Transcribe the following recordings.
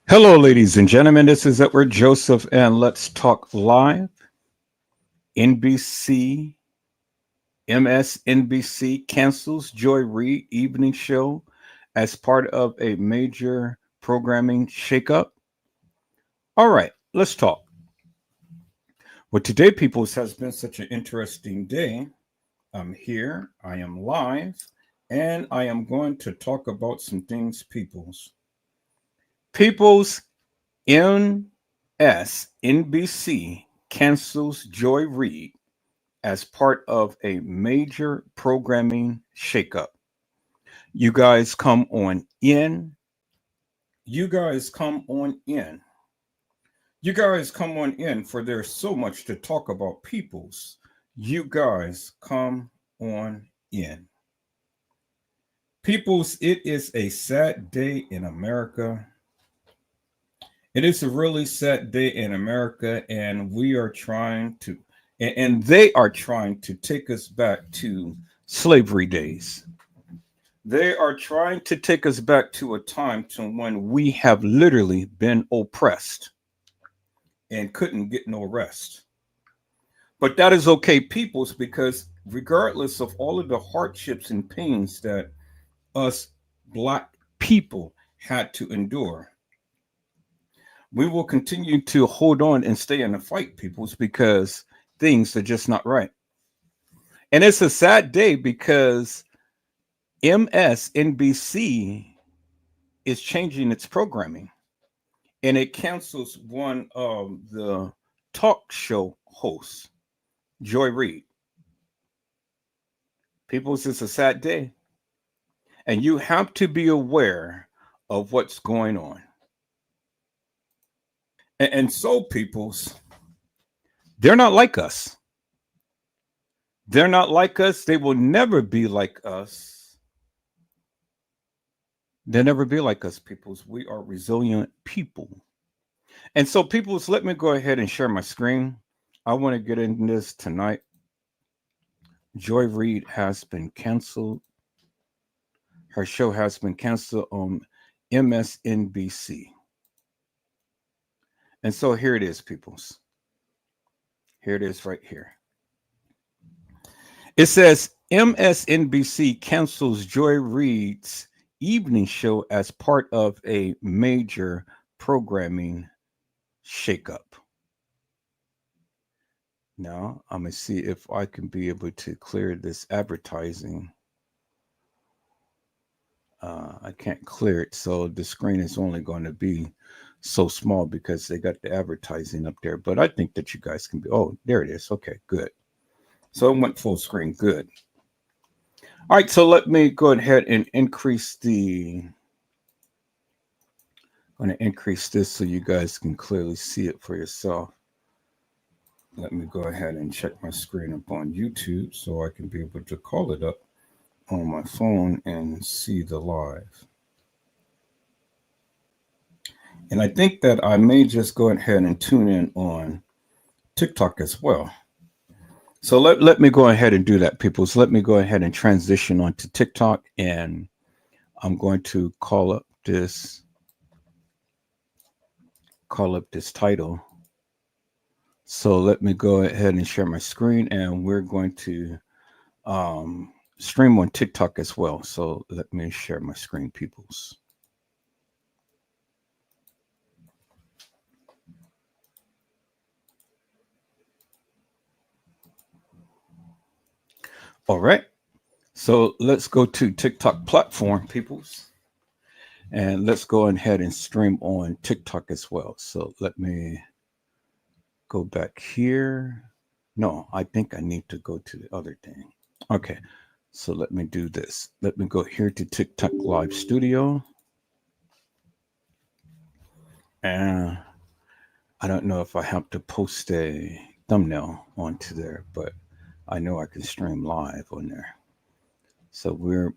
Hello, ladies and gentlemen. This is Edward Joseph, and let's talk live. NBC, MSNBC cancels Joy Reid evening show as part of a major programming shakeup. All right, let's talk. Well, today, peoples, has been such an interesting day. I'm here, I am live, and I am going to talk about some things, peoples. Peoples, MSNBC cancels Joy Reid as part of a major programming shakeup. You guys come on in. You guys come on in. You guys come on in, for there's so much to talk about, peoples. You guys come on in. Peoples, it is a sad day in America. It is a really sad day in America, and we are trying to, and they are trying to take us back to slavery days. They are trying to take us back to a time to when we have literally been oppressed and couldn't get no rest. But that is okay, peoples, because regardless of all of the hardships and pains that us Black people had to endure, we will continue to hold on and stay in the fight, peoples, because things are just not right. And it's a sad day because MSNBC is changing its programming, and it cancels one of the talk show hosts, Joy Reid. Peoples, it's a sad day, and you have to be aware of what's going on. And so, peoples, they're not like us. They're not like us. They will never be like us. They'll never be like us, peoples. We are resilient people. And so, peoples, let me go ahead and share my screen. I want to get into this tonight. Joy Reid has been canceled. Her show has been canceled on MSNBC. And so here it is, peoples. Here it is right here. It says MSNBC cancels Joy Reid's evening show as part of a major programming shakeup. Now, I'm going to see if I can be able to clear this advertising. I can't clear it, so the screen is only going to be so small because they got the advertising up there. But I think that you guys can be, oh, there it is. Okay, good. So it went full screen. Good. All right, so let me go ahead and increase I'm going to increase this so you guys can clearly see it for yourself. Let me go ahead and check my screen up on YouTube so I can be able to call it up on my phone and see the live. And I think that I may just go ahead and tune in on TikTok as well. So let me go ahead and do that, people. So let me go ahead and transition onto TikTok, and I'm going to call up this title. So let me go ahead and share my screen, and we're going to stream on TikTok as well. So let me share my screen, peoples. All right. So let's go to TikTok platform, peoples. And let's go ahead and stream on TikTok as well. So let me go back here. No, I think I need to go to the other thing. Okay. So let me do this. Let me go here to TikTok Live Studio. And I don't know if I have to post a thumbnail onto there, but I know I can stream live on there. So we're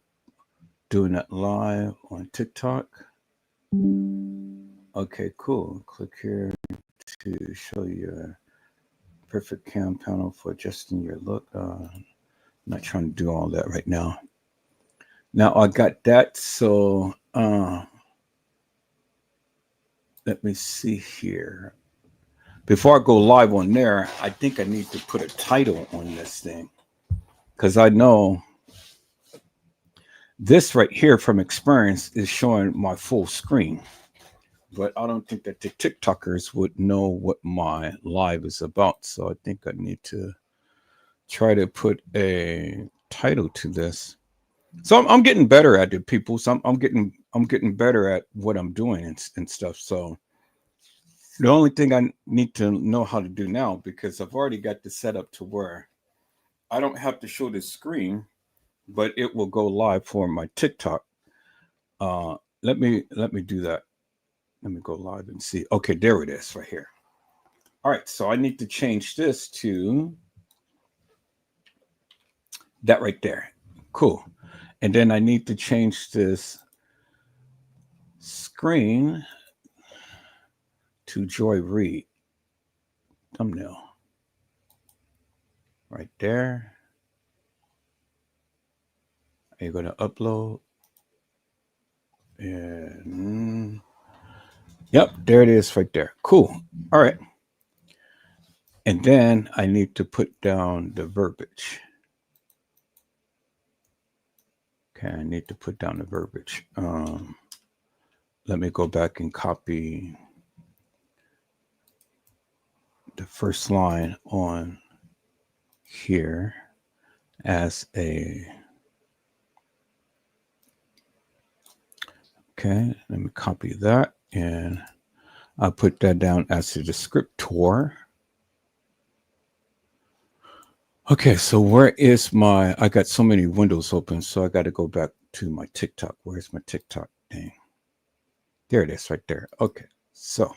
doing that live on TikTok. Okay, cool. Click here to show you a perfect cam panel for adjusting your look. I'm not trying to do all that right now. Now I got that. So let me see here. Before I go live on there, I think I need to put a title on this thing, because I know this right here from experience is showing my full screen, but I don't think that the TikTokers would know what my live is about. So I think I need to try to put a title to this. So I'm getting better at it, people. So I'm getting better at what I'm doing and stuff. So the only thing I need to know how to do now, because I've already got this set up to where I don't have to show the screen, but it will go live for my TikTok. Let me do that. Let me go live and see. Okay, there it is right here. All right, so I need to change this to that right there. Cool. And then I need to change this screen to Joy Reid thumbnail right there. Are you going to upload? And yep, there it is right there. Cool. All right. And then I need to put down the verbiage. Okay, I need to put down the verbiage. Let me go back and copy the first line on here as a, okay, let me copy that and I'll put that down as a descriptor. Okay, so where is my, I got so many windows open, so I got to go back to my TikTok. Where's my TikTok thing? There it is right there. Okay, so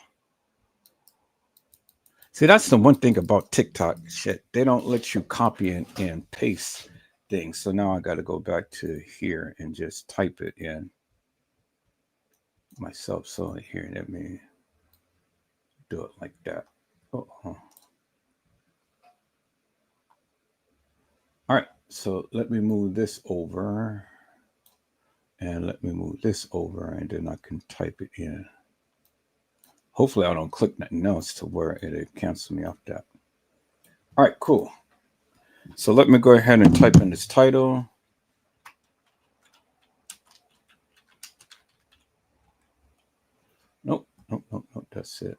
see, that's the one thing about TikTok shit. They don't let you copy and paste things. So now I got to go back to here and just type it in myself. So here, let me do it like that. Oh. All right, so let me move this over and let me move this over and then I can type it in. Hopefully I don't click nothing else to where it'll cancel me off that. All right, cool. So let me go ahead and type in this title. Nope, that's it.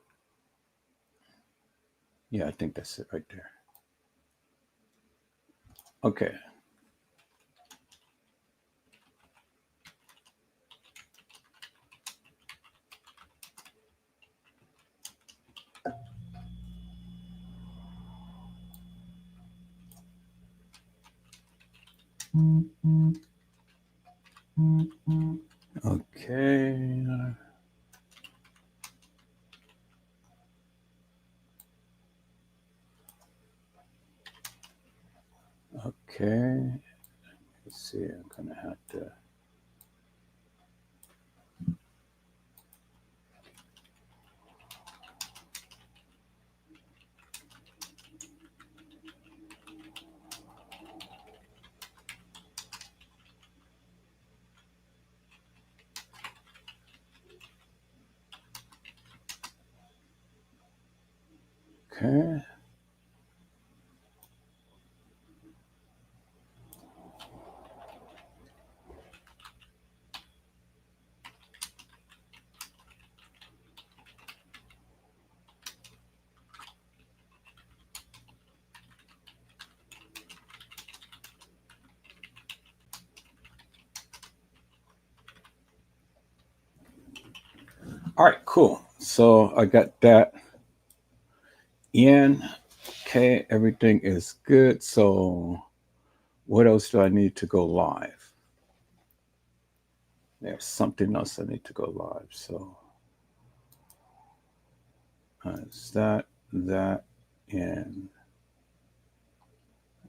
Yeah, I think that's it right there. Okay. Okay. Okay. Let's see. I'm gonna have to. Okay. All right, cool. So I got that in. Okay, everything is good. So what else do I need to go live? There's something else I need to go live. So it's that, and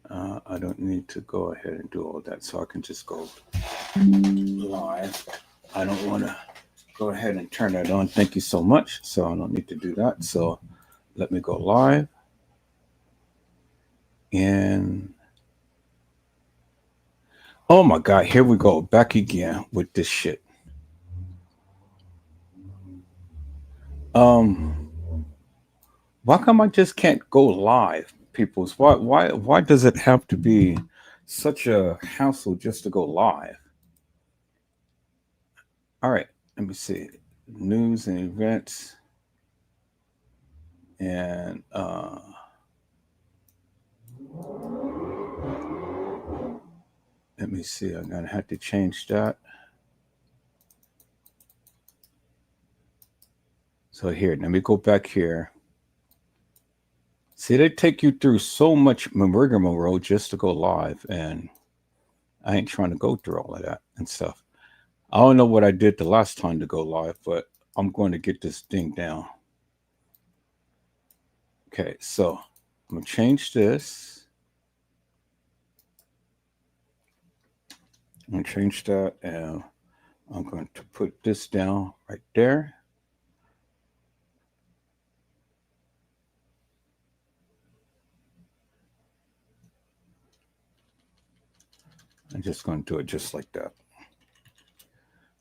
I don't need to go ahead and do all that. So I can just go live. I don't want to go ahead and turn that on. Thank you so much. So I don't need to do that. So let me go live. And oh my God, here we go. Back again with this shit. Why come I just can't go live, peoples? Why does it have to be such a hassle just to go live? All right, let me see. News and events. And let me see. I'm gonna have to change that. So here, let me go back here. See, they take you through so much rigmarole just to go live, and I ain't trying to go through all of that and stuff. I don't know what I did the last time to go live, but I'm going to get this thing down. Okay, so I'm gonna change this. I'm gonna change that, and I'm going to put this down right there. I'm just going to do it just like that.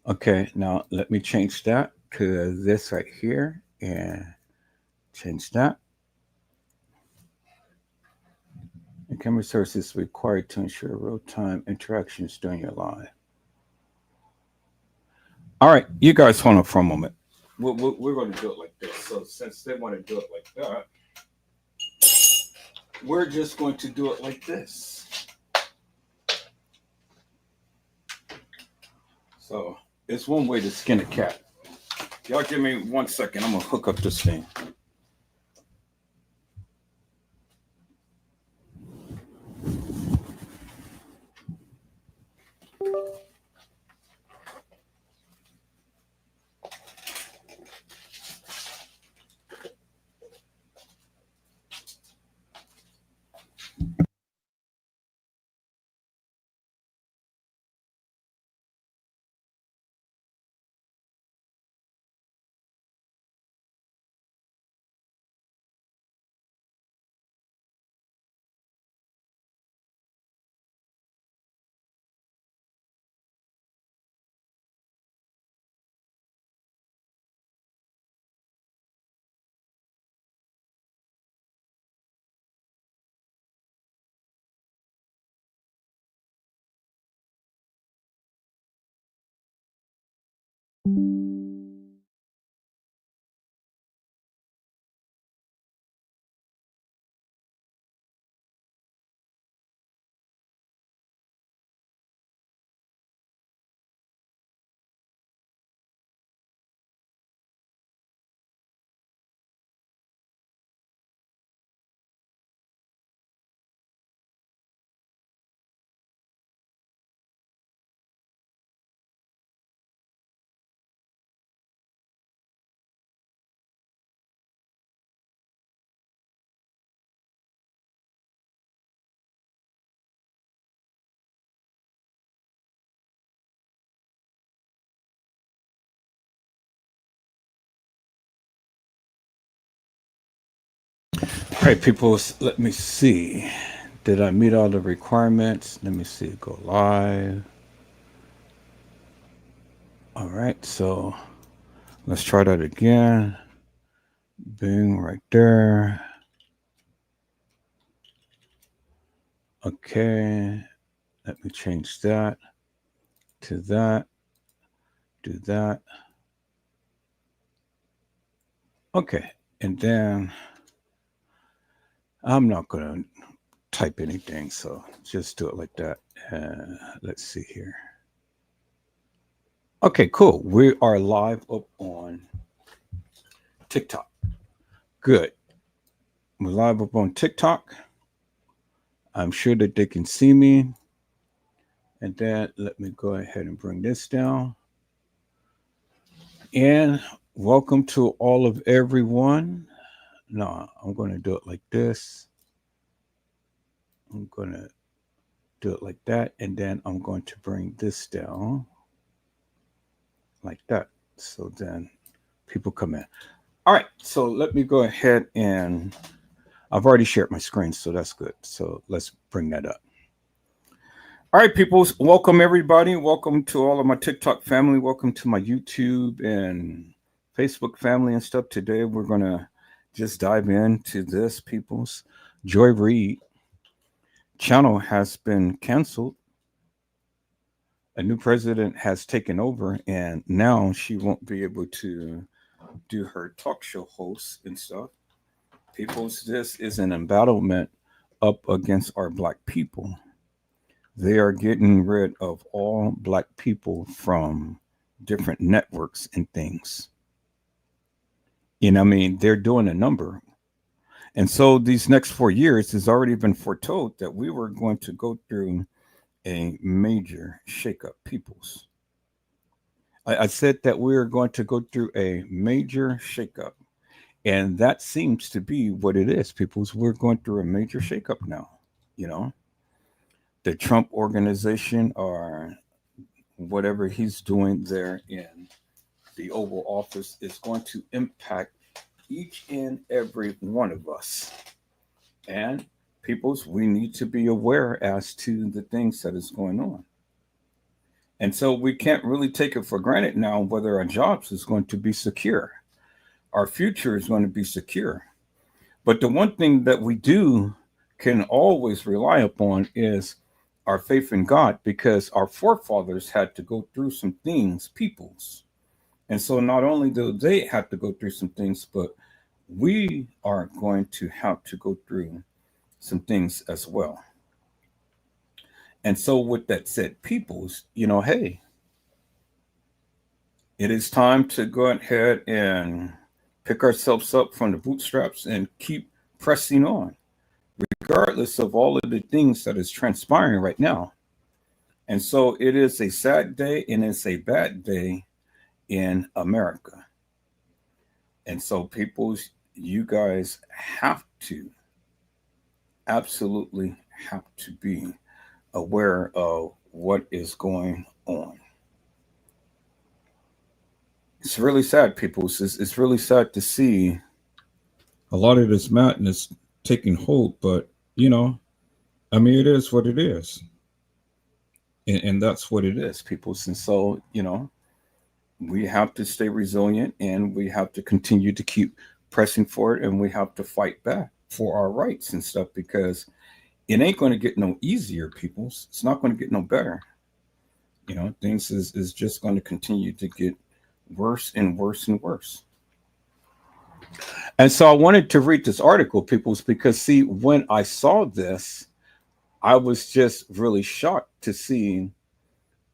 Okay, now let me change that to this right here and change that. And camera services required to ensure real-time interactions during your live. All right, you guys hold on for a moment. We're going to do it like this. So since they want to do it like that, we're just going to do it like this. So it's one way to skin a cat. Y'all give me 1 second. I'm going to hook up this thing. All right, people, let me see. Did I meet all the requirements? Let me see. Go live. All right, so let's try that again. Bing, right there. Okay, let me change that to that. Do that. Okay, and then I'm not going to type anything, so just do it like that. Let's see here. Okay, cool. We are live up on TikTok. Good. We're live up on TikTok. I'm sure that they can see me. And then let me go ahead and bring this down. And welcome to all of everyone. No, I'm going to do it like this. I'm going to do it like that. And then I'm going to bring this down like that. So then people come in. All right. So let me go ahead and I've already shared my screen. So that's good. So let's bring that up. All right, people. Welcome, everybody. Welcome to all of my TikTok family. Welcome to my YouTube and Facebook family and stuff. Today we're gonna just dive into this. People's Joy Reid channel has been canceled. A new president has taken over, and now she won't be able to do her talk show hosts and stuff. People's this is an embattlement up against our black people. They are getting rid of all black people from different networks and things. I mean, they're doing a number. And so these next 4 years has already been foretold that we were going to go through a major shakeup, peoples. I said that we are going to go through a major shakeup. And that seems to be what it is, peoples. We're going through a major shakeup now. You know, the Trump organization or whatever he's doing there in the Oval Office is going to impact each and every one of us. And peoples, we need to be aware as to the things that is going on. And so we can't really take it for granted now whether our jobs is going to be secure. Our future is going to be secure. But the one thing that we do can always rely upon is our faith in God, because our forefathers had to go through some things, peoples. And so not only do they have to go through some things, but we are going to have to go through some things as well. And so with that said, peoples, hey, it is time to go ahead and pick ourselves up from the bootstraps and keep pressing on, regardless of all of the things that is transpiring right now. And so it is a sad day and it's a bad day in America. And so peoples, you guys have to, absolutely have to be aware of what is going on. It's really sad, people. It's really sad to see a lot of this madness taking hold, but I mean, it is what it is. And that's what it is, people. And so, we have to stay resilient and we have to continue to keep pressing forward and we have to fight back for our rights and stuff, because it ain't going to get no easier, peoples. It's not going to get no better. Things is just going to continue to get worse and worse and worse. And so I wanted to read this article, peoples, because see, when I saw this, I was just really shocked to see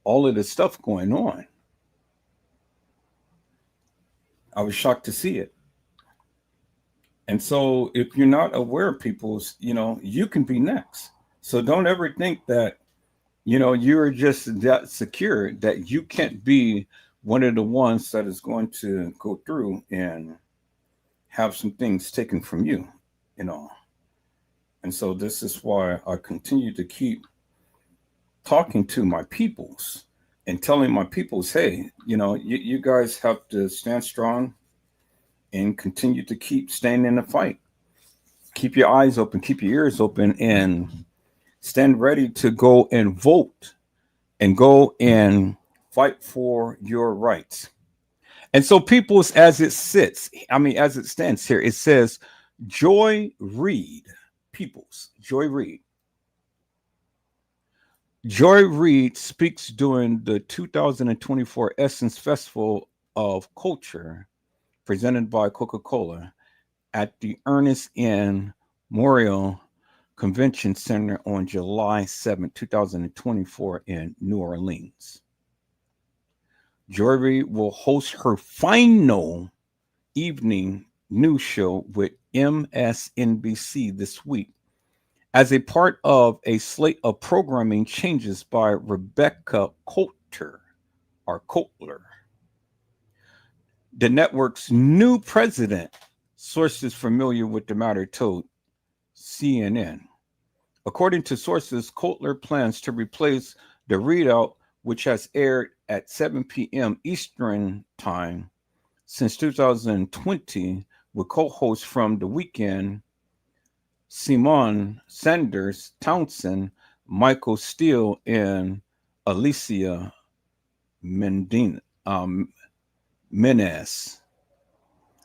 all of this stuff going on. I was shocked to see it. And so if you're not aware, peoples, you can be next. So don't ever think that, you're just that secure that you can't be one of the ones that is going to go through and have some things taken from you. And so this is why I continue to keep talking to my peoples and telling my peoples, hey, you guys have to stand strong and continue to keep staying in the fight. Keep your eyes open, keep your ears open, and stand ready to go and vote and go and fight for your rights. And so, people's, as it stands here, it says Joy Reid, people's, Joy Reid. Joy Reid speaks during the 2024 Essence Festival of Culture presented by Coca-Cola at the Ernest N. Memorial Convention Center on July 7, 2024 in New Orleans. Joy Reid will host her final evening news show with MSNBC this week as a part of a slate of programming changes by Rebecca Kutler. The network's new president, sources familiar with the matter told CNN. According to sources, Kutler plans to replace the readout, which has aired at 7 p.m. Eastern Time since 2020, with co-hosts from The Weekend, Simon Sanders Townsend, Michael Steele, and Alicia Menez.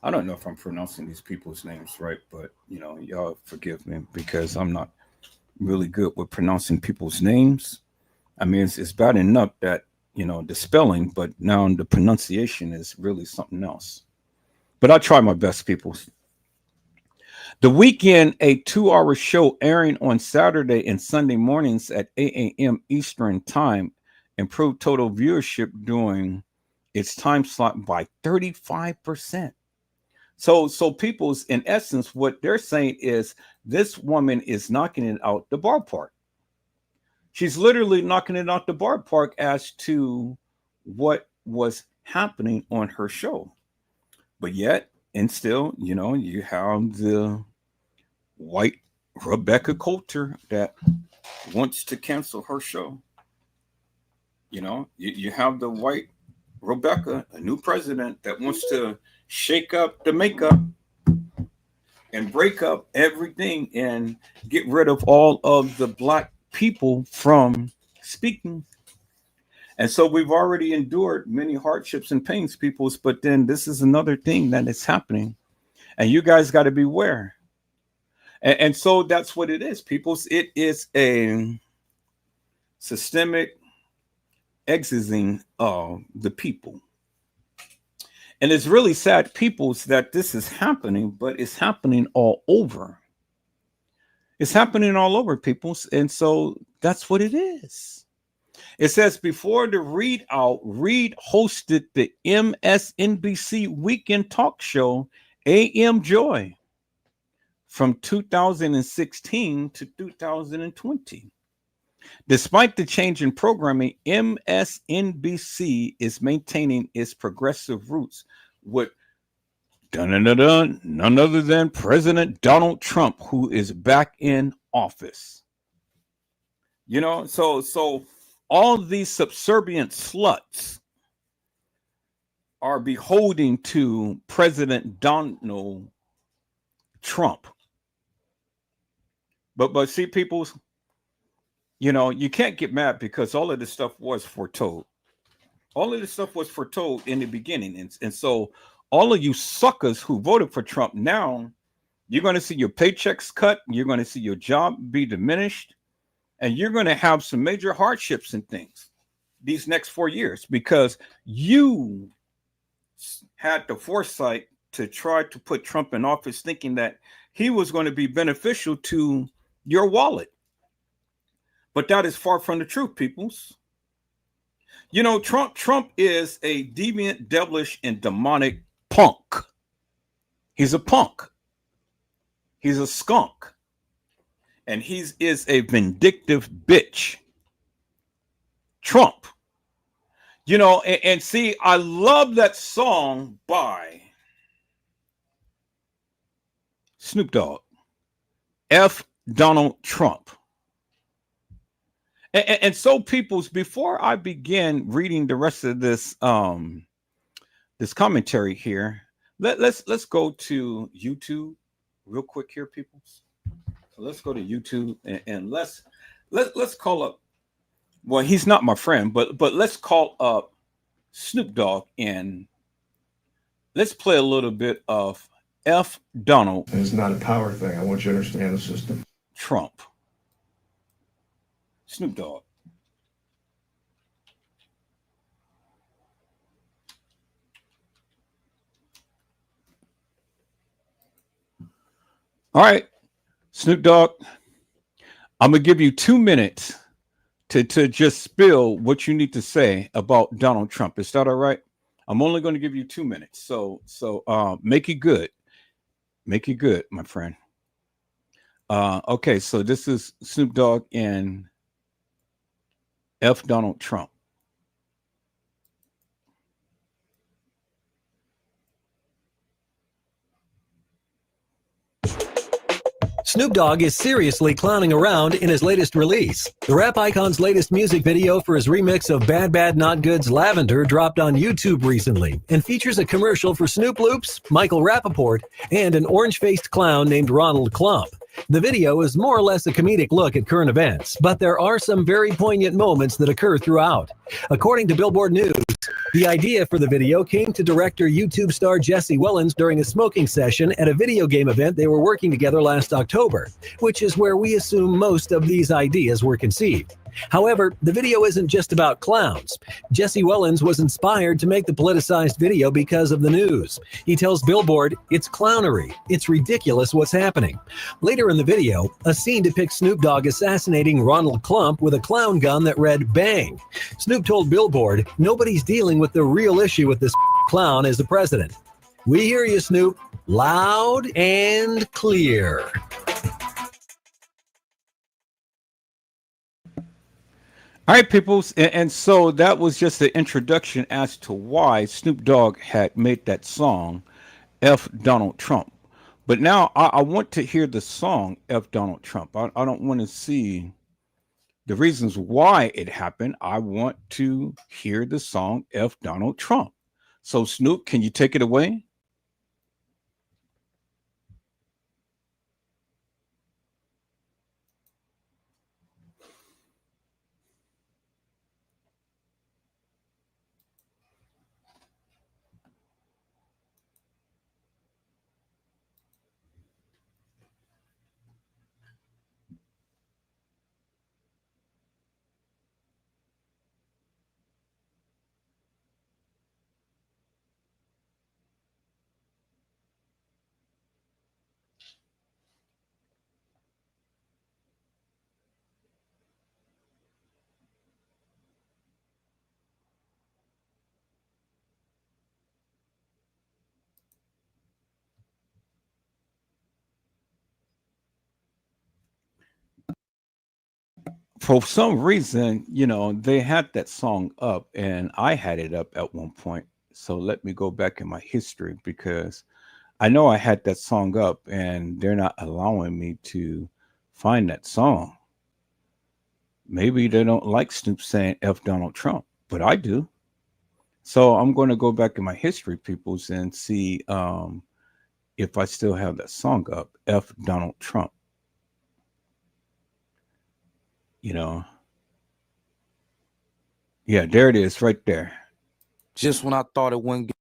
I don't know if I'm pronouncing these people's names right, but y'all forgive me because I'm not really good with pronouncing people's names. I mean, it's bad enough that the spelling, but now the pronunciation is really something else. But I try my best, people. The Weekend, a 2-hour show airing on Saturday and Sunday mornings at 8 a.m. Eastern Time, improved total viewership during its time slot by 35%. So people's, in essence, what they're saying is this woman is knocking it out the ballpark. She's literally knocking it out the ballpark as to what was happening on her show. But yet, and still, you have the white Rebecca Kutler that wants to cancel her show. You have the white Rebecca, a new president that wants to shake up the makeup and break up everything and get rid of all of the black people from speaking. And so we've already endured many hardships and pains, peoples, but then this is another thing that is happening. And you guys got to beware. And so that's what it is, peoples. It is a systemic exiting of the people. And it's really sad, peoples, that this is happening, but it's happening all over. It's happening all over, peoples. And so that's what it is. It says before the Reid out, Reid hosted the MSNBC weekend talk show, AM Joy, from 2016 to 2020. Despite the change in programming, MSNBC is maintaining its progressive roots with none other than President Donald Trump, who is back in office. So all these subservient sluts are beholding to President Donald Trump. But see, people, you can't get mad because all of this stuff was foretold. All of this stuff was foretold in the beginning. And so all of you suckers who voted for Trump, now you're going to see your paychecks cut. You're going to see your job be diminished. And you're going to have some major hardships and things these next 4 years because you had the foresight to try to put Trump in office thinking that he was going to be beneficial to your wallet. But that is far from the truth, peoples. Trump is a deviant, devilish, and demonic punk. He's a punk. He's a skunk. And he is a vindictive bitch. Trump. And see, I love that song by Snoop Dogg. F. Donald Trump. And so, peoples, before I begin reading the rest of this this commentary here, let's go to YouTube real quick here, peoples. So let's go to YouTube and let's call up. Well, he's not my friend, but let's call up Snoop Dogg and let's play a little bit of F. Donald. And it's not a power thing. I want you to understand the system. Trump. Snoop Dogg. All right, Snoop Dogg, I'm going to give you 2 minutes to just spill what you need to say about Donald Trump. Is that all right? I'm only going to give you 2 minutes. So make it good. Make it good, my friend. Okay, so this is Snoop Dogg and F. Donald Trump. Snoop Dogg is seriously clowning around in his latest release. The rap icon's latest music video for his remix of Bad Bad Not Good's Lavender dropped on YouTube recently and features a commercial for Snoop Loops, Michael Rappaport, and an orange-faced clown named Ronald Klump. The video is more or less a comedic look at current events, but there are some very poignant moments that occur throughout. According to Billboard News, the idea for the video came to director YouTube star Jesse Wellens during a smoking session at a video game event they were working together last October, which is where we assume most of these ideas were conceived. However, the video isn't just about clowns. Jesse Wellens was inspired to make the politicized video because of the news. He tells Billboard, "It's clownery. It's ridiculous what's happening." Later in the video, a scene depicts Snoop Dogg assassinating Ronald Klump with a clown gun that read "Bang." Snoop told Billboard, "Nobody's dealing with the real issue with this clown as the president." We hear you, Snoop, loud and clear. All right, peoples, and so that was just the introduction as to why Snoop Dogg had made that song, F Donald Trump. But now I want to hear the song, F Donald Trump. I don't want to see the reasons why it happened. I want to hear the song, F Donald Trump. So, Snoop, can you take it away? For some reason, they had that song up and I had it up at one point. So let me go back in my history because I know I had that song up and they're not allowing me to find that song. Maybe they don't like Snoop saying F Donald Trump, but I do. So I'm going to go back in my history, peoples, and see if I still have that song up, F Donald Trump. You know, yeah, there it is right there. Just when I thought it wouldn't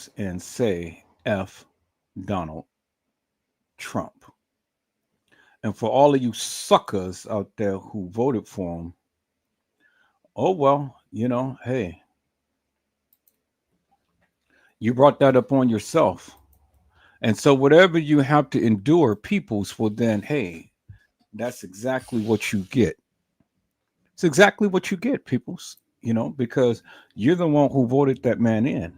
videos and say F Donald Trump. And for all of you suckers out there who voted for him, oh well, hey, you brought that up on yourself. And so whatever you have to endure, peoples, well then, hey, that's exactly what you get. It's exactly what you get, peoples, because you're the one who voted that man in.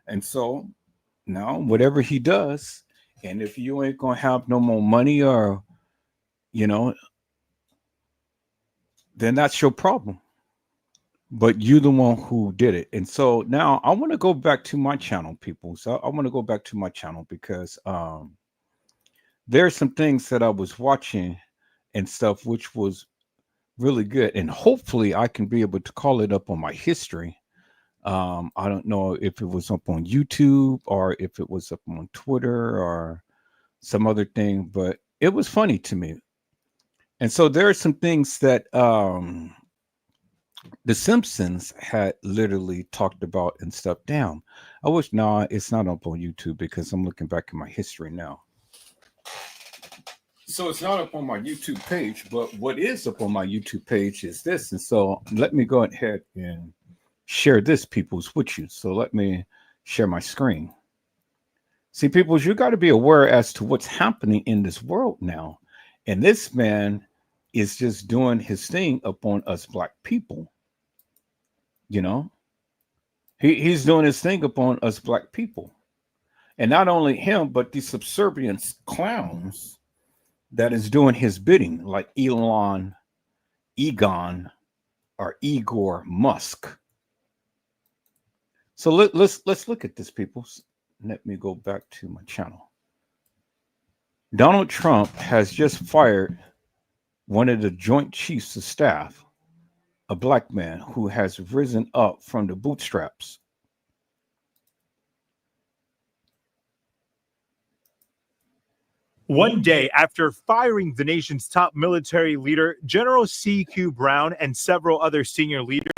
And so now whatever he does, and if you ain't gonna have no more money or, then that's your problem. But you're the one who did it. And so now I want to go back to my channel, people. So I want to go back to my channel because there's some things that I was watching and stuff which was really good. And hopefully I can be able to call it up on my history. I don't know if it was up on YouTube or if it was up on Twitter or some other thing, but it was funny to me. And so there are some things that The Simpsons had literally talked about and stuff down. I wish, it's not up on YouTube because I'm looking back in my history now. So it's not up on my YouTube page, but what is up on my YouTube page is this. And so let me go ahead and share this, peoples, with you. So let me share my screen. See, peoples, you got to be aware as to what's happening in this world now. And this man is just doing his thing upon us black people. He's doing his thing upon us black people. And not only him, but the subservient clowns that is doing his bidding, like Egon, or Igor Musk. So let's look at this, people. Let me go back to my channel. Donald Trump has just fired one of the Joint Chiefs of Staff, a black man who has risen up from the bootstraps. One day after firing the nation's top military leader, General C.Q. Brown, and several other senior leaders,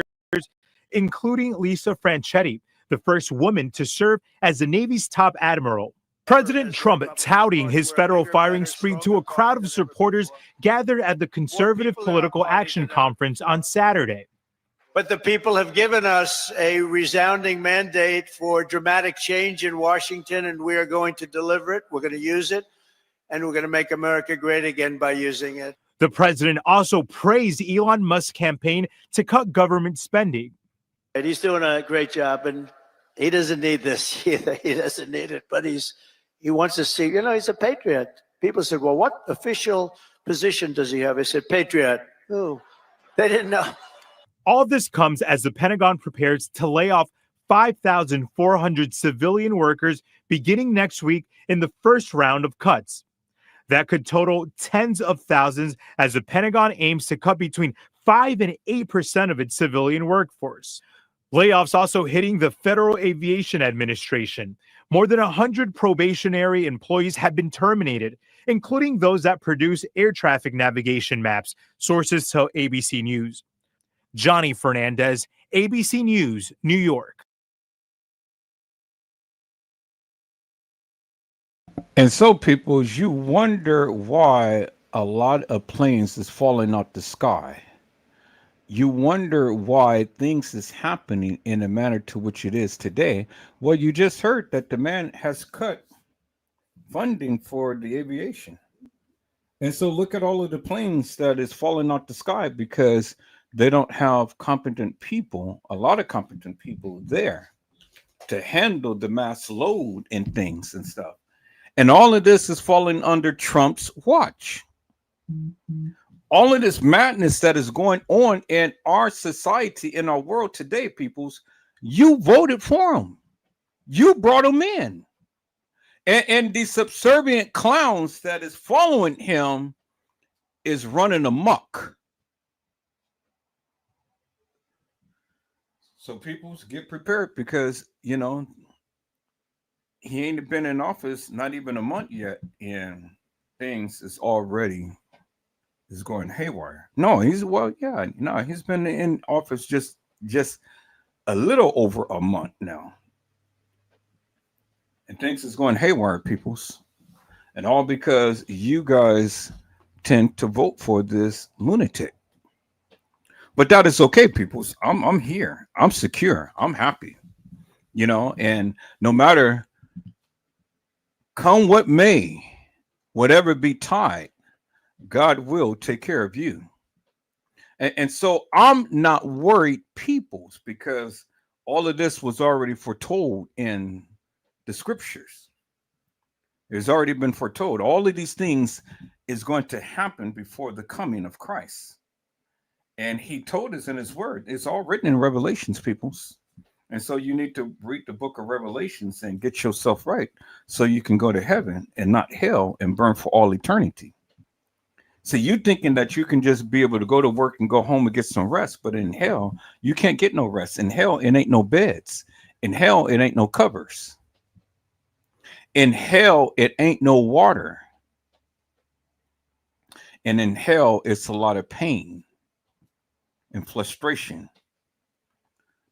including Lisa Franchetti, the first woman to serve as the Navy's top admiral. President Trump touting his federal firing spree to a crowd of supporters gathered at the Conservative Political Action Conference on Saturday. But the people have given us a resounding mandate for dramatic change in Washington, and we are going to deliver it. We're going to use it, and we're going to make America great again by using it. The president also praised Elon Musk's campaign to cut government spending. And he's doing a great job, and he doesn't need this either. He doesn't need it, but he wants to see, he's a patriot. People said, well, what official position does he have? I said, patriot. Who? They didn't know. All this comes as the Pentagon prepares to lay off 5,400 civilian workers beginning next week in the first round of cuts. That could total tens of thousands as the Pentagon aims to cut between 5 and 8% of its civilian workforce. Layoffs also hitting the Federal Aviation Administration. More than 100 probationary employees have been terminated, including those that produce air traffic navigation maps, sources tell ABC News. Johnny Fernandez, ABC News, New York. And so, people, you wonder why a lot of planes is falling out the sky. You wonder why things is happening in a manner to which it is today. Well, you just heard that the man has cut funding for the aviation. And so look at all of the planes that is falling out the sky because they don't have competent people, a lot of competent people there to handle the mass load and things and stuff. And all of this is falling under Trump's watch. All of this madness that is going on in our society, in our world today, peoples, you voted for him. You brought him in. And the subservient clowns that is following him is running amok. So peoples, get prepared because, he ain't been in office, not even a month yet, and things is already is going haywire. No, he's been in office just a little over a month now. and things is going haywire, peoples. And all because you guys tend to vote for this lunatic. But that is okay, peoples. I'm here. I'm secure. I'm happy. And no matter come what may, whatever betide, God will take care of you. And so I'm not worried, peoples, because all of this was already foretold in the scriptures. It's already been foretold. All of these things is going to happen before the coming of Christ. And he told us in his word. It's all written in Revelations, peoples. And so you need to read the book of Revelations and get yourself right so you can go to heaven and not hell and burn for all eternity. So you thinking that you can just be able to go to work and go home and get some rest, but in hell, you can't get no rest. In hell, it ain't no beds. In hell, it ain't no covers. In hell, it ain't no water. And in hell, it's a lot of pain and frustration.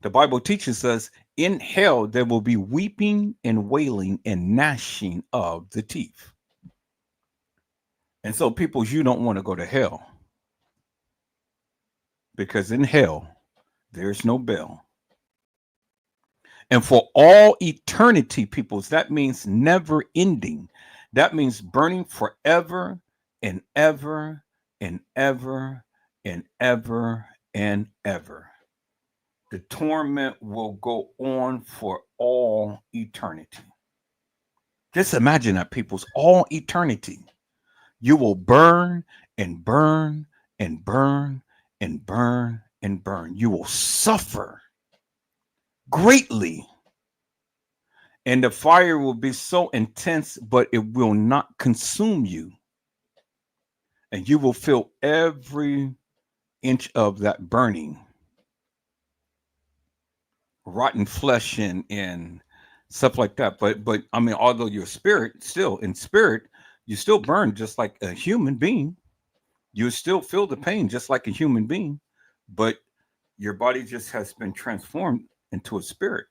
The Bible teaches us in hell, there will be weeping and wailing and gnashing of the teeth. And so, people, you don't want to go to hell because in hell, there's no bell. And for all eternity, peoples, that means never ending. That means burning forever and ever and ever and ever and ever. The torment will go on for all eternity. Just imagine that, peoples, all eternity. You will burn and burn and burn and burn and burn. You will suffer greatly. And the fire will be so intense, but it will not consume you. And you will feel every inch of that burning. Rotten flesh and stuff like that. But I mean, although your spirit still in spirit, you still burn just like a human being. You still feel the pain just like a human being, but your body just has been transformed into a spirit.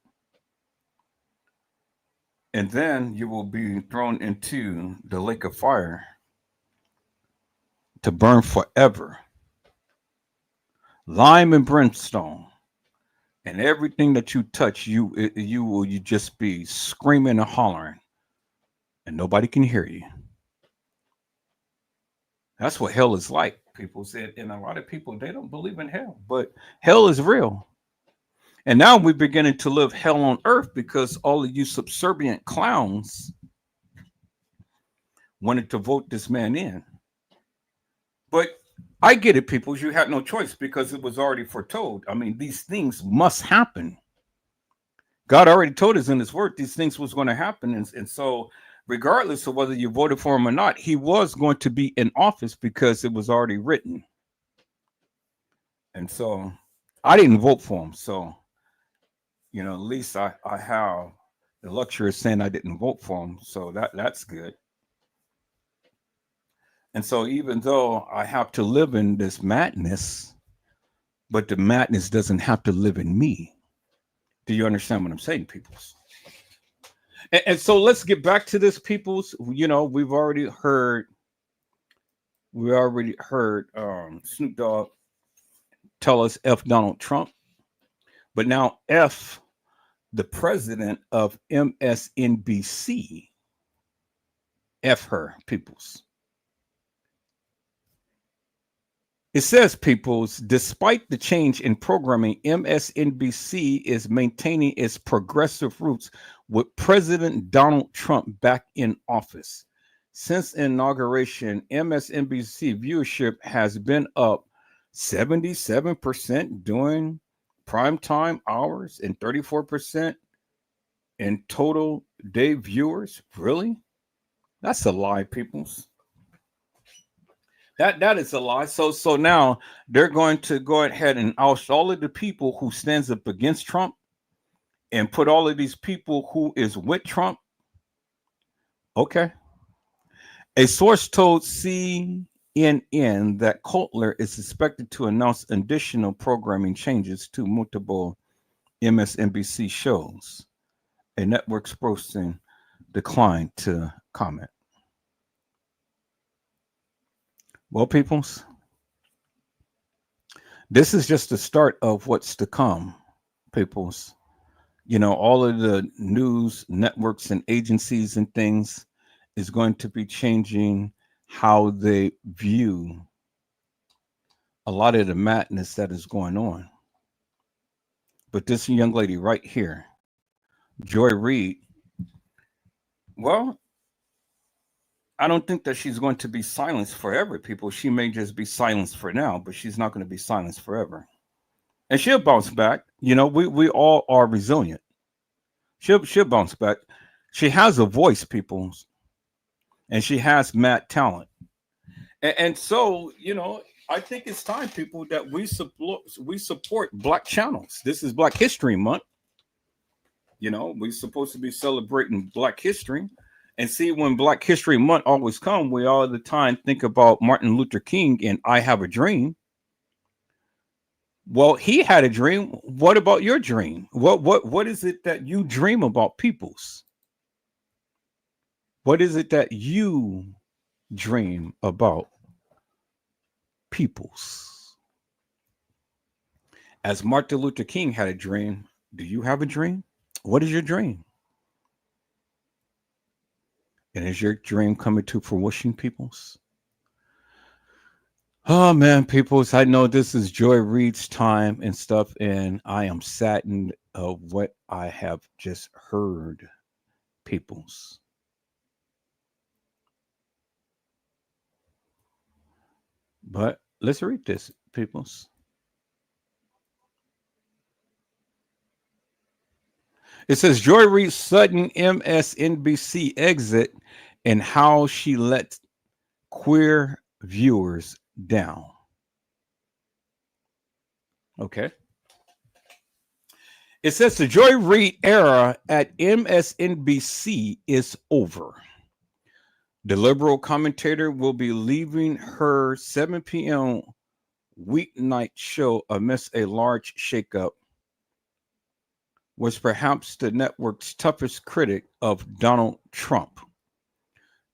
And then you will be thrown into the lake of fire to burn forever. Lime and brimstone. And everything that you touch, you will just be screaming and hollering, and nobody can hear you. That's what hell is like, people said. And a lot of people, they don't believe in hell, but hell is real. And now we're beginning to live hell on earth because all of you subservient clowns wanted to vote this man in. But I get it, people. You had no choice because it was already foretold. I mean, these things must happen. God already told us in his word these things was going to happen. And so regardless of whether you voted for him or not, he was going to be in office because it was already written. And so I didn't vote for him. So, at least I have the luxury of saying I didn't vote for him. So that's good. And so even though I have to live in this madness, but the madness doesn't have to live in me. Do you understand what I'm saying, peoples? And so let's get back to this, peoples. We've already heard Snoop Dogg tell us F Donald Trump, but now F the president of MSNBC. F her, peoples. It says, peoples, despite the change in programming, MSNBC is maintaining its progressive roots with President Donald Trump back in office. Since inauguration, MSNBC viewership has been up 77% during primetime hours and 34% in total day viewers. Really? That's a lie, peoples. That is a lie. So now they're going to go ahead and oust all of the people who stands up against Trump and put all of these people who is with Trump. Okay. A source told CNN that Kutler is expected to announce additional programming changes to multiple MSNBC shows, a network spokesman declined to comment. Well, peoples, this is just the start of what's to come, peoples. You know, all of the news networks and agencies and things is going to be changing how they view a lot of the madness that is going on. But this young lady right here, Joy Reid, well, I don't think that she's going to be silenced forever, people. She may just be silenced for now, but she's not going to be silenced forever. And she'll bounce back. You know, we all are resilient. She'll bounce back. She has a voice, people, and she has mad talent. And so, you know, I think it's time, people, that we support Black channels. This is Black History Month. You know, we're supposed to be celebrating Black history. And see, when Black History Month always come, we all the time think about Martin Luther King and I Have a Dream. Well, he had a dream. What about your dream? What is it that you dream about, peoples? What is it that you dream about, peoples? As Martin Luther King had a dream, do you have a dream? What is your dream? And is your dream coming to fruition, peoples? Oh man, peoples, I know this is Joy Reid's time and stuff, and I am saddened of what I have just heard, peoples. But let's read this, peoples. It says Joy Reid's sudden MSNBC exit and how she let queer viewers down. Okay. It says the Joy Reid era at MSNBC is over. The liberal commentator will be leaving her 7 p.m. weeknight show amidst a large shakeup. Was perhaps the network's toughest critic of Donald Trump,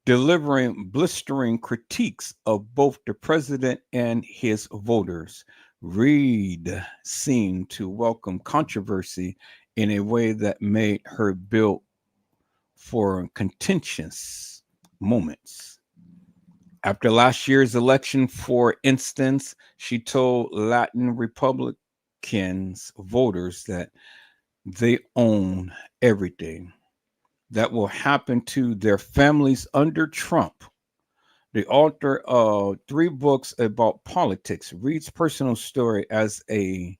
delivering blistering critiques of both the president and his voters. Reid seemed to welcome controversy in a way that made her built for contentious moments. After last year's election, for instance, she told Latin Republicans voters that they own everything that will happen to their families under Trump. The author of 3 books about politics, Reid's personal story as the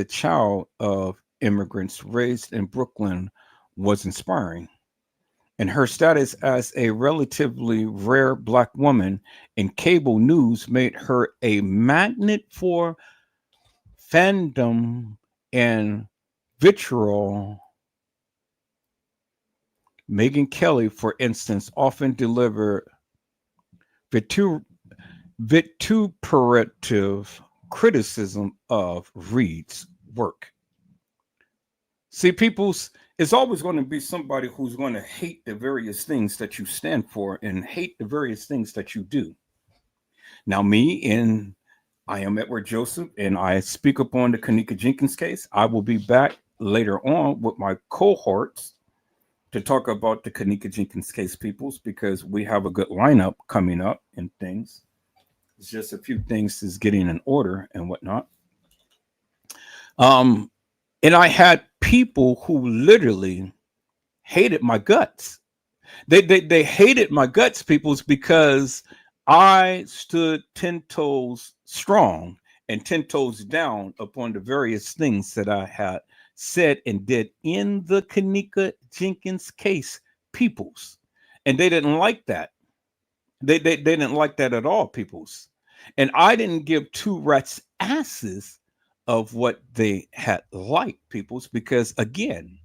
child of immigrants raised in Brooklyn was inspiring. And her status as a relatively rare Black woman in cable news made her a magnet for fandom and vitriol. Megyn Kelly, for instance, often delivered vituperative criticism of Reid's work. See, peoples, it's always going to be somebody who's going to hate the various things that you stand for and hate the various things that you do. Now, I am Edward Joseph, and I speak upon the Kenneka Jenkins case. I will be back later on with my cohorts to talk about the Kenneka Jenkins case, peoples, because we have a good lineup coming up and things. It's just a few things is getting in order and whatnot. And I had people who literally hated my guts. They hated my guts, peoples, because I stood 10 toes strong and 10 toes down upon the various things that I had said and did in the Kenneka Jenkins case, peoples. And they didn't like that. They didn't like that at all, peoples. And I didn't give 2 rats asses of what they had liked, peoples, because again,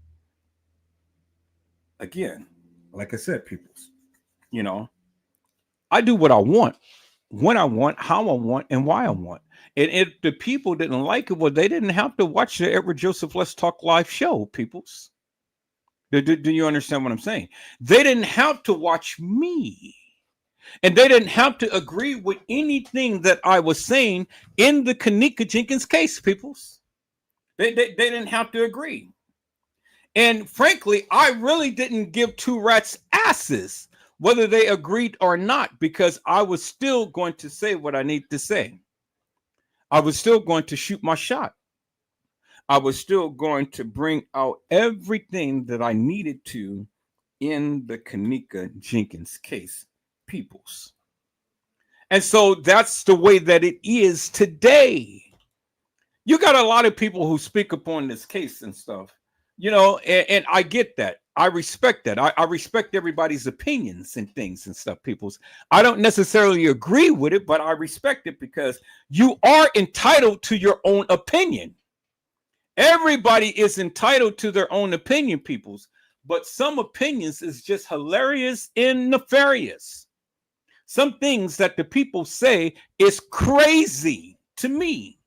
like I said, peoples, you know, I do what I want, when I want, how I want, and why I want. And if the people didn't like it, well, they didn't have to watch the Edward Joseph Let's Talk Live show, peoples. Do you understand what I'm saying? They didn't have to watch me. And they didn't have to agree with anything that I was saying in the Kanika Jenkins case, peoples. They didn't have to agree. And frankly, I really didn't give two rats asses whether they agreed or not, because I was still going to say what I need to say. I was still going to shoot my shot. I was still going to bring out everything that I needed to in the Kanika Jenkins case, peoples. And so that's the way that it is today. You got a lot of people who speak upon this case and stuff, and I get that. I respect that. I respect everybody's opinions and things and stuff, peoples. I don't necessarily agree with it, but I respect it because you are entitled to your own opinion. Everybody is entitled to their own opinion, peoples, but some opinions is just hilarious and nefarious. Some things that the people say is crazy to me.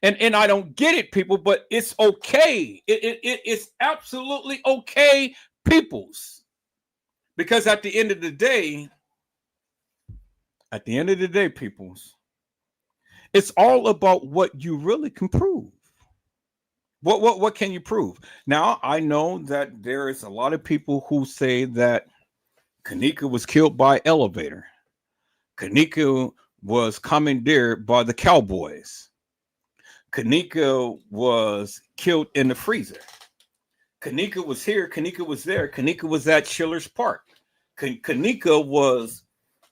And I don't get it, people, but it's okay. It's absolutely okay, peoples. Because at the end of the day, peoples, it's all about what you really can prove. What can you prove? Now, I know that there is a lot of people who say that Kanika was killed by elevator. Kanika was commandeered by the cowboys. Kanika was killed in the freezer. Kanika was here. Kanika was there. Kanika was at Schiller's Park. Kanika was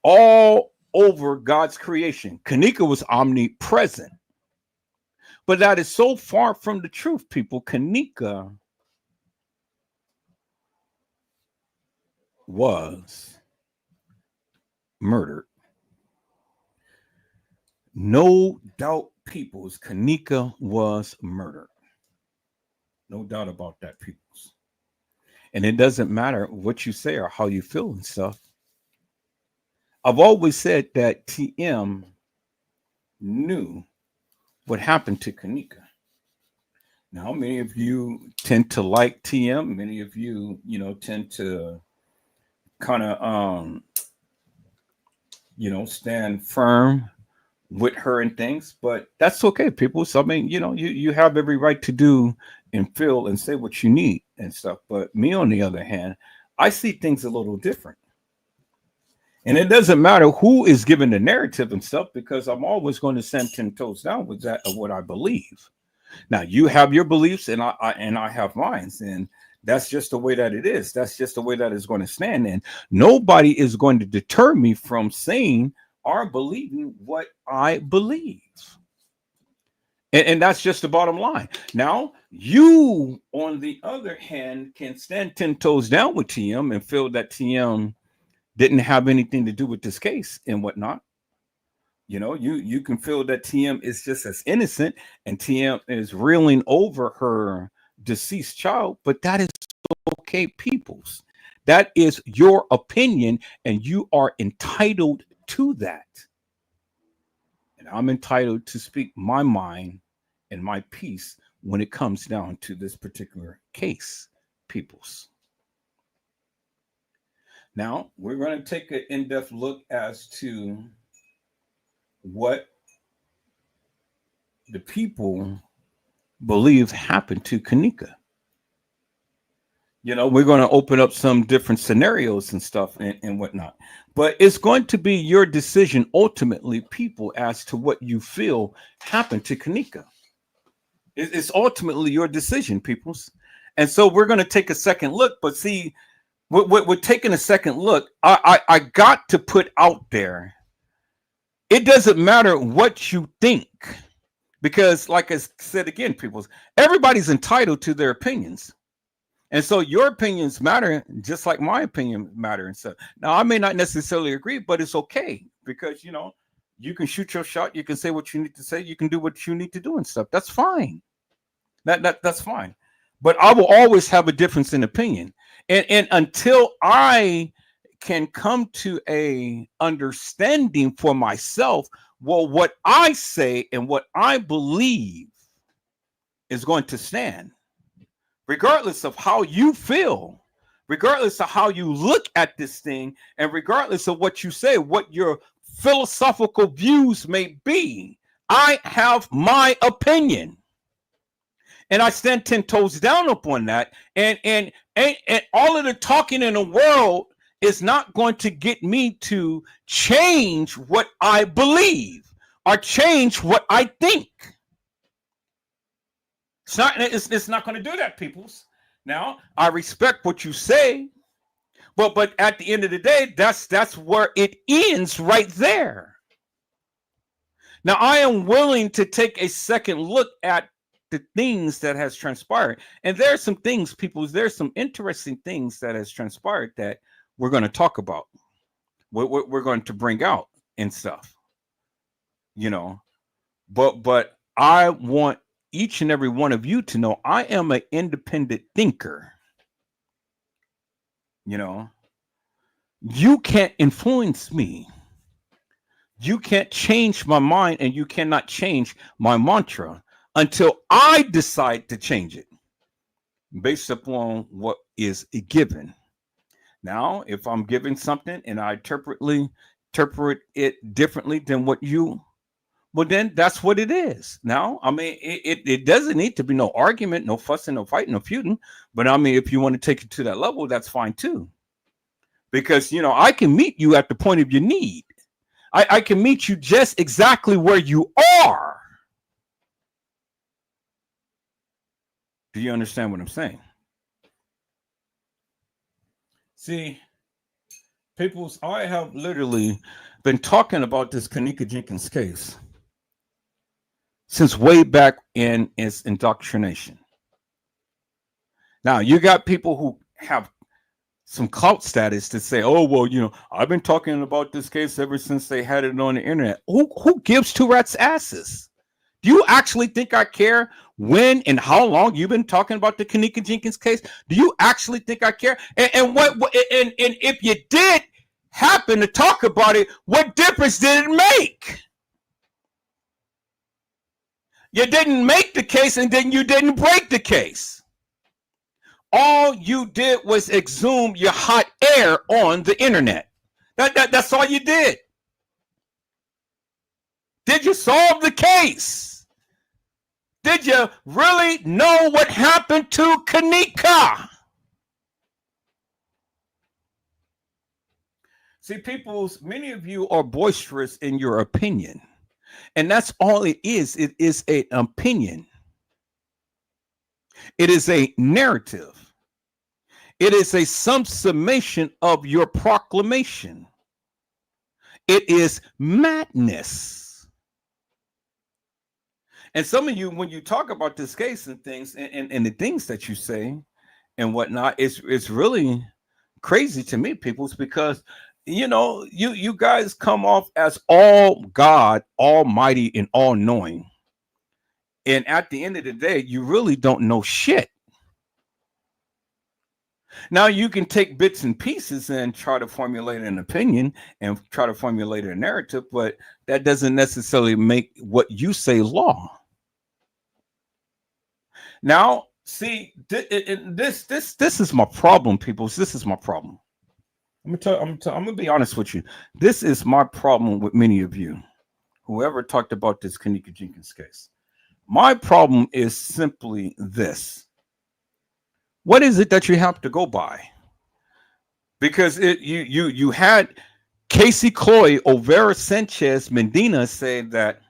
all over God's creation. Kanika was omnipresent. But that is so far from the truth, people. Kanika was murdered. No doubt, peoples, Kanika was murdered. No doubt about that, peoples. And it doesn't matter what you say or how you feel and stuff. I've always said that TM knew what happened to Kanika. Now, many of you tend to like TM. Many of you, tend to kind of, stand firm with her and things, but that's okay, people. So I mean, you have every right to do and feel and say what you need and stuff. But me, on the other hand, I see things a little different. And it doesn't matter who is given the narrative and stuff, because I'm always going to stand 10 toes down with that of what I believe. Now, you have your beliefs and I have mine, and that's just the way that it is. That's just the way that it's going to stand. And nobody is going to deter me from saying or believing what I believe. And that's just the bottom line. Now, you, on the other hand, can stand 10 toes down with TM and feel that TM didn't have anything to do with this case and whatnot. You can feel that TM is just as innocent and TM is reeling over her deceased child, but that is okay, peoples. That is your opinion, and you are entitled to that. And I'm entitled to speak my mind and my piece when it comes down to this particular case, peoples. Now, we're going to take an in-depth look as to what the people believe happened to Kanika. We're going to open up some different scenarios and stuff and whatnot. But it's going to be your decision, ultimately, people, as to what you feel happened to Kanika. It's ultimately your decision, peoples. And so we're going to take a second look. But see, we're taking a second look. I got to put out there, it doesn't matter what you think. Because, like I said again, peoples, everybody's entitled to their opinions. And so your opinions matter, just like my opinion matter and stuff. Now, I may not necessarily agree, but it's okay because, you can shoot your shot. You can say what you need to say. You can do what you need to do and stuff. That's fine. That's fine. But I will always have a difference in opinion. And until I can come to a understanding for myself, well, what I say and what I believe is going to stand regardless of how you feel, regardless of how you look at this thing, and regardless of what you say, what your philosophical views may be, I have my opinion. And I stand 10 toes down upon that. And all of the talking in the world is not going to get me to change what I believe or change what I think. It's not going to do that, peoples. Now, I respect what you say, but at the end of the day, that's where it ends right there. Now, I am willing to take a second look at the things that has transpired. And there's some things, there's some interesting things that has transpired that we're going to talk about. We're going to bring out and stuff, but I want each and every one of you to know I am an independent thinker. You can't influence me. You can't change my mind, and you cannot change my mantra until I decide to change it based upon what is given. Now, if I'm given something and I interpret it differently than what you, well, then that's what it is. Now, I mean, it doesn't need to be no argument, no fussing, no fighting, no feuding. But I mean, if you want to take it to that level, that's fine too. Because, I can meet you at the point of your need. I can meet you just exactly where you are. Do you understand what I'm saying? See, peoples, I have literally been talking about this Kenneka Jenkins case since way back in its indoctrination. Now, you got people who have some clout status to say, oh, well, I've been talking about this case ever since they had it on the internet. Who gives two rats' asses? Do you actually think I care when and how long you've been talking about the Kenneka Jenkins case? Do you actually think I care? And if you did happen to talk about it, what difference did it make? You didn't make the case, and then you didn't break the case. All you did was exhume your hot air on the internet. That's all you did. Did you solve the case? Did you really know what happened to Kenneka? See, peoples, many of you are boisterous in your opinion. And that's all it is. It is an opinion. It is a narrative. It is a summation of your proclamation. It is madness. And some of you, when you talk about this case and things and the things that you say and whatnot, it's really crazy to me, peoples, because you guys come off as all God, almighty, and all-knowing. And at the end of the day, you really don't know shit. Now, you can take bits and pieces and try to formulate an opinion and try to formulate a narrative, but that doesn't necessarily make what you say law. Now, see, this is my problem, people. This is my problem. I'm gonna be honest with you. This is my problem with many of you, whoever talked about this Kenneka Jenkins case. My problem is simply this. What is it that you have to go by? Because you had Casey Chloe Overa Sanchez Medina say that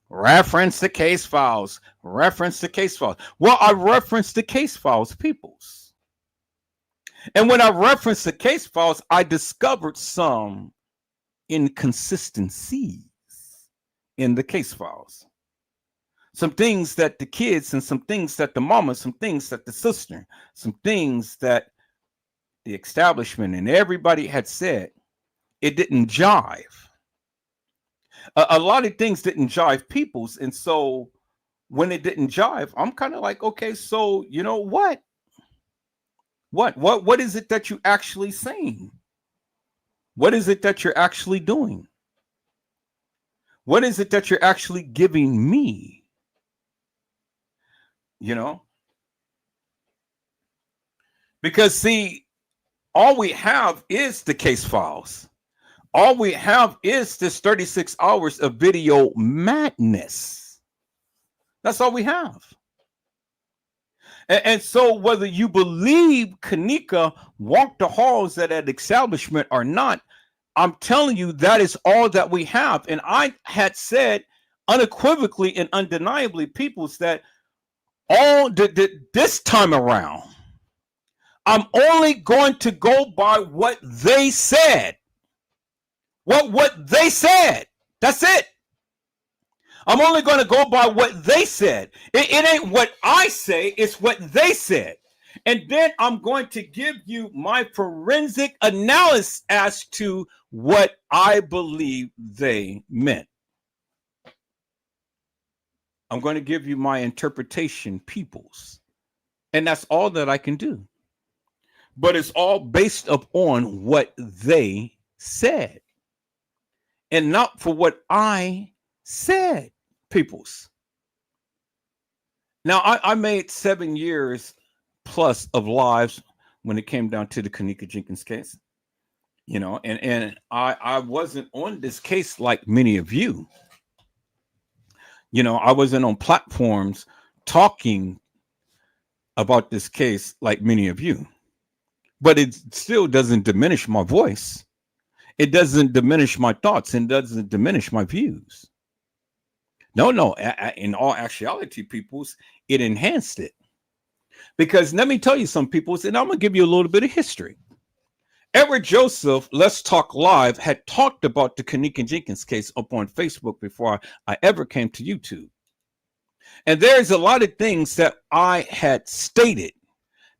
reference the case files, reference the case files. Well, I referenced the case files, peoples. And when I referenced the case files, I discovered some inconsistencies in the case files. Some things that the kids and some things that the mama, some things that the sister, some things that the establishment and everybody had said, it didn't jive. A lot of things didn't jive, peoples. And so when it didn't jive, I'm kind of like, okay, so you know what? What is it that you're actually saying? What is it that you're actually doing? What is it that you're actually giving me? Because see, all we have is the case files. All we have is this 36 hours of video madness. That's all we have. And so whether you believe Kanika walked the halls at that establishment or not, I'm telling you, that is all that we have. And I had said unequivocally and undeniably, peoples, that this time around, I'm only going to go by what they said. What they said. That's it. I'm only going to go by what they said. It ain't what I say, it's what they said. And then I'm going to give you my forensic analysis as to what I believe they meant. I'm going to give you my interpretation, peoples. And that's all that I can do. But it's all based upon what they said. And not for what I said, peoples. Now, I made 7 years plus of lives when it came down to the Kanika Jenkins case. You know, and I wasn't on this case like many of you. You know, I wasn't on platforms talking about this case like many of you. But it still doesn't diminish my voice. It doesn't diminish my thoughts and doesn't diminish my views. No, in all actuality, peoples, it enhanced it. Because let me tell you some peoples, and I'm going to give you a little bit of history. Edward Joseph, Let's Talk Live, had talked about the Kanika Jenkins case up on Facebook before I ever came to YouTube. And there's a lot of things that I had stated.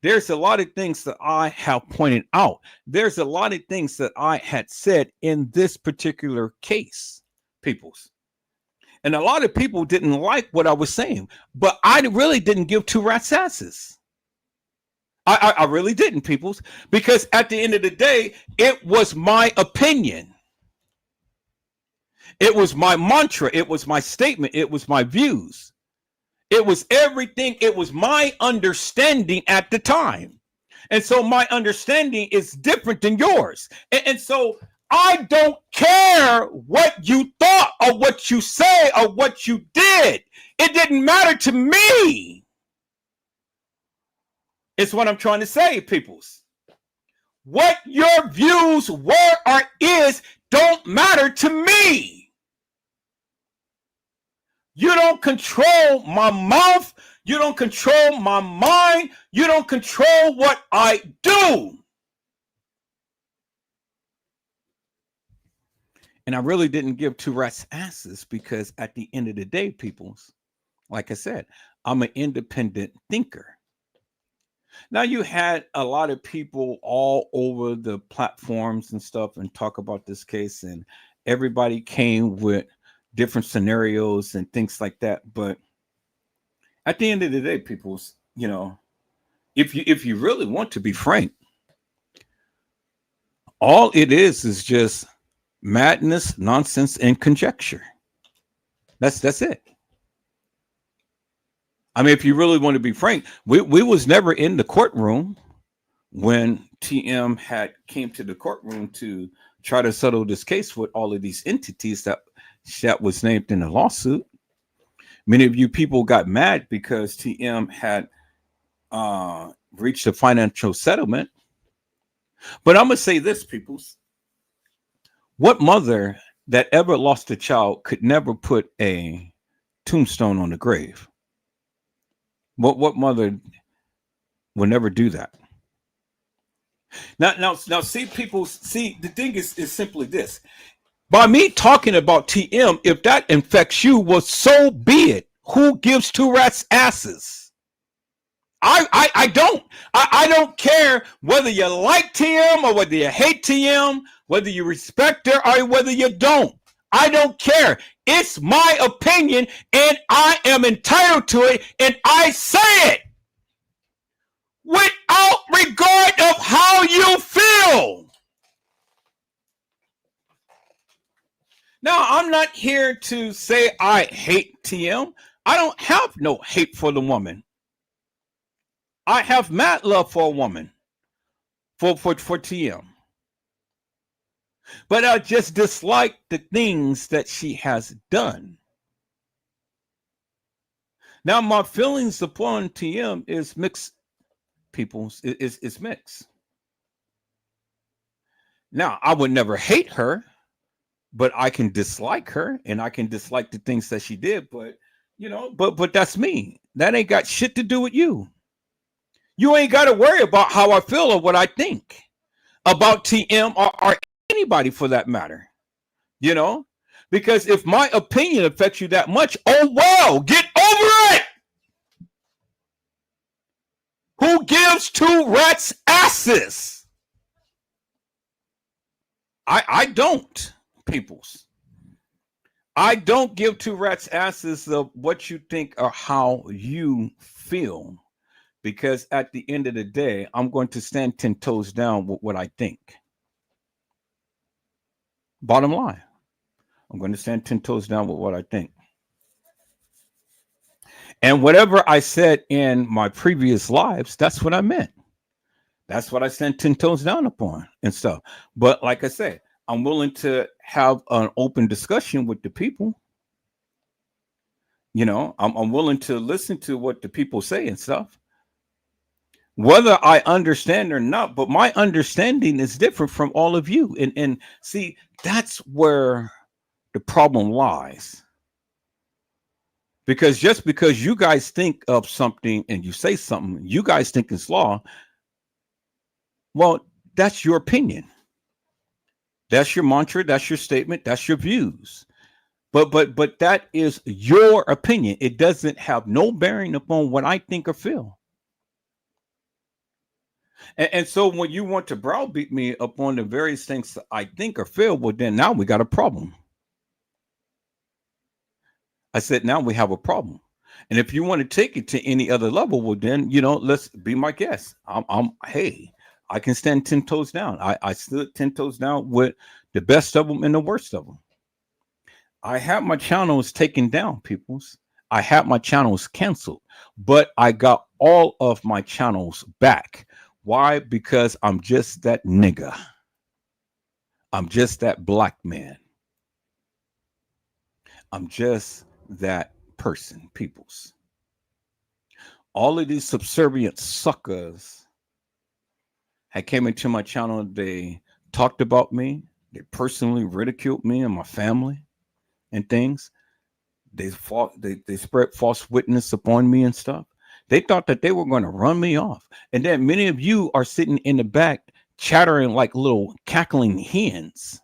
There's a lot of things that I have pointed out. There's a lot of things that I had said in this particular case, peoples. And a lot of people didn't like what I was saying, but I really didn't give two rat's asses. I really didn't, peoples, because at the end of the day, it was my opinion. It was my mantra. It was my statement. It was my views. It was everything. It was my understanding at the time. And so my understanding is different than yours. And so I don't care what you thought or what you say or what you did. It didn't matter to me. It's what I'm trying to say, peoples. What your views were or is don't matter to me. You don't control my mouth. You don't control my mind. You don't control what I do. And I really didn't give two rats asses because at the end of the day, peoples, like I said, I'm an independent thinker. Now, you had a lot of people all over the platforms and stuff and talk about this case, and everybody came with different scenarios and things like that. But at the end of the day, people, you know, if you really want to be frank, all it is just madness, nonsense, and conjecture. That's it. I mean, if you really want to be frank, we was never in the courtroom when TM had came to the courtroom to try to settle this case with all of these entities that was named in the lawsuit. Many of you people got mad because TM had reached a financial settlement. But I'm going to say this, peoples. What mother that ever lost a child could never put a tombstone on the grave? What mother would never do that? Now, see, people, see, the thing is simply this. By me talking about TM, if that infects you, well, so be it. Who gives two rats asses? I don't. I don't care whether you like TM or whether you hate TM, whether you respect her or whether you don't. I don't care. It's my opinion, and I am entitled to it, and I say it without regard of how you feel. Now, I'm not here to say I hate TM. I don't have no hate for the woman. I have mad love for a woman. for TM. But I just dislike the things that she has done. Now, my feelings upon TM is mixed, people. It's mixed. Now, I would never hate her, but I can dislike her, and I can dislike the things that she did. But but that's me. That ain't got shit to do with you. You ain't got to worry about how I feel or what I think about TM or anybody for that matter. Because if my opinion affects you that much, oh well, get over it. Who gives two rats asses? I don't, peoples. I don't give two rats asses of what you think or how you feel, because at the end of the day, I'm going to stand 10 toes down with what I think. Bottom line, I'm going to stand 10 toes down with what I think. And whatever I said in my previous lives, that's what I meant. That's what I stand 10 toes down upon and stuff. But like I said, I'm willing to have an open discussion with the people. I'm willing to listen to what the people say and stuff. Whether I understand or not, but my understanding is different from all of you. And see, that's where the problem lies. Because just because you guys think of something and you say something, you guys think it's law. Well, that's your opinion. That's your mantra. That's your statement. That's your views. But that is your opinion. It doesn't have no bearing upon what I think or feel. And so when you want to browbeat me upon the various things I think or feel, well, then now we got a problem. I said, now we have a problem. And if you want to take it to any other level, well, then, let's be my guest. Hey, I can stand 10 toes down. I stood 10 toes down with the best of them and the worst of them. I had my channels taken down, peoples. I had my channels canceled, but I got all of my channels back. Why? Because I'm just that nigga. I'm just that black man. I'm just that person, peoples. All of these subservient suckers had came into my channel. They talked about me. They personally ridiculed me and my family and things. They spread false witness upon me and stuff. They thought that they were going to run me off. And then many of you are sitting in the back chattering like little cackling hens.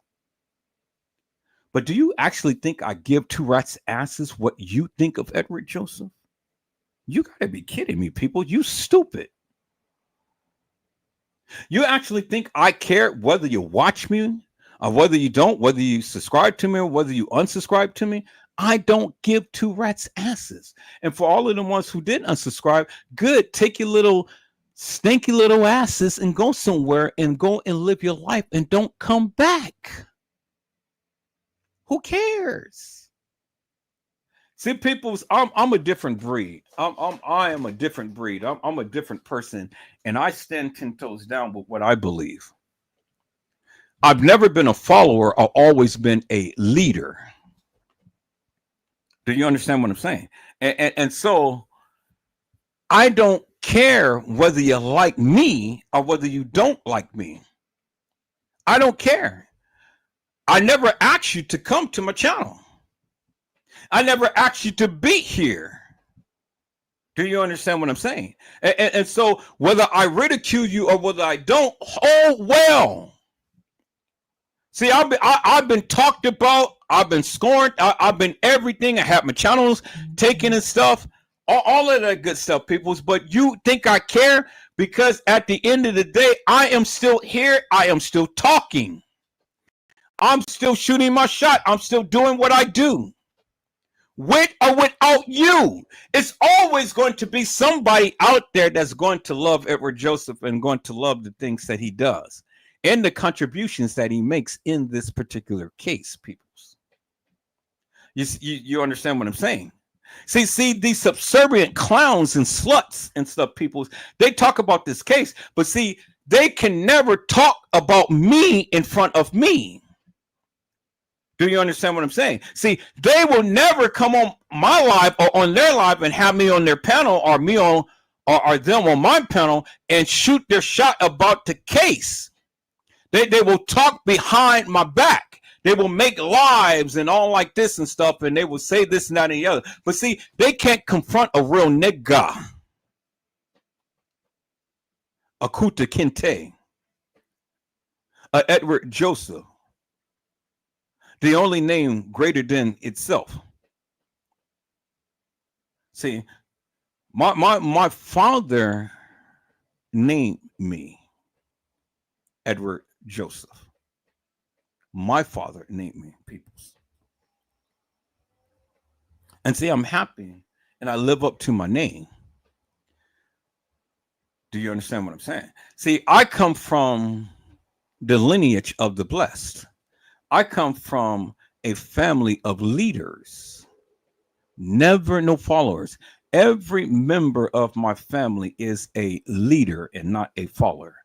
But do you actually think I give two rats asses what you think of Edward Joseph? You got to be kidding me, people. You stupid. You actually think I care whether you watch me or whether you don't, whether you subscribe to me or whether you unsubscribe to me? I don't give two rats asses. And for all of the ones who did unsubscribe, good. Take your little stinky little asses and go somewhere and go and live your life and don't come back. Who cares? See, people, I'm a different breed. I am a different breed. I'm a different person, and I stand 10 toes down with what I believe. I've never been a follower. I've always been a leader. Do you understand what I'm saying? And so I don't care whether you like me or whether you don't like me. I don't care. I never asked you to come to my channel. I never asked you to be here. Do you understand what I'm saying? And so whether I ridicule you or whether I don't, oh well. See, I've been talked about. I've been scorned. I've been everything. I have my channels taken and stuff. All of that good stuff, peoples. But you think I care? Because at the end of the day, I am still here. I am still talking. I'm still shooting my shot. I'm still doing what I do. With or without you, it's always going to be somebody out there that's going to love Edward Joseph and going to love the things that he does and the contributions that he makes in this particular case, peoples. You understand what I'm saying? See, these subservient clowns and sluts and stuff, peoples, they talk about this case, but see, they can never talk about me in front of me. Do you understand what I'm saying? See, they will never come on my live or on their live and have me on their panel or me on or them on my panel and shoot their shot about the case. They will talk behind my back. They will make lives and all like this and stuff, and they will say this and that and the other. But see, they can't confront a real nigga. A Kuta Kinte. A Edward Joseph. The only name greater than itself. See, my father named me Edward Joseph. My father named me Peoples. And see, I'm happy and I live up to my name. Do you understand what I'm saying? See, I come from the lineage of the blessed. I come from a family of leaders, never no followers. Every member of my family is a leader and not a follower.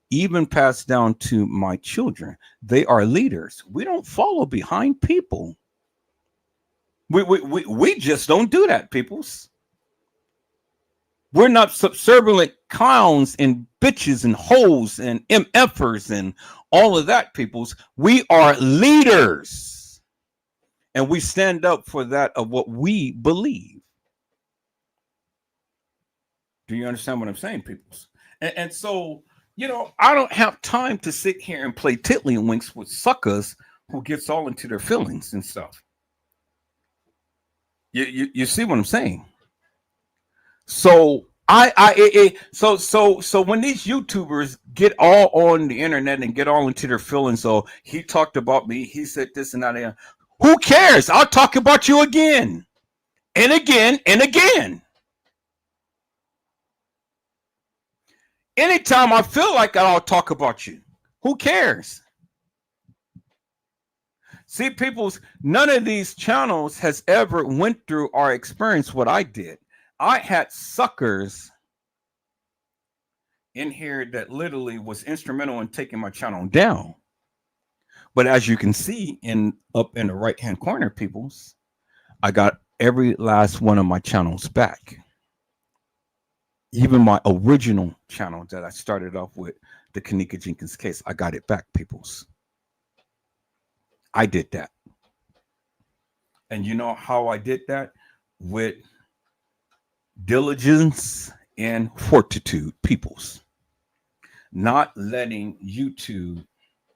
Even passed down to my children. They are leaders. We don't follow behind people. We just don't do that, peoples. We're not subservient clowns and bitches and hoes and MFers and all of that, peoples. We are leaders. And we stand up for that of what we believe. Do you understand what I'm saying, peoples? And so, you know, I don't have time to sit here and play tiddlywinks with suckers who gets all into their feelings and stuff. You see what I'm saying? So so when these YouTubers get all on the internet and get all into their feelings, so he talked about me, he said this and that, who cares? I'll talk about you again and again and again. Anytime I feel like it, I'll talk about you. Who cares? See, peoples, none of these channels has ever went through or experienced what I did. I had suckers in here that literally was instrumental in taking my channel down. But as you can see up in the right-hand corner, peoples, I got every last one of my channels back. Even my original channel that I started off with, the Kenneka Jenkins case, I got it back, peoples. I did that. And you know how I did that? With diligence and fortitude, peoples. Not letting YouTube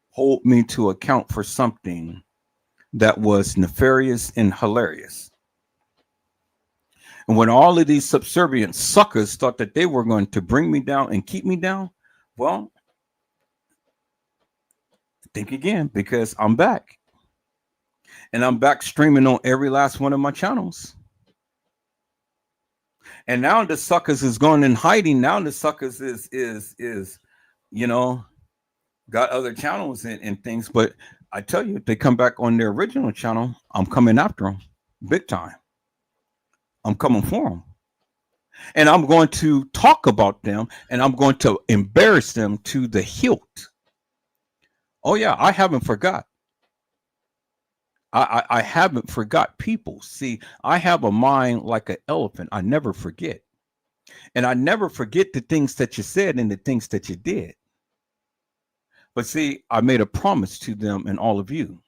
hold me to account for something that was nefarious and hilarious. And when all of these subservient suckers thought that they were going to bring me down and keep me down, well, think again, because I'm back. And I'm back streaming on every last one of my channels. And now the suckers is going in hiding. Now the suckers is you know, got other channels and things. But I tell you, if they come back on their original channel, I'm coming after them big time. I'm coming for them. And I'm going to talk about them and I'm going to embarrass them to the hilt. Oh, yeah, I haven't forgot. I haven't forgot people. See, I have a mind like an elephant. I never forget. And I never forget the things that you said and the things that you did. But see, I made a promise to them and all of you.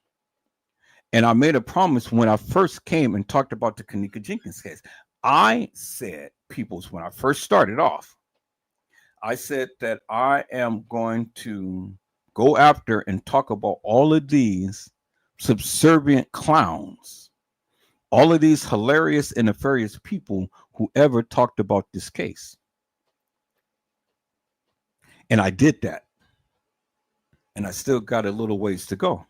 And I made a promise when I first came and talked about the Kenneka Jenkins case. I said, peoples, when I first started off, I said that I am going to go after and talk about all of these subservient clowns, all of these hilarious and nefarious people who ever talked about this case. And I did that. And I still got a little ways to go.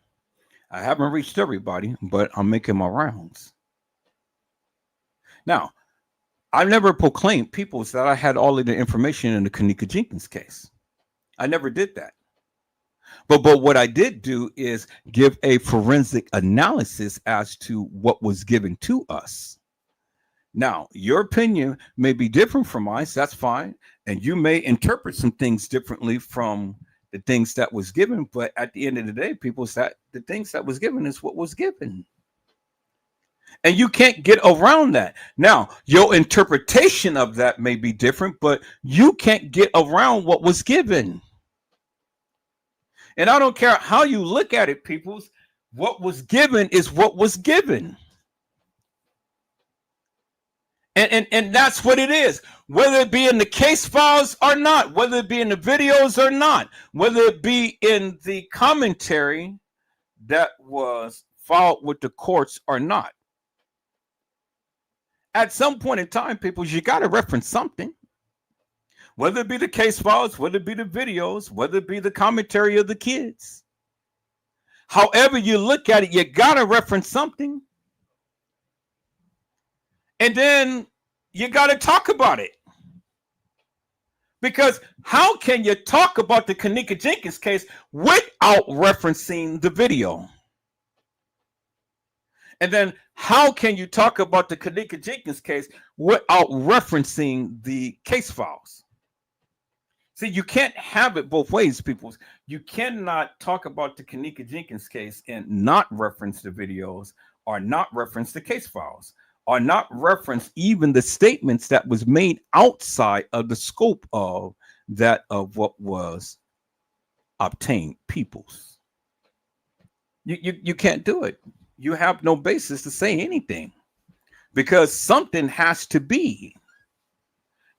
I haven't reached everybody, but I'm making my rounds. Now, I never proclaimed people that I had all of the information in the Kenneka Jenkins case. I never did that. But what I did do is give a forensic analysis as to what was given to us. Now, your opinion may be different from mine. That's fine. And you may interpret some things differently from the things that was given. But at the end of the day, people said the things that was given is what was given. And you can't get around that. Now, your interpretation of that may be different, but you can't get around what was given. And I don't care how you look at it, peoples. What was given is what was given. And that's what it is. Whether it be in the case files or not, whether it be in the videos or not, whether it be in the commentary that was filed with the courts or not. At some point in time, people, you got to reference something. Whether it be the case files, whether it be the videos, whether it be the commentary of the kids. However you look at it, you got to reference something. And then you got to talk about it. Because how can you talk about the Kenneka Jenkins case without referencing the video? And then how can you talk about the Kenneka Jenkins case without referencing the case files? See, you can't have it both ways, people. You cannot talk about the Kenneka Jenkins case and not reference the videos or not reference the case files or not reference even the statements that was made outside of the scope of that of what was obtained, peoples. You can't do it. You have no basis to say anything because something has to be.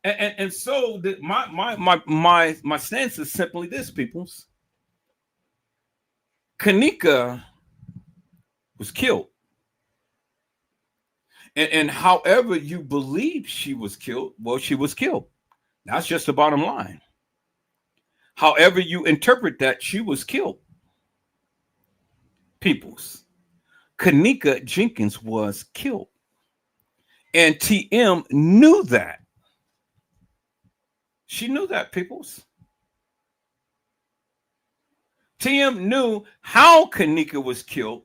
And so my stance is simply this, peoples. Kenneka was killed. And however you believe she was killed, well, she was killed. That's just the bottom line. However you interpret that, she was killed. Peoples. Kenneka Jenkins was killed. And TM knew that. She knew that, peoples. TM knew how Kenneka was killed.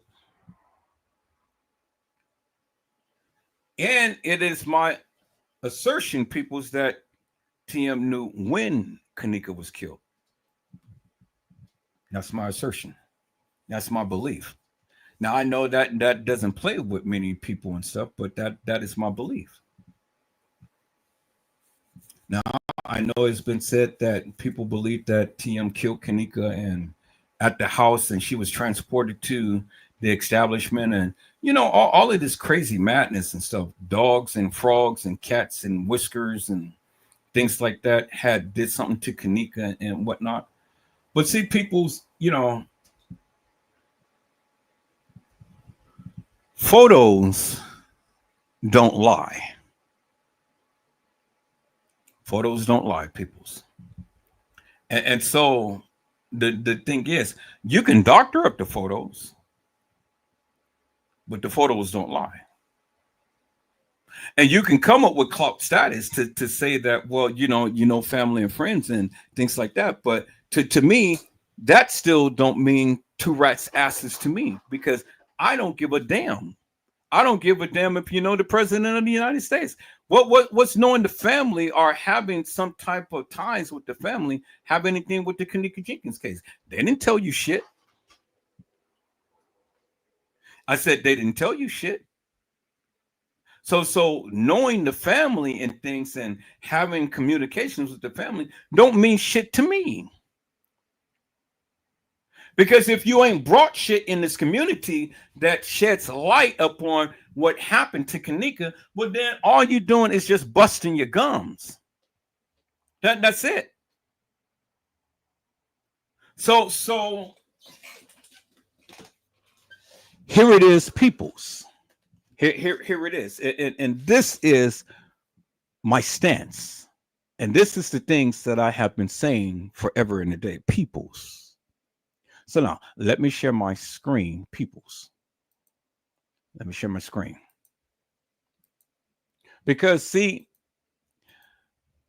And it is my assertion, peoples, that TM knew when Kenneka was killed. That's my assertion. That's my belief. Now, I know that that doesn't play with many people and stuff, but that is my belief. Now, I know it's been said that people believe that TM killed Kenneka and at the house and she was transported to the establishment and, you know, all of this crazy madness and stuff, dogs and frogs and cats and whiskers and things like that did something to Kenneka and whatnot. But see, people's, you know, photos don't lie. Photos don't lie, peoples. And so the thing is, you can doctor up the photos, but the photos don't lie. And you can come up with clout status to say that, well, you know, family and friends and things like that. But to me, that still don't mean two rats' asses to me, because I don't give a damn. I don't give a damn if you know the president of the United States. What's knowing the family or having some type of ties with the family have anything with the Kenneka Jenkins case? They didn't tell you shit. I said they didn't tell you shit. So knowing the family and things and having communications with the family don't mean shit to me. Because if you ain't brought shit in this community that sheds light upon what happened to Kenneka, well, then all you're doing is just busting your gums. That's it. So here it is, peoples. Here it is. And this is my stance. And this is the things that I have been saying forever and a day, peoples. So now let me share my screen, peoples. Let me share my screen. Because see,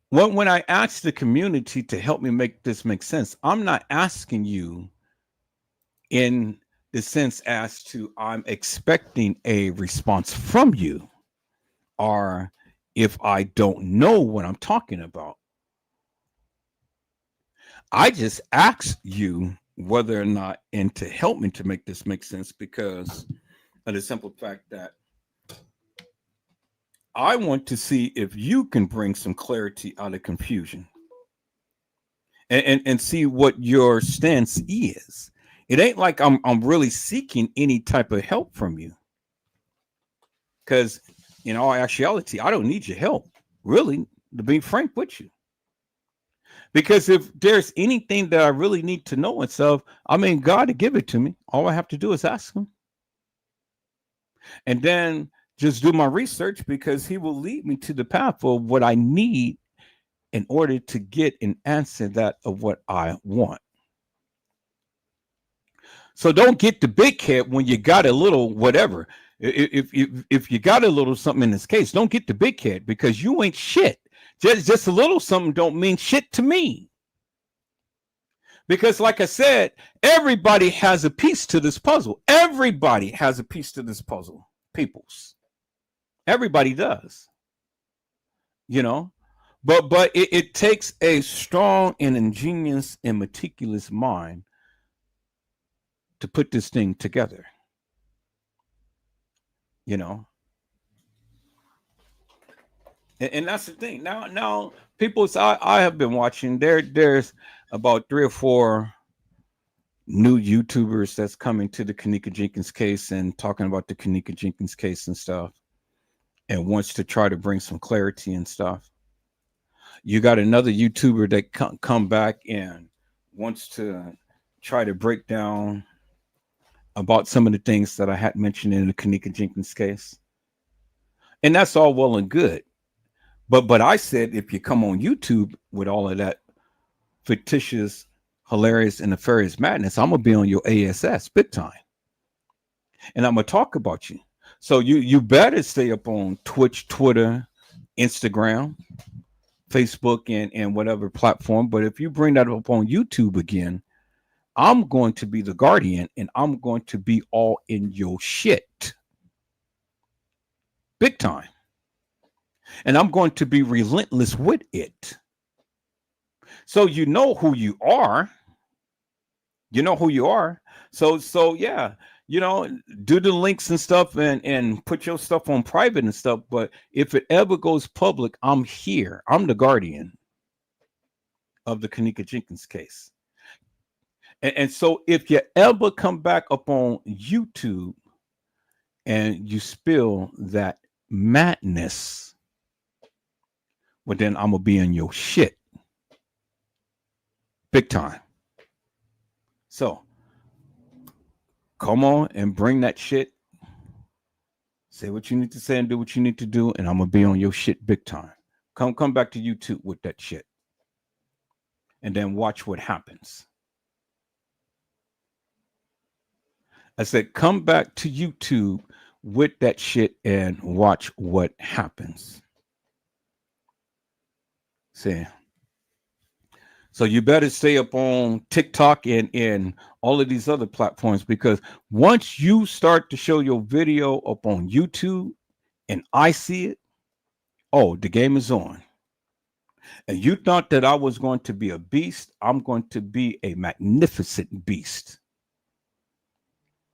when I ask the community to help me make this make sense, I'm not asking you in the sense as to I'm expecting a response from you. are if I don't know what I'm talking about. I just ask you whether or not, and to help me to make this make sense, because of the simple fact that I want to see if you can bring some clarity out of confusion and see what your stance is. It ain't like I'm really seeking any type of help from you, because in all actuality, I don't need your help, really, to be frank with you. Because if there's anything that I really need to know and stuff, I mean, God to give it to me. All I have to do is ask him. And then just do my research, because he will lead me to the path of what I need in order to get an answer that of what I want. So don't get the big head when you got a little whatever. If you got a little something in this case, don't get the big head, because you ain't shit. Just a little something don't mean shit to me. Because like I said, everybody has a piece to this puzzle. Everybody has a piece to this puzzle, peoples. Everybody does. You know, but it takes a strong and ingenious and meticulous mind to put this thing together. You know, and that's the thing. Now, people, I have been watching. There's about 3 or 4 new YouTubers that's coming to the Kenneka Jenkins case and talking about the Kenneka Jenkins case and stuff, and wants to try to bring some clarity and stuff. You got another YouTuber that come back and wants to try to break down about some of the things that I had mentioned in the Kenneka Jenkins case. And that's all well and good. But I said, if you come on YouTube with all of that fictitious, hilarious, and nefarious madness, I'm going to be on your ASS big time. And I'm going to talk about you. So you better stay up on Twitch, Twitter, Instagram, Facebook, and whatever platform. But if you bring that up on YouTube again, I'm going to be the guardian, and I'm going to be all in your shit. Big time. And I'm going to be relentless with it. So you know who you are. You know who you are. So yeah, you know, do the links and stuff and put your stuff on private and stuff. But if it ever goes public, I'm here. I'm the guardian of the Kenneka Jenkins case. And so if you ever come back up on YouTube and you spill that madness, well, then I'm going to be in your shit. Big time. So come on and bring that shit. Say what you need to say and do what you need to do, and I'm going to be on your shit big time. Come back to YouTube with that shit. And then watch what happens. I said, come back to YouTube with that shit and watch what happens. See. So you better stay up on TikTok and all of these other platforms, because once you start to show your video up on YouTube and I see it, oh, the game is on. And you thought that I was going to be a beast. I'm going to be a magnificent beast.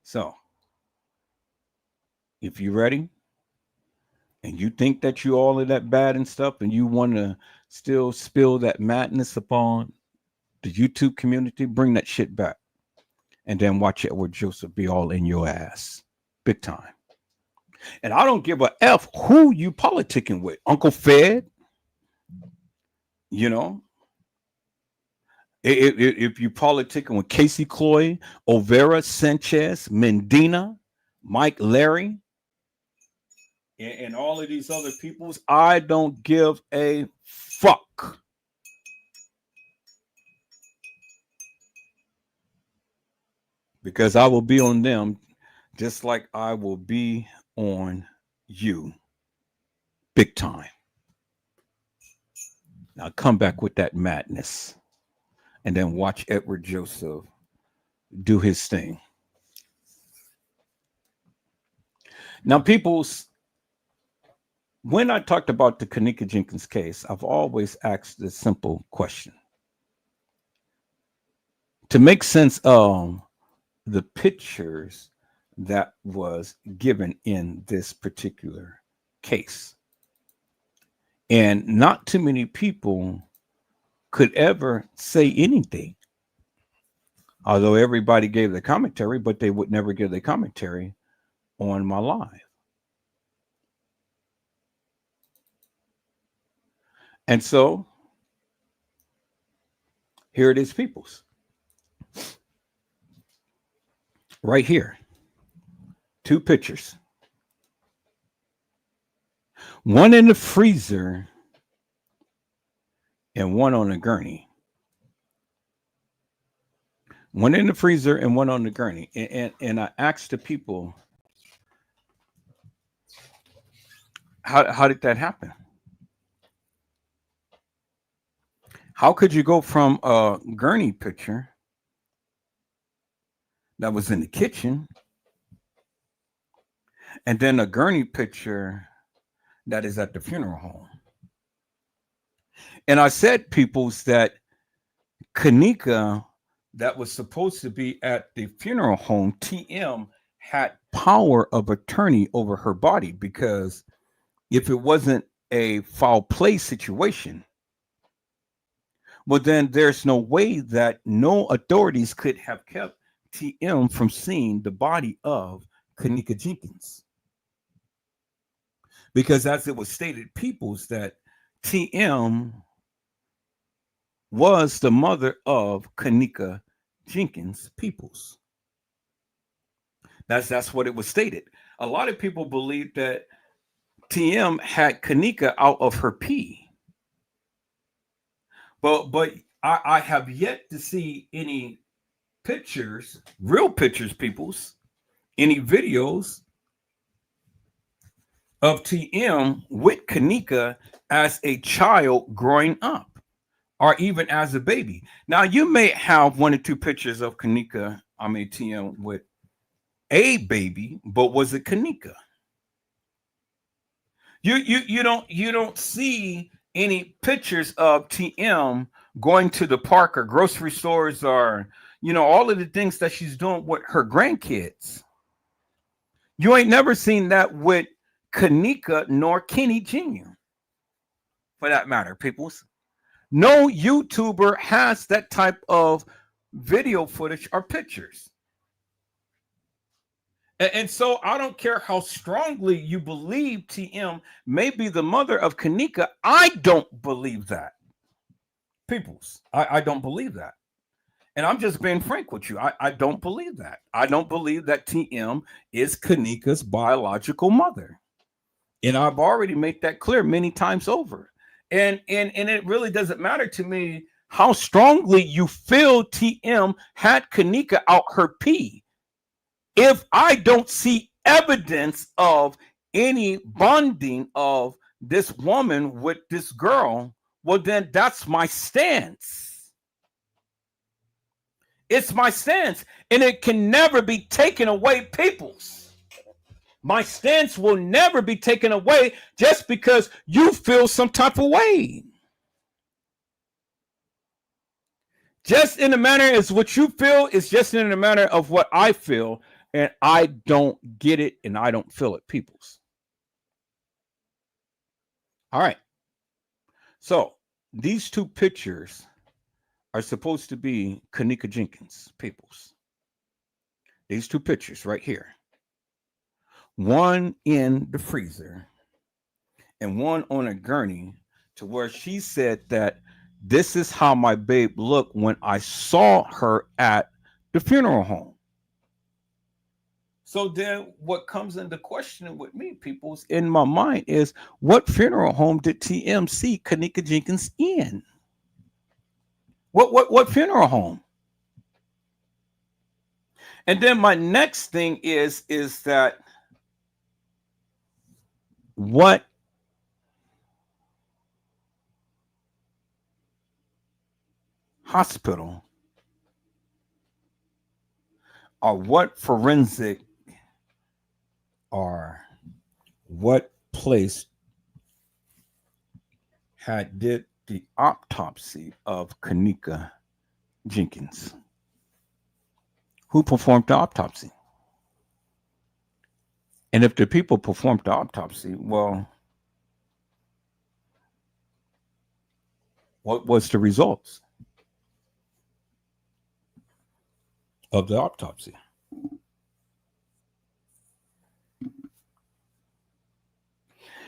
So, if you're ready and you think that you all of that bad and stuff, and you want to still spill that madness upon the YouTube community, bring that shit back. And then watch Edward Joseph be all in your ass. Big time. And I don't give a F who you politicking with. Uncle Fed, you know. If you politicking with Casey Cloy, Overa, Sanchez, Mendina, Mike Larry, and all of these other peoples, I don't give a fuck. Because I will be on them just like I will be on you. Big time. Now come back with that madness. And then watch Edward Joseph do his thing. Now, peoples, when I talked about the Kanika Jenkins case, I've always asked this simple question to make sense of the pictures that was given in this particular case. And not too many people could ever say anything, although everybody gave the commentary, but they would never give the commentary on my live. And so here it is, peoples. Right here, 2 pictures. One in the freezer and one on a gurney. One in the freezer and one on the gurney. And I asked the people, how did that happen? How could you go from a gurney picture that was in the kitchen and then a gurney picture that is at the funeral home? And I said, peoples, that Kanika, that was supposed to be at the funeral home, TM, had power of attorney over her body, because if it wasn't a foul play situation, well, then there's no way that no authorities could have kept TM from seeing the body of Kanika Jenkins. Because as it was stated, peoples, that TM was the mother of Kanika Jenkins, peoples. That's what it was stated. A lot of people believe that TM had Kanika out of her pee. But I have yet to see any pictures, real pictures, peoples, any videos of TM with Kanika as a child growing up, or even as a baby. Now, you may have 1 or 2 pictures of Kanika, TM with a baby, but was it Kanika? You don't see any pictures of TM going to the park or grocery stores, or all of the things that she's doing with her grandkids. You ain't never seen that with Kanika nor Kenny Jr., for that matter, peoples. No YouTuber has that type of video footage or pictures. And so I don't care how strongly you believe TM may be the mother of Kanika. I don't believe that. Peoples, I don't believe that. And I'm just being frank with you. I don't believe that. I don't believe that TM is Kanika's biological mother. And I've already made that clear many times over. And it really doesn't matter to me how strongly you feel TM had Kanika out her pee. If I don't see evidence of any bonding of this woman with this girl, well, then that's my stance. It's my stance, and it can never be taken away, peoples. My stance will never be taken away just because you feel some type of way. Just in the manner as what you feel is just in the manner of what I feel, and I don't get it and I don't feel it, peoples. All right. So these 2 pictures are supposed to be Kanika Jenkins, peoples. These 2 pictures right here. One in the freezer and one on a gurney, to where she said that this is how my babe looked when I saw her at the funeral home. So then what comes into question with me, peoples, in my mind is, what funeral home did TM see Kanika Jenkins in? What funeral home? And then my next thing is that what hospital or what forensic or what place had did the autopsy of Kanika Jenkins. Who performed the autopsy? And if the people performed the autopsy, well, what was the results of the autopsy?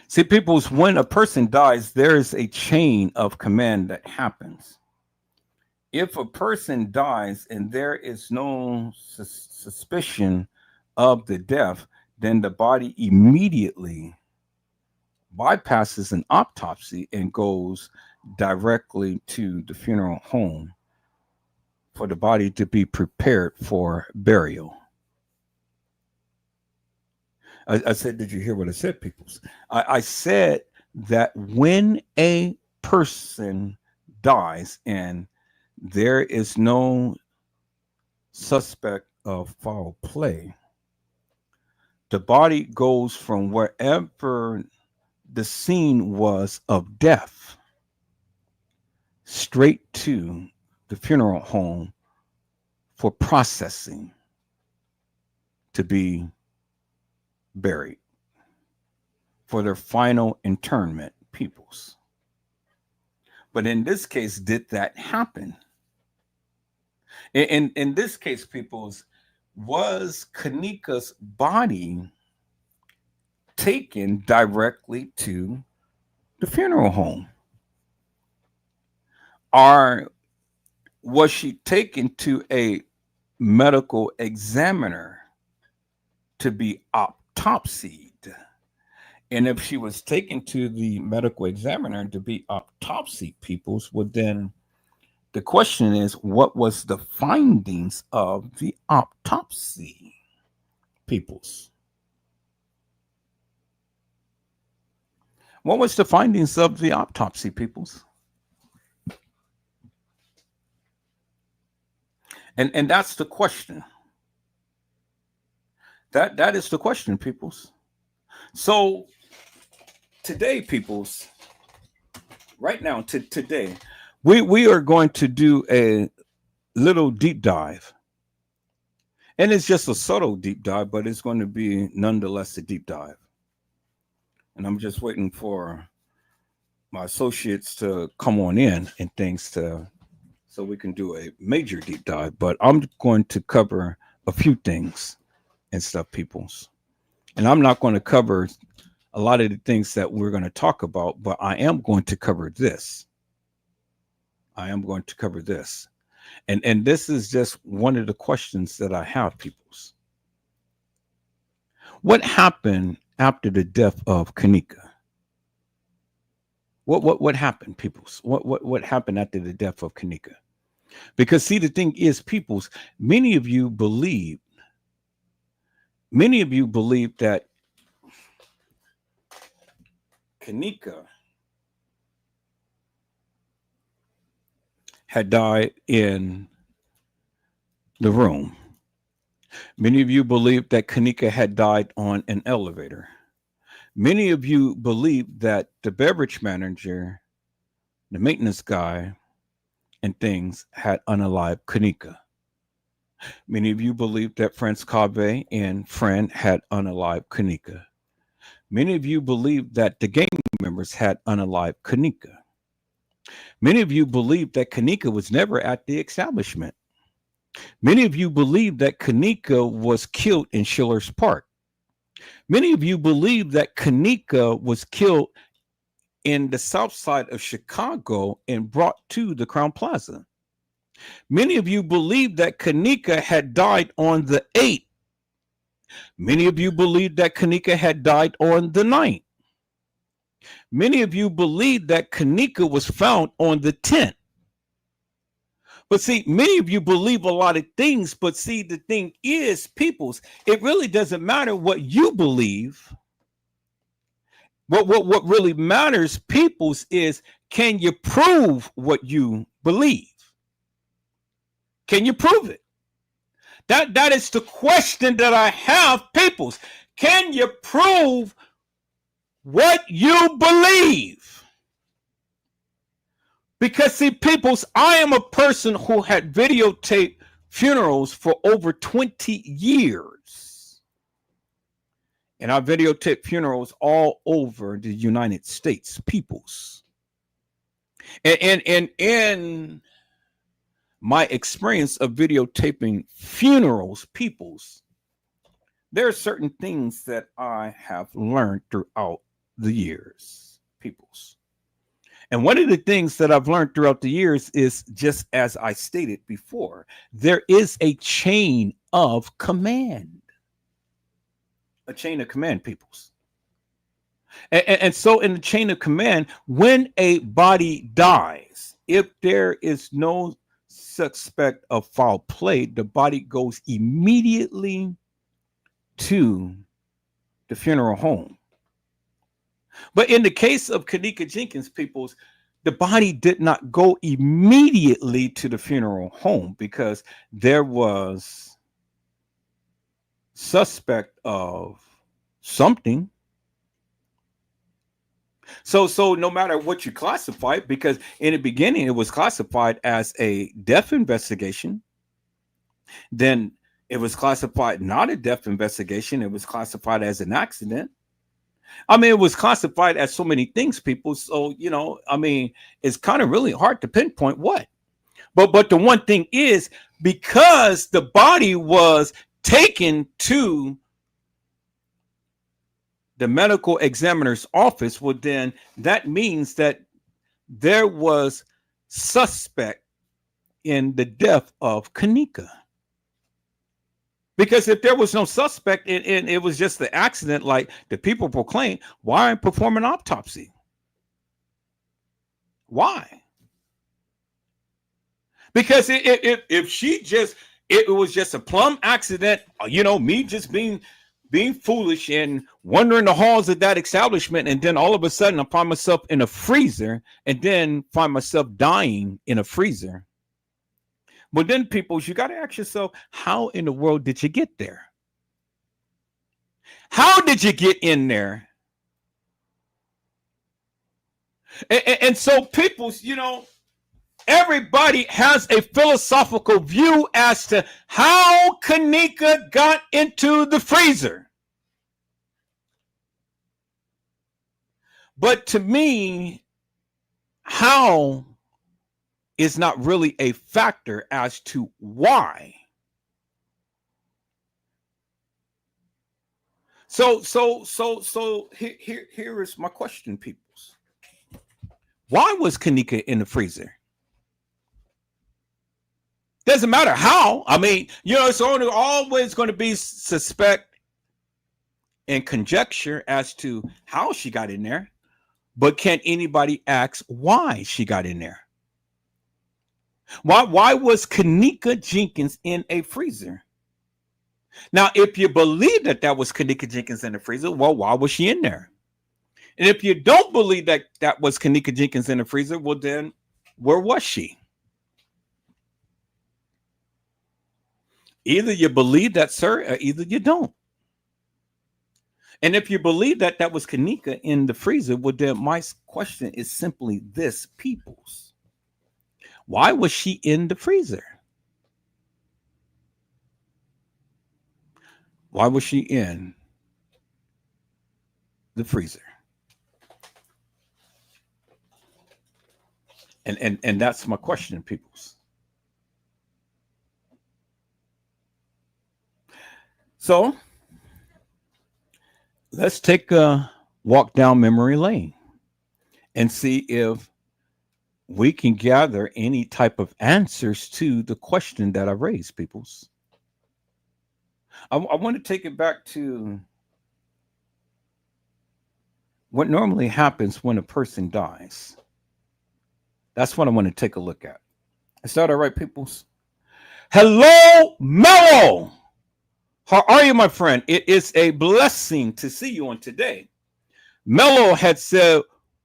See, peoples, when a person dies, there is a chain of command that happens. If a person dies and there is no suspicion of the death, then the body immediately bypasses an autopsy and goes directly to the funeral home for the body to be prepared for burial. I said, did you hear what I said, peoples? I said that when a person dies and there is no suspect of foul play, the body goes from wherever the scene was of death straight to the funeral home for processing to be buried for their final internment, peoples. But in this case, did that happen? In this case, peoples, was Kanika's body taken directly to the funeral home? Or was she taken to a medical examiner to be autopsied? And if she was taken to the medical examiner to be autopsied, peoples, well, then the question is, what was the findings of the autopsy, peoples? What was the findings of the autopsy, peoples? And that's the question. That is the question, peoples. So today, peoples, right now, today, we are going to do a little deep dive. And it's just a subtle deep dive, but it's going to be nonetheless a deep dive. And I'm just waiting for my associates to come on in and things so we can do a major deep dive. But I'm going to cover a few things and stuff, peoples. And I'm not going to cover a lot of the things that we're going to talk about, but I am going to cover this. And this is just one of the questions that I have, peoples. What happened after the death of Kanika? What happened, peoples? What happened after the death of Kanika? Because see, the thing is, peoples, many of you believe that Kanika had died in the room. Many of you believe that Kanika had died on an elevator. Many of you believe that the beverage manager, the maintenance guy, and things had unalived Kanika. Many of you believe that Franz Cave and Friend had unalived Kanika. Many of you believe that the gang members had unalived Kanika. Many of you believe that Kanika was never at the establishment. Many of you believe that Kanika was killed in Schiller's Park. Many of you believe that Kanika was killed in the south side of Chicago and brought to the Crowne Plaza. Many of you believe that Kanika had died on the 8th. Many of you believe that Kanika had died on the 9th. Many of you believe that Kanika was found on the 10th. But see, many of you believe a lot of things, but see, the thing is, peoples, it really doesn't matter what you believe. What really matters, peoples, is can you prove what you believe? Can you prove it? That is the question that I have, peoples. Can you prove what you believe? Because see, peoples, I am a person who had videotaped funerals for over 20 years. And I videotaped funerals all over the United States, peoples. And in my experience of videotaping funerals, peoples, there are certain things that I have learned throughout the years, peoples. And one of the things that I've learned throughout the years is, just as I stated before, there is a chain of command. A chain of command, peoples. And so in the chain of command, when a body dies, if there is no suspect of foul play, the body goes immediately to the funeral home. But in the case of Kenneka Jenkins, peoples, the body did not go immediately to the funeral home because there was suspect of something. So no matter what you classify it, because in the beginning it was classified as a death investigation, then it was classified not a death investigation, it was classified as an accident. I mean, it was classified as so many things, people. So, you know, I mean, it's kind of really hard to pinpoint what. But the one thing is, because the body was taken to the medical examiner's office, well, then that means that there was suspect in the death of Kenneka. Because if there was no suspect and it was just the accident, like the people proclaim, why perform an autopsy? Why? Because if she just, it was just a plumb accident, you know, me just being foolish and wandering the halls of that establishment, and then all of a sudden I find myself in a freezer and then find myself dying in a freezer. But then, people, you got to ask yourself, how in the world did you get there? How did you get in there? And so, people, you know, everybody has a philosophical view as to how Kenneka got into the freezer. But to me, how is not really a factor as to why. So here is my question, peoples. Why was Kenneka in the freezer? Doesn't matter how. I mean, you know, it's only always going to be suspect and conjecture as to how she got in there. But can anybody ask why she got in there? Why was Kenneka Jenkins in a freezer? Now, if you believe that that was Kenneka Jenkins in the freezer, well, why was she in there? And if you don't believe that that was Kenneka Jenkins in the freezer, well, then where was she? Either you believe that, sir, or either you don't. And if you believe that that was Kenneka in the freezer, well, then my question is simply this, peoples. Why was she in the freezer? Why was she in the freezer? And that's my question, peoples. So let's take a walk down memory lane and see if we can gather any type of answers to the question that I raised, peoples. I want to take it back to what normally happens when a person dies. That's what I want to take a look at. Is that all right, peoples? Hello, Mello. How are you, my friend? It is a blessing to see you on today. Mello had said,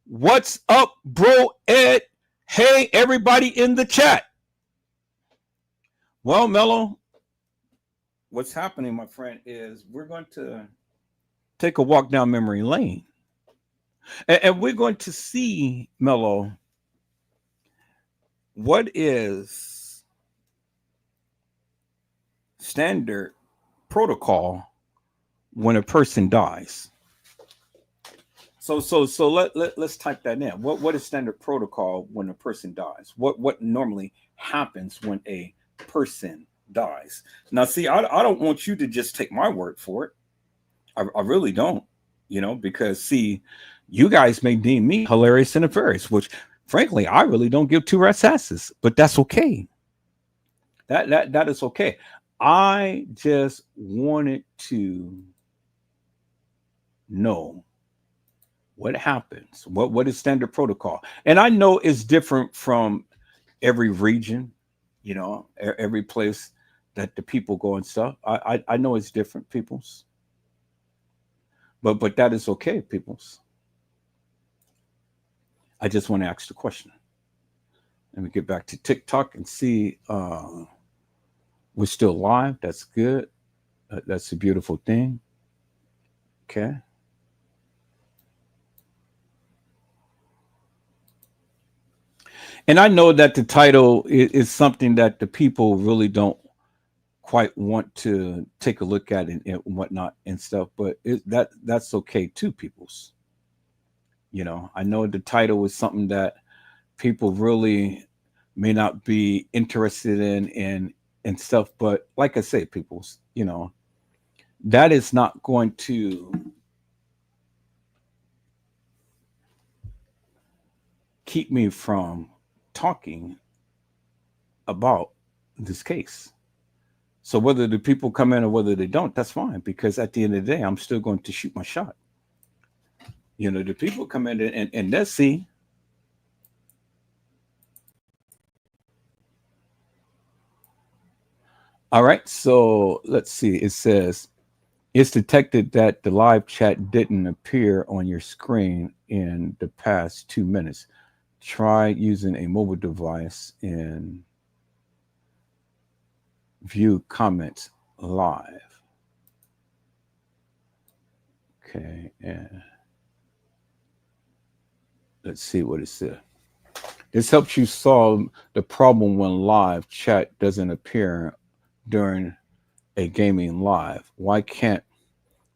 "What's up, bro, Ed? Hey, everybody in the chat." Well, Mello, what's happening, my friend, is we're going to take a walk down memory lane. And we're going to see, Mello, what is standard protocol when a person dies? So let's type that in. What is standard protocol when a person dies? What normally happens when a person dies? Now, see, I don't want you to just take my word for it. I really don't, because see, you guys may deem me hilarious and nefarious, which frankly, I really don't give two rat's asses, but that's okay. That is okay. I just wanted to know what happens, what is standard protocol. And I know it's different from every region, every place that the people go and stuff. I know it's different, peoples. But that is okay, peoples. I just want to ask the question. Let me get back to TikTok and see we're still live. That's good. That's a beautiful thing. Okay. And I know that the title is something that the people really don't quite want to take a look at and whatnot and stuff, but that's okay too, peoples. I know the title is something that people really may not be interested in and stuff, but like I say, peoples, that is not going to keep me from talking about this case. So whether the people come in or whether they don't, that's fine, because at the end of the day, I'm still going to shoot my shot. The people come in and let's see. All right, so let's see. It says it's detected that the live chat didn't appear on your screen in the past 2 minutes. Try using a mobile device and view comments live. Okay, and let's see what it said. This helps you solve the problem when live chat doesn't appear during a gaming live. Why can't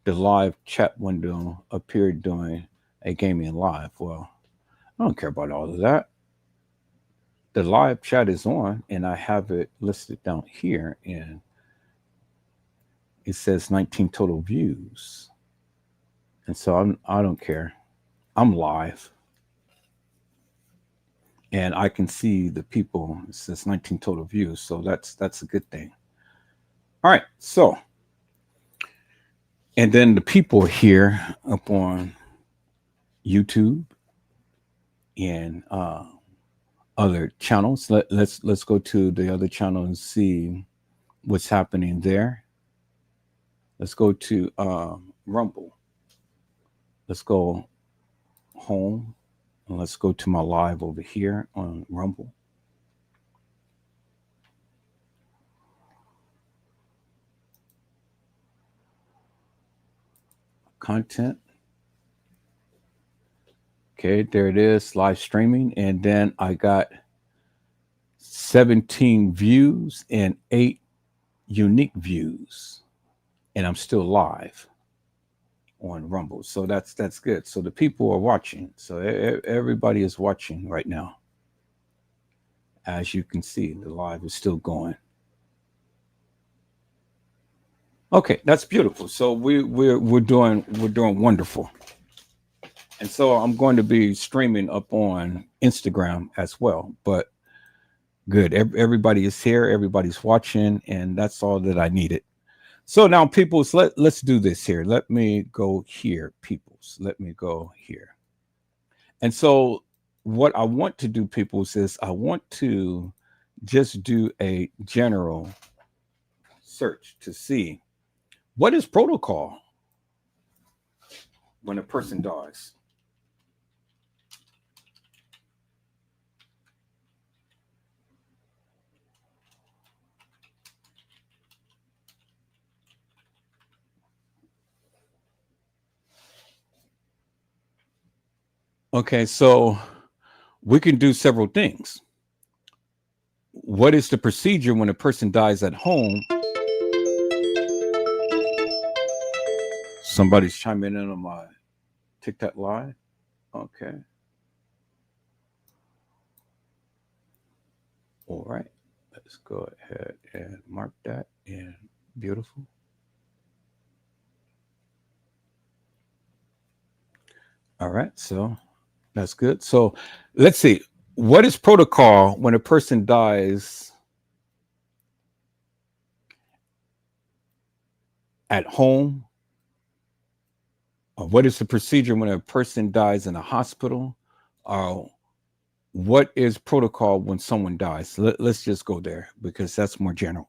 the live chat window appear during a gaming live? Well, I don't care about all of that. The live chat is on, and I have it listed down here, and it says 19 total views. And so I don't care. I'm live. And I can see the people. It says 19 total views, so that's a good thing. All right, so and then the people here up on YouTube and other channels. Let's go to the other channel and see what's happening there. Let's go to Rumble. Let's go home. And let's go to my live over here on Rumble. Content. Okay, there it is, live streaming. And then I got 17 views and 8 unique views. And I'm still live on Rumble. So that's good. So the people are watching. So everybody is watching right now. As you can see, the live is still going. Okay, that's beautiful. So we're doing wonderful. And so I'm going to be streaming up on Instagram as well. But good. Everybody is here. Everybody's watching. And that's all that I needed. So now, peoples, let's do this here. Let me go here, peoples. Let me go here. And so what I want to do, peoples, is I want to just do a general search to see what is protocol when a person dies. Okay, so we can do several things. what is the procedure when a person dies at home? Somebody's chiming in on my TikTok live. Okay. All right. Let's go ahead and mark that in beautiful. All right. So that's good. So let's see. What is protocol when a person dies at home? Or what is the procedure when a person dies in a hospital? What is protocol when someone dies? Let's just go there because that's more general.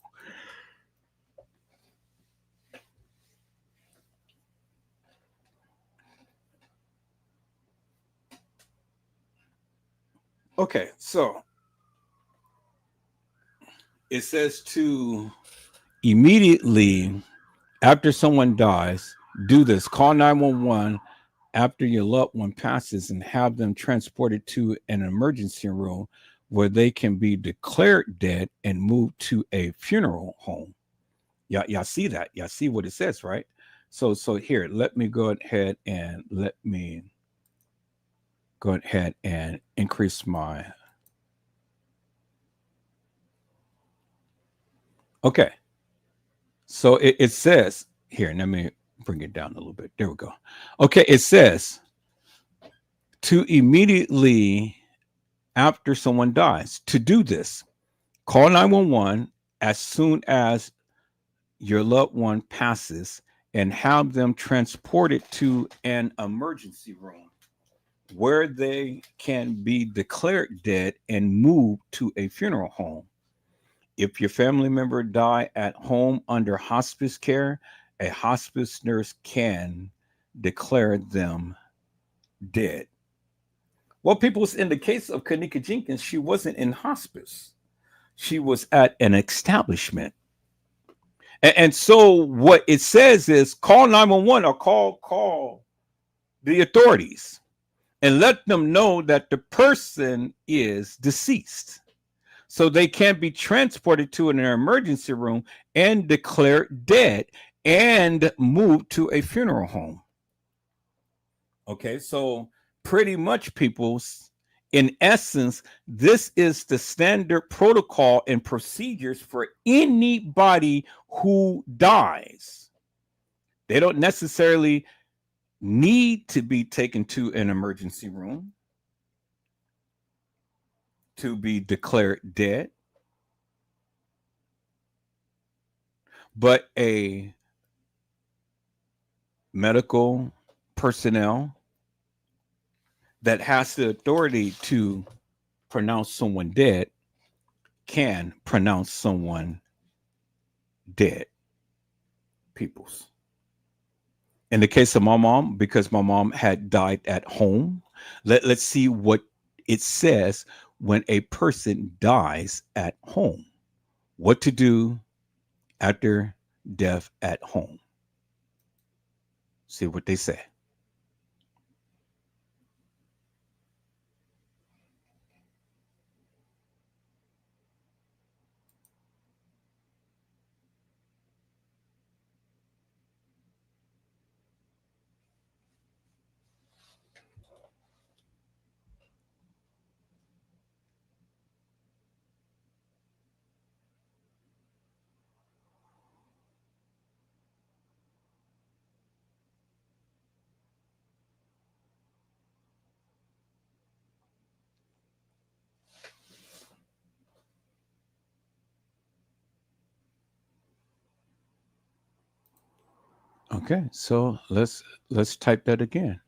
Okay, so it says to immediately after someone dies, do this. Call 911 after your loved one passes and have them transported to an emergency room where they can be declared dead and moved to a funeral home. Y'all see that? Y'all see what it says, right? So here, let me go ahead and increase my. Okay. So it says here, let me bring it down a little bit. There we go. Okay, it says to immediately after someone dies, to do this, call 911 as soon as your loved one passes and have them transported to an emergency room where they can be declared dead and moved to a funeral home. If your family member die at home under hospice care, a hospice nurse can declare them dead. Well, people, in the case of Kanika Jenkins, she wasn't in hospice. She was at an establishment. And so what it says is call 911 or call the authorities and let them know that the person is deceased, so they can be transported to an emergency room and declared dead and moved to a funeral home. Okay, so pretty much, people, in essence, this is the standard protocol and procedures for anybody who dies. They don't necessarily need to be taken to an emergency room to be declared dead, but a medical personnel that has the authority to pronounce someone dead can pronounce someone dead, peoples. In the case of my mom, because my mom had died at home, let's see what it says when a person dies at home. What to do after death at home. See what they say. Okay, so let's type that again.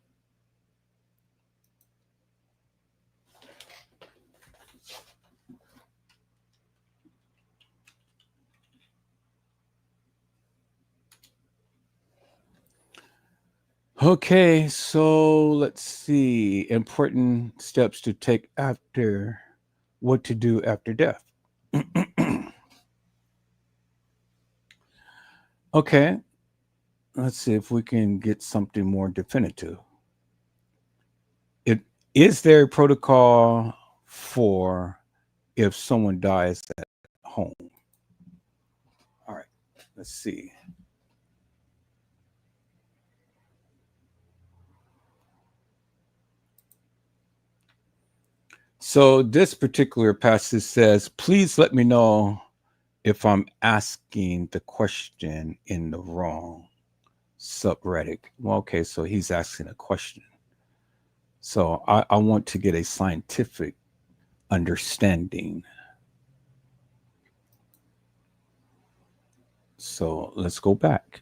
Okay, so let's see. Important steps to take after, what to do after death. Okay, let's see if we can get something more definitive. Is there a protocol for if someone dies at home. All right, let's see. So this particular passage says, please let me know if I'm asking the question in the wrong subreddit. Well, okay, so he's asking a question. So I want to get a scientific understanding. So let's go back.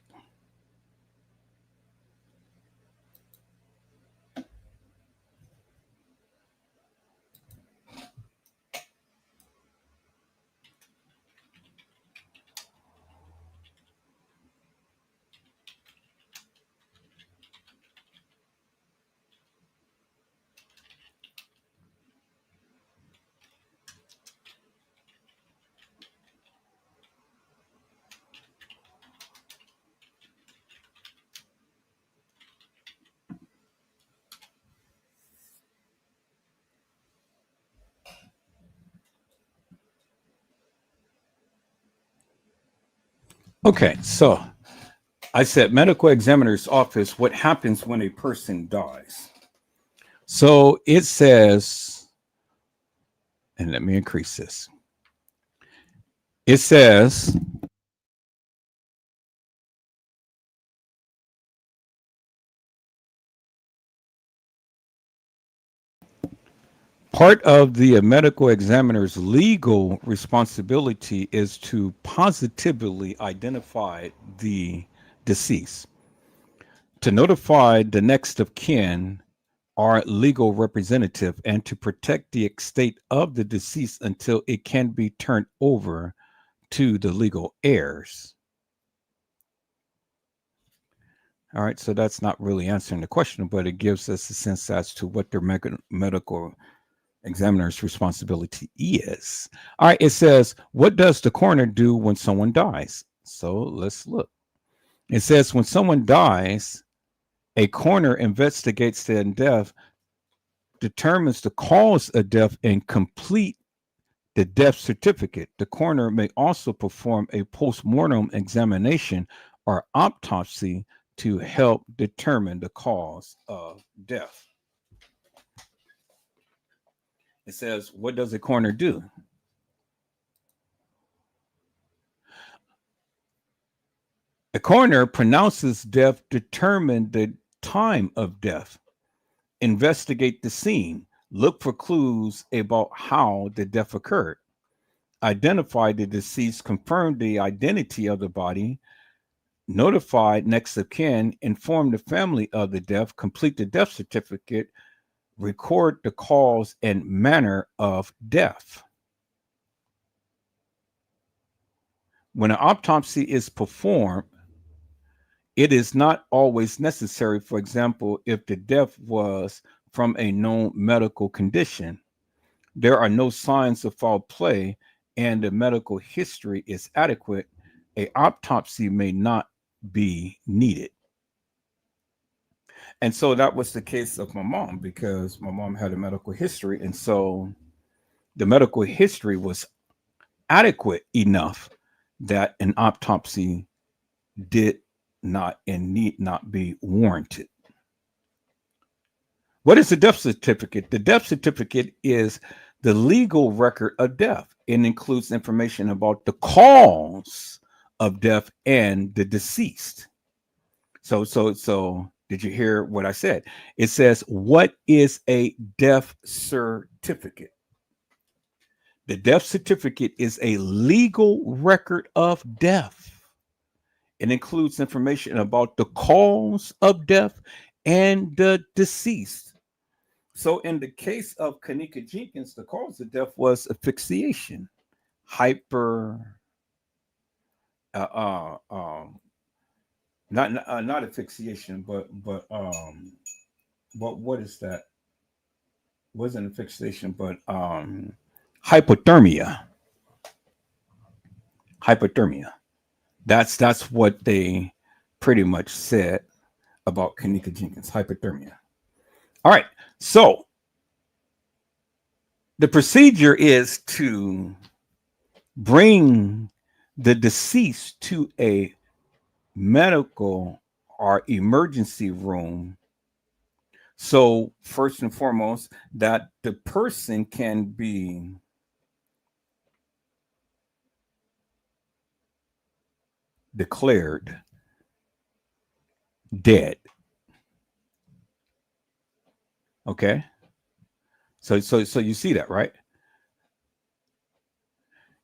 Okay, so I said medical examiner's office, what happens when a person dies? So it says, and let me increase this. It says, part of the medical examiner's legal responsibility is to positively identify the deceased, to notify the next of kin or legal representative, and to protect the estate of the deceased until it can be turned over to the legal heirs. All right, so that's not really answering the question, but it gives us a sense as to what their medical examiner's responsibility is. All right, it says, what does the coroner do when someone dies? So let's look. It says, when someone dies, a coroner investigates the death, determines the cause of death, and complete the death certificate. The coroner may also perform a post-mortem examination or autopsy to help determine the cause of death. It says, what does a coroner do? A coroner pronounces death, determine the time of death, investigate the scene, look for clues about how the death occurred, identify the deceased, confirm the identity of the body, notify next of kin, inform the family of the death, complete the death certificate, record the cause and manner of death. When an autopsy is performed, it is not always necessary. For example, if the death was from a known medical condition, there are no signs of foul play, and the medical history is adequate, an autopsy may not be needed. And so that was the case of my mom, because my mom had a medical history. And so the medical history was adequate enough that an autopsy did not and need not be warranted. What is the death certificate? The death certificate is the legal record of death. It includes information about the cause of death and the deceased. So did you hear what I said? It says, what is a death certificate? The death certificate is a legal record of death. It includes information about the cause of death and the deceased. So in the case of Kanika Jenkins, the cause of death was asphyxiation, not asphyxiation, but what is that? Wasn't asphyxiation, but hypothermia. Hypothermia. That's what they pretty much said about Kanika Jenkins, hypothermia. All right, so the procedure is to bring the deceased to a medical or emergency room. So first and foremost, that the person can be declared dead. Okay. So you see that, right?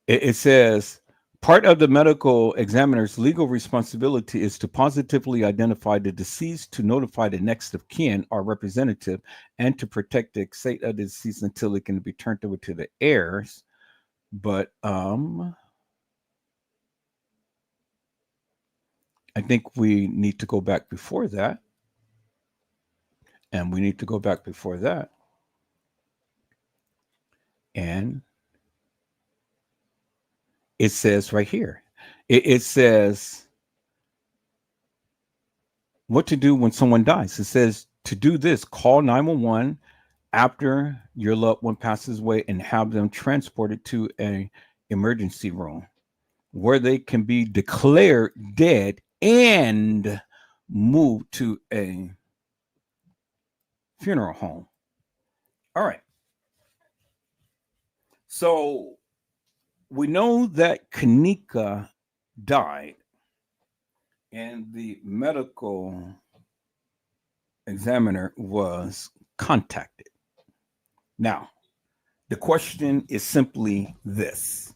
It says part of the medical examiner's legal responsibility is to positively identify the deceased, to notify the next of kin or representative, and to protect the estate of the deceased until it can be turned over to the heirs. But I think we need to go back before that. And we need to go back before that. And it says right here, it says what to do when someone dies. It says to do this, call 911 after your loved one passes away and have them transported to an emergency room where they can be declared dead and moved to a funeral home. All right. So we know that Kanika died and the medical examiner was contacted. Now, the question is simply this.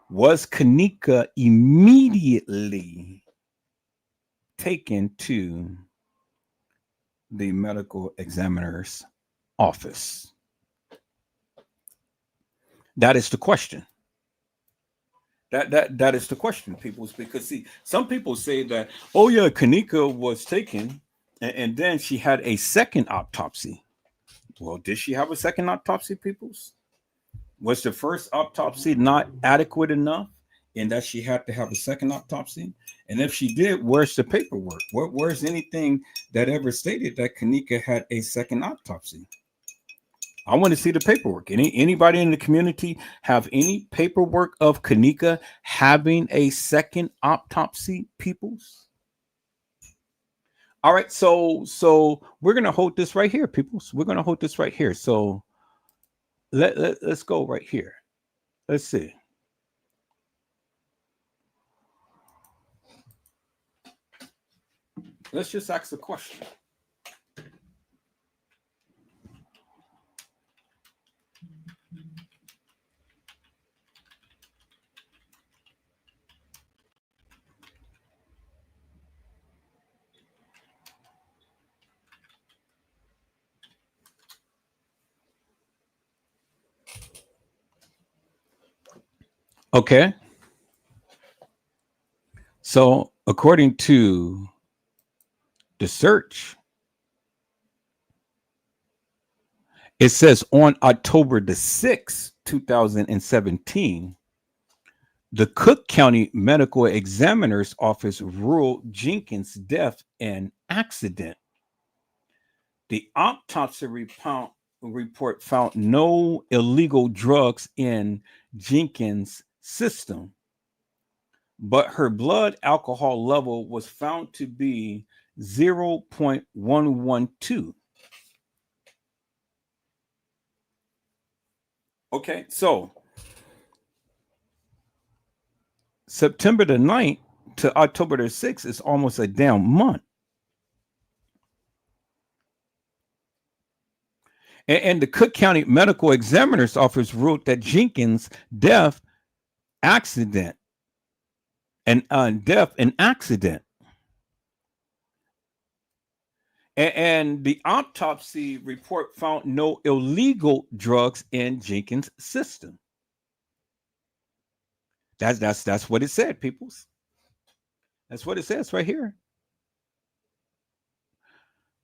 Was Kanika immediately taken to the medical examiner's office? That is the question. That is the question, people. Because see, some people say that, oh yeah, Kanika was taken and then she had a second autopsy. Well, did she have a second autopsy, peoples? Was the first autopsy not adequate enough in that she had to have a second autopsy? And if she did, where's the paperwork? Where's anything that ever stated that Kanika had a second autopsy? I want to see the paperwork. Anybody in the community have any paperwork of Kanika having a second autopsy, peoples? All right, so we're gonna hold this right here, peoples. We're gonna hold this right here. So let's go right here. Let's see. Let's just ask the question. Okay. So according to the search, it says on October the 6th, 2017, the Cook County Medical Examiner's Office ruled Jenkins' death an accident. The autopsy report found no illegal drugs in Jenkins' system, but her blood alcohol level was found to be 0.112. Okay, so September the 9th to October the 6th is almost a damn month. And the Cook County Medical Examiner's Office ruled that Jenkins' death accident and death an accident. And the autopsy report found no illegal drugs in Jenkins' system. That's what it said, peoples. That's what it says right here.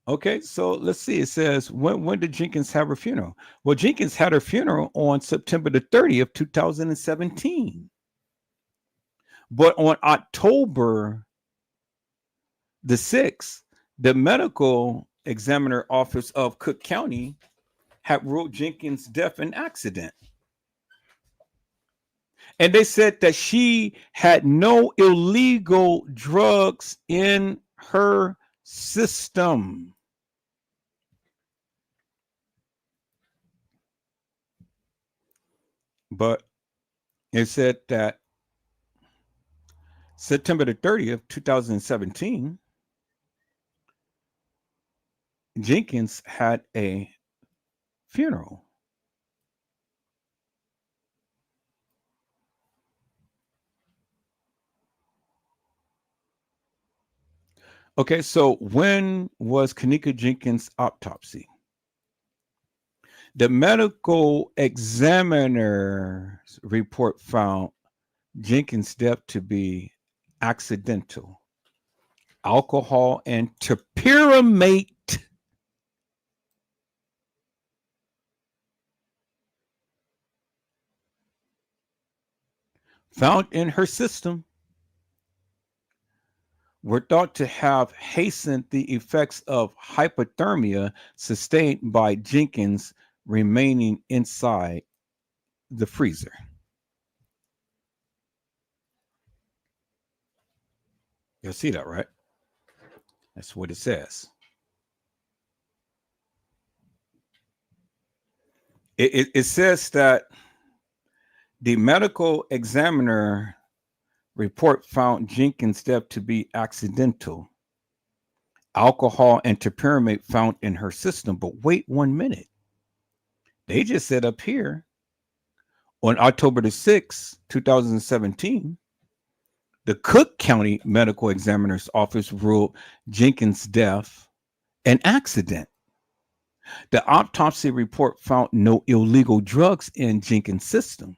Okay, so let's see. It says, when did Jenkins have her funeral? Well, Jenkins had her funeral on September the 30th, 2017. But on October the 6th, the medical examiner office of Cook County had ruled Jenkins' death an accident. And they said that she had no illegal drugs in her system. But it said that September the 30th, 2017, Jenkins had a funeral. Okay, so when was Kenneka Jenkins' autopsy? The medical examiner's report found Jenkins' death to be accidental. Alcohol and topiramate found in her system were thought to have hastened the effects of hypothermia sustained by Jenkins remaining inside the freezer. You'll see that, right? That's what it says. It says that the medical examiner report found Jenkins' death to be accidental. Alcohol and topiramate found in her system. But wait 1 minute. They just said up here on October the 6th, 2017, the Cook County Medical Examiner's Office ruled Jenkins' death an accident. The autopsy report found no illegal drugs in Jenkins' system,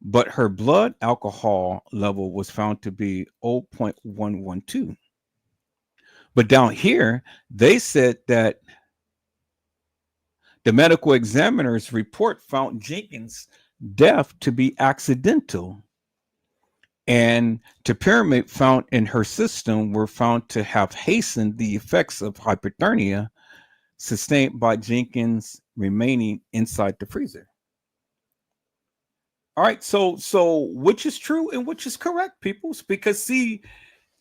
but her blood alcohol level was found to be 0.112. But down here, they said that the medical examiner's report found Jenkins' death to be accidental, and topiramate found in her system were found to have hastened the effects of hypothermia sustained by Jenkins remaining inside the freezer. All right, so which is true and which is correct, peoples? Because see,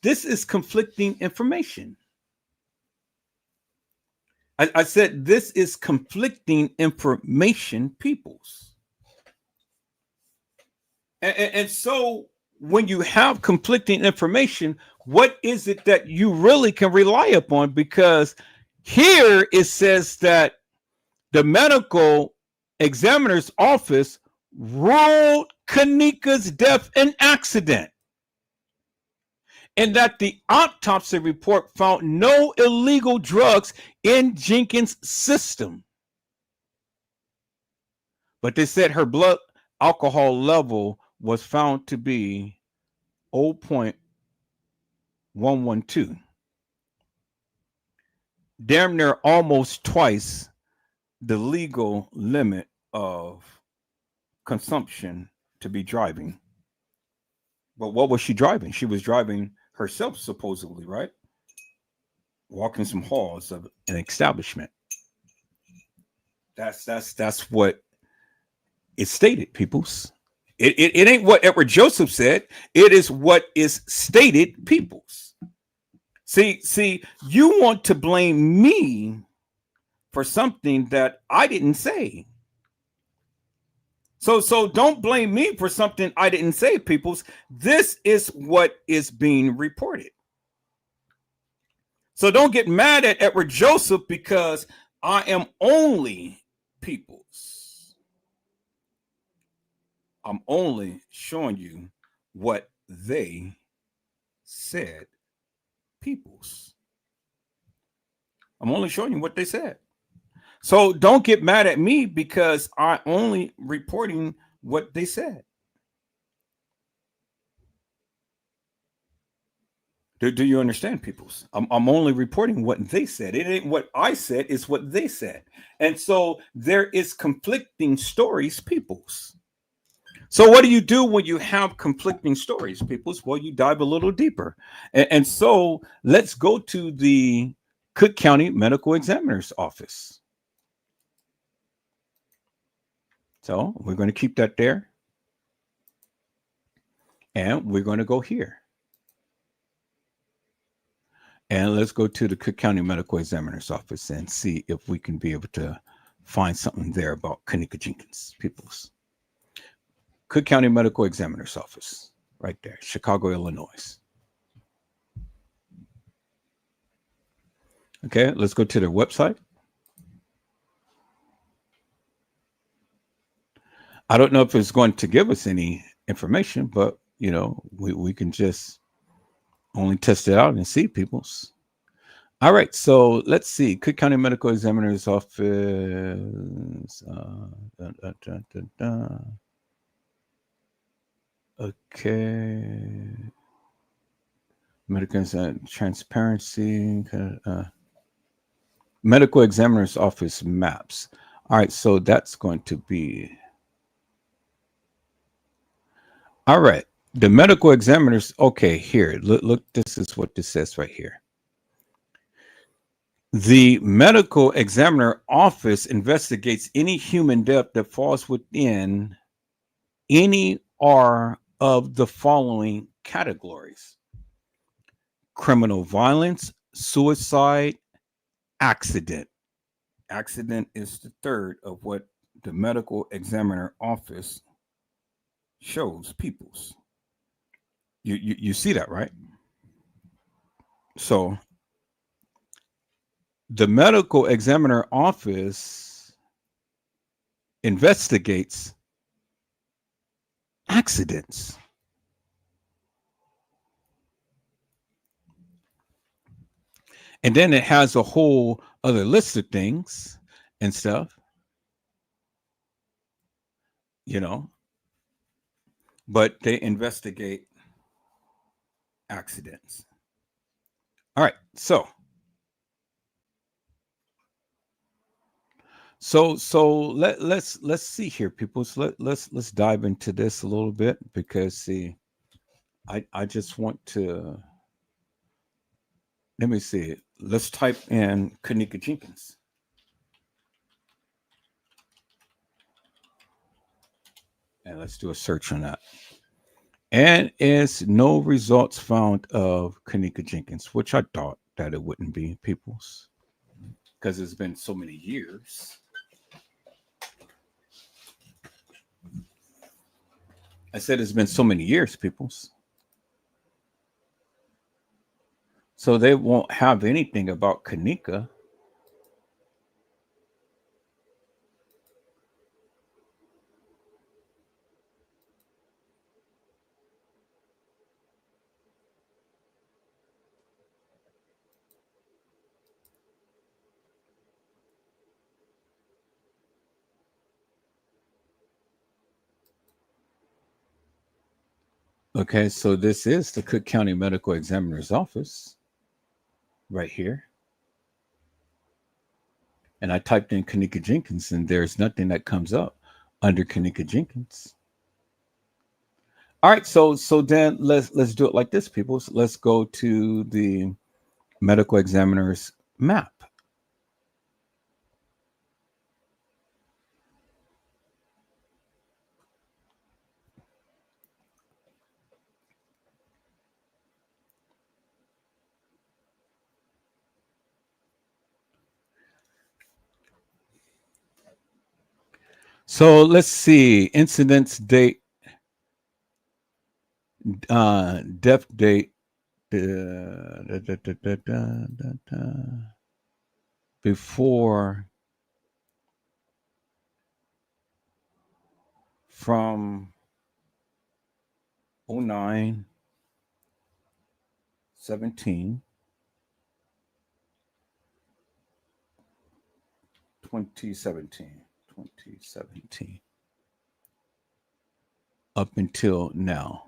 this is conflicting information. I said this is conflicting information, peoples. And so when you have conflicting information, what is it that you really can rely upon? Because here it says that the medical examiner's office ruled Kenneka's death an accident, and that the autopsy report found no illegal drugs in Jenkins' system. But they said her blood alcohol level was found to be 0.112. Damn near almost twice the legal limit of consumption to be driving. But what was she driving? She was driving herself, supposedly, right? Walking some halls of an establishment. That's what is stated, peoples. It ain't what Edward Joseph said. It is what is stated, peoples. See, you want to blame me for something that I didn't say. So don't blame me for something I didn't say, peoples. This is what is being reported. So don't get mad at Edward Joseph because I am only peoples. I'm only showing you what they said, peoples. I'm only showing you what they said. So don't get mad at me because I'm only reporting what they said. Do you understand, peoples? I'm only reporting what they said. It ain't what I said, it's what they said. And so there is conflicting stories, peoples. So what do you do when you have conflicting stories, peoples? Well, you dive a little deeper. And so let's go to the Cook County Medical Examiner's Office. So we're going to keep that there. And we're going to go here. And let's go to the Cook County Medical Examiner's Office and see if we can be able to find something there about Kanika Jenkins, peoples. Cook County Medical Examiner's Office, right there, Chicago, Illinois. Okay, let's go to their website. I don't know if it's going to give us any information, but you know, we can just only test it out and see, peoples. All right, so let's see. Cook County Medical Examiner's Office. Okay. Medical transparency. Medical Examiner's Office maps. All right, so that's going to be. All right, the medical examiners. Okay, here, look, this is what this says right here. The medical examiner office investigates any human death that falls within any or of the following categories: criminal violence, suicide, accident. Accident is the third of what the medical examiner office shows peoples. You see that, right? So the medical examiner office investigates accidents. And then it has a whole other list of things and stuff, you know, but they investigate accidents. All right, so let's see here, people. So let's dive into this a little bit, because see, I just want to, let me see. Let's type in Kanika Jenkins. And let's do a search on that. And it's no results found of Kanika Jenkins, which I thought that it wouldn't be, peoples, because it's been so many years. I said it's been so many years, peoples. So they won't have anything about Kanika. Okay, so this is the Cook County Medical Examiner's Office right here. And I typed in Kanika Jenkins, and there's nothing that comes up under Kanika Jenkins. All right, so then let's do it like this, people. So let's go to the medical examiner's map. So let's see, incidence date, death date, before, from 09 17 2017 up until now.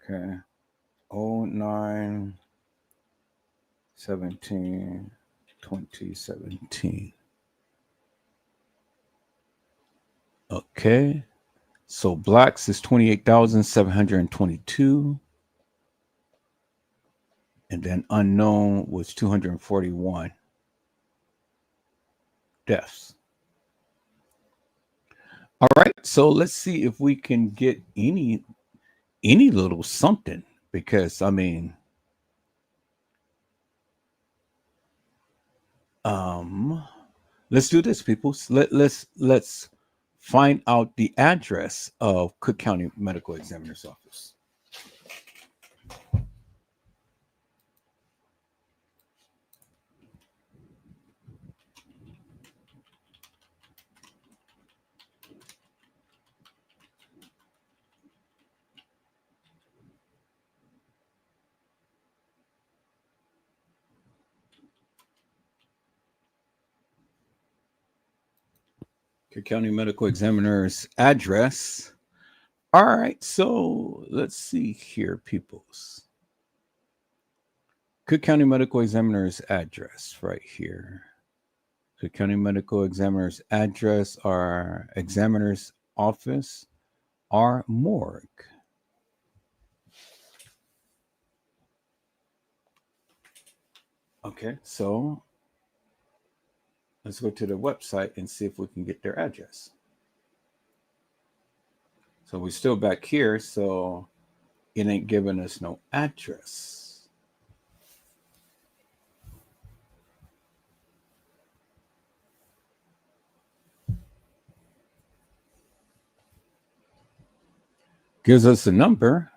Okay. 09 17 2017. Okay. So blacks is 28,722. And then unknown was 241 deaths. All right, so let's see if we can get any little something, because I mean, let's do this, people. Let's find out the address of Cook County Medical Examiner's Office. Cook County Medical Examiner's address. All right, so let's see here, peoples. Cook County Medical Examiner's address right here. Cook County Medical Examiner's address, our examiner's office, our morgue. Okay, so let's go to the website and see if we can get their address. So we're still back here, so it ain't giving us no address. Gives us a number.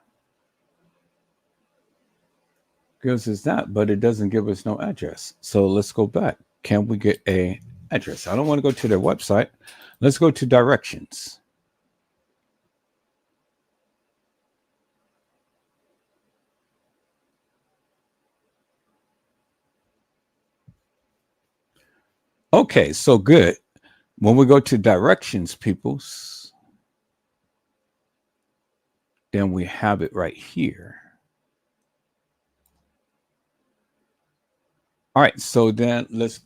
Gives us that, but it doesn't give us no address. So let's go back. Can we get a address? I don't want to go to their website. Let's go to directions. Okay, so good. When we go to directions, peoples, then we have it right here. All right, so then let's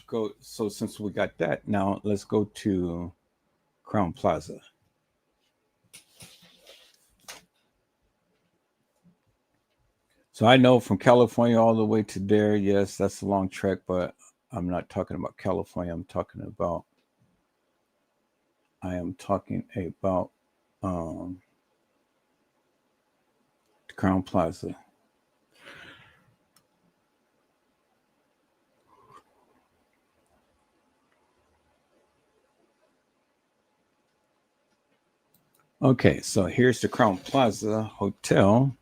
go. So since we got that, now let's go to Crown Plaza. So I know from California all the way to there, yes, that's a long trek, but I'm not talking about California. I am talking about Crown Plaza. Okay, so here's the Crown Plaza Hotel,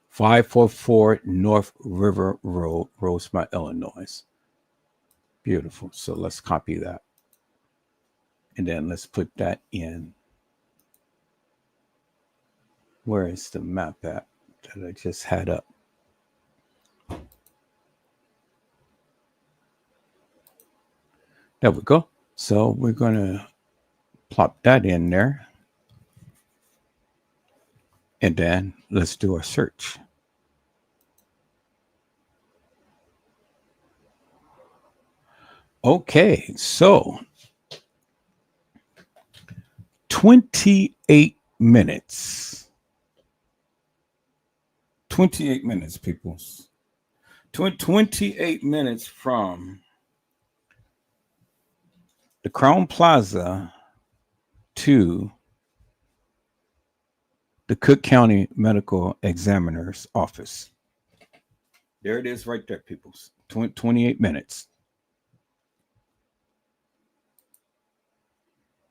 544 North River Road, Rosemont, Illinois. Beautiful. So let's copy that. And then let's put that in. Where is the map at that I just had up? There we go. So we're going to plop that in there. And then let's do a search. Okay, so 28 minutes. 28 minutes, people. 28 minutes from the Crown Plaza to the Cook County Medical Examiner's Office. There it is right there, people. 28 minutes.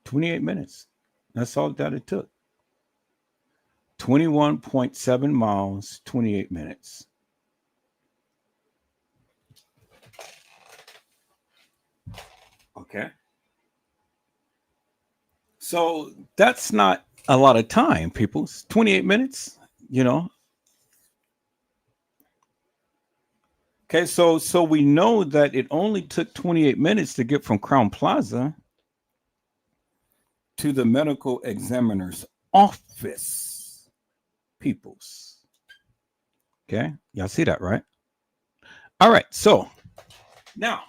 28 minutes. That's all that it took. 21.7 miles, 28 minutes. Okay. So that's not a lot of time, people. 28 minutes, you know. Okay, so we know that it only took 28 minutes to get from Crown Plaza to the medical examiner's office, peoples. Okay, y'all see that, right? All right, so now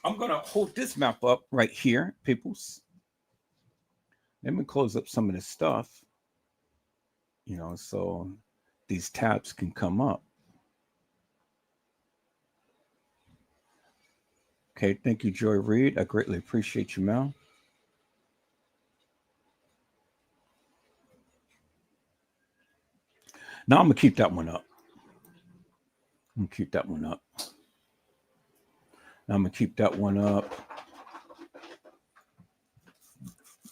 I'm going to hold this map up right here, peoples. Let me close up some of this stuff, you know, so these tabs can come up. Okay, thank you, Joy Reid. I greatly appreciate you, Mel. Now I'm gonna keep that one up. I'm gonna keep that one up. Now I'm gonna keep that one up.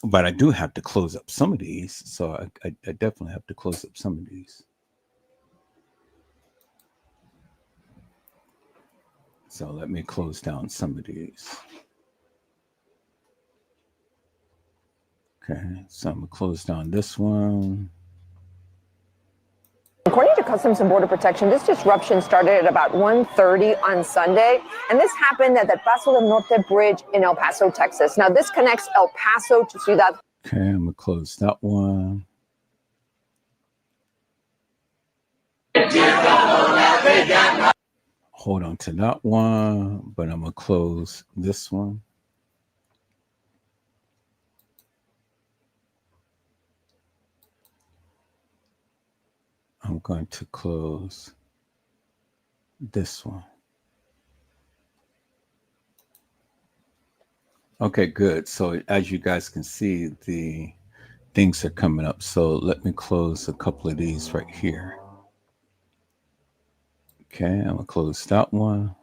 But I do have to close up some of these. So I definitely have to close up some of these. So let me close down some of these. Okay, so I'm gonna close down this one. According to Customs and Border Protection, this disruption started at about 1:30 on Sunday, and this happened at the Paso del Norte Bridge in El Paso, Texas. Now, this connects El Paso to Ciudad. Okay, I'm gonna close that one. Hold on to that one, but I'm gonna close this one. I'm going to close this one. Okay, good. So as you guys can see, the things are coming up. So let me close a couple of these right here. Okay, I'm gonna close that one.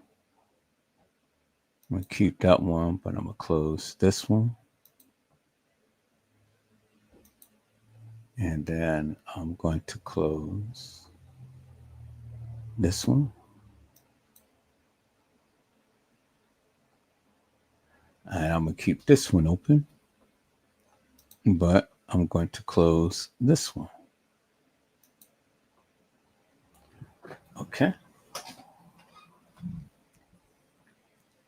I'm gonna keep that one, but I'm gonna close this one. And then I'm going to close this one. And I'm going to keep this one open, but I'm going to close this one. Okay.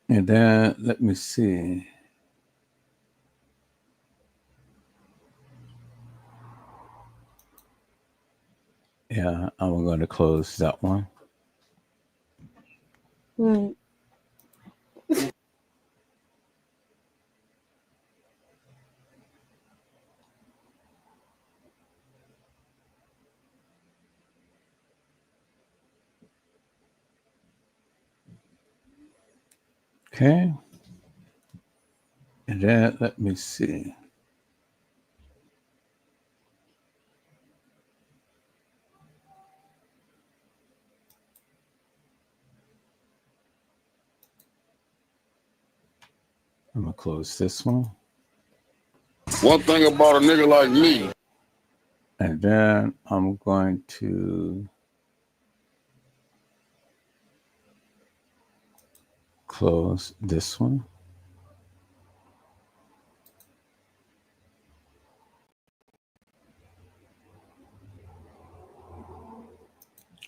And then let me see. Yeah, I'm going to close that one. Okay. And then let me see. I'm going to close this one. One thing about a nigga like me. And then I'm going to close this one.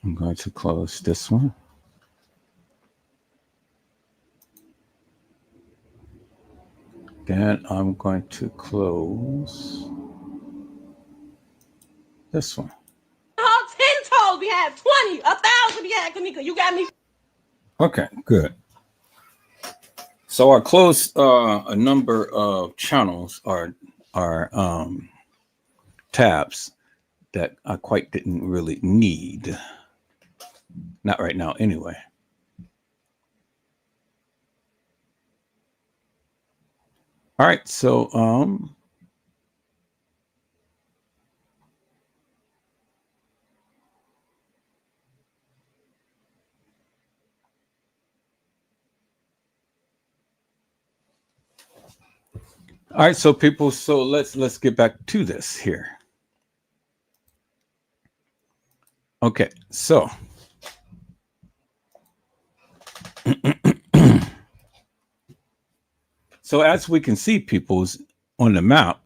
I'm going to close this one. Then I'm going to close this one. 10 toes we had 20, 1,000 we had Kanika. You got me. Okay, good. So I closed a number of channels or tabs that I quite didn't really need. Not right now, anyway. All right, so all right, so people, so let's get back to this here. Okay, so so as we can see, people's on the map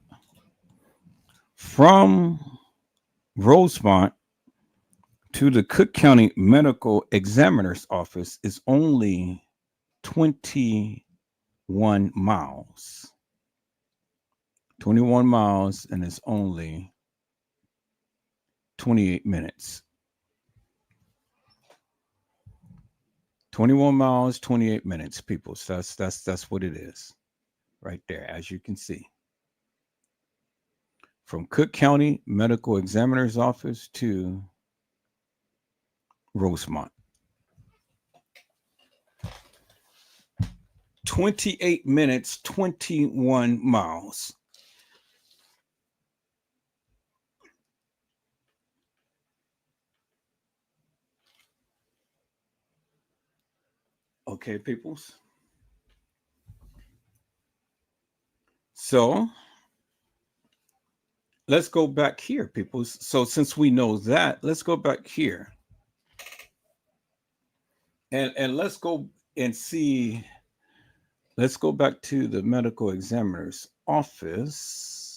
from Rosemont to the Cook County Medical Examiner's Office is only 21 miles. 21 miles, and it's only 28 minutes. 21 miles, 28 minutes, people. So that's what it is right there, as you can see. From Cook County Medical Examiner's Office to Rosemont. 28 minutes, 21 miles. Okay, peoples. So let's go back here, peoples. So since we know that, let's go back here. And let's go and see. Let's go back to the medical examiner's office.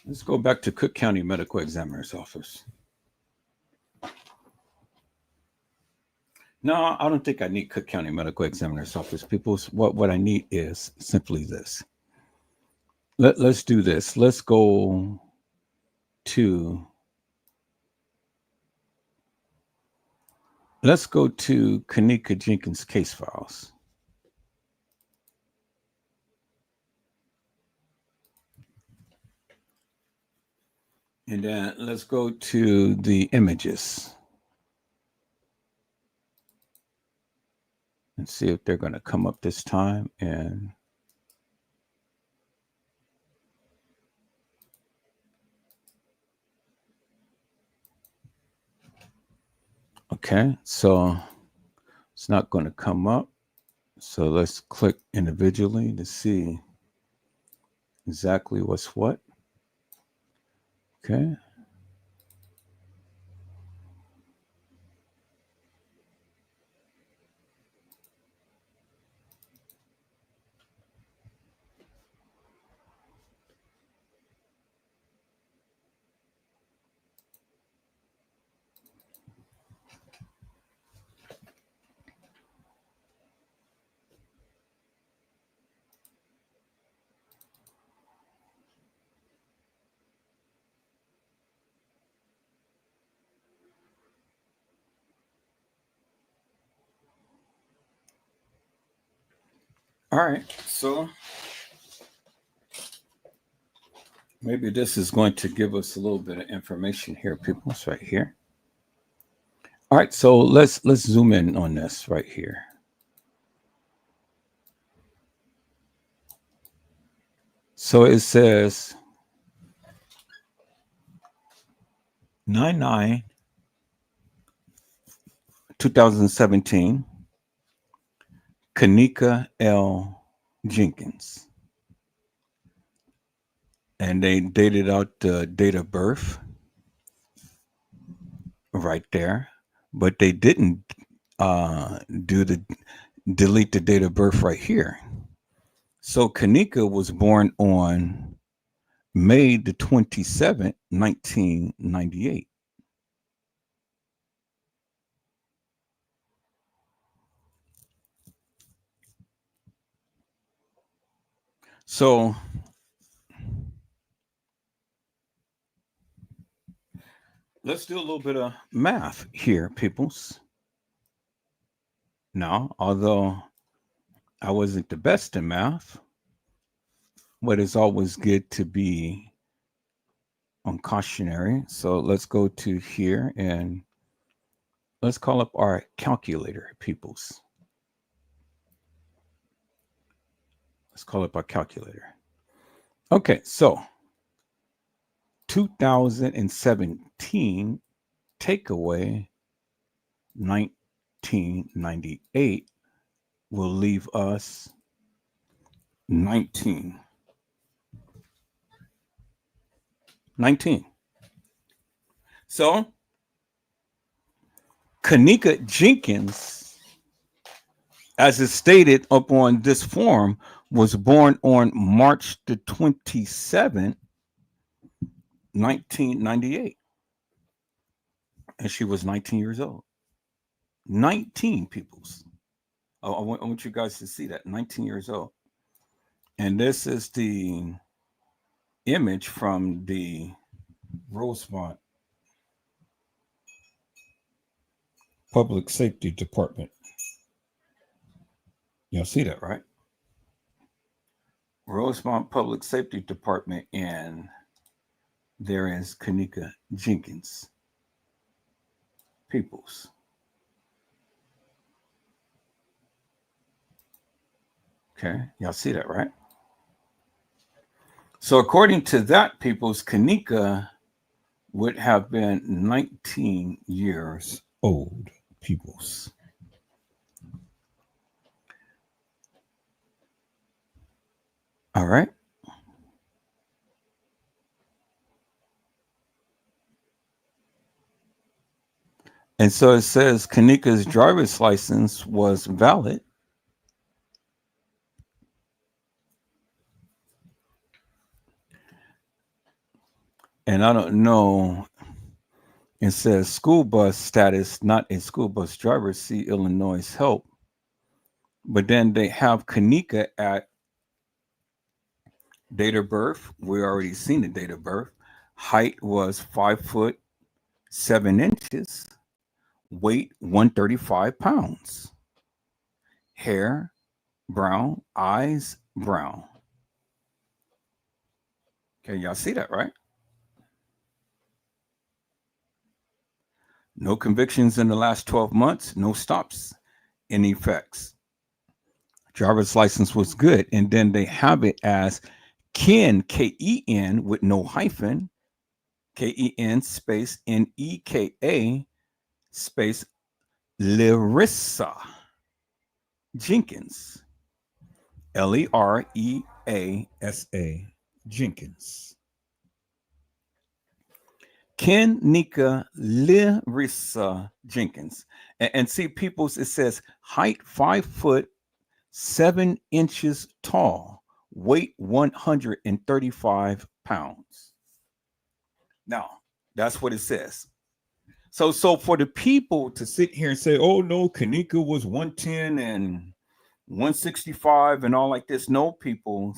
Let's go back to Cook County Medical Examiner's office. No, I don't think I need Cook County Medical Examiner's office. People, what I need is simply this. Let's do this. Let's go to Kanika Jenkins case files. And then let's go to the images and see if they're going to come up this time. And okay, so it's not going to come up. So let's click individually to see exactly what's what. Okay. All right, so maybe this is going to give us a little bit of information here, people. It's right here. All right, so let's zoom in on this right here. So it says 9/9/2017, Kanika L. Jenkins. And they dated out the date of birth right there, but they didn't delete the date of birth right here. So Kanika was born on May the 27th, 1998. So let's do a little bit of math here, peoples. Now, although I wasn't the best in math, but it's always good to be on cautionary. So let's go to here and let's call up our calculator, peoples. Let's call up our calculator. Okay, so 2017 take away 1998 will leave us 19. So Kanika Jenkins, as is stated up on this form, was born on March the 27th, 1998. And she was 19 years old. 19 peoples. I want you guys to see that. 19 years old. And this is the image from the Rosemont Public Safety Department. Y'all see that, right? Rosemont Public Safety Department, and there is Kanika Jenkins Peoples. Okay, y'all see that, right? So according to that, Peoples, Kanika would have been 19 years old, Peoples. All right. And so it says Kanika's driver's license was valid. And I don't know. It says school bus status, not a school bus driver. See Illinois' help. But then they have Kanika at date of birth. We already seen the date of birth. Height was 5'7". Weight 135 pounds. Hair brown. Eyes brown. Okay, y'all see that, right? No convictions in the last 12 months. No stops in effects. Driver's license was good. And then they have it as Ken, K-E-N with no hyphen, K-E-N space N-E-K-A space Larissa Jenkins, L-E-R-E-A-S-A Jenkins. Kenika Larissa Jenkins. And see, Peoples, it says height 5'7" tall, weight 135 pounds. Now, that's what it says. So for the people to sit here and say, oh no, Kanika was 110 and 165 and all like this. No, people.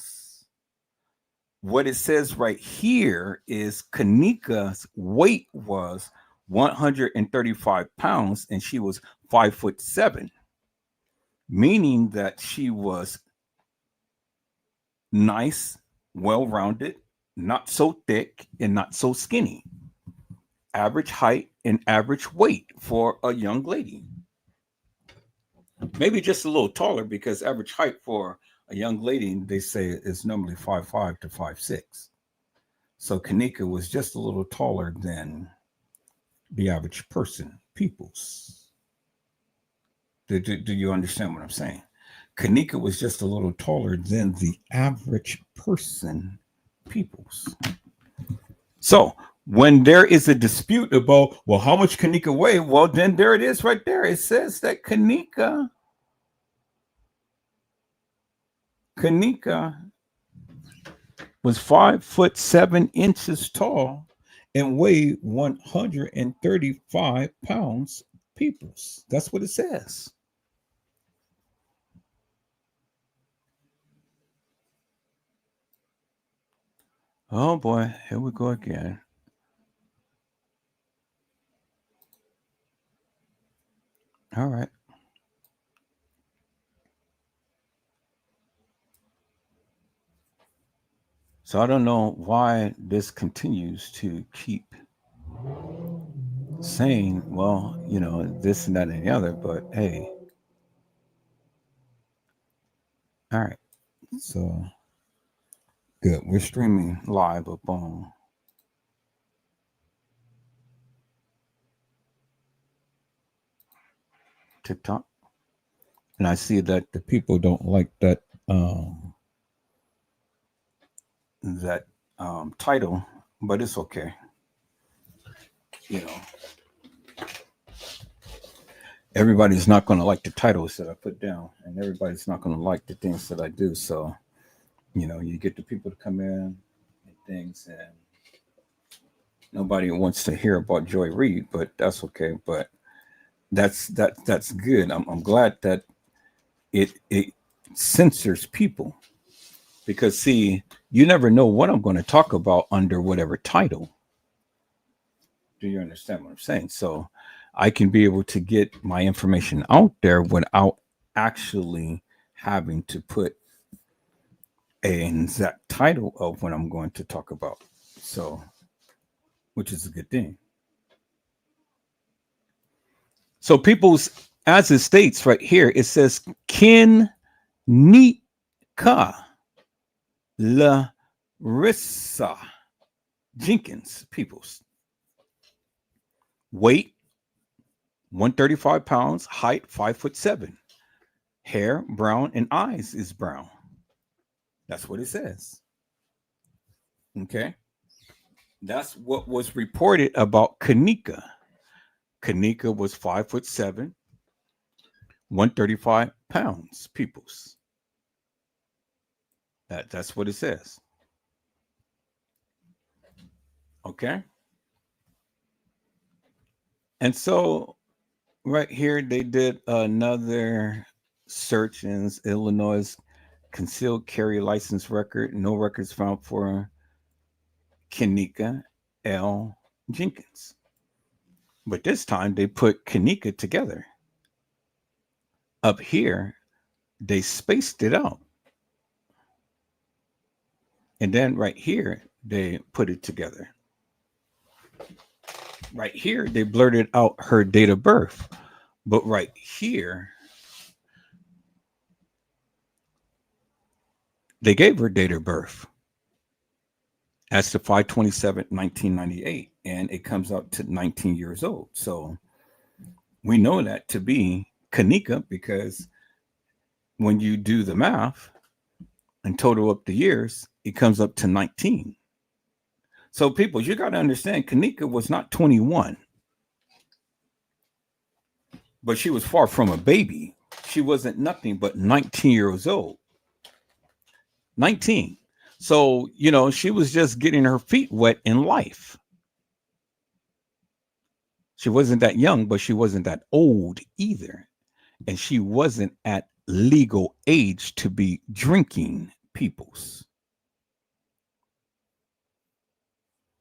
What it says right here is Kanika's weight was 135 pounds and she was 5'7", meaning that she was nice, well-rounded, not so thick and not so skinny. Average height and average weight for a young lady. Maybe just a little taller, because average height for a young lady, they say, is normally 5'5" to 5'6". So Kanika was just a little taller than the average person, Peoples. Do you understand what I'm saying? Kanika was just a little taller than the average person, Peoples. So when there is a dispute about, well, how much Kanika weigh? Well, then there it is right there. It says that Kanika was 5'7" tall and weighed 135 pounds, Peoples. That's what it says. Oh boy, here we go again. All right. So I don't know why this continues to keep saying, well, you know, this and that and the other, but hey. All right. So good. We're streaming live up on TikTok. And I see that the people don't like that title, but it's okay. You know, everybody's not going to like the titles that I put down, and everybody's not going to like the things that I do. So, you know, you get the people to come in and things, and nobody wants to hear about Joy Reid, but that's okay. But that's good. I'm glad that it censors people, because see, you never know what I'm going to talk about under whatever title. Do you understand what I'm saying? So I can be able to get my information out there without actually having to put an exact title of what I'm going to talk about. So, which is a good thing. So people's, as it states right here, it says Kenika Larissa Jenkins, people's. Weight, 135 pounds, height, 5'7". Hair, brown, and eyes is brown. That's what it says. Okay. That's what was reported about Kenika. Kenika was 5'7", 135 pounds, peoples. That's what it says. Okay. And so right here, they did another search in Illinois concealed carry license record. No records found for Kenika L. Jenkins. But this time they put Kenika together. Up here, they spaced it out. And then right here, they put it together. Right here, they blurted out her date of birth. But right here, they gave her date of birth. That's the 5/27/1998. And it comes out to 19 years old. So we know that to be Kenika because when you do the math and total up the years, it comes up to 19. So people, you got to understand, Kenika was not 21. But she was far from a baby. She wasn't nothing but 19 years old. 19. So, you know, she was just getting her feet wet in life. She wasn't that young, but she wasn't that old either. And she wasn't at legal age to be drinking, peoples.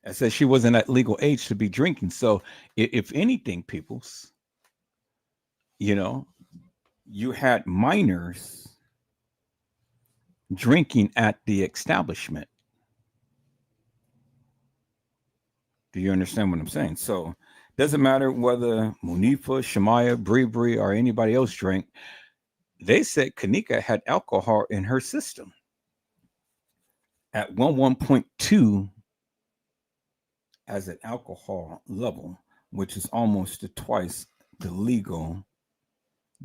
I said she wasn't at legal age to be drinking. So if anything, peoples, you know, you had minors drinking at the establishment. Do you understand what I'm saying? So doesn't matter whether Munifa, Shemaya, Bree, or anybody else drank. They said Kenika had alcohol in her system at 1.2 as an alcohol level, which is almost twice the legal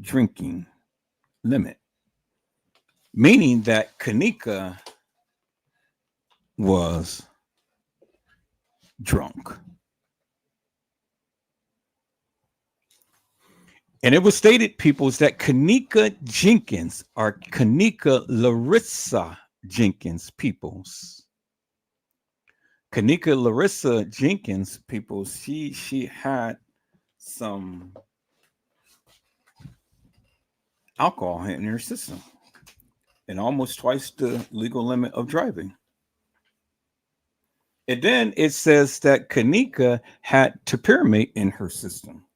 drinking limit. Meaning that Kenika was drunk. And it was stated, peoples, that Kenika Jenkins or Kenika Larissa Jenkins, peoples. Kenika Larissa Jenkins, peoples, she had some alcohol in her system and almost twice the legal limit of driving. And then it says that Kenika had topiramate in her system.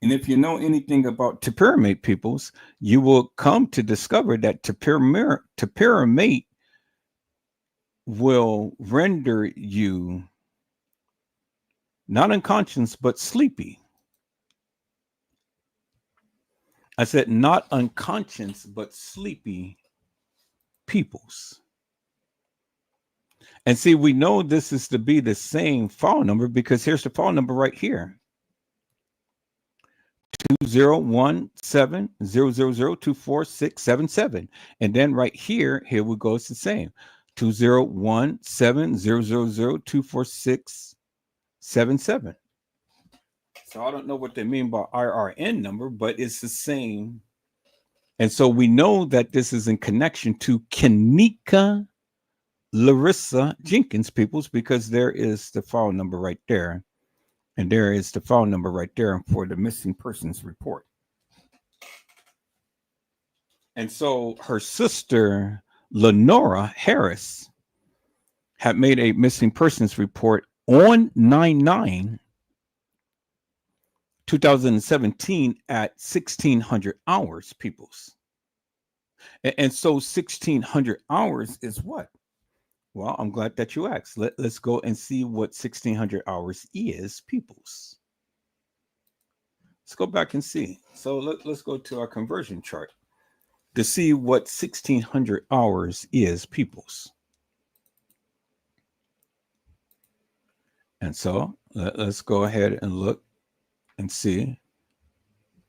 And if you know anything about topiramate, peoples, you will come to discover that topiramate will render you not unconscious, but sleepy. I said not unconscious, but sleepy peoples. And see, we know this is to be the same file number because here's the file number right here. 201700024677. And then right here we go, it's the same. 201700024677. So I don't know what they mean by IRN number, but it's the same. And so we know that this is in connection to Kenika Larissa Jenkins, peoples, because there is the file number right there. And there is the phone number right there for the missing persons report. And so her sister, Lenora Harris, had made a missing persons report on 9/9/2018 2017 at 1600 hours, peoples. And so 1600 hours is what? Well, I'm glad that you asked. Let's go and see what 1600 hours is, peoples. Let's go back and see. So let's go to our conversion chart to see what 1600 hours is, peoples. And so let's go ahead and look and see,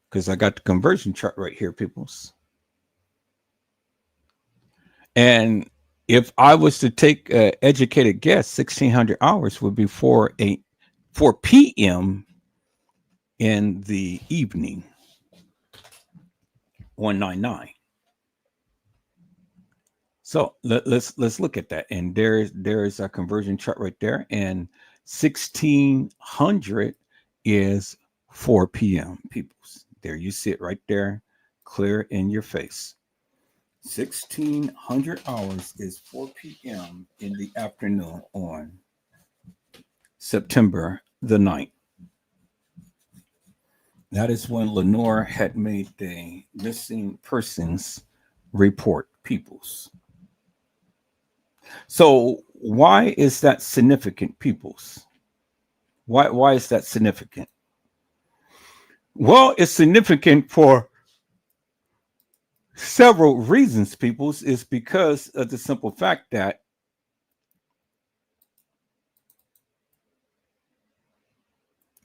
because I got the conversion chart right here, peoples. And if I was to take an educated guess, 1600 hours would be 4 p.m. in the evening, 199. So let's look at that. And there's a conversion chart right there. And 1600 is 4 p.m. peoples. There you see it right there, clear in your face. 1600 hours is 4 p.m. in the afternoon on September the 9th. That is when Lenore had made the missing persons report, peoples. So why is that significant, peoples? Why is that significant? Well, it's significant for several reasons, peoples. Is because of the simple fact that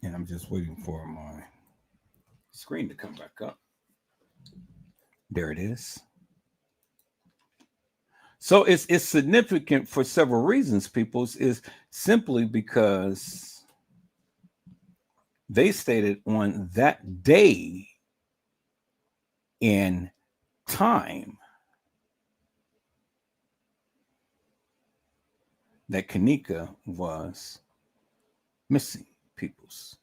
and I'm just waiting for my screen to come back up. There it is. So it's significant for several reasons, peoples, is simply because they stated on that day in time that Kanika was missing, peoples.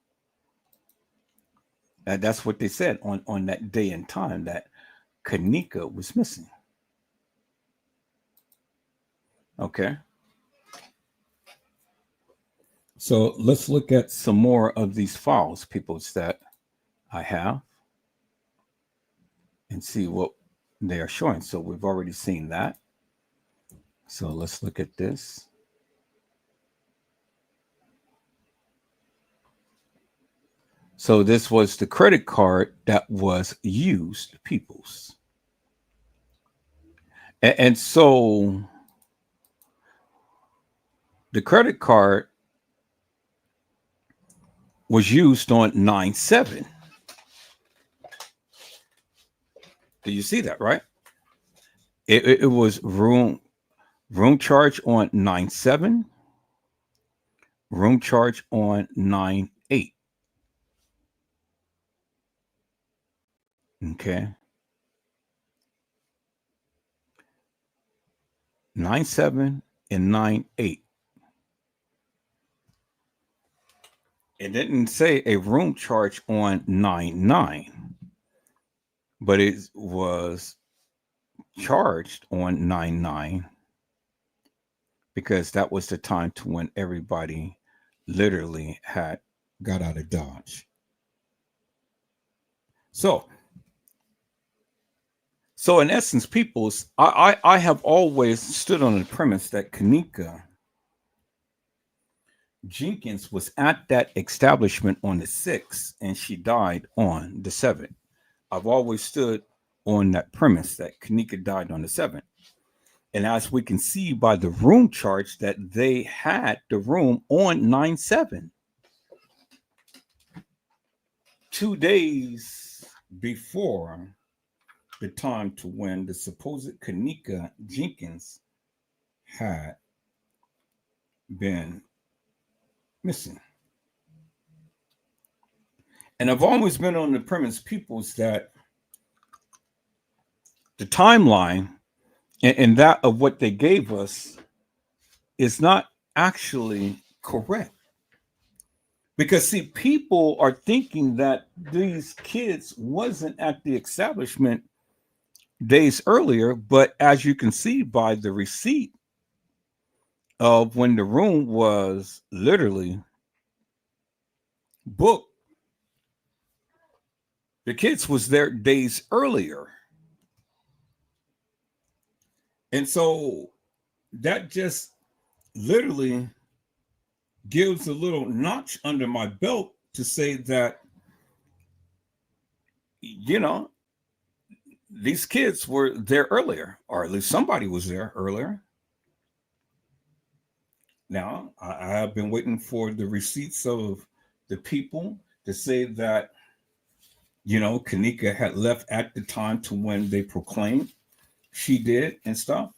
And that's what they said on that day and time, that Kanika was missing. Okay. So let's look at some more of these files, peoples, that I have and see what they are showing. So we've already seen that. So let's look at this. So this was the credit card that was used, peoples. And so the credit card was used on 9/7. Do you see that, right? It was room charge on 9/7, room charge on 9/8. Okay. 9/7 and 9/8. It didn't say a room charge on 9/9, but it was charged on 9/9 because that was the time to when everybody literally had got out of Dodge. So in essence, peoples, I have always stood on the premise that Kanika Jenkins was at that establishment on the 6th and she died on the 7th. I've always stood on that premise that Kanika died on the 7th. And as we can see by the room charge, that they had the room on 9/7. 2 days before the time to when the supposed Kanika Jenkins had been missing. And I've always been on the premise, peoples, that the timeline and that of what they gave us is not actually correct. Because see, people are thinking that these kids wasn't at the establishment days earlier, but as you can see by the receipt of when the room was literally booked The kids was there days earlier. And so that just literally gives a little notch under my belt to say that, you know, these kids were there earlier, or at least somebody was there earlier. Now, I have been waiting for the receipts of the people to say that, you know, Kanika had left at the time to when they proclaimed she did and stuff.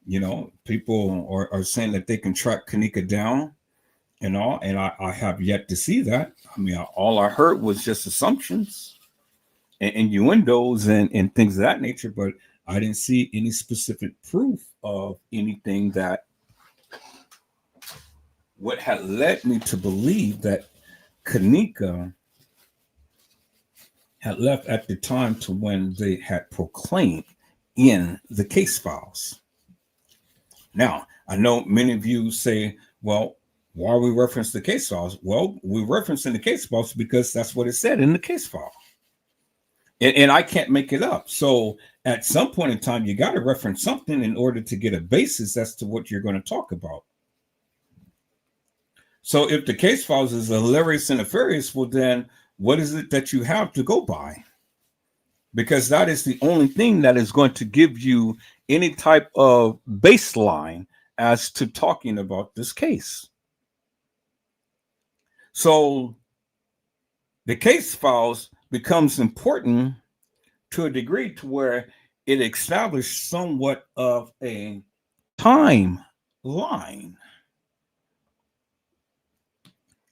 You know, people are saying that they can track Kanika down and all, and I have yet to see that. I mean, all I heard was just assumptions and innuendos and things of that nature, but I didn't see any specific proof of anything that what had led me to believe that Kanika had left at the time to when they had proclaimed in the case files. Now, I know many of you say, well, why we reference the case files? Well, we reference in the case files because that's what it said in the case file. And I can't make it up. So at some point in time, you got to reference something in order to get a basis as to what you're going to talk about. So if the case files is hilarious and nefarious, well, then what is it that you have to go by? Because that is the only thing that is going to give you any type of baseline as to talking about this case. So the case files becomes important to a degree to where it established somewhat of a timeline.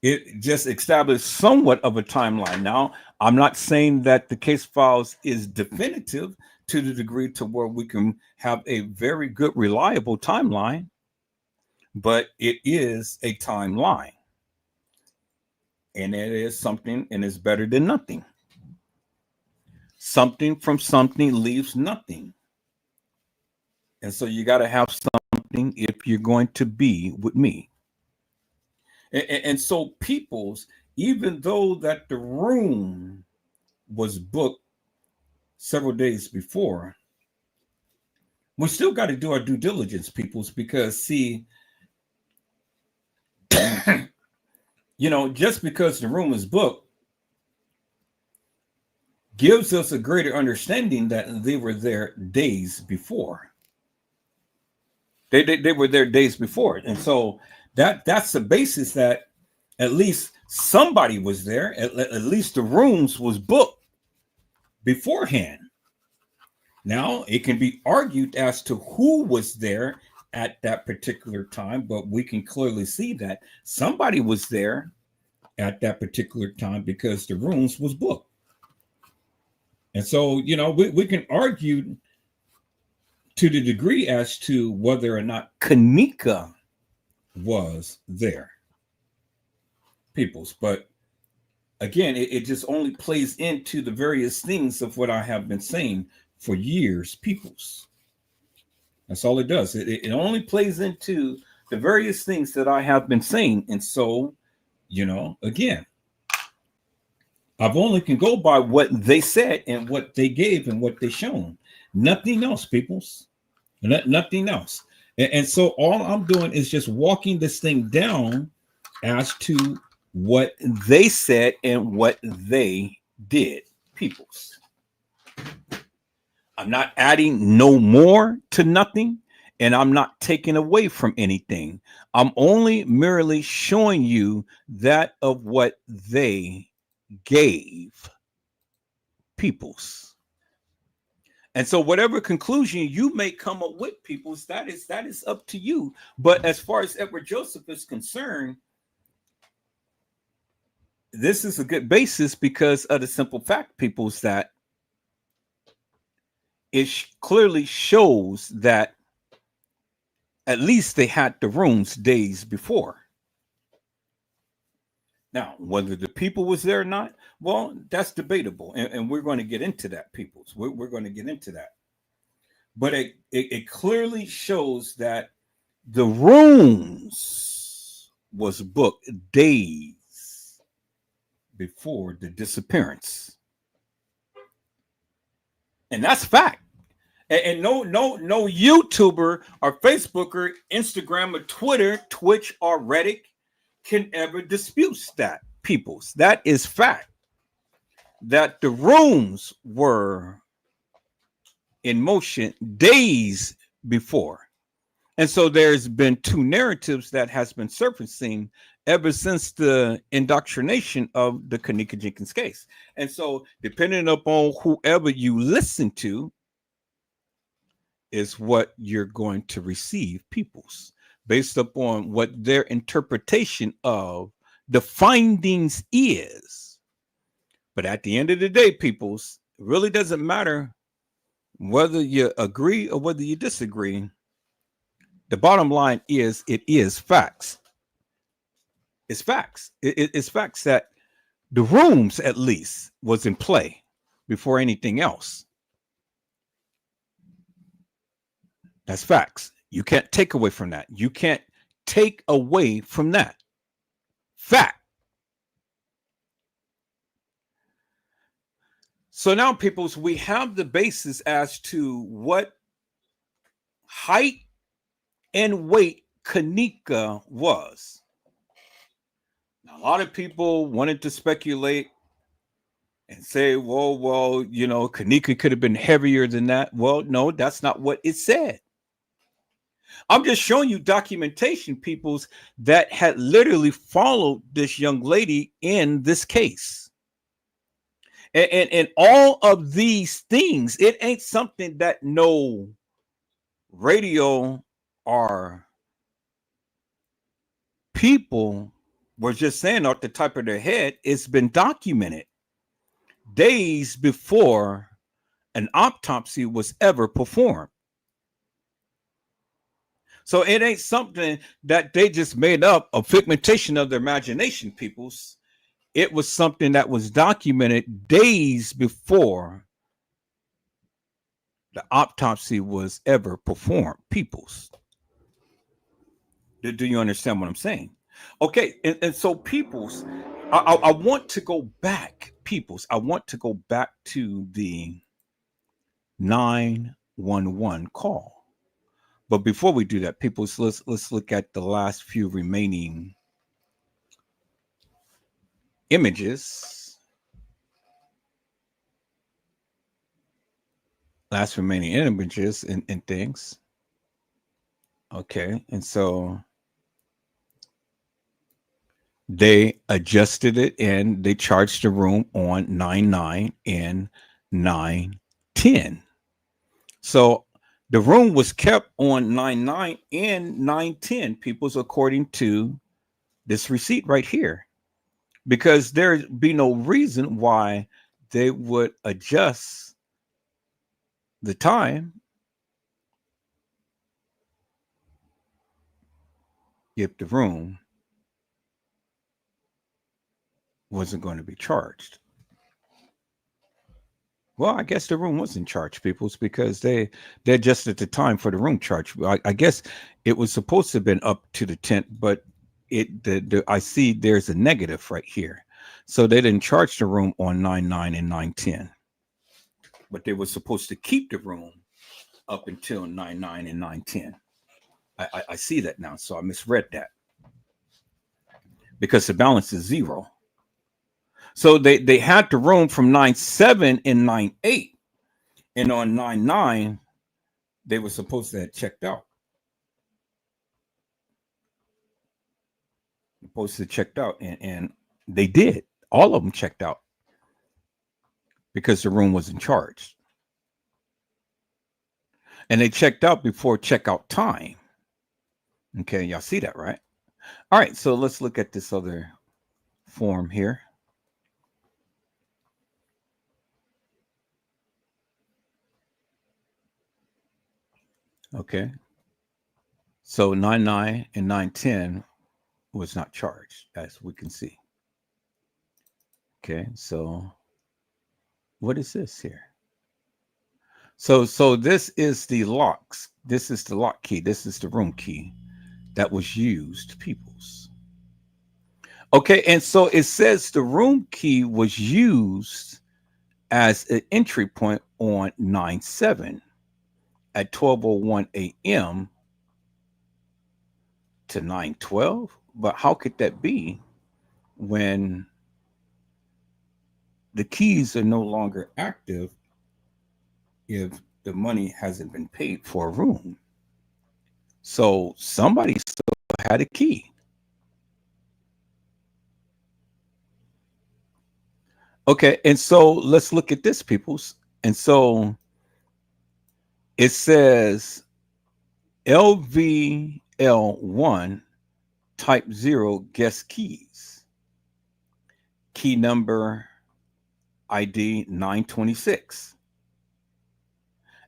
It just established somewhat of a timeline. Now, I'm not saying that the case files is definitive to the degree to where we can have a very good, reliable timeline, but it is a timeline. And it is something, and it's better than nothing. Something from something leaves nothing. And so you got to have something if you're going to be with me. And so people's, even though that the room was booked several days before, we still got to do our due diligence, people's, because see, you know, just because the room is booked gives us a greater understanding that they were there days before. They were there days before. And so that's the basis that at least somebody was there. At least the rooms was booked beforehand. Now, it can be argued as to who was there at that particular time, but we can clearly see that somebody was there at that particular time because the rooms was booked. And so, you know, we can argue to the degree as to whether or not Kanika was there, peoples. But again, it just only plays into the various things of what I have been saying for years, peoples. That's all it does. It only plays into the various things that I have been saying. And so, you know, again, I've only can go by what they said and what they gave and what they shown. Nothing else, peoples. Nothing else. And so all I'm doing is just walking this thing down as to what they said and what they did, peoples. I'm not adding no more to nothing, and I'm not taking away from anything. I'm only merely showing you that of what they gave, peoples. And so whatever conclusion you may come up with, peoples, that is up to you. But as far as Edward Joseph is concerned, this is a good basis because of the simple fact, peoples, that it clearly shows that at least they had the rooms days before. Now, whether the people was there or not, well, that's debatable. And we're going to get into that, peoples. We're going to get into that. But it clearly shows that the rooms was booked days before the disappearance. And that's fact. And no YouTuber or Facebooker, Instagram or Twitter, Twitch or Reddit can ever dispute that, peoples. That is fact. That the rooms were in motion days before. And so there's been two narratives that has been surfacing ever since the indoctrination of the Kenneka Jenkins case. And so depending upon whoever you listen to is what you're going to receive, peoples, based upon what their interpretation of the findings is. But at the end of the day, peoples, it really doesn't matter whether you agree or whether you disagree. The bottom line is it is facts. It's facts. It's facts that the rooms at least was in play before anything else. That's facts. You can't take away from that. You can't take away from that. Fact. So now, peoples, we have the basis as to what height and weight Kenneka was. Now, a lot of people wanted to speculate and say, well, you know, Kenneka could have been heavier than that. Well, no, that's not what it said. I'm just showing you documentation, peoples, that had literally followed this young lady in this case. And all of these things, it ain't something that no radio or people were just saying off the top of their head. It's been documented days before an autopsy was ever performed. So it ain't something that they just made up, a figmentation of their imagination, peoples. It was something that was documented days before the autopsy was ever performed, peoples. Do you understand what I'm saying? Okay, and so peoples, I want to go back, peoples. I want to go back to the 911 call. But before we do that, peoples, let's look at the last few remaining images. Last remaining images and things. Okay, and so they adjusted it and they charged the room on 9/9 and 9/10. So the room was kept on 9/9 and 9/10, peoples, according to this receipt right here, because there'd be no reason why they would adjust the time if the room wasn't going to be charged. Well, I guess the room wasn't charged, peoples, because they adjusted the time for the room charge. I guess it was supposed to have been up to the 10th, but I see there's a negative right here. So they didn't charge the room on 9/9 and 9/10, but they were supposed to keep the room up until 9/9 and 9/10. I see that now, so I misread that because the balance is 0. So they had the room from 9/7 and 9/8, and on 9/9 they were supposed to have checked out. Supposed to have checked out, and they did. All of them checked out because the room wasn't charged, and they checked out before checkout time. Okay, y'all see that, right? All right, so let's look at this other form here. Okay, so 9/9 and 9/10 was not charged, as we can see. Okay, so what is this here? So this is the locks. This is the lock key. This is the room key that was used, peoples. Okay, and so it says the room key was used as an entry point on 9/7 at 12:01 a.m. to 9:12. But how could that be when the keys are no longer active if the money hasn't been paid for a room? So somebody still had a key. Okay, and so let's look at this, peoples. And so it says LVL1 type 0 guest keys. Key number ID 926.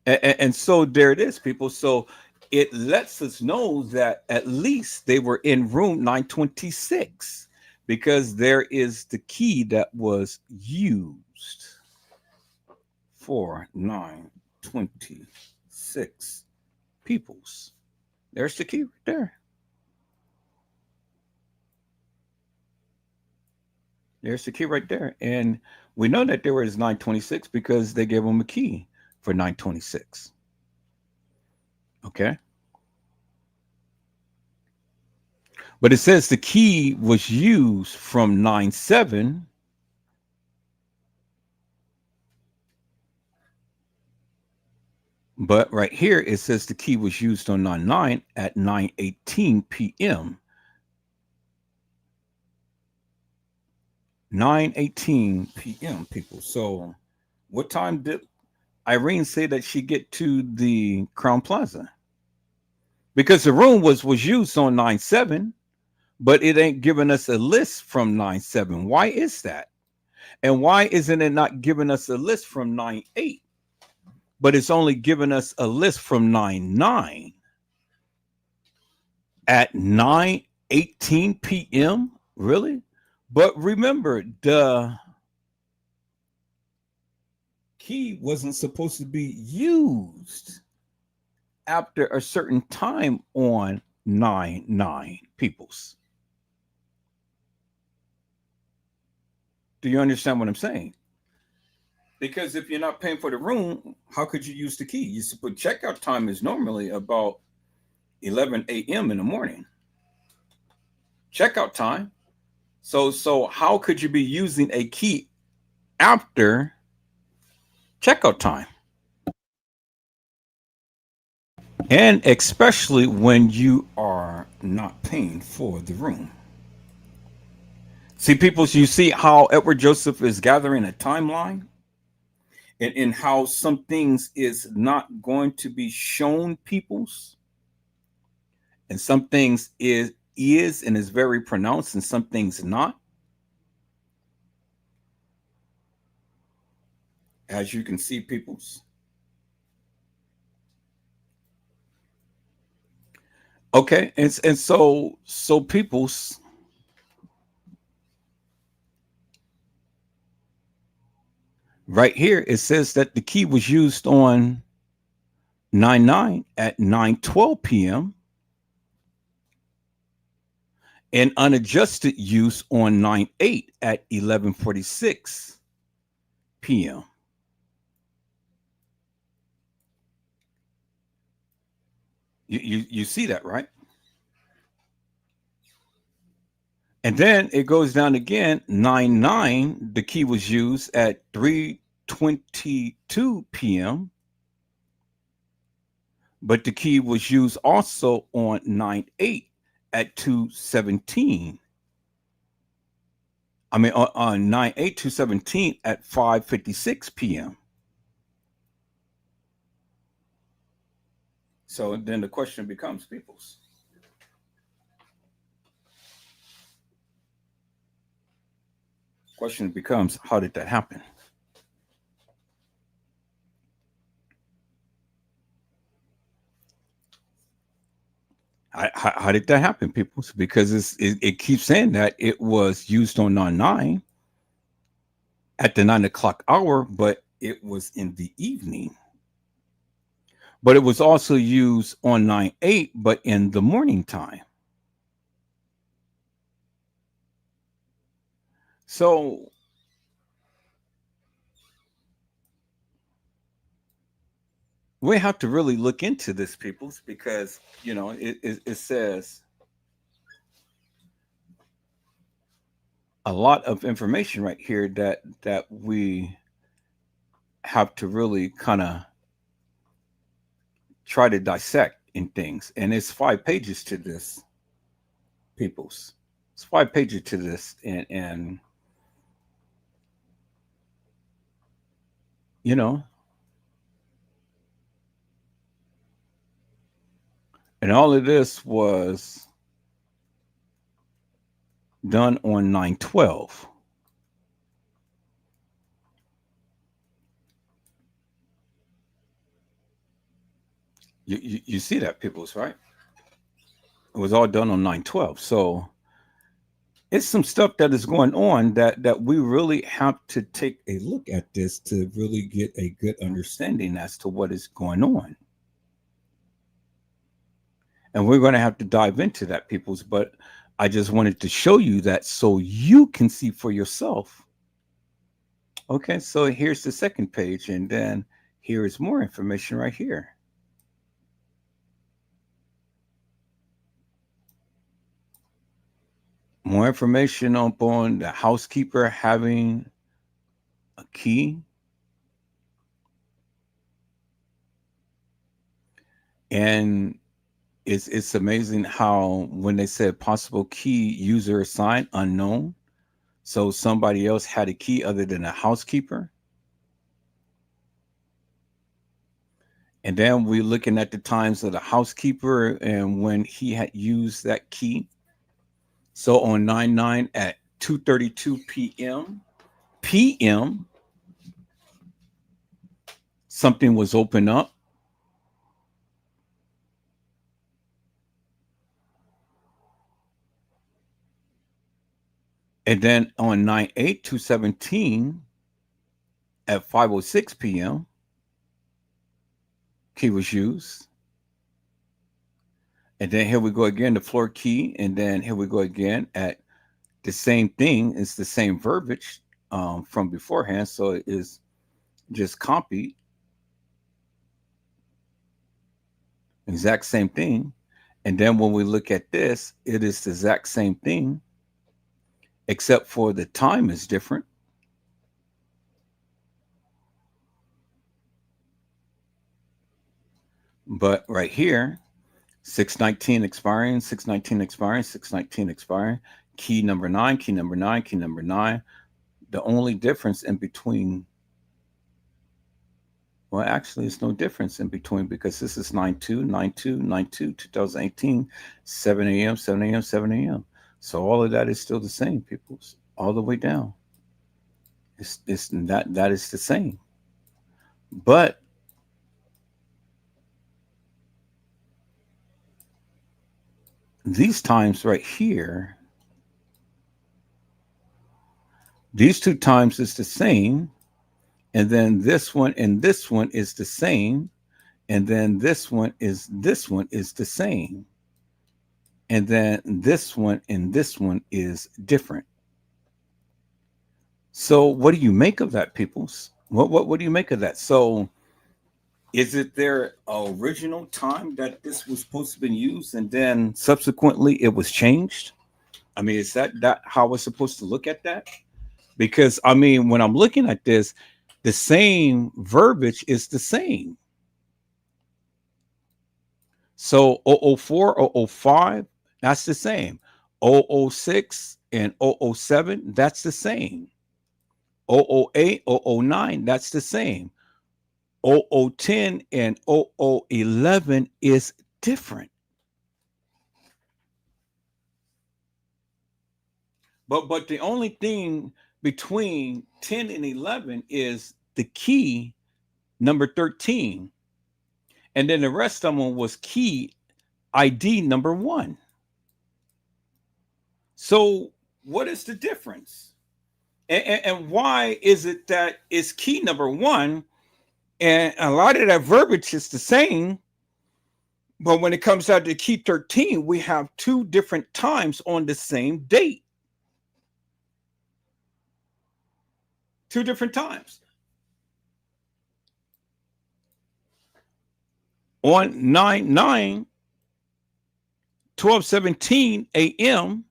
And so there it is, people. So it lets us know that at least they were in room 926 because there is the key that was used for 926 peoples. There's the key right there. There's the key right there. And we know that there was 926 because they gave them a key for 926. Okay. But it says the key was used from 9/7 but right here it says the key was used on 9/9 at 9:18 p.m. 9:18 p.m. people. So what time did Irene say that she get to the Crown Plaza? Because the room was used on 9/7, but it ain't giving us a list from 9/7. Why is that? And why isn't it not giving us a list from 9/8? But it's only giving us a list from 9/9 at 9:18 p.m. Really? But remember, the key wasn't supposed to be used after a certain time on 9/9 peoples. Do you understand what I'm saying? Because if you're not paying for the room, how could you use the key? You put checkout time is normally about 11 a.m. in the morning. Checkout time. So how could you be using a key after checkout time? And especially when you are not paying for the room. See, people, you see how Edward Joseph is gathering a timeline? And how some things is not going to be shown peoples, and some things is and is very pronounced, and some things not. As you can see, peoples. Okay, and so peoples. Right here, it says that the key was used on 9/9 at 9:12 p.m. and unadjusted use on 9/8 at 11:46 p.m. You see that, right? And then it goes down again, 9/9, the key was used at 3:22 p.m. But the key was used also on 9/8 at 2:17. I mean, on 9/8, 2:17 at 5:56 p.m. So then the question becomes, peoples. Question becomes, how did that happen? How did that happen, people? Because it keeps saying that it was used on 9/9 at the 9 o'clock hour, but it was in the evening. But it was also used on 9/8, but in the morning time. So we have to really look into this, peoples, because it says a lot of information right here that we have to really kind of try to dissect in things. And it's 5 pages to this, peoples. It's 5 pages to this, and you know, and all of this was done on 9/12. You see that, peoples, right? It was all done on 9/12. So it's some stuff that is going on that we really have to take a look at this to really get a good understanding as to what is going on. And we're going to have to dive into that, peoples. But I just wanted to show you that so you can see for yourself. Okay, so here's the second page, and then here is more information right here. More information upon the housekeeper having a key. And it's amazing how when they said possible key user assigned unknown, so somebody else had a key other than a housekeeper. And then we're looking at the times of the housekeeper and when he had used that key. So on 9/9 at 2:32 p.m., something was opened up. And then on 9/8/217 at 5:06 p.m., key was used. And then here we go again, the floor key. And then here we go again at the same thing. It's the same verbiage from beforehand. So it is just copied. Exact same thing. And then when we look at this, it is the exact same thing, except for the time is different. But right here, 6/19 expiring, 6/19 expiring, 6/19 expiring, key number 9, key number 9, key number 9. The only difference in between, well, actually, it's no difference in between because this is 9/2, 9/2, 9/2, 2018, 7 a.m., 7 a.m., 7 a.m. So all of that is still the same, people, all the way down. It's that is the same. But these times right here, these two times is the same, and then this one and this one is the same, and then this one is the same, and then this one and this one is different. So what do you make of that, peoples? What do you make of that? So is it their original time that this was supposed to be used and then subsequently it was changed? I mean, is that how we're supposed to look at that? Because, I mean, when I'm looking at this, the same verbiage is the same. So 004, 005, that's the same. 006 and 007, that's the same. 008, 009, that's the same. 0010 and 0011 is different. But the only thing between 10 and 11 is the key number 13. And then the rest of them was key ID number 1. So what is the difference? And why is it that it's key number 1? And a lot of that verbiage is the same. But when it comes out to key 13, we have 2 different times on the same date. 2 different times. On 9/9, 12:17 a.m.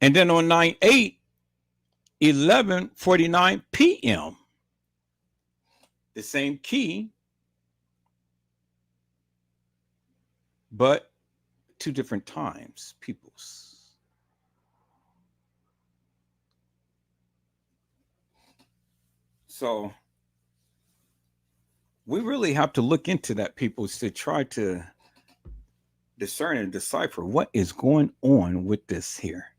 and then on 9/8, 11:49 p.m. The same key, but 2 different times, peoples. So we really have to look into that, peoples, to try to discern and decipher what is going on with this here.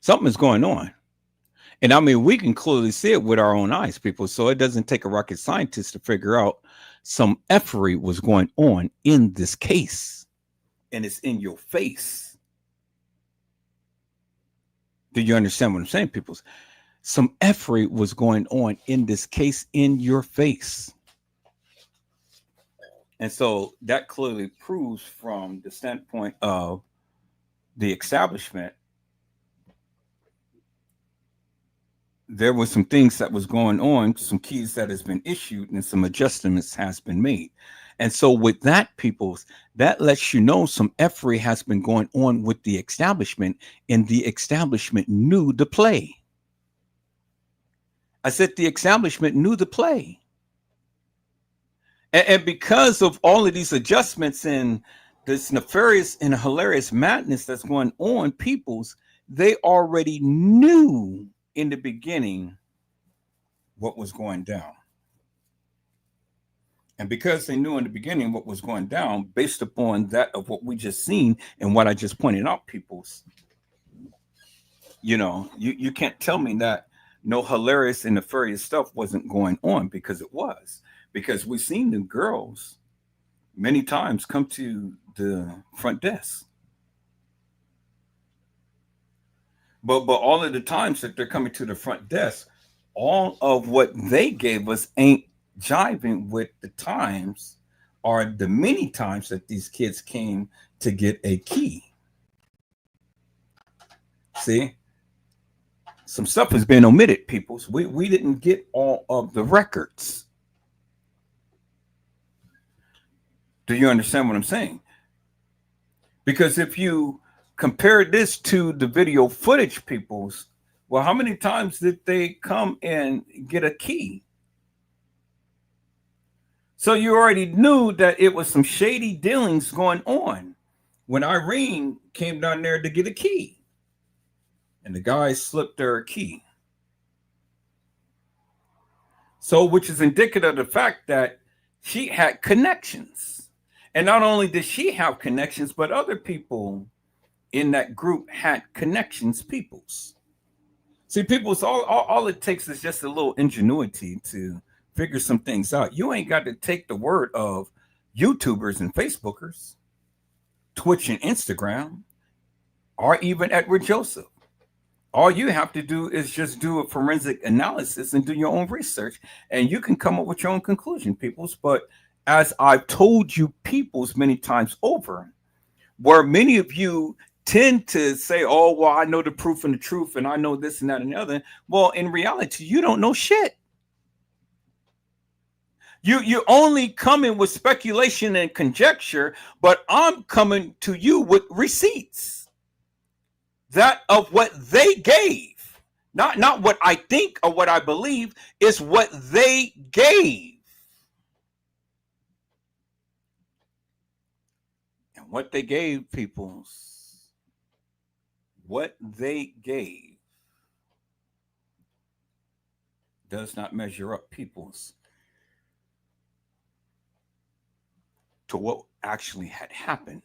Something is going on. And I mean, we can clearly see it with our own eyes, people. So it doesn't take a rocket scientist to figure out some effery was going on in this case. And it's in your face. Do you understand what I'm saying, people? Some effery was going on in this case in your face. And so that clearly proves from the standpoint of the establishment, there were some things that was going on, some keys that has been issued, and some adjustments has been made. And so with that, peoples, that lets you know some effery has been going on with the establishment, and the establishment knew the play. I said the establishment knew the play. And because of all of these adjustments and this nefarious and hilarious madness that's going on, peoples, they already knew in the beginning what was going down. And because they knew in the beginning what was going down, based upon that of what we just seen and what I just pointed out, peoples, you know, you can't tell me that no hilarious and nefarious stuff wasn't going on, because it was. Because we've seen the girls many times come to the front desk. But all of the times that they're coming to the front desk, all of what they gave us ain't jiving with the times or the many times that these kids came to get a key. See? Some stuff has been omitted, peoples. We didn't get all of the records. Do you understand what I'm saying? Because if you compare this to the video footage, peoples, well, how many times did they come and get a key? So you already knew that it was some shady dealings going on when Irene came down there to get a key. And the guy slipped her a key. So, which is indicative of the fact that she had connections. And not only did she have connections, but other people in that group had connections, peoples. See, peoples, all it takes is just a little ingenuity to figure some things out. You ain't got to take the word of YouTubers and Facebookers, Twitch and Instagram, or even Edward Joseph. All you have to do is just do a forensic analysis and do your own research, and you can come up with your own conclusion, peoples. But as I've told you, peoples, many times over, where many of you tend to say, oh, well, I know the proof and the truth, and I know this and that and the other. Well, in reality, you don't know shit. You only come in with speculation and conjecture, but I'm coming to you with receipts. That of what they gave, not what I think or what I believe, is what they gave. And what they gave, peoples, what they gave does not measure up, peoples, to what actually had happened.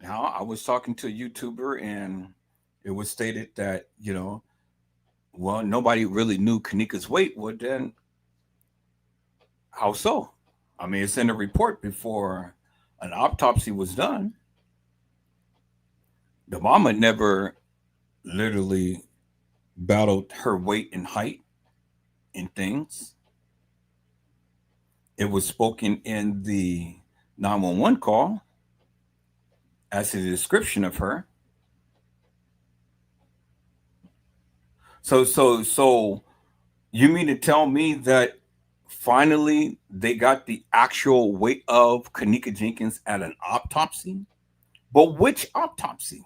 Now, I was talking to a YouTuber, and it was stated that, you know, well, nobody really knew Kanika's weight. Well, then, how so? I mean, it's in a report before an autopsy was done. The mama never literally battled her weight and height and things. It was spoken in the 911 call as a description of her. So you mean to tell me that finally they got the actual weight of Kanika Jenkins at an autopsy? But which autopsy?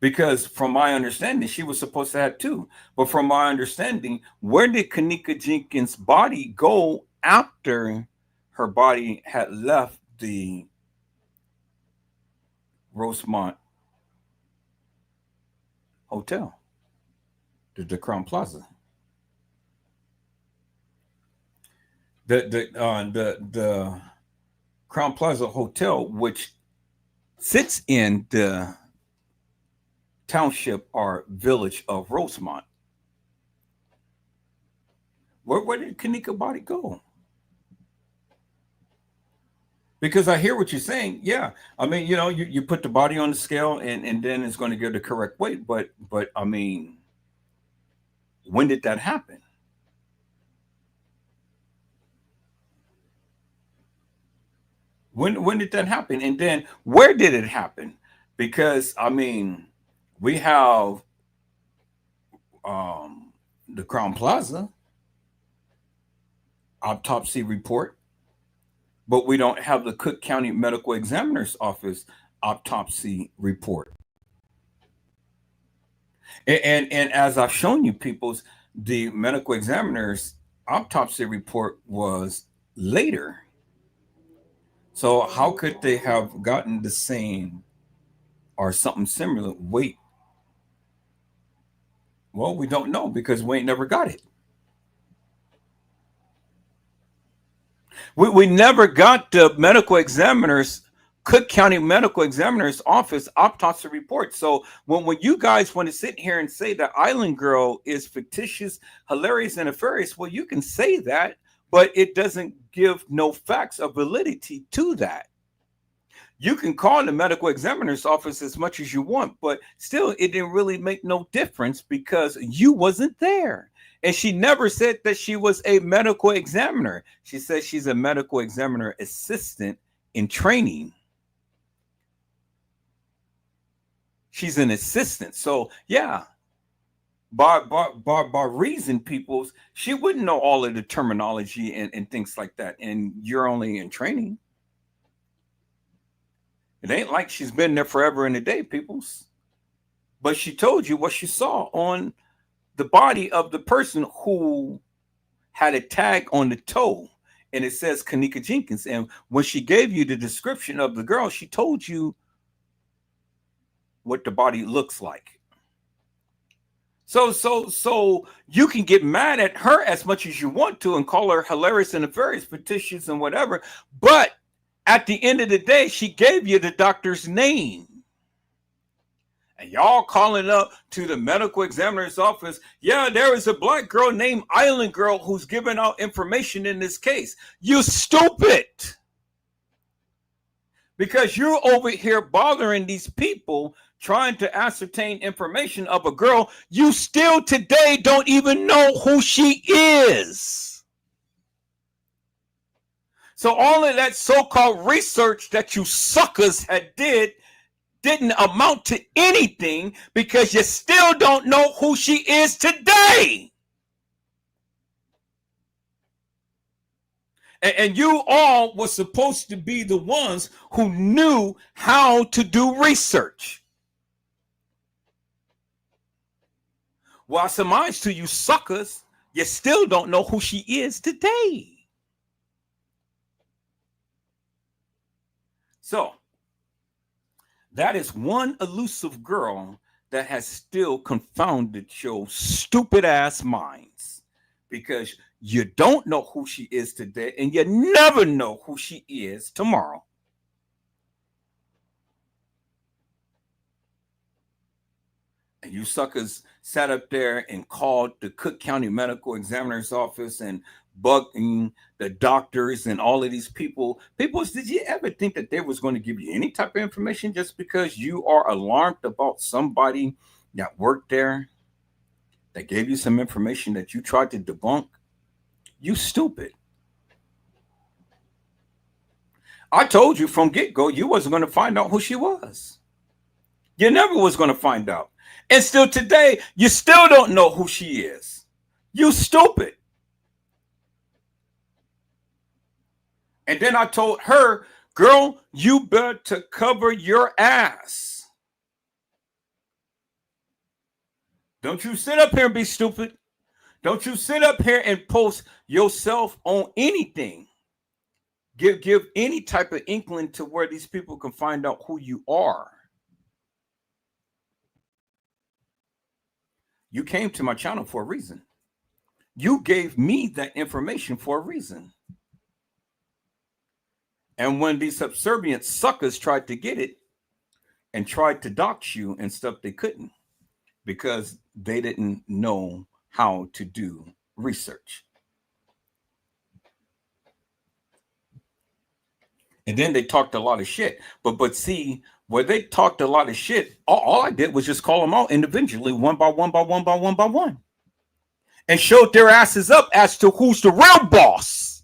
Because from my understanding, she was supposed to have two. But from my understanding, where did Kanika Jenkins' body go after her body had left the Rosemont Hotel, the Crown Plaza? The Crown Plaza Hotel, which sits in the township or village of Rosemont. Where did Kanika body go? Because I hear what you're saying. Yeah. I mean, you put the body on the scale and then it's going to give the correct weight. But I mean, when did that happen? When did that happen? And then where did it happen? Because I mean, we have the Crown Plaza autopsy report, but we don't have the Cook County Medical Examiner's Office autopsy report. And as I've shown you, peoples, the medical examiner's autopsy report was later. So how could they have gotten the same or something similar weight? Well, we don't know because we ain't never got it. We never got the medical examiner's, Cook County Medical Examiner's Office autopsy report. So when you guys want to sit here and say that Island Girl is fictitious, hilarious, and nefarious, well, you can say that, but it doesn't give no facts or validity to that. You can call the medical examiner's office as much as you want, but still it didn't really make no difference because you wasn't there. And she never said that she was a medical examiner. She said she's a medical examiner assistant in training. She's an assistant. So yeah, by reason, peoples, she wouldn't know all of the terminology and things like that. And you're only in training. It ain't like she's been there forever and a day, peoples. But she told you what she saw on the body of the person who had a tag on the toe. And it says Kanika Jenkins. And when she gave you the description of the girl, she told you what the body looks like. So you can get mad at her as much as you want to and call her hilarious and nefarious, fictitious and whatever. But at the end of the day, she gave you the doctor's name. And y'all calling up to the medical examiner's office. Yeah, there is a black girl named Island Girl who's giving out information in this case. You stupid. Because you're over here bothering these people trying to ascertain information of a girl you still today don't even know who she is. So all of that so-called research that you suckers had didn't amount to anything because you still don't know who she is today. And you all were supposed to be the ones who knew how to do research. Well, I surmise to you suckers, you still don't know who she is today. So, that is one elusive girl that has still confounded your stupid ass minds because you don't know who she is today and you never know who she is tomorrow. And you suckers sat up there and called the Cook County Medical Examiner's Office and bugging the doctors and all of these people. People, did you ever think that they was going to give you any type of information just because you are alarmed about somebody that worked there that gave you some information that you tried to debunk? You stupid. I told you from get-go you wasn't going to find out who she was. You never was going to find out. And still today, you still don't know who she is. You stupid. And then I told her, girl, you better cover your ass. Don't you sit up here and be stupid. Don't you sit up here and post yourself on anything. Give any type of inkling to where these people can find out who you are. You came to my channel for a reason. You gave me that information for a reason. And when these subservient suckers tried to get it and tried to dox you and stuff, they couldn't because they didn't know how to do research. And then they talked a lot of shit. But see, where they talked a lot of shit, all I did was just call them out individually, one by one by one by one by one. And showed their asses up as to who's the real boss.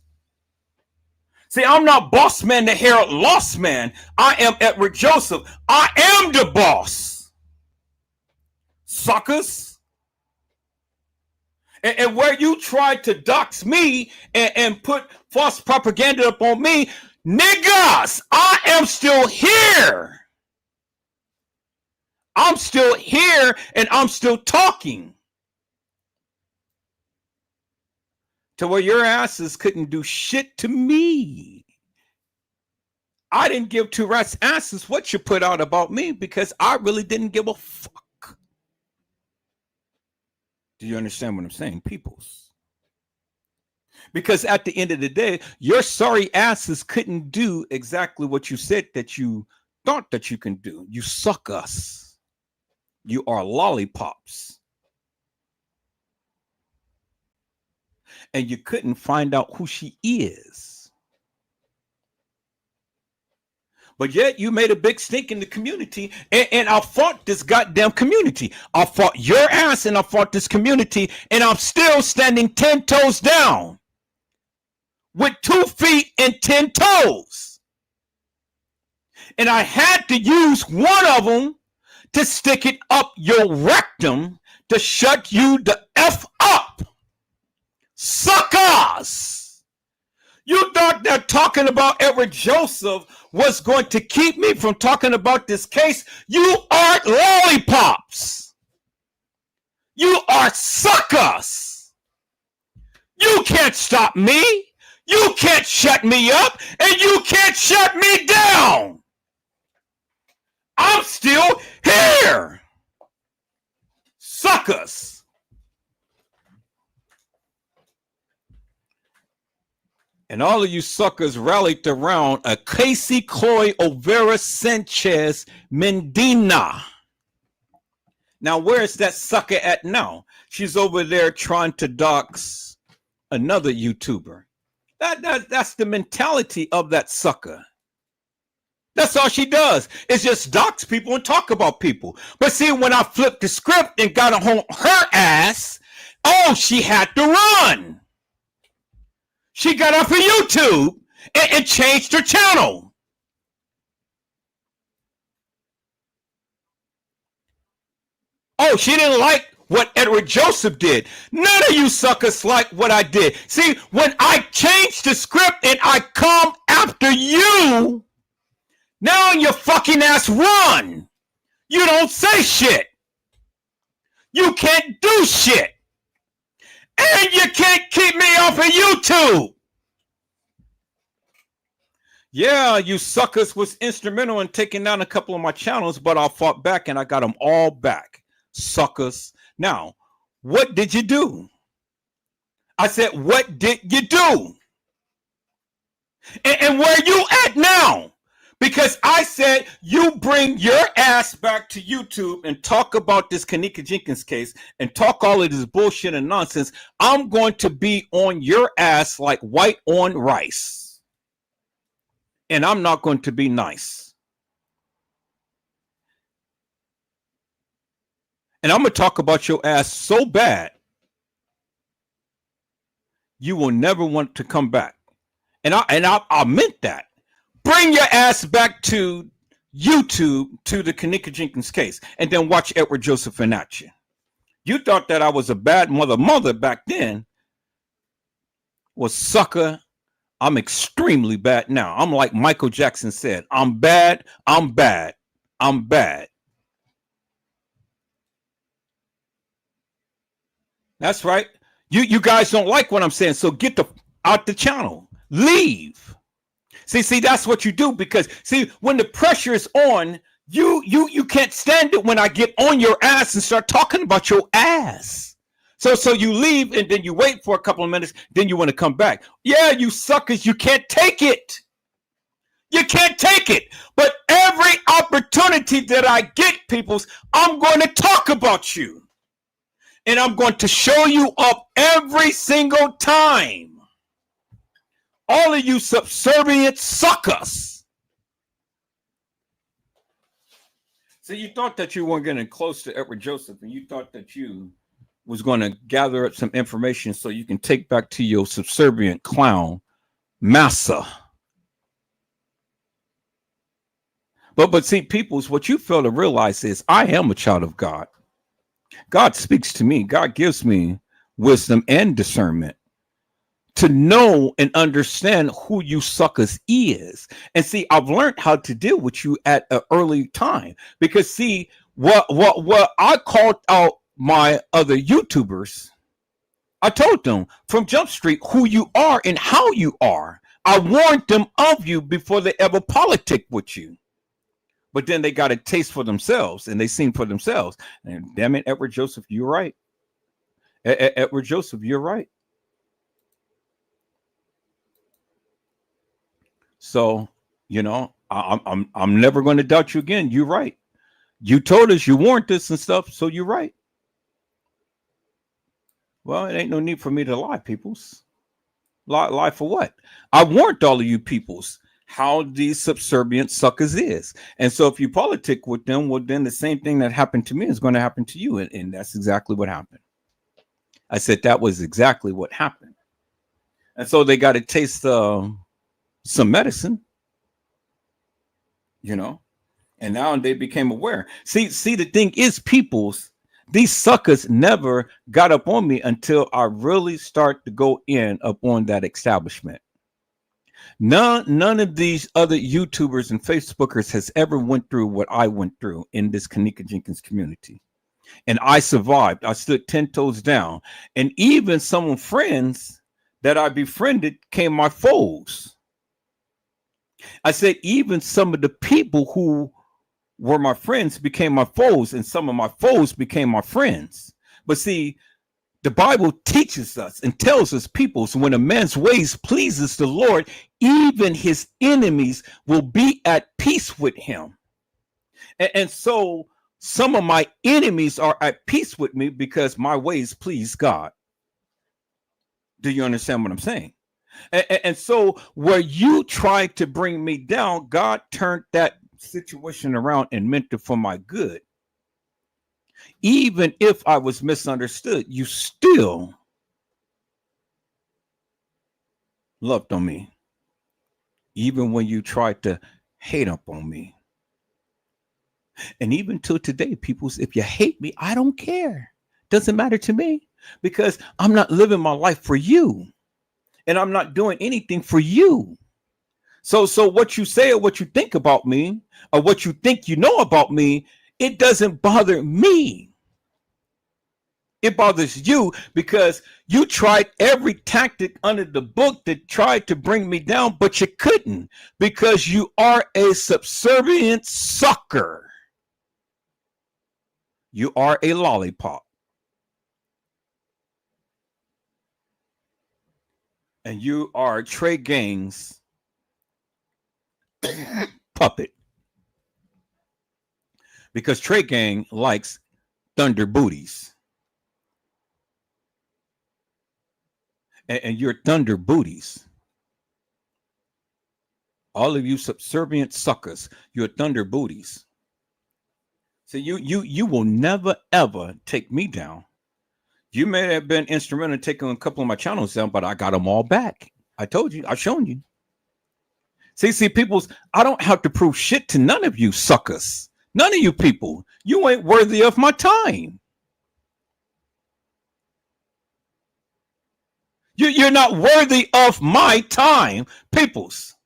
See, I'm not boss man, the Harold Lost Man. I am Edward Joseph. I am the boss. Suckers. And where you tried to dox me and put false propaganda up on me, niggas, I am still here. I'm still here and I'm still talking. To where your asses couldn't do shit to me. I didn't give two rats asses what you put out about me because I really didn't give a fuck. Do you understand what I'm saying, peoples? Because at the end of the day, your sorry asses couldn't do exactly what you said that you thought that you can do. You suck us. You are lollipops. And you couldn't find out who she is. But yet you made a big stink in the community, and I fought this goddamn community. I fought your ass and I fought this community, and I'm still standing 10 toes down with 2 feet and 10 toes. And I had to use one of them to stick it up your rectum to shut you the F up. Suckers! You thought that talking about Edward Joseph was going to keep me from talking about this case? You are lollipops. You are suckers. You can't stop me. You can't shut me up, and you can't shut me down. I'm still here. Suckers. And all of you suckers rallied around a Casey Chloe Overa Sanchez Mendina. Now, where is that sucker at now? She's over there trying to dox another YouTuber. That's the mentality of that sucker. That's all she does is just dox people and talk about people. But see, when I flipped the script and got on her ass, oh, she had to run. She got off of YouTube and changed her channel. Oh, she didn't like what Edward Joseph did. None of you suckers like what I did. See, when I changed the script and I come after you, now your fucking ass run. You don't say shit. You can't do shit. And you can't keep me off of YouTube. Yeah, you suckers was instrumental in taking down a couple of my channels, but I fought back and I got them all back. Suckers. Now, what did you do? I said, what did you do? And where you at now? Because I said, you bring your ass back to YouTube and talk about this Kanika Jenkins case and talk all of this bullshit and nonsense. I'm going to be on your ass like white on rice. And I'm not going to be nice. And I'm going to talk about your ass so bad, you will never want to come back. And I meant that. Bring your ass back to YouTube to the Kanika Jenkins case and then watch Edward Joseph in action. You thought that I was a bad mother back then. Well, sucker, I'm extremely bad now. I'm like Michael Jackson said, I'm bad, I'm bad, I'm bad. That's right. You guys don't like what I'm saying, so get out the channel. Leave. See, that's what you do, because see, when the pressure is on, you can't stand it when I get on your ass and start talking about your ass. So you leave and then you wait for a couple of minutes, then you want to come back. Yeah, you suckers, you can't take it. You can't take it. But every opportunity that I get, peoples, I'm going to talk about you. And I'm going to show you up every single time. All of you subservient suckers. So you thought that you weren't getting close to Edward Joseph, and you thought that you was going to gather up some information so you can take back to your subservient clown, Massa. But see, peoples, what you fail to realize is I am a child of God. God speaks to me. God gives me wisdom and discernment to know and understand who you suckers is. And see, I've learned how to deal with you at an early time, because see, what I called out my other YouTubers, I told them from Jump Street who you are and how you are. I warned them of you before they ever politic with you. But then they got a taste for themselves and they seen for themselves. And damn it, Edward Joseph, you're right. Edward Joseph, you're right. So, you know, I'm never going to doubt you again. You're right. You told us, you warned us and stuff, so you're right. Well, it ain't no need for me to lie, peoples. Lie for what? I warned all of you peoples how these subservient suckers is. And so if you politic with them, well, then the same thing that happened to me is going to happen to you. And that's exactly what happened. I said that was exactly what happened. And so they got to taste some medicine, you know, and now they became aware. See, the thing is, peoples, these suckers never got up on me until I really start to go in up on that establishment. None of these other YouTubers and Facebookers has ever went through what I went through in this Kanika Jenkins community. And I survived. I stood 10 toes down. And even some friends that I befriended became my foes. I said even some of the people who were my friends became my foes, and some of my foes became my friends. But see, the Bible teaches us and tells us, people, so when a man's ways pleases the Lord, even his enemies will be at peace with him. And so some of my enemies are at peace with me because my ways please God. Do you understand what I'm saying? And so where you tried to bring me down, God turned that situation around and meant it for my good. Even if I was misunderstood, you still loved on me. Even when you tried to hate up on me. And even till today, people, if you hate me, I don't care. Doesn't matter to me, because I'm not living my life for you. And I'm not doing anything for you. So what you say or what you think about me, or what you think you know about me, it doesn't bother me. It bothers you because you tried every tactic under the book that tried to bring me down, but you couldn't, because you are a subservient sucker. You are a lollipop. And you are Trey Gang's puppet. Because Trey Gang likes thunder booties. And you're thunder booties. All of you subservient suckers, you're thunder booties. So you will never ever take me down. You may have been instrumental in taking a couple of my channels down, but I got them all back. I told you, I've shown you. See, peoples, I don't have to prove shit to none of you suckers. None of you people. You ain't worthy of my time. You're not worthy of my time, peoples.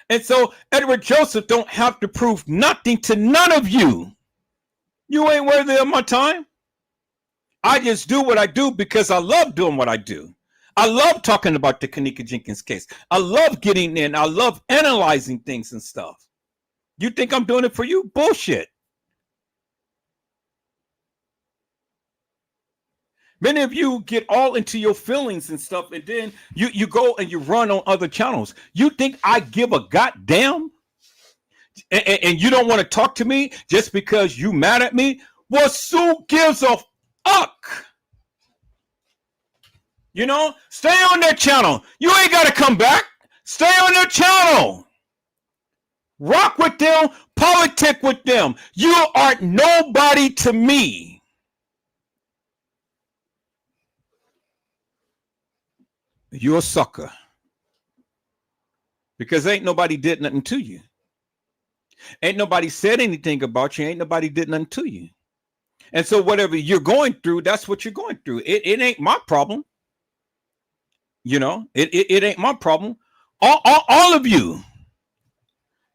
And so Edward Joseph don't have to prove nothing to none of you. You ain't worthy of my time. I just do what I do because I love doing what I do. I love talking about the Kenneka Jenkins case. I love getting in. I love analyzing things and stuff. You think I'm doing it for you? Bullshit. Many of you get all into your feelings and stuff, and then you go and you run on other channels. You think I give a goddamn? And you don't want to talk to me just because you mad at me? Well, who gives a fuck? You know, stay on that channel. You ain't got to come back. Stay on their channel. Rock with them, politic with them. You are nobody to me. You're a sucker. Because ain't nobody did nothing to you. Ain't nobody said anything about you. Ain't nobody did nothing to you. And so whatever you're going through, that's what you're going through. It ain't my problem. You know, it ain't my problem. All of you.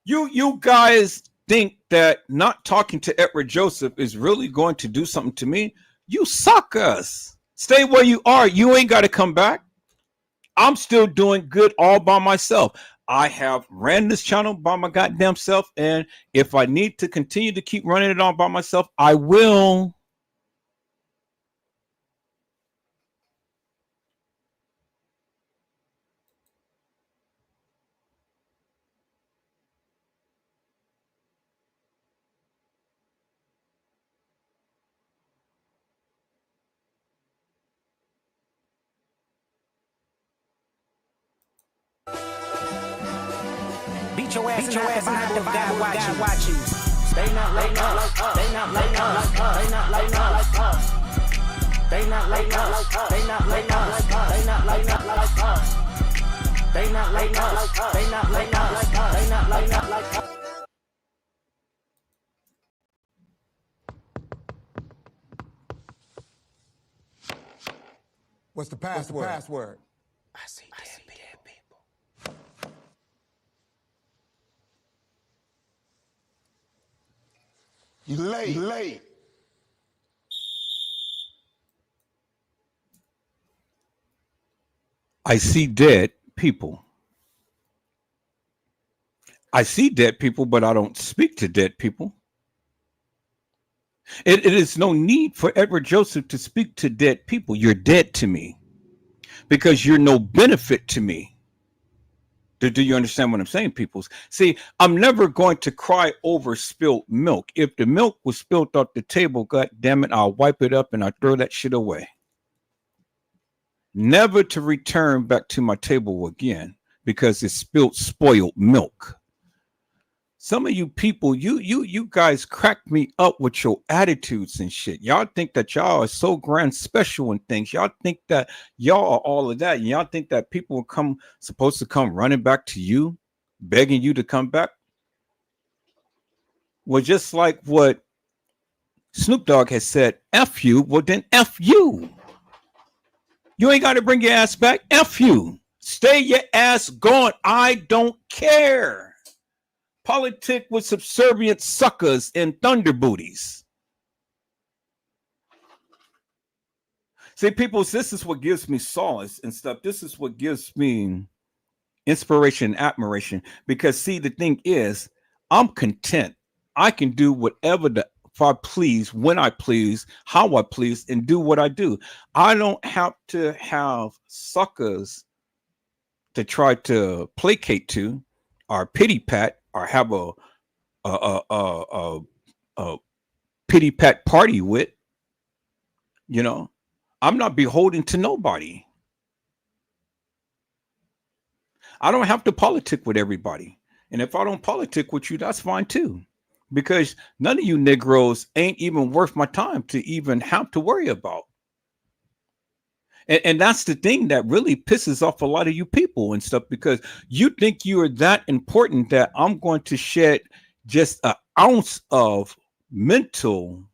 You guys think that not talking to Edward Joseph is really going to do something to me? You suckers. Stay where you are. You ain't got to come back. I'm still doing good all by myself. I have ran this channel by my goddamn self, and if I need to continue to keep running it all by myself, I will. Beat your ass behind the God watch you. They not like us. They not like us. They not like us. They not like us. They not like us. They not like us. They not like us. They not like us. They not like us. What's the password? I see dead people. You late. I see dead people. I see dead people, but I don't speak to dead people. It is no need for Edward Joseph to speak to dead people. You're dead to me because you're no benefit to me. Do you understand what I'm saying, peoples? See, I'm never going to cry over spilled milk. If the milk was spilled off the table, God damn it, I'll wipe it up and I'll throw that shit away. Never to return back to my table again because it's spilled spoiled milk. Some of you people, you guys crack me up with your attitudes and shit. Y'all think that y'all are so grand special and things. Y'all think that y'all are all of that. Y'all think that people are supposed to come running back to you, begging you to come back. Well, just like what Snoop Dogg has said, F you, well then F you. You ain't got to bring your ass back. F you. Stay your ass gone. I don't care. Politic with subservient suckers and thunder booties. See, people, this is what gives me solace and stuff. This is what gives me inspiration and admiration. Because, see, the thing is, I'm content. I can do whatever if I please, when I please, how I please, and do what I do. I don't have to have suckers to try to placate to or pity pat or have a pity pat party with. You know, I'm not beholden to nobody. I don't have to politic with everybody. And if I don't politic with you, that's fine too. Because none of you Negroes ain't even worth my time to even have to worry about. And that's the thing that really pisses off a lot of you people and stuff, because you think you are that important that I'm going to shed just an ounce of mental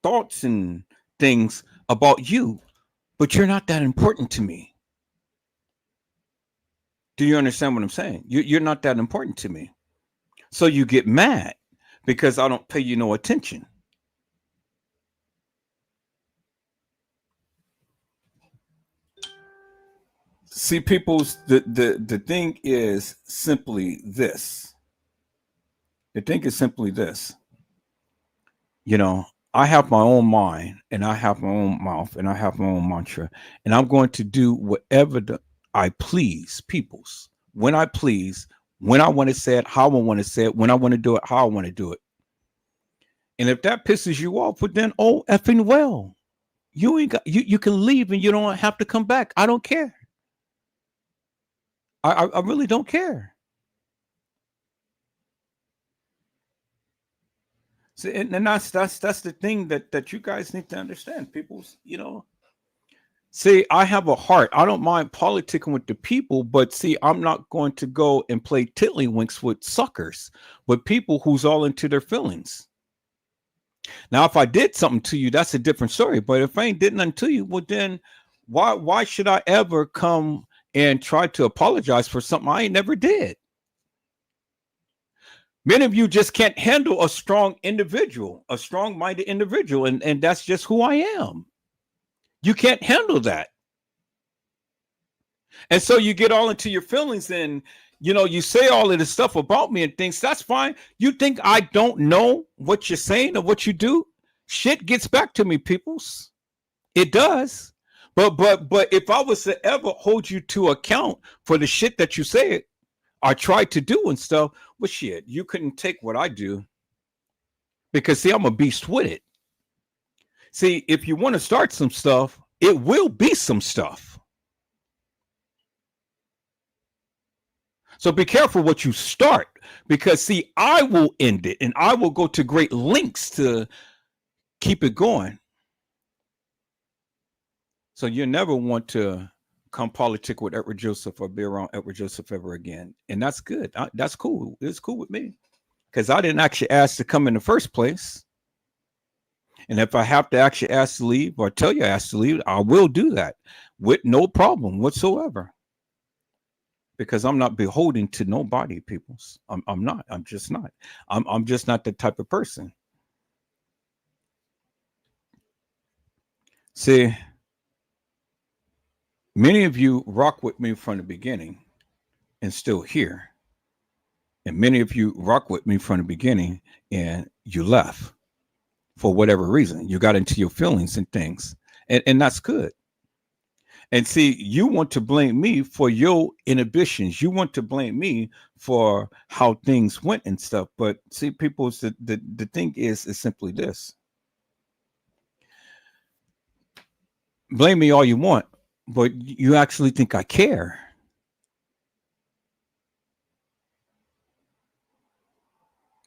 thoughts and things about you, but you're not that important to me. Do you understand what I'm saying? You're not that important to me. So you get mad because I don't pay you no attention. See, people's the thing is simply this. The thing is simply this. You know, I have my own mind, and I have my own mouth, and I have my own mantra, and I'm going to do whatever I please, peoples. When I please, when I want to say it, how I want to say it, when I want to do it, how I want to do it. And if that pisses you off, well, then oh effing well. You ain't got you can leave and you don't have to come back. I don't care. I really don't care. See, and that's the thing that you guys need to understand, people. You know, see, I have a heart. I don't mind politicking with the people, but see, I'm not going to go and play tiddlywinks with suckers, with people who's all into their feelings. Now, if I did something to you, that's a different story. But if I ain't did nothing to you, well, then why should I ever come and try to apologize for something I ain't never did? Many of you just can't handle a strong individual, a strong-minded individual, and that's just who I am. You can't handle that. And so you get all into your feelings and, you know, you say all of this stuff about me and things. That's fine. You think I don't know what you're saying or what you do? Shit gets back to me, peoples. It does. But if I was to ever hold you to account for the shit that you said or tried to do and stuff, well, shit, you couldn't take what I do. Because, see, I'm a beast with it. See, if you want to start some stuff, it will be some stuff. So be careful what you start, because, see, I will end it and I will go to great lengths to keep it going. So you never want to come politic with Edward Joseph or be around Edward Joseph ever again. And that's good. That's cool. It's cool with me, because I didn't actually ask to come in the first place. And if I have to actually ask to leave or tell you I asked to leave, I will do that with no problem whatsoever. Because I'm not beholden to nobody, peoples. I'm not. I'm just not. I'm just not the type of person. See, many of you rock with me from the beginning and still here. And many of you rock with me from the beginning and you left for whatever reason. You got into your feelings and things. And that's good. And see, you want to blame me for your inhibitions. You want to blame me for how things went and stuff. But see, people, the thing is simply this. Blame me all you want, but you actually think I care.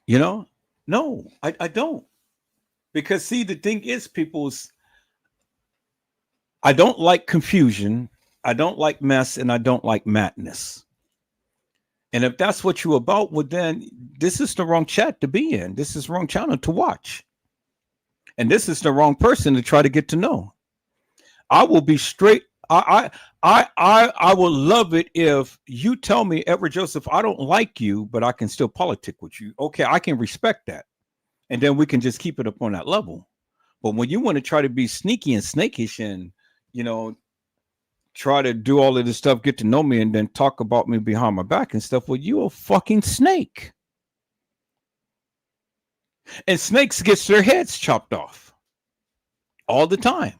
You know? No, I don't. Because see, the thing is, people's, I don't like confusion, I don't like mess, and I don't like madness. And if that's what you're about, well, then this is the wrong chat to be in. This is the wrong channel to watch. And this is the wrong person to try to get to know. I will be straight. I will love it if you tell me, Edward Joseph, I don't like you, but I can still politic with you. Okay, I can respect that. And then we can just keep it up on that level. But when you want to try to be sneaky and snakish and, you know, try to do all of this stuff, get to know me, and then talk about me behind my back and stuff, well, you a fucking snake. And snakes gets their heads chopped off all the time.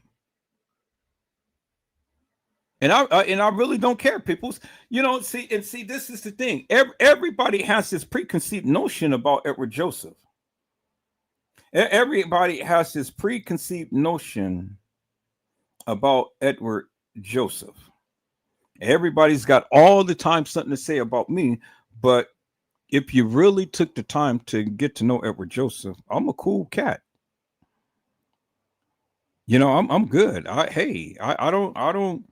And I really don't care, people. You know, see, this is the thing. Everybody has this preconceived notion about Edward Joseph. Everybody has this preconceived notion about Edward Joseph. Everybody's got all the time something to say about me, but if you really took the time to get to know Edward Joseph, I'm a cool cat. You know, I'm good. I don't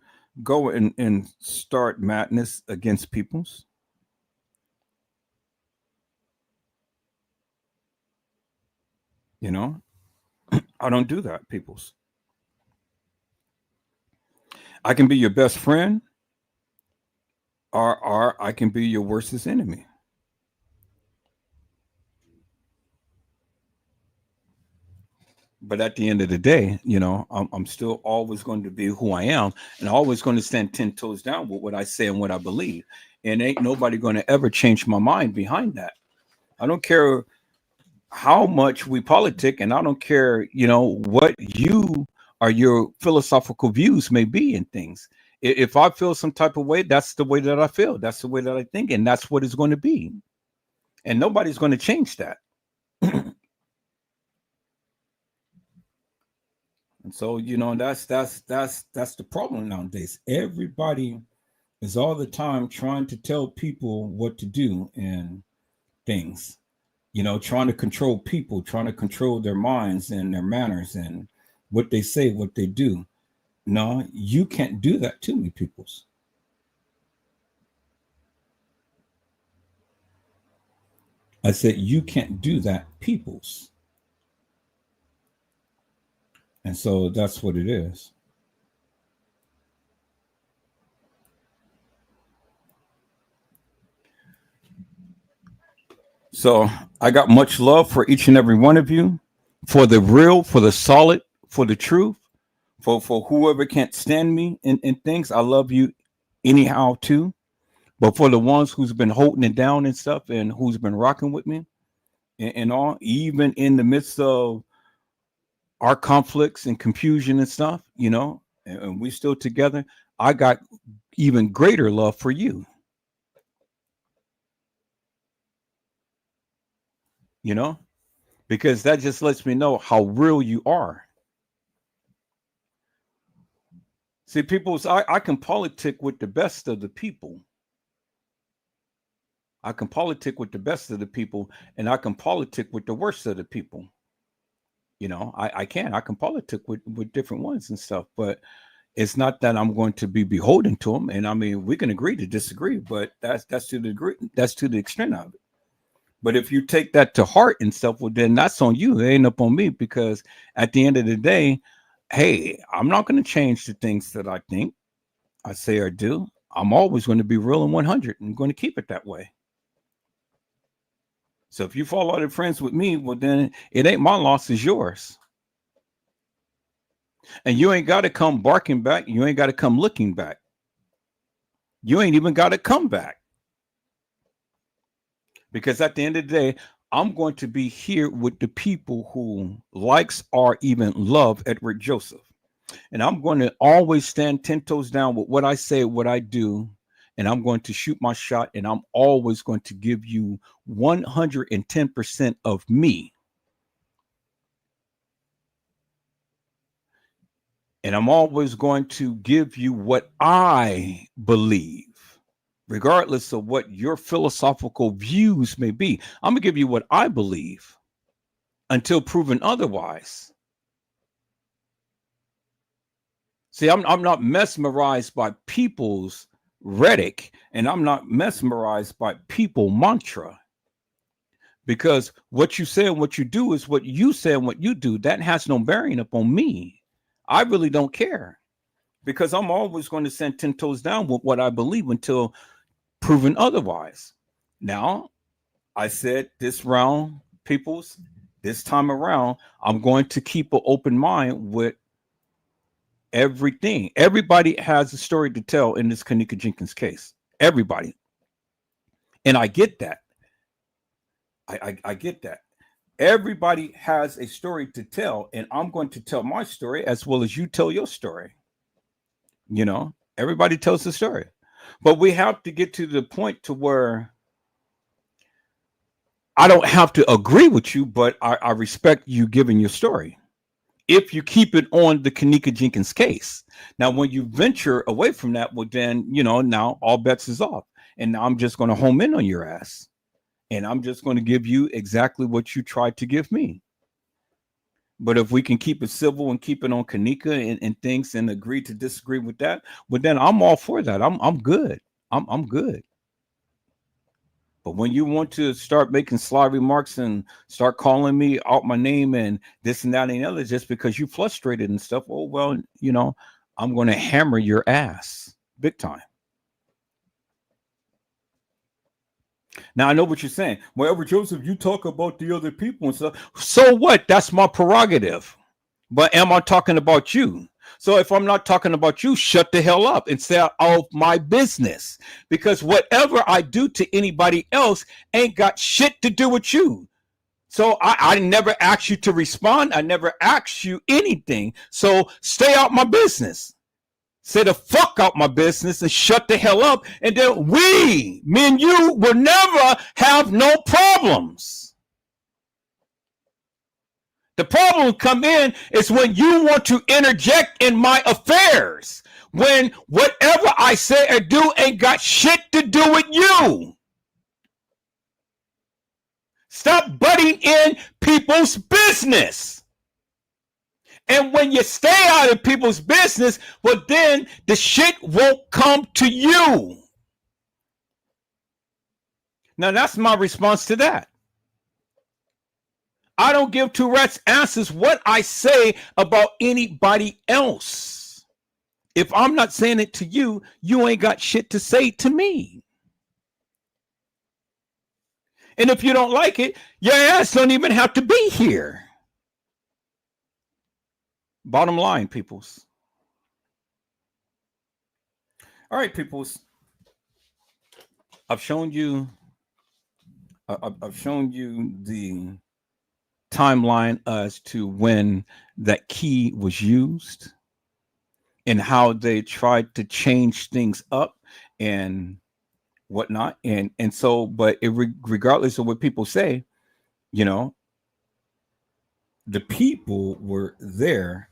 go and start madness against people's. You know, I don't do that, people's. I can be your best friend, or I can be your worstest enemy. But at the end of the day, you know, I'm still always going to be who I am, and always going to stand 10 toes down with what I say and what I believe. And ain't nobody going to ever change my mind behind that. I don't care how much we politic, and I don't care, you know, what you or your philosophical views may be in things. If I feel some type of way, that's the way that I feel. That's the way that I think, and that's what it's going to be. And nobody's going to change that. And so, you know, that's the problem nowadays. Everybody is all the time trying to tell people what to do and things. You know, trying to control people, trying to control their minds and their manners and what they say, what they do. No, you can't do that to me, peoples. I said you can't do that, peoples. And so that's what it is. So I got much love for each and every one of you, for the real, for the solid, for the truth, for whoever can't stand me in things. I love you anyhow too. But for the ones who's been holding it down and stuff, and who's been rocking with me and all, even in the midst of our conflicts and confusion and stuff, you know, and we still together, I got even greater love for you. You know, because that just lets me know how real you are. See, people, I can politic with the best of the people. I can politic with the best of the people, and I can politic with the worst of the people. You know, I can politic with different ones and stuff, but it's not that I'm going to be beholden to them. And I mean, we can agree to disagree, but that's to the degree, that's to the extent of it. But if you take that to heart and stuff, well, then that's on you. It ain't up on me, because at the end of the day, hey, I'm not going to change the things that I think, I say, or do. I'm always going to be real and 100 and going to keep it that way. So if you fall out of friends with me, well, then it ain't my loss, it's yours. And you ain't got to come barking back. You ain't got to come looking back. You ain't even got to come back. Because at the end of the day, I'm going to be here with the people who likes or even love Edward Joseph. And I'm going to always stand 10 toes down with what I say, what I do. And I'm going to shoot my shot. And I'm always going to give you 110% of me. And I'm always going to give you what I believe, regardless of what your philosophical views may be. I'm going to give you what I believe until proven otherwise. See, I'm not mesmerized by people's rhetoric, and I'm not mesmerized by people mantra. Because what you say and what you do is what you say and what you do. That has no bearing upon me. I really don't care, because I'm always going to stand 10 toes down with what I believe until proven otherwise. Now, I said this round, peoples, this time around, I'm going to keep an open mind with everything. Everybody has a story to tell in this Kenneka Jenkins case. Everybody. And I get that. I get that. Everybody has a story to tell, and I'm going to tell my story as well as you tell your story. You know, everybody tells the story, but we have to get to the point to where I don't have to agree with you, but I respect you giving your story. If you keep it on the Kenneka Jenkins case. Now, when you venture away from that, well, then, you know, now all bets is off. And now I'm just going to home in on your ass. And I'm just going to give you exactly what you tried to give me. But if we can keep it civil and keep it on Kanika and things and agree to disagree with that, well, then I'm all for that. I'm good. I'm good. But when you want to start making sly remarks and start calling me out my name and this and that and the other just because you frustrated and stuff, oh, well, you know, I'm going to hammer your ass big time. Now, I know what you're saying. Wherever, Joseph, you talk about the other people and stuff. So what? That's my prerogative. But am I talking about you? So if I'm not talking about you, shut the hell up and stay out of my business. Because whatever I do to anybody else ain't got shit to do with you. So I never asked you to respond. I never asked you anything. So stay out my business. Say the fuck out my business and shut the hell up. And then me and you will never have no problems. The problem come in is when you want to interject in my affairs. When whatever I say or do ain't got shit to do with you. Stop butting in people's business. And when you stay out of people's business, well, then the shit won't come to you. Now, that's my response to that. I don't give two rats asses what I say about anybody else. If I'm not saying it to you, you ain't got shit to say to me. And if you don't like it, your ass don't even have to be here. Bottom line, peoples. All right, peoples. I've shown you the timeline as to when that key was used and how they tried to change things up and whatnot. And so, but regardless of what people say, you know, the people were there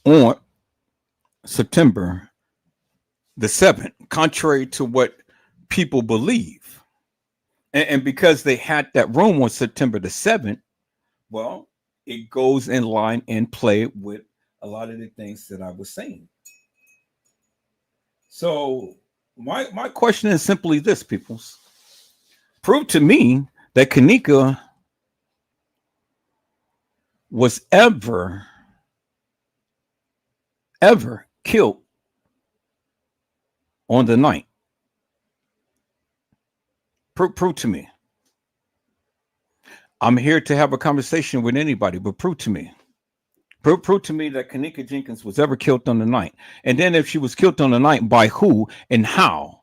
on September the 7th, contrary to what people believe. And because they had that room on September the 7th, well, it goes in line and play with a lot of the things that I was saying. So my question is simply this, peoples. Prove to me that Kanika was ever killed on the night. Prove to me. I'm here to have a conversation with anybody, but prove to me. Prove to me that Kanika Jenkins was ever killed on the night. And then if she was killed on the night, by who and how?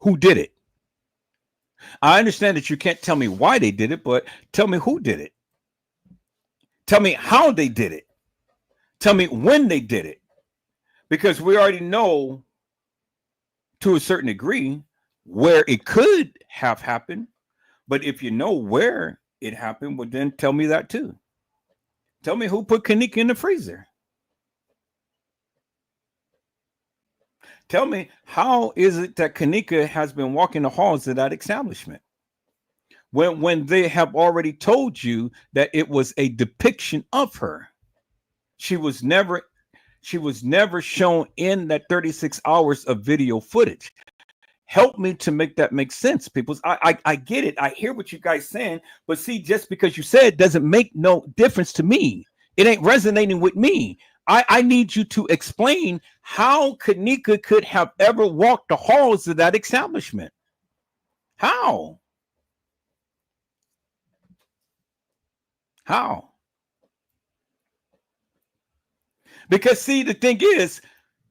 Who did it? I understand that you can't tell me why they did it, but tell me who did it. Tell me how they did it. Tell me when they did it. Because we already know to a certain degree where it could have happened. But if you know where it happened, well, then tell me that too. Tell me who put Kanika in the freezer. Tell me, how is it that Kanika has been walking the halls of that establishment when they have already told you that it was a depiction of her? She was never shown in that 36 hours of video footage. Help me to make that make sense, people. I get it. I hear what you guys saying, but see, just because you said it doesn't make no difference to me. It ain't resonating with me. I need you to explain how Kanika could have ever walked the halls of that establishment. How? How? Because see, the thing is,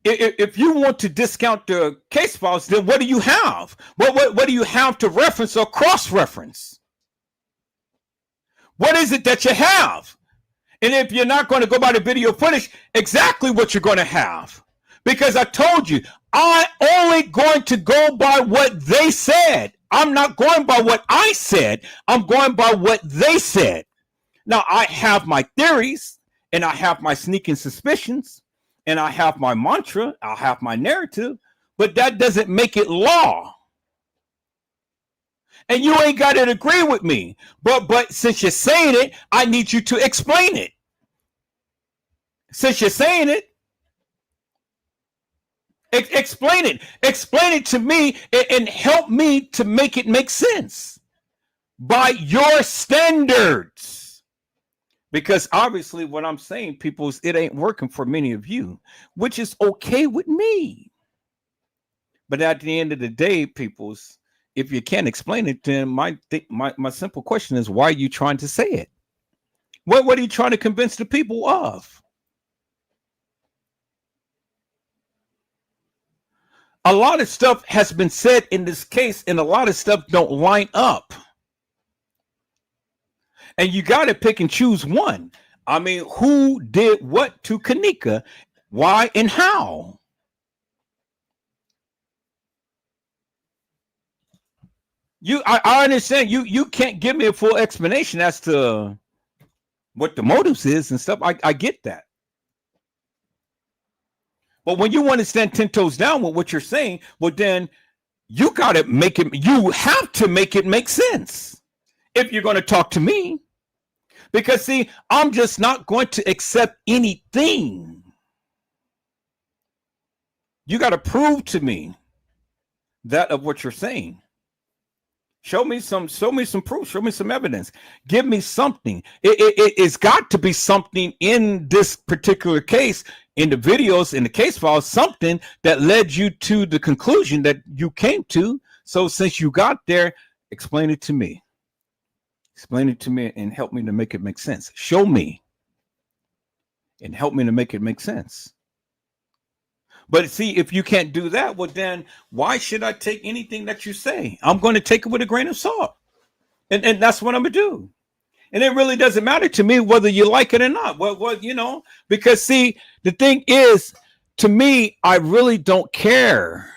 if you want to discount the case files, then what do you have? What do you have to reference or cross-reference? What is it that you have? And if you're not going to go by the video footage, exactly what you're going to have. Because I told you, I'm only going to go by what they said. I'm not going by what I said. I'm going by what they said. Now, I have my theories, and I have my sneaking suspicions, and I have my mantra, I have my narrative, but that doesn't make it law. And you ain't got to agree with me. But since you're saying it, I need you to explain it. Since you're saying it, explain it. Explain it to me and help me to make it make sense by your standards. Because obviously what I'm saying, people, is it ain't working for many of you, which is okay with me. But at the end of the day, peoples, if you can't explain it, then my simple question is, why are you trying to say it? What are you trying to convince the people of? A lot of stuff has been said in this case, and a lot of stuff don't line up. And you got to pick and choose one. I mean, who did what to Kanika? Why and how? I understand you can't give me a full explanation as to what the motives is and stuff. I get that. But when you want to stand 10 toes down with what you're saying, well, then you got to make it, you have to make it make sense if you're going to talk to me. Because, see, I'm just not going to accept anything. You got to prove to me that of what you're saying. Show me some proof. Show me some evidence. Give me something. It's got to be something in this particular case, in the videos, in the case files, something that led you to the conclusion that you came to. So since you got there, explain it to me. Explain it to me and help me to make it make sense. Show me and help me to make it make sense. But see, if you can't do that, well, then why should I take anything that you say? I'm going to take it with a grain of salt. And that's what I'm going to do. And it really doesn't matter to me whether you like it or not. Well, you know, because see, the thing is, to me, I really don't care.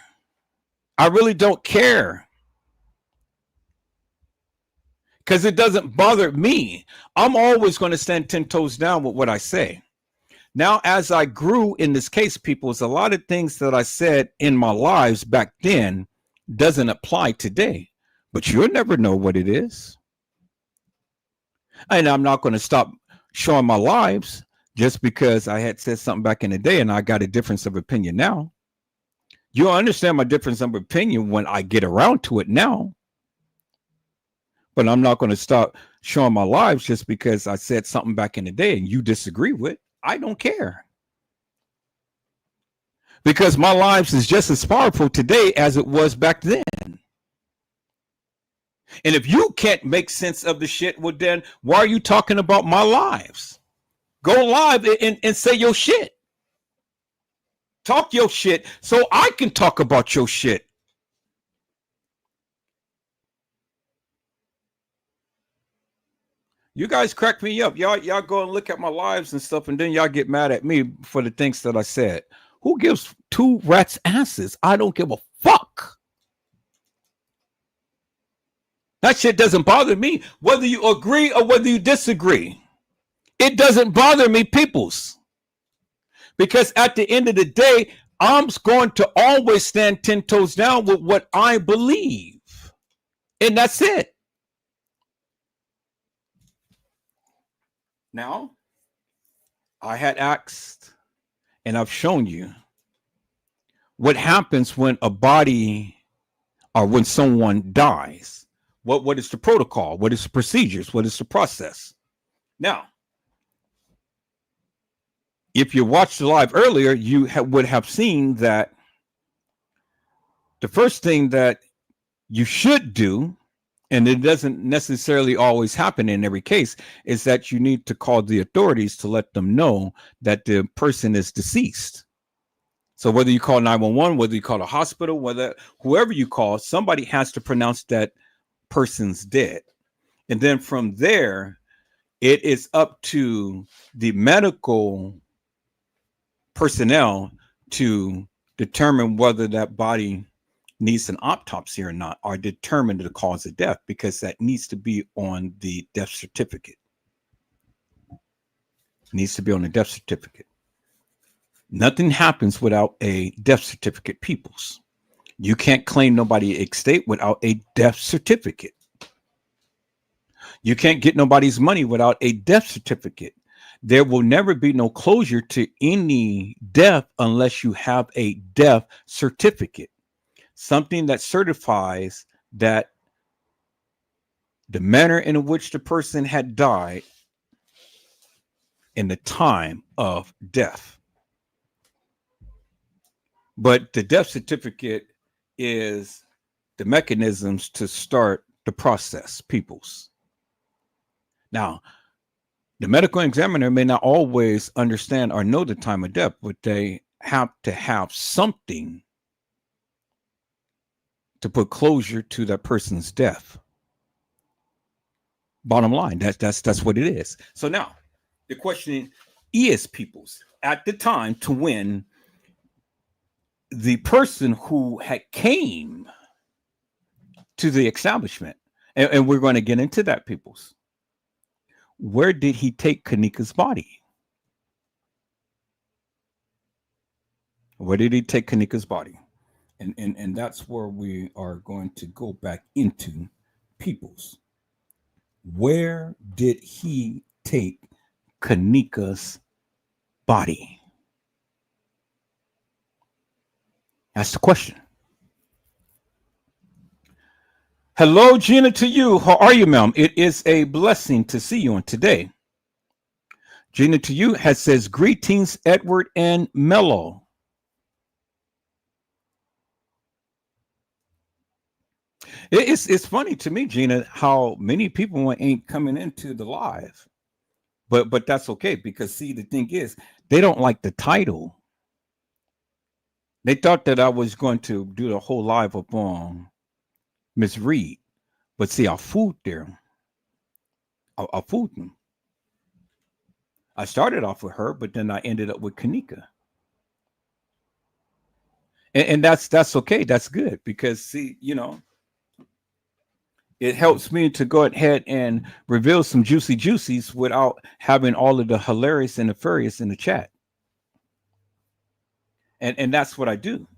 I really don't care. Because it doesn't bother me. I'm always going to stand 10 toes down with what I say. Now, as I grew in this case, people, a lot of things that I said in my lives back then doesn't apply today. But you'll never know what it is. And I'm not going to stop showing my lives just because I had said something back in the day and I got a difference of opinion now. You'll understand my difference of opinion when I get around to it now. But I'm not going to stop showing my lives just because I said something back in the day and you disagree with. I don't care. Because my lives is just as powerful today as it was back then. And if you can't make sense of the shit, well, then why are you talking about my lives? Go live and say your shit. Talk your shit so I can talk about your shit. You guys crack me up. Y'all go and look at my lives and stuff, and then y'all get mad at me for the things that I said. Who gives two rats' asses? I don't give a fuck. That shit doesn't bother me, whether you agree or whether you disagree. It doesn't bother me, peoples. Because at the end of the day, I'm going to always stand 10 toes down with what I believe. And that's it. Now, I had asked, and I've shown you what happens when a body or when someone dies. What is the protocol? What is the procedures? What is the process? Now, if you watched the live earlier, you would have seen that the first thing that you should do, and it doesn't necessarily always happen in every case, is that you need to call the authorities to let them know that the person is deceased. So whether you call 911, whether you call a hospital, whether whoever you call, somebody has to pronounce that person's dead. And then from there, it is up to the medical personnel to determine whether that body needs an autopsy or not, or determine the cause of death, because that needs to be on the death certificate. Needs to be on the death certificate. Nothing happens without a death certificate, peoples. You can't claim nobody estate without a death certificate. You can't get nobody's money without a death certificate. There will never be no closure to any death unless you have a death certificate, something that certifies that the manner in which the person had died in the time of death. But the death certificate is the mechanisms to start the process, peoples. Now, the medical examiner may not always understand or know the time of death, but they have to have something to put closure to that person's death. Bottom line, that's what it is. So now, the question is, peoples, at the time to when the person who had came to the establishment, and we're going to get into that, peoples. Where did he take Kanika's body? Where did he take Kanika's body? And that's where we are going to go back into, peoples. Where did he take Kanika's body? That's the question. Hello, Gina, to you. How are you, ma'am? It is a blessing to see you on today. Gina to you says, greetings, Edward and Mello. It's funny to me, Gina, how many people ain't coming into the live. But that's okay, because see, the thing is, they don't like the title. They thought that I was going to do the whole live up on Miss Reid, but see, I fooled them. I fooled them. I started off with her, but then I ended up with Kanika. And that's okay. That's good, because see, you know, it helps me to go ahead and reveal some juicy juicies without having all of the hilarious and nefarious in the chat. And that's what I do.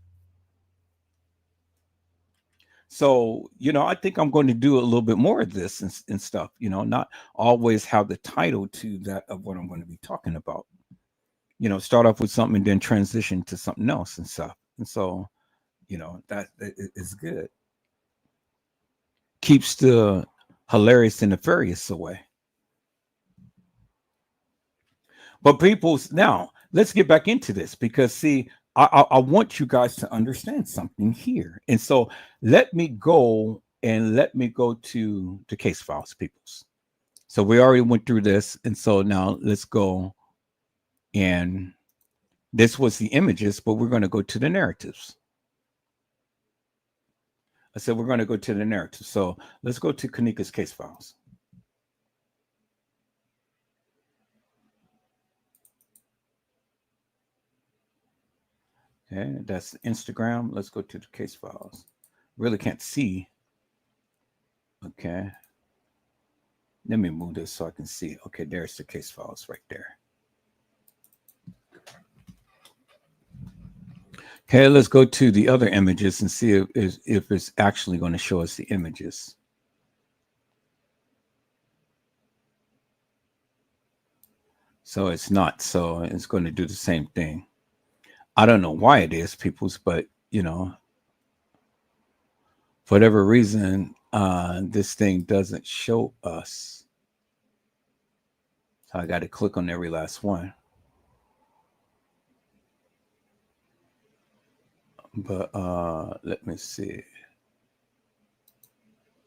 So, you know, I think I'm going to do a little bit more of this and stuff, you know, not always have the title to that of what I'm going to be talking about. You know, start off with something and then transition to something else and stuff. And so, you know, that is good. Keeps the hilarious and nefarious away. But now let's get back into this, because see, I want you guys to understand something here. And so let me go to the case files, peoples. So we already went through this. And so now let's go. And this was the images, but we're going to go to the narratives. I said we're going to go to the narrative. So let's go to Kanika's case files. Okay, that's Instagram. Let's go to the case files. Really can't see. Okay. Let me move this so I can see. Okay, there's the case files right there. Okay, let's go to the other images and see if it's actually going to show us the images. So it's not. So it's going to do the same thing. I don't know why it is, peoples, but, you know, for whatever reason, this thing doesn't show us. So I got to click on every last one. But let me see.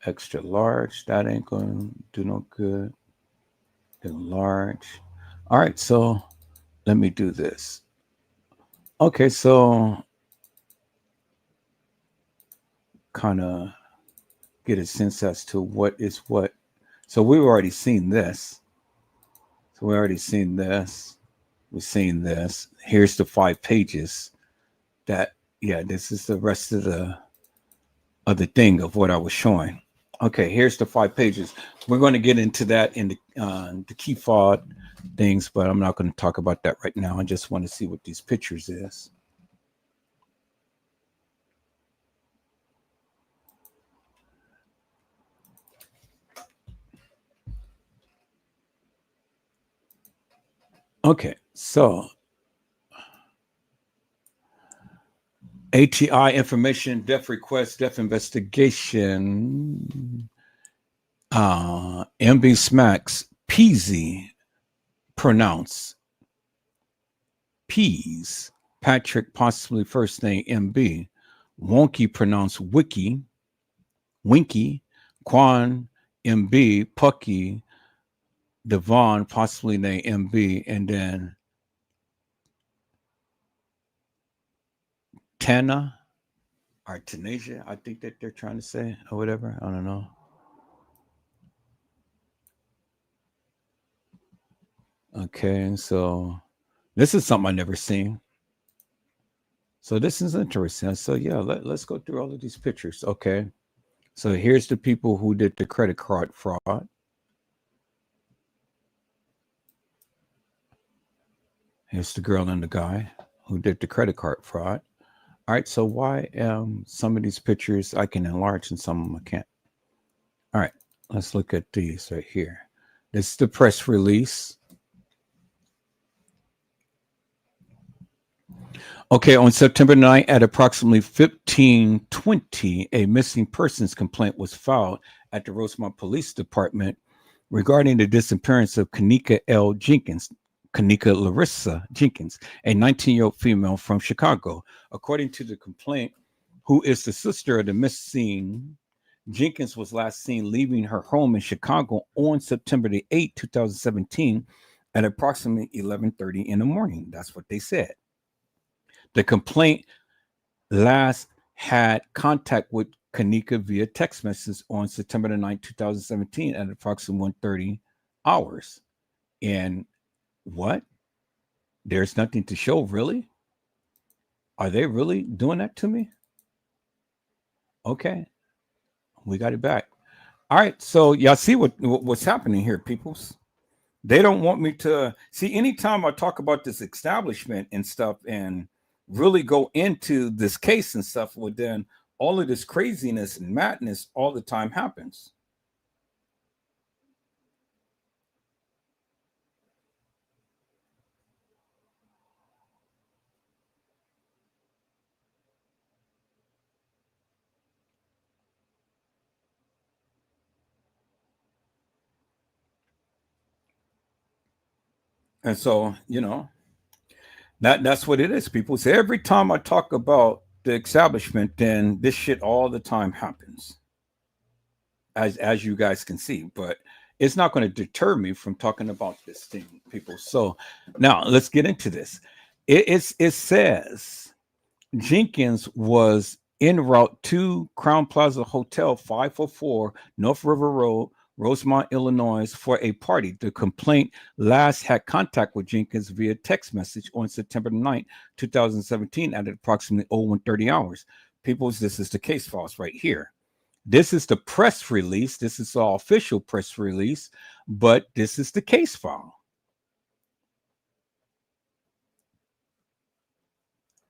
Extra large, that ain't going to do no good. Enlarge. All right, so let me do this. Okay, so kind of get a sense as to what is what. So we've already seen this. So we already seen this. We've seen this. Here's the 5 pages that, yeah, this is the rest of the thing of what I was showing. Okay, here's the 5 pages. We're going to get into that in the key fob things, but I'm not going to talk about that right now. I just want to see what these pictures is. Okay, so ATI information, death request, death investigation. MB Smacks, Peasy, pronounce Peas. Patrick, possibly first name MB. Wonky, pronounce Wiki. Winky. Quan, MB. Pucky. Devon, possibly name MB. And then Tana or Tanasia, I think that they're trying to say, or whatever. I don't know. Okay, so this is something I never seen. So this is interesting. So yeah, let's go through all of these pictures. Okay, so here's the people who did the credit card fraud. Here's the girl and the guy who did the credit card fraud. All right, so why some of these pictures I can enlarge and some of them I can't? All right, let's look at these right here. This is the press release. Okay, on September 9th at approximately 15:20, a missing persons complaint was filed at the Rosemont Police Department regarding the disappearance of Kanika L. Jenkins, Kanika Larissa Jenkins, a 19-year-old female from Chicago. According to the complaint, who is the sister of the missing, Jenkins was last seen leaving her home in Chicago on September the 8th, 2017 at approximately 11:30 in the morning. That's what they said. The complaint last had contact with Kanika via text message on September the 9th, 2017 at approximately 1:30 hours. And what? There's nothing to show, really? Are they really doing that to me? Okay. We got it back. All right. So y'all see what's happening here, peoples. They don't want me to see. Anytime I talk about this establishment and stuff and really go into this case and stuff, well, then all of this craziness and madness all the time happens. And so, that's what it is, people. So every time I talk about the establishment, then this shit all the time happens, as you guys can see. But it's not going to deter me from talking about this thing, people. So now let's get into this. It says Jenkins was en route to Crown Plaza Hotel, 544 North River Road, Rosemont, Illinois, for a party. The complaint last had contact with Jenkins via text message on September 9th, 2017 at approximately 01:30 hours. People, this is the case files right here. This is the press release. This is the official press release, but this is the case file.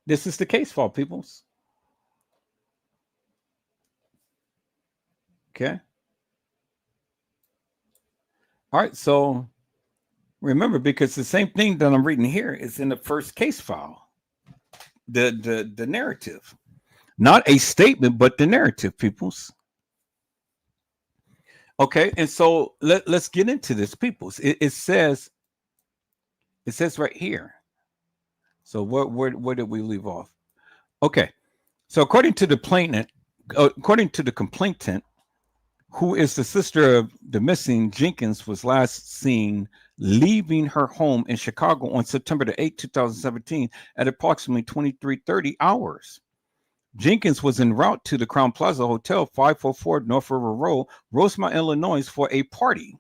This is the case file, peoples. Okay. All right, so remember, because the same thing that I'm reading here is in the first case file, the narrative, not a statement, but the narrative, peoples. Okay, and so let's get into this, peoples. It says right here. So where did we leave off? Okay, so according to the complainant, who is the sister of the missing, Jenkins was last seen leaving her home in Chicago on September the 8th, 2017 at approximately 23:30 hours. Jenkins was en route to the Crown Plaza Hotel, 544 North River Road, Rosemont, Illinois, for a party.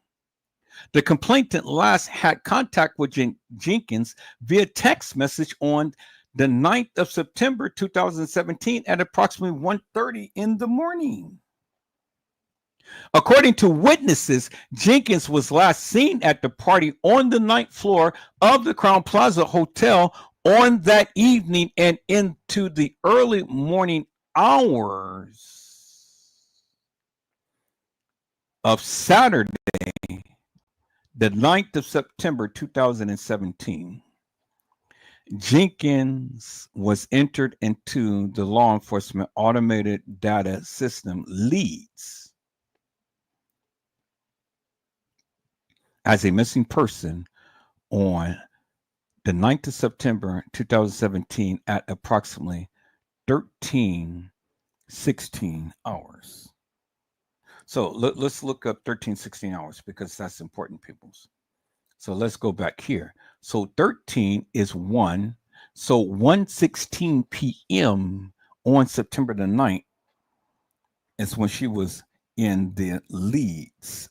The complainant last had contact with Jenkins via text message on the 9th of September, 2017 at approximately 1:30 in the morning. According to witnesses, Jenkins was last seen at the party on the 9th floor of the Crown Plaza Hotel on that evening and into the early morning hours of Saturday, the the 9th of September 2017, Jenkins was entered into the law enforcement automated data system LEADS as a missing person on the 9th of September 2017 at approximately 13:16 hours. So let's look up 13:16 hours because that's important, peoples. So let's go back here. So 13 is 1. So 1:16 p.m. on September the 9th is when she was in the LEADS.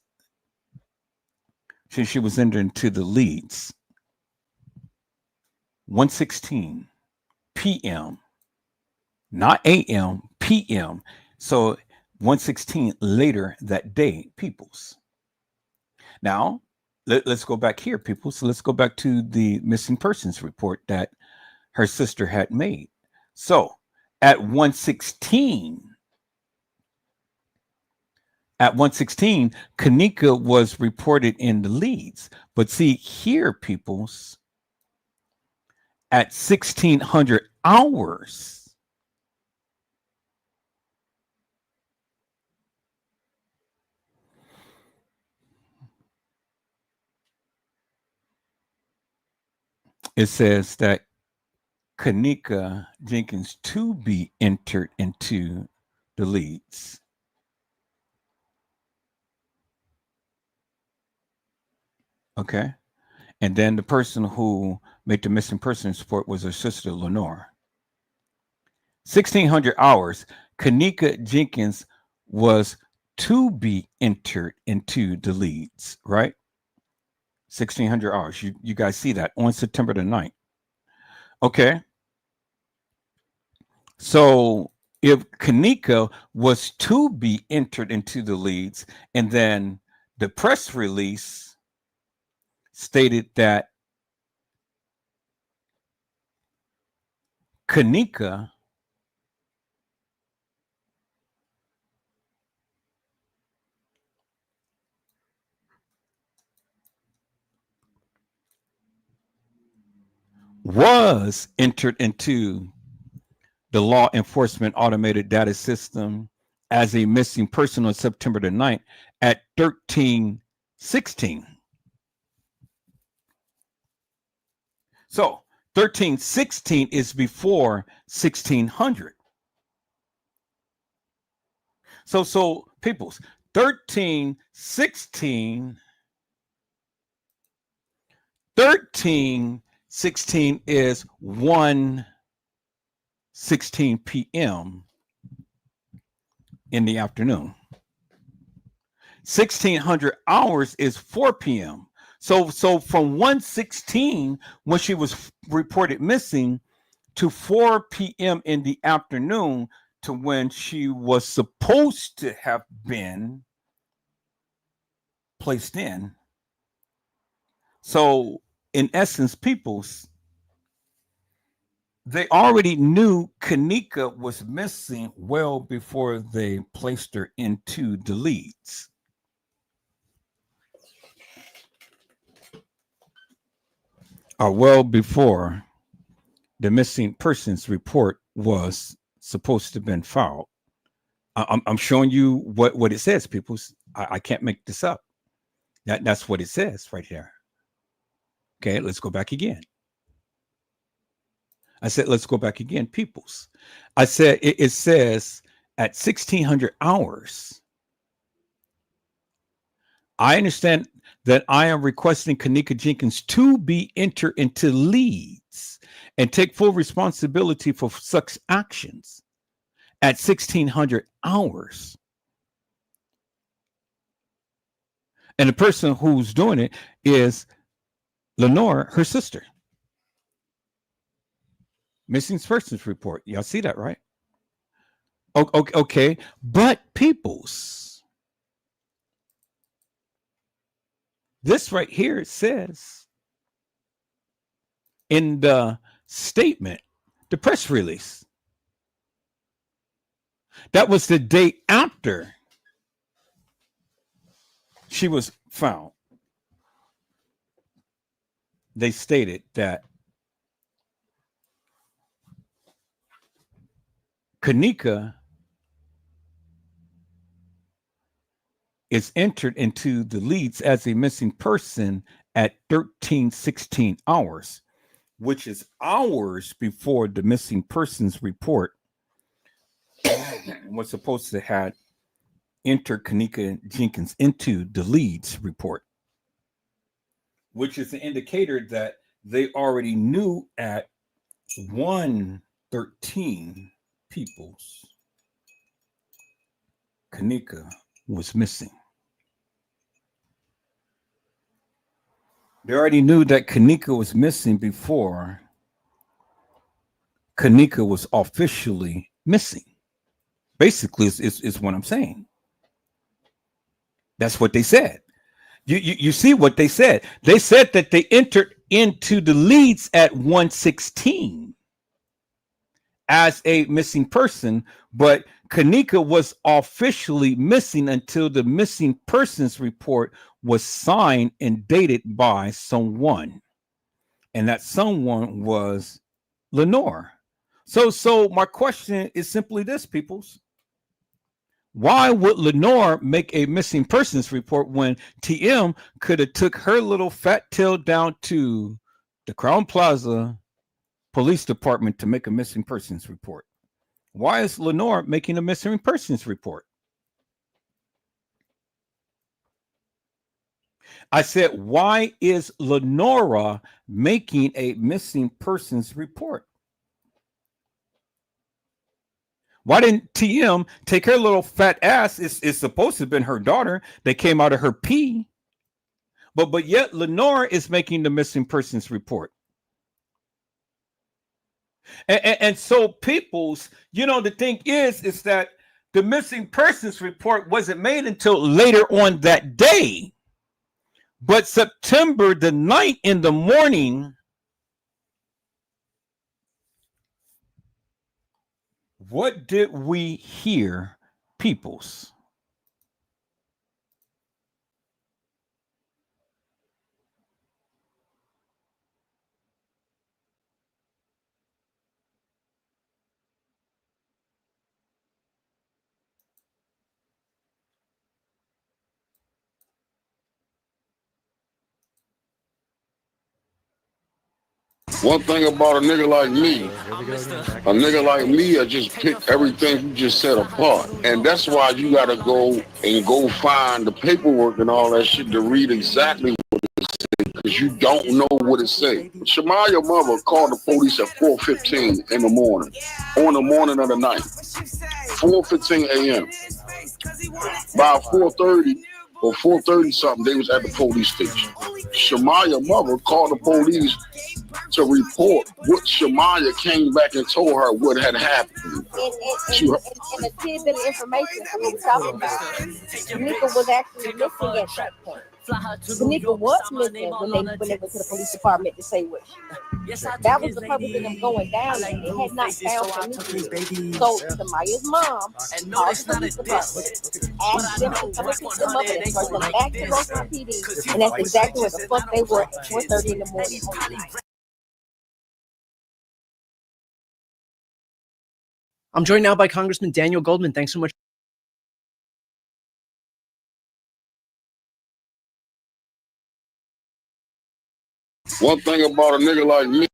She was entered into the LEADS. 1:16 p.m. Not a.m., p.m. So 1:16 later that day, peoples. Now, let's go back here, people. So let's go back to the missing persons report that her sister had made. So at 1:16, Kanika was reported in the LEADS. But see here, peoples, at 1600 hours, it says that Kanika Jenkins to be entered into the LEADS. Okay. And then the person who made the missing persons report was her sister, Lenore. 1600 hours, Kanika Jenkins was to be entered into the LEADS, right? 1600 hours. You guys see that on September the 9th. Okay. So if Kanika was to be entered into the LEADS, and then the press release stated that Kanika was entered into the law enforcement automated data system as a missing person on September the 9th at 13:16. So 13:16 is before 1600. So peoples, 13:16 is 1:16 p.m. in the afternoon. 1600 hours is 4 p.m. So from 1:16 when she was reported missing to 4 p.m. in the afternoon to when she was supposed to have been placed in. So in essence, peoples, they already knew Kanika was missing well before they placed her into the LEADS. Or well before the missing persons report was supposed to have been filed. I'm showing you what it says, people. I can't make this up. That's what it says right here. Okay, let's go back again. I said, let's go back again, peoples. I said, it says at 1600 hours. I understand that I am requesting Kanika Jenkins to be entered into LEADS and take full responsibility for such actions at 1600 hours. And the person who's doing it is Lenore, her sister. Missing persons report. Y'all see that, right? Okay. But peoples, this right here says in the statement, the press release, that was the day after she was found. they stated that Kanika is entered into the leads as a missing person at 13:16 hours, which is hours before the missing persons report was supposed to have entered Kanika Jenkins into the leads report, which is an indicator that they already knew at 1:13 people's Kanika was missing. They already knew that Kanika was missing before Kanika was officially missing. Basically, is what I'm saying. That's what they said. You see what they said. They said that they entered into the leads at 1:16 as a missing person, but Kanika was officially missing until the missing persons report was signed and dated by someone, and that someone was Lenore. So my question is simply this, peoples. Why would Lenore make a missing persons report when TM could have took her little fat tail down to the Crown Plaza Police Department to make a missing persons report? Why is Lenore making a missing persons report? I said, why is Lenora making a missing persons report? Why didn't TM take her little fat ass? It's supposed to have been her daughter that came out of her pee. But yet Lenore is making the missing persons report. And so people's, the thing is that the missing persons report wasn't made until later on that day. But September the 9th in the morning, what did we hear, peoples? One thing about a nigga like me, I just pick everything you just said apart. And that's why you gotta go find the paperwork and all that shit to read exactly what it says, because you don't know what it says. Shemaya mother called the police at 4:15 in the morning, on the morning of the night, 4:15 a.m. By 4:30 or 4:30 something, they was at the police station. Shemaya mother called the police to report what Shemaya came back and told her what had happened. And a tidbit of information from what we're talking about. Tanika was actually missing at that point. Tanika was missing when they went to the police department to say what she did. That was the purpose of them going down there. They had not found Tanika. So Shemaya's mom called the police department, asked them to come and pick them up and escort them back to Roseland PD. And that's exactly where the fuck they were at 4:30 in the morning. I'm joined now by Congressman Daniel Goldman. Thanks so much. One thing about a nigga like me.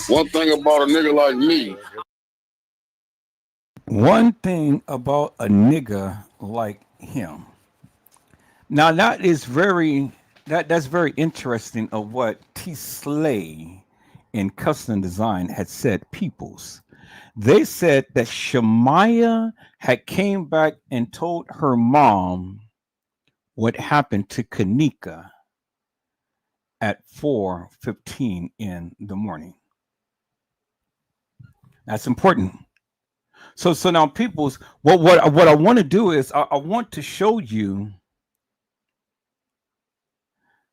One thing about a nigga like me. One thing about a nigga like him. Now that's very interesting of what T. Slay in Custom Design had said, peoples. They said that Shemaya had came back and told her mom what happened to Kanika at 4:15 in the morning. That's important. So now, peoples, what I want to do is I want to show you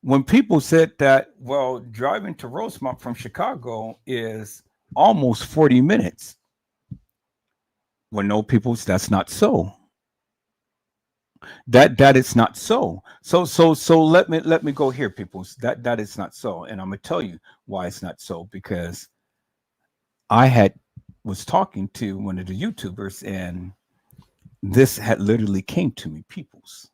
when people said that, well, driving to Rosemont from Chicago is almost 40 minutes. Well, no, peoples, that's not so. That is not so. So let me go here, people. That is not so, and I'm gonna tell you why it's not so, because I had was talking to one of the YouTubers, and this had literally came to me, peoples.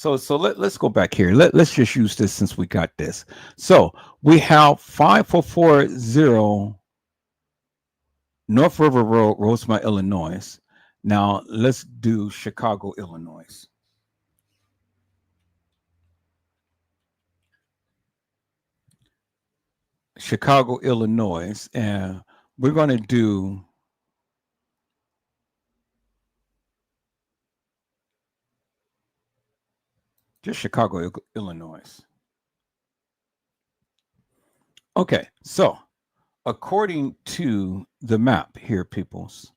Let's go back here. Let's just use this since we got this. So we have 5440 North River Road, Rosemont, Illinois. Now let's do Chicago, Illinois. Chicago, Illinois, and we're going to do just Chicago, Illinois. Okay, so according to the map here, peoples,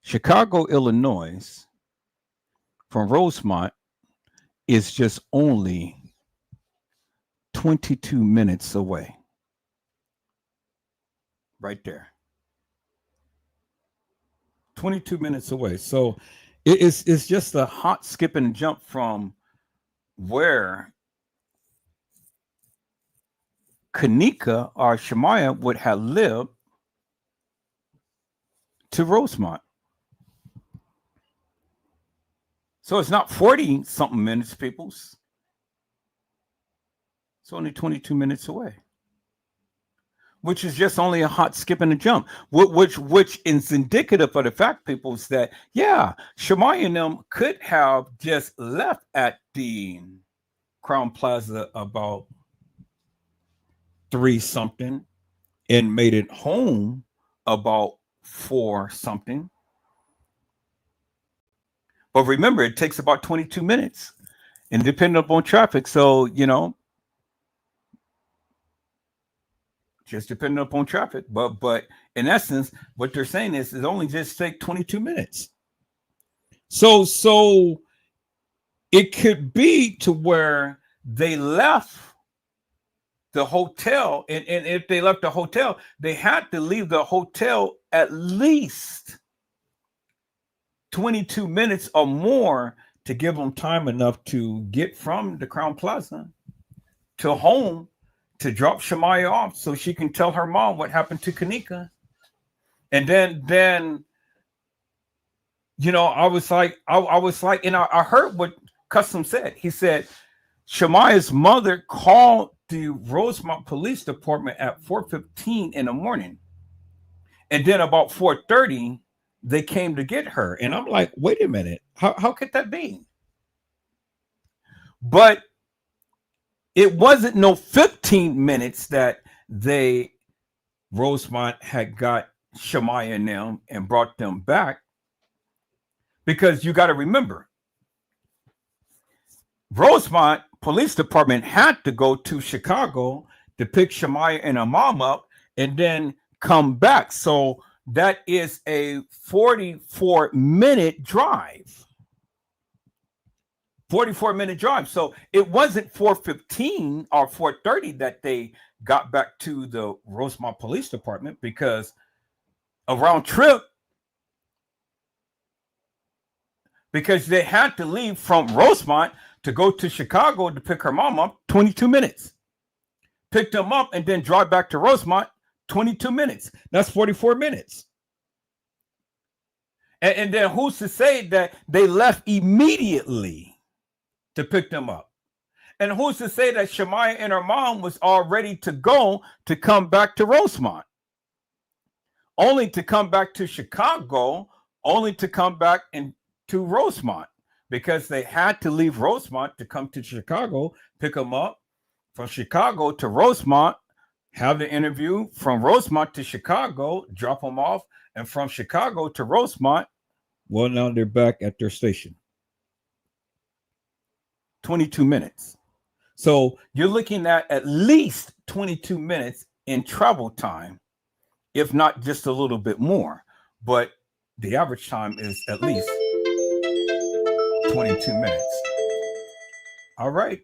Chicago, Illinois, from Rosemont is just only 22 minutes away. Right there. 22 minutes away. So it's just a hot skip and jump from where Kanika or Shemaya would have lived to Rosemont. So it's not 40 something minutes, peoples. It's only 22 minutes away, which is just only a hot skip and a jump, which is indicative of the fact, peoples, that, yeah, Shemaya and them could have just left at the Crown Plaza about 3 something and made it home about 4 something. But remember, it takes about 22 minutes and depending upon traffic. So, just depending upon traffic. But in essence, what they're saying is it only just take 22 minutes. So it could be to where they left the hotel, and if they left the hotel, they had to leave the hotel at least 22 minutes or more to give them time enough to get from the Crown Plaza to home to drop Shemaya off so she can tell her mom what happened to Kanika. And then I was like, and I heard what Custom said. He said Shemaya's mother called the Rosemont Police Department at 4:15 in the morning. And then about 4:30, they came to get her. And I'm like, wait a minute, how could that be? But it wasn't no 15 minutes that Rosemont had got Shemaya and them and brought them back. Because you got to remember, Rosemont Police Department had to go to Chicago to pick Shemaya and her mom up and then come back. So that is a 44-minute drive. 44-minute drive. So it wasn't 4:15 or 4:30 that they got back to the Rosemont Police Department, because a round trip, because they had to leave from Rosemont to go to Chicago to pick her mom up, 22 minutes. Pick them up and then drive back to Rosemont, 22 minutes. That's 44 minutes. And then who's to say that they left immediately to pick them up? And who's to say that Shemaya and her mom was all ready to go to come back to Rosemont? Only to come back to Chicago, only to come back to Rosemont, because they had to leave Rosemont to come to Chicago, pick them up, from Chicago to Rosemont, have the interview, from Rosemont to Chicago, drop them off, and from Chicago to Rosemont, well, now they're back at their station. 22 minutes. So you're looking at least 22 minutes in travel time, if not just a little bit more. But the average time is at least 22 minutes. All right.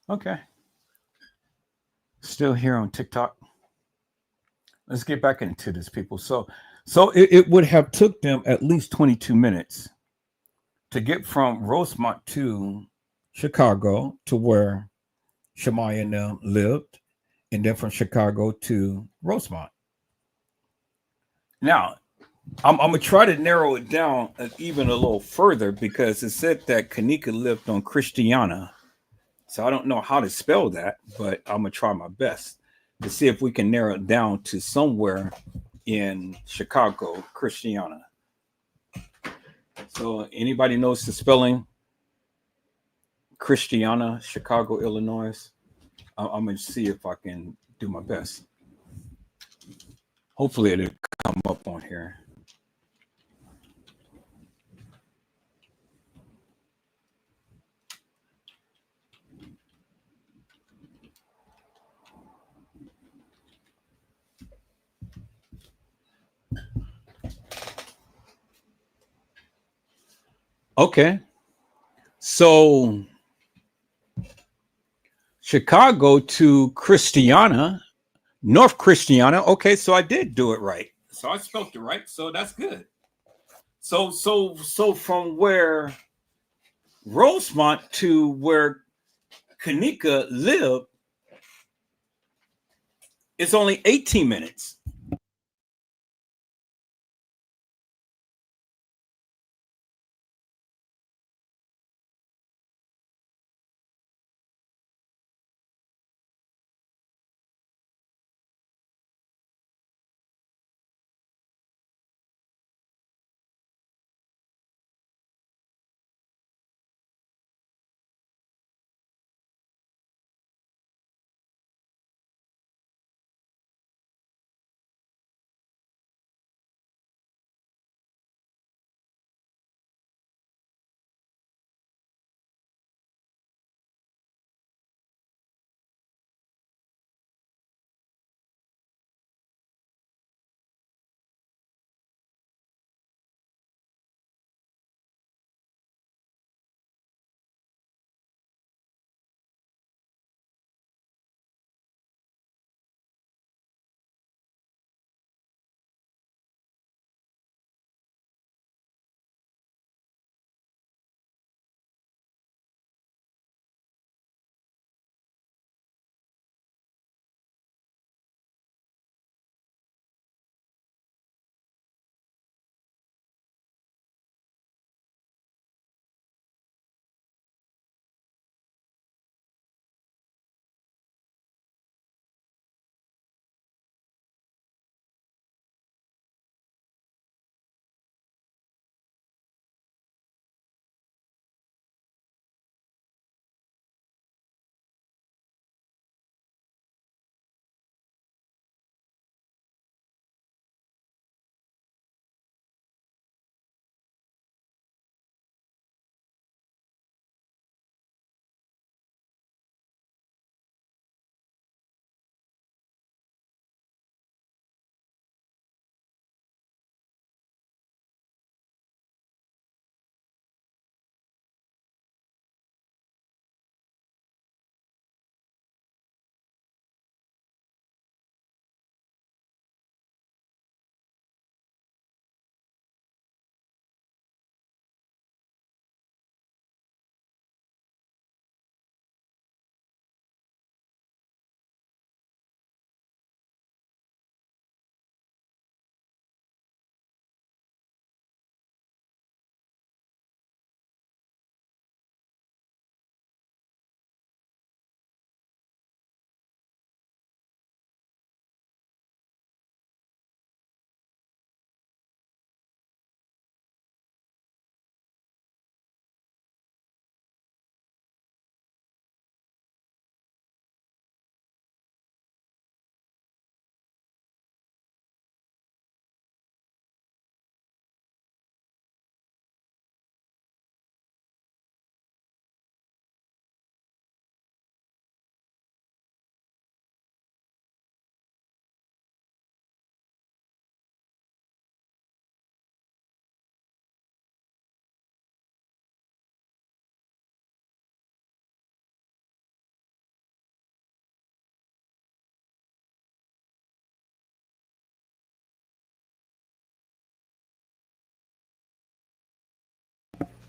Okay. Still here on TikTok. Let's get back into this, people. So it would have took them at least 22 minutes to get from Rosemont to Chicago to where Shemaya and them lived, and then from Chicago to Rosemont. Now, I'm gonna try to narrow it down even a little further because it said that Kanika lived on Christiana. So I don't know how to spell that, but I'm gonna try my best to see if we can narrow it down to somewhere in Chicago, Christiana. So anybody knows the spelling? Christiana, Chicago, Illinois. I'm gonna see if I can do my best. Hopefully it'll come up on here. Okay. So Chicago to Christiana, North Christiana. Okay, so I did do it right. So I spelled it right. So that's good. So from where Rosemont to where Kanika lived, it's only 18 minutes.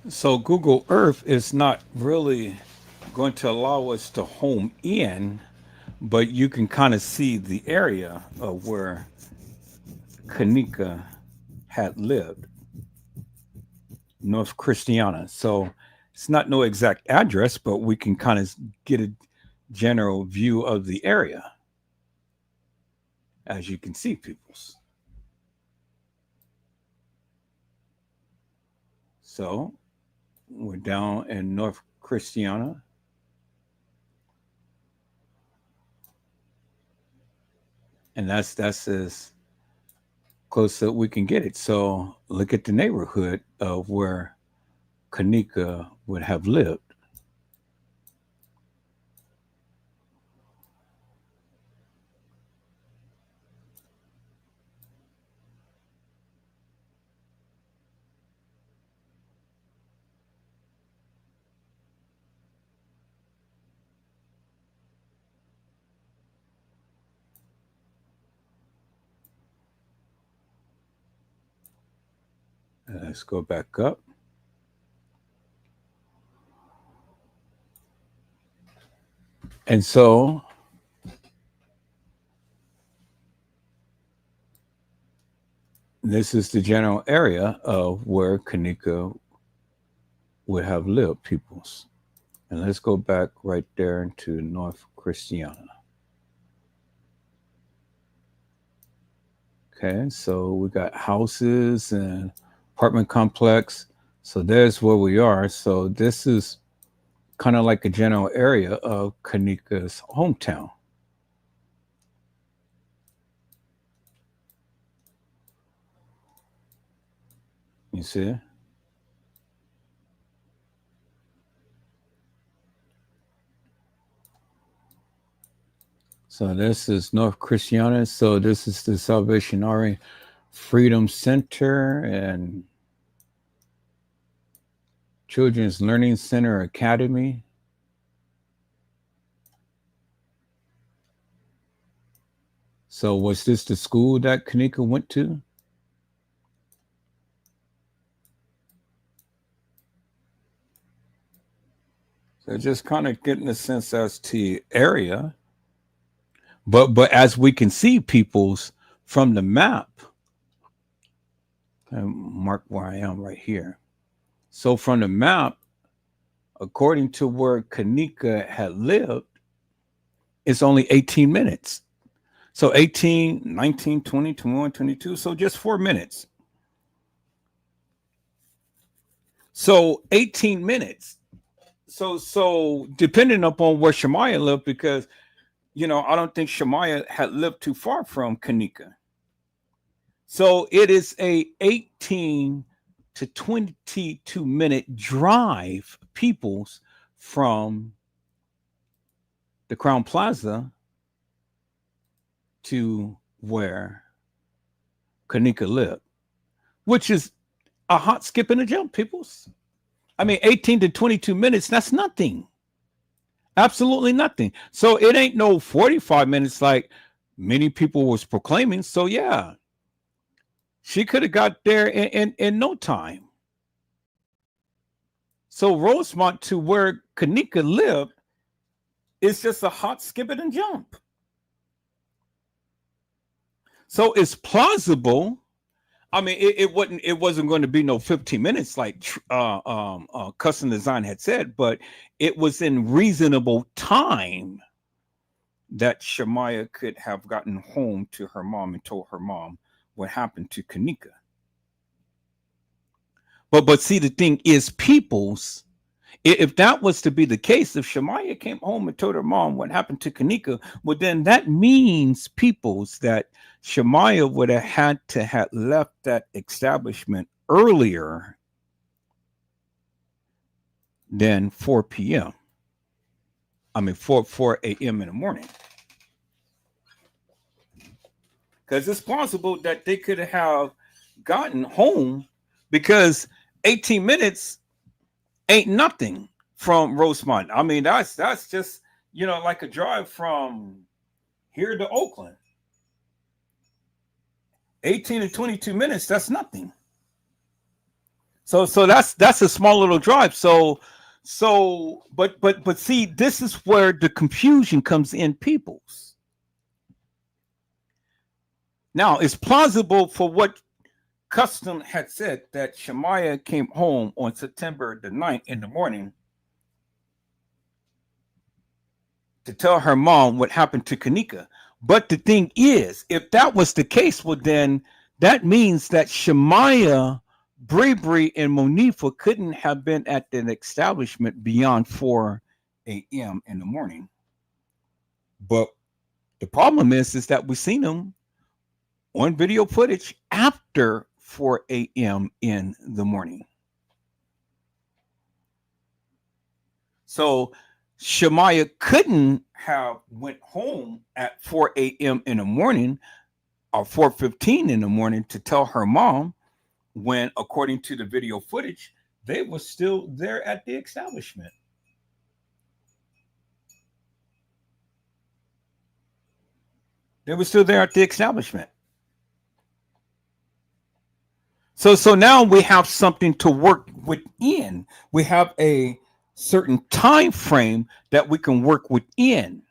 So Google Earth is not really going to allow us to home in, but you can kind of see the area of where Kanika had lived, North Christiana. So it's not no exact address, but we can kind of get a general view of the area, as you can see, peoples. So we're down in North Christiana. And that's as close as we can get it. So look at the neighborhood of where Kanika would have lived. Let's go back up. And so this is the general area of where Kanika would have lived, peoples. And let's go back right there into North Christiana. Okay, so we got houses and apartment complex. So there's where we are. So this is kind of like a general area of Kanika's hometown. You see? So this is North Christiana. So this is the Salvation Army Freedom Center and Children's Learning Center Academy. So was this the school that Kanika went to? So just kind of getting a sense as to area. But as we can see, peoples, from the map, mark where I am right here. So from the map, according to where Kanika had lived, it's only 18 minutes. So 18, 19, 20, 21, 22. So just 4 minutes. So 18 minutes. So depending upon where Shemaiah lived, because, you know, I don't think Shemaiah had lived too far from Kanika. So it is a 18 to 22 minute drive, peoples, from the Crown Plaza to where Kanika lived, which is a hot skip and a jump, peoples. I mean, 18 to 22 minutes, that's nothing. Absolutely nothing. So it ain't no 45 minutes like many people was proclaiming. So yeah, she could have got there in no time. So Rosemont to where Kanika lived is just a hot skip it and jump. So it's plausible. I mean, it wasn't going to be no 15 minutes like Custom Design had said, but it was in reasonable time that Shemaiah could have gotten home to her mom and told her mom what happened to Kanika. But see, the thing is, peoples, if that was to be the case, if Shemaiah came home and told her mom what happened to Kanika, well, then that means, peoples, that Shemaiah would have had to have left that establishment earlier than 4 p.m. I mean, 4 a.m. in the morning. Because it's possible that they could have gotten home, because 18 minutes ain't nothing from Rosemont. I mean, that's just, you know, like a drive from here to Oakland. 18 to 22 minutes, that's nothing. So that's a small little drive. But see, this is where the confusion comes in, peoples. Now, it's plausible for what Custom had said that Shemaya came home on September the 9th in the morning to tell her mom what happened to Kanika. But the thing is, if that was the case, well, then that means that Shemaya, Bree, and Monifa couldn't have been at the establishment beyond 4 a.m. in the morning. But the problem is that we've seen them on video footage after 4 a.m. in the morning. So Shemaya couldn't have went home at 4 a.m. in the morning or 4:15 in the morning to tell her mom when, according to the video footage, they were still there at the establishment. They were still there at the establishment. So now we have something to work within. We have a certain time frame that we can work within.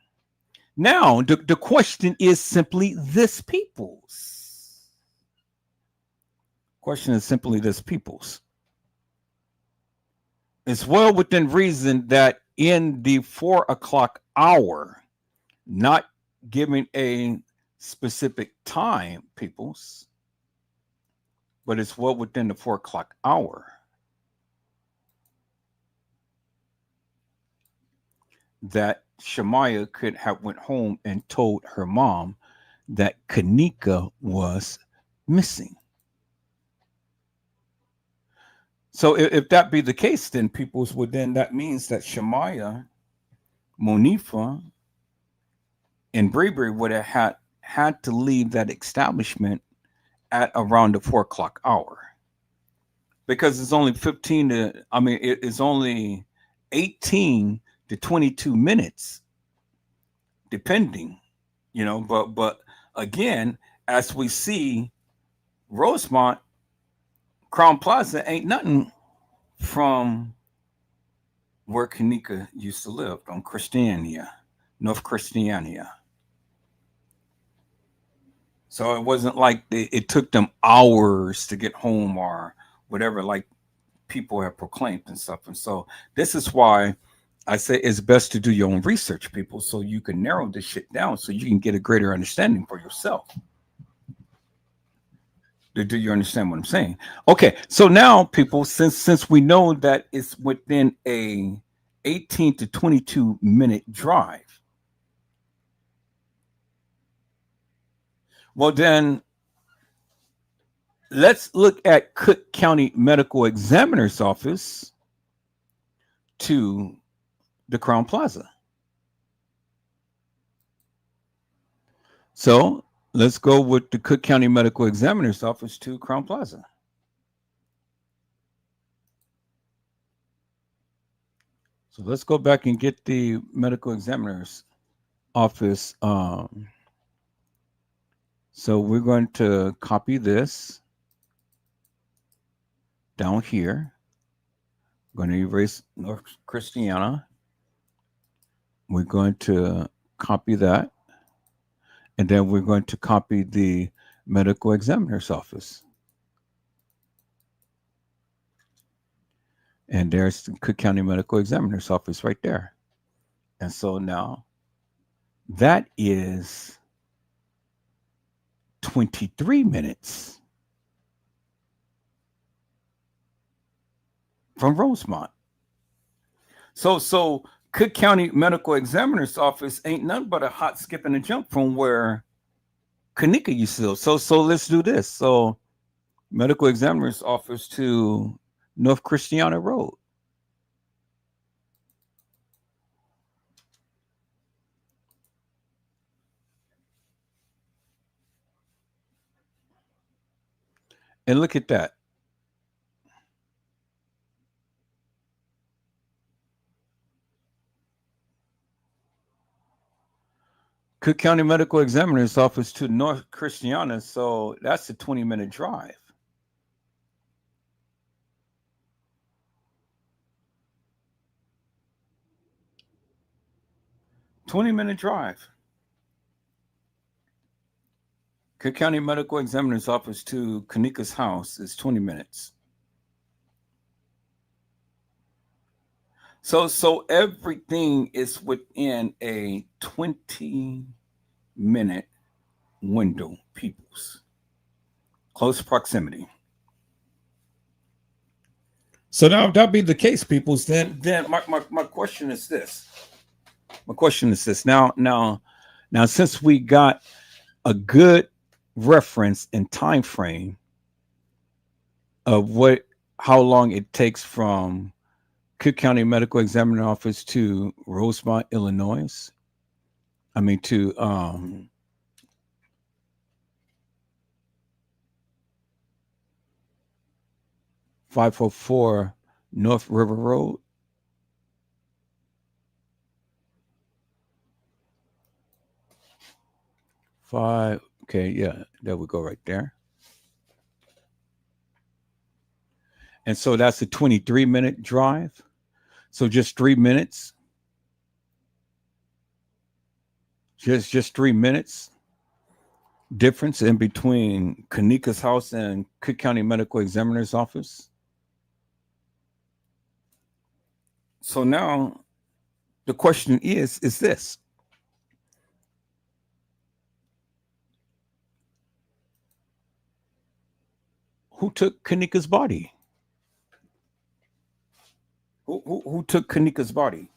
Now, the question is simply this, peoples. Question is simply this, peoples. It's well within reason that in the 4 o'clock hour, not giving a specific time, peoples, but it's well within the 4 o'clock hour, that Shemaya could have went home and told her mom that Kanika was missing. So if that be the case, then peoples would then that means that Shemaya, Monifa, and Bree would have had to leave that establishment at around the 4 o'clock hour, because it's only it's only 18 to 22 minutes, depending, but again, as we see, Rosemont, Crown Plaza ain't nothing from where Kanika used to live on Christiania, North Christiania. So it wasn't like it took them hours to get home or whatever, like people have proclaimed and stuff. And so this is why I say it's best to do your own research, people, so you can narrow this shit down so you can get a greater understanding for yourself. Do you understand what I'm saying? Okay, so now, people, since we know that it's within a 18 to 22 minute drive, well, then let's look at Cook County Medical Examiner's Office to the Crown Plaza. So let's go with the Cook County Medical Examiner's Office to Crown Plaza. So let's go back and get the medical examiner's office. So we're going to copy this down here. I'm going to erase North Christiana. We're going to copy that. And then we're going to copy the medical examiner's office. And there's the Cook County Medical Examiner's Office right there. And so now that is 23 minutes from Rosemont. So Cook County Medical Examiner's Office ain't nothing but a hot skip and a jump from where Kanika used to live. So let's do this. So Medical Examiner's Office to North Christiana Road. And look at that. Cook County Medical Examiner's Office to North Christiana. So that's a 20-minute drive. 20-minute drive. Cook County Medical Examiner's Office to Kanika's house is 20 minutes. So everything is within a 20-minute window, peoples. Close proximity. So now if that be the case, peoples, then my question is this. My question is this. Now since we got a good reference and time frame of how long it takes from Cook County Medical Examiner Office to Rosemont, Illinois. I mean to 504 North River Road. Okay, yeah, there we go right there. And so that's a 23-minute drive. So just 3 minutes. Just 3 minutes difference in between Kanika's house and Cook County Medical Examiner's Office. So now the question is this. Who took Kanika's body? Who took Kanika's body?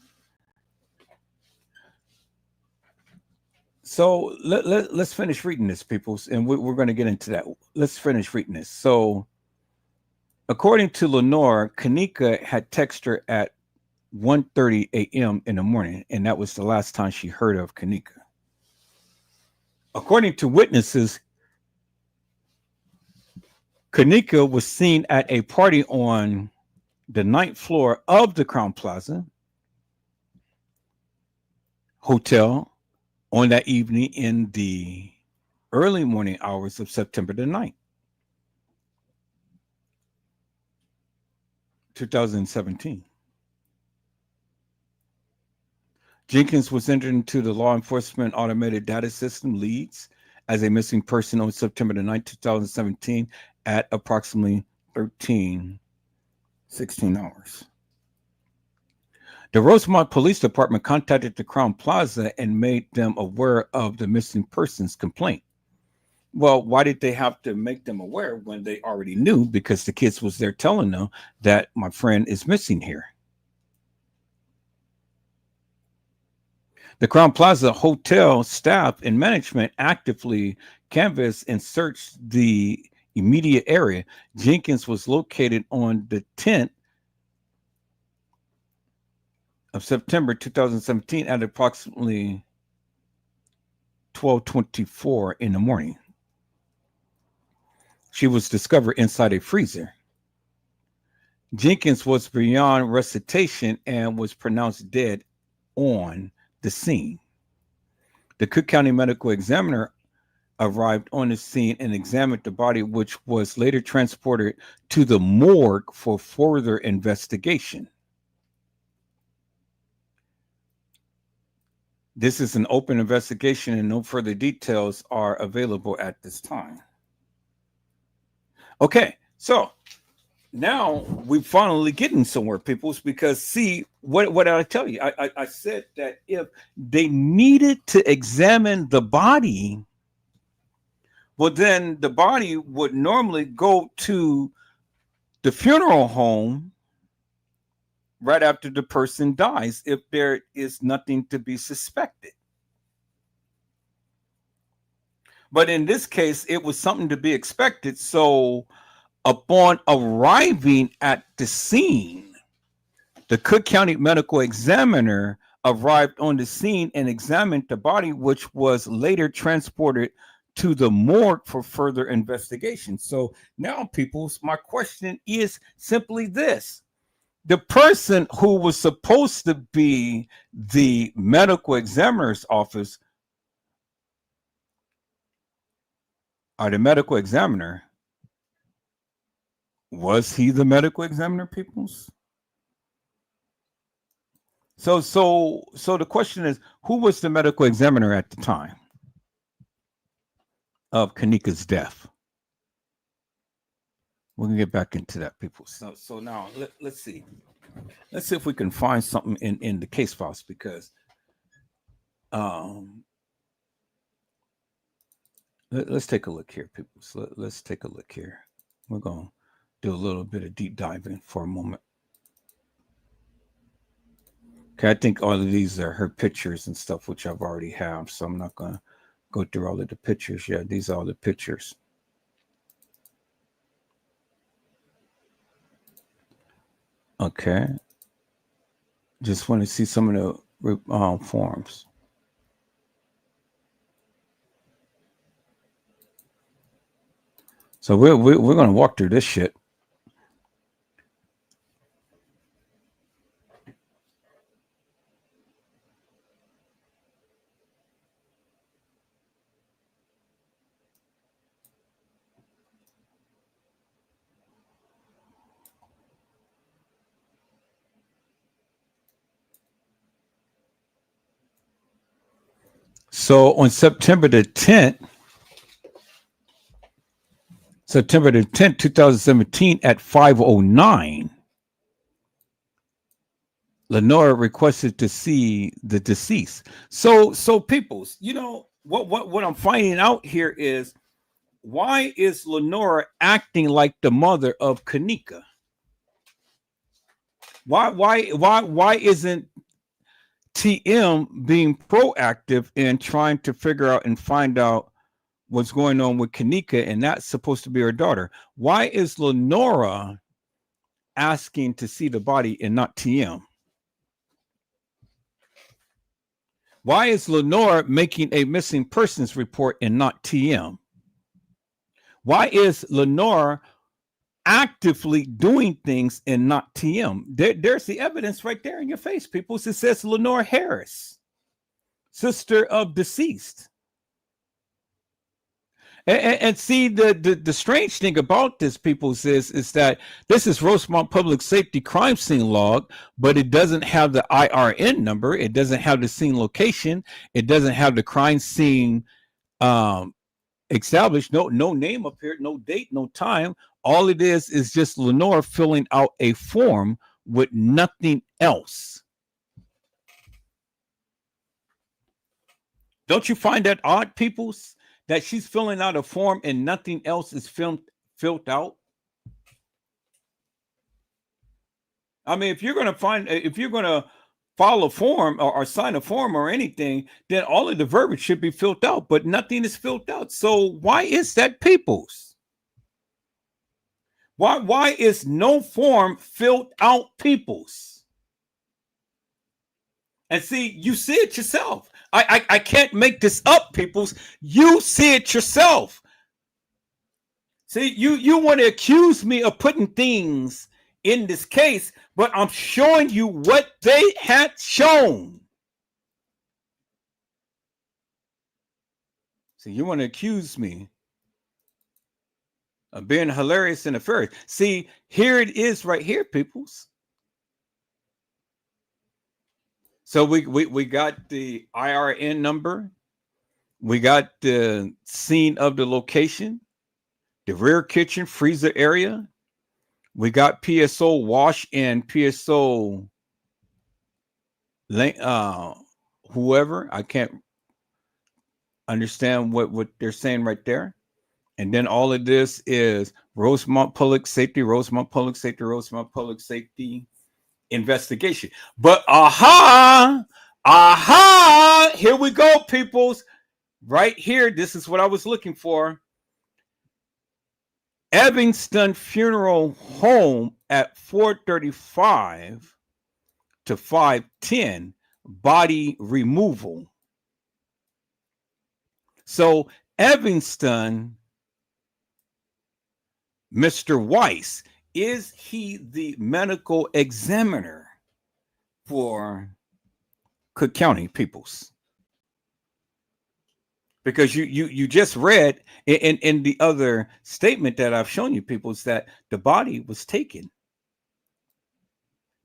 So let's finish reading this, peoples, and we're going to get into that. Let's finish reading this. So according to Lenore, Kanika had texted her at 1:30 a.m. in the morning, and that was the last time she heard of Kanika. According to witnesses, Kanika was seen at a party on the 9th floor of the Crown Plaza Hotel on that evening in the early morning hours of September the 9th, 2017. Jenkins was entered into the law enforcement automated data system leads as a missing person on September the 9th, 2017 at approximately 16 hours. The Rosemont Police Department contacted the Crown Plaza and made them aware of the missing persons complaint. Well, why did they have to make them aware when they already knew? Because the kids was there telling them that my friend is missing here. The Crown Plaza Hotel staff and management actively canvassed and searched the immediate area. Jenkins was located on the 10th of September 2017 at approximately 12:24 in the morning. She was discovered inside a freezer. Jenkins was beyond resuscitation and was pronounced dead on the scene. The Cook County Medical Examiner arrived on the scene and examined the body, which was later transported to the morgue for further investigation. This is an open investigation and no further details are available at this time. Okay, so now we're finally getting somewhere, peoples, because see, what did I tell you? I said that if they needed to examine the body, well, then the body would normally go to the funeral home right after the person dies if there is nothing to be suspected. But in this case, it was something to be expected. So upon arriving at the scene, the Cook County Medical Examiner arrived on the scene and examined the body, which was later transported to the morgue for further investigation. So now, people, my question is simply this. The person who was supposed to be the medical examiner's office or the medical examiner, was he the medical examiner, peoples? So the question is, who was the medical examiner at the time of Kanika's death? We're gonna get back into that, people. So now let's see. Let's see if we can find something in the case files, because let's take a look here, people. So let's take a look here. We're gonna do a little bit of deep diving for a moment. Okay, I think all of these are her pictures and stuff, which I've already have, so I'm not gonna go through all of the pictures. Yeah, these are all the pictures. Okay, just want to see some of the forms. So we're gonna walk through this shit. So on September the 10th, 2017 at 5:09, Lenora requested to see the deceased. So peoples, you know what I'm finding out here is, why is Lenora acting like the mother of Kanika? Why isn't TM being proactive in trying to figure out and find out what's going on with Kanika, and that's supposed to be her daughter? Why is Lenora asking to see the body and not TM? Why is Lenora making a missing persons report and not TM? Why is Lenora actively doing things and not TM? There's the evidence right there in your face, people. It says Lenora Harris, sister of deceased. And see, the strange thing about this, people, is that this is Rosemont Public Safety crime scene log, but it doesn't have the IRN number. It doesn't have the scene location. It doesn't have the crime scene established. No name appeared, no date, no time. All it is just Lenora filling out a form with nothing else. Don't you find that odd, peoples? That she's filling out a form and nothing else is filled out? I mean, if you're going to file a form or sign a form or anything, then all of the verbiage should be filled out, but nothing is filled out. So why is that, peoples? Why is no form filled out, peoples? And see, you see it yourself. I can't make this up, peoples. You see it yourself. See, you want to accuse me of putting things in this case, but I'm showing you what they had shown. See, you want to accuse me of being hilarious and nefarious. See, here it is right here, peoples. So we got the IRN number. We got the scene of the location, the rear kitchen freezer area. We got PSO wash and PSO whoever. I can't understand what they're saying right there. And then all of this is Rosemont Public Safety, Rosemont Public Safety, Rosemont Public Safety investigation. But here we go, peoples. Right here, this is what I was looking for. Evanston Funeral Home at 4:35 to 5:10, body removal. So Evanston, Mr. Weiss, is he the medical examiner for Cook County, peoples? Because you just read in the other statement that I've shown you, peoples, that the body was taken.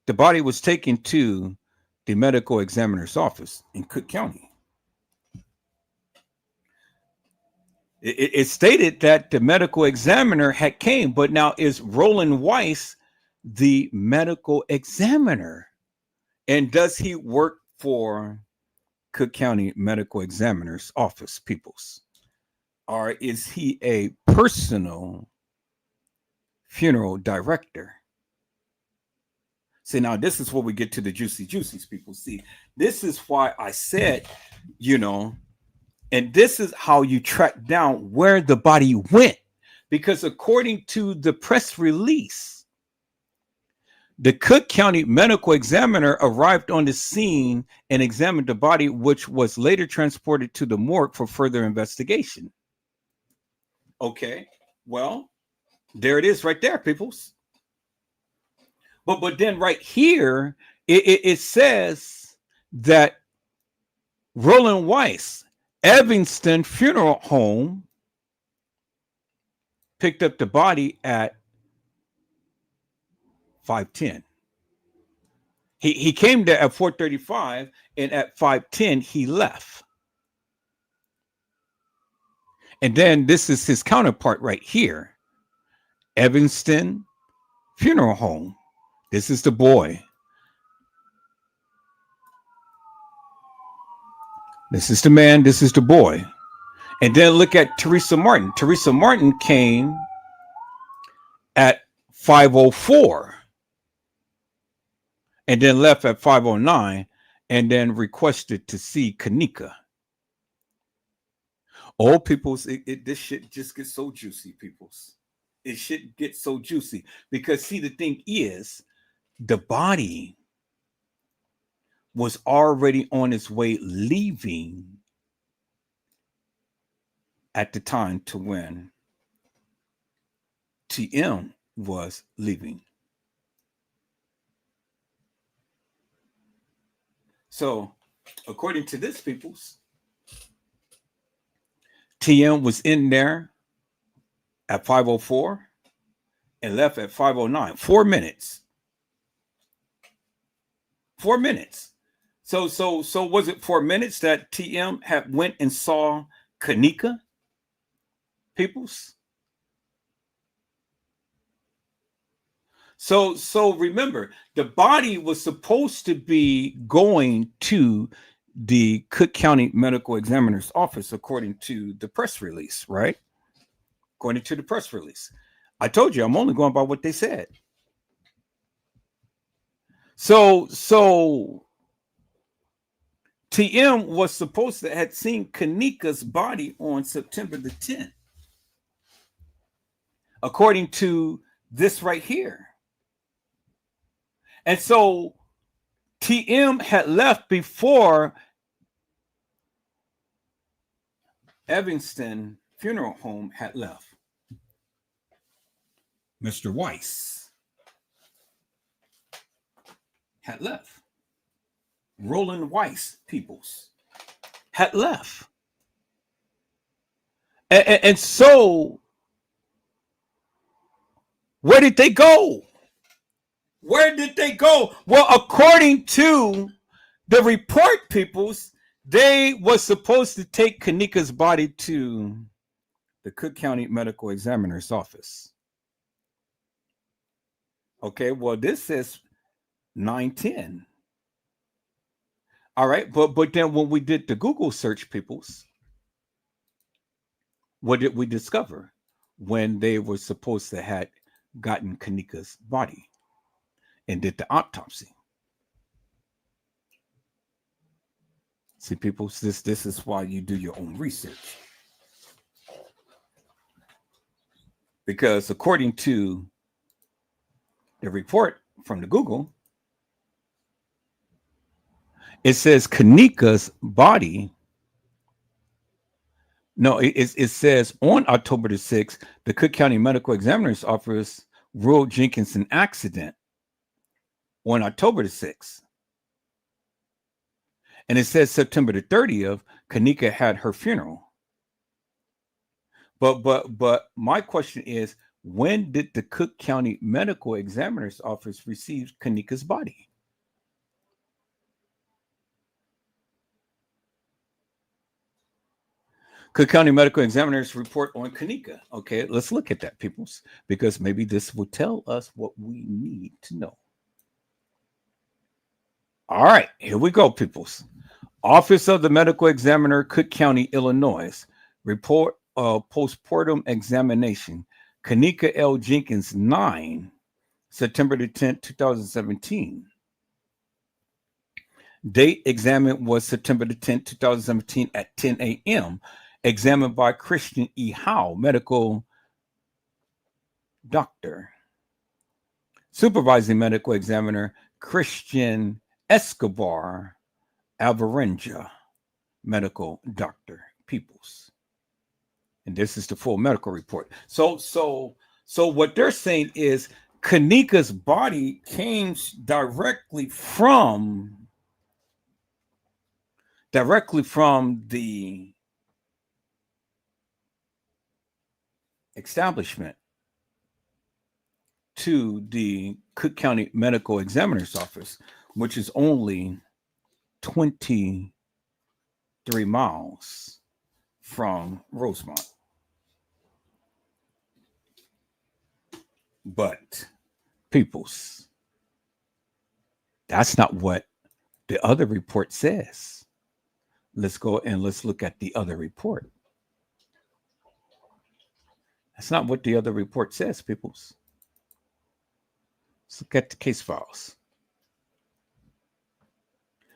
The body was taken to the medical examiner's office in Cook County. It stated that the medical examiner had came, but now is Roland Weiss the medical examiner? And does he work for Cook County Medical Examiner's Office, peoples? Or is he a personal funeral director? See, now this is where we get to the juicies, people. See, this is why I said, and this is how you track down where the body went. Because according to the press release, the Cook County Medical Examiner arrived on the scene and examined the body, which was later transported to the morgue for further investigation. Okay, well, there it is right there, peoples. But then right here, it says that Roland Weiss, Evanston Funeral Home, picked up the body at 5:10. He came there at 4:35, and at 5:10 he left. And then this is his counterpart right here, Evanston Funeral Home. This is the boy. This is the man. This is the boy. And then look at Teresa Martin. Teresa Martin came at 5:04 and then left at 5:09 and then requested to see Kanika. Oh, peoples, this shit just gets so juicy, peoples. It should get so juicy because, see, the thing is, the body was already on its way leaving at the time to when TM was leaving. So, according to this, peoples, TM was in there at 5:04 and left at 5:09. 4 minutes. 4 minutes. So was it 4 minutes that TM had went and saw Kanika, peoples? So remember, the body was supposed to be going to the Cook County Medical Examiner's Office, according to the press release, right? According to the press release. I told you, I'm only going by what they said. So TM was supposed to have seen Kanika's body on September the 10th, according to this right here. And so TM had left before Evanston Funeral Home had left. Mr. Weiss had left. Roland Weiss, peoples, had left. And so, where did they go? Where did they go? Well, according to the report, peoples, they were supposed to take Kanika's body to the Cook County Medical Examiner's Office. Okay, well, this says 9:10. All right, but then when we did the Google search, peoples, what did we discover when they were supposed to have gotten Kanika's body and did the autopsy? See, peoples, this is why you do your own research. Because according to the report from the Google, it says Kanika's body. No, it says on October the 6th, the Cook County Medical Examiner's Office ruled Jenkins an accident on October the 6th. And it says September the 30th, Kanika had her funeral. But my question is, when did the Cook County Medical Examiner's Office receive Kanika's body? Cook County Medical Examiner's report on Kanika. Okay, let's look at that, peoples, because maybe this will tell us what we need to know. All right, here we go, peoples. Office of the Medical Examiner, Cook County, Illinois. Report postpartum examination. Kanika L. Jenkins, 9, September the 10th, 2017. Date examined was September the 10th, 2017 at 10 a.m. Examined by Christian E. Howe, medical doctor. Supervising medical examiner, Christian Escobar Alvarenga, medical doctor, Peoples. And this is the full medical report. So what they're saying is Kanika's body came directly from the establishment to the Cook County Medical Examiner's office, which is only 23 miles from Rosemont. But, peoples, that's not what the other report says. Let's go and let's look at the other report. That's not what the other report says, peoples. Let's look at the case files.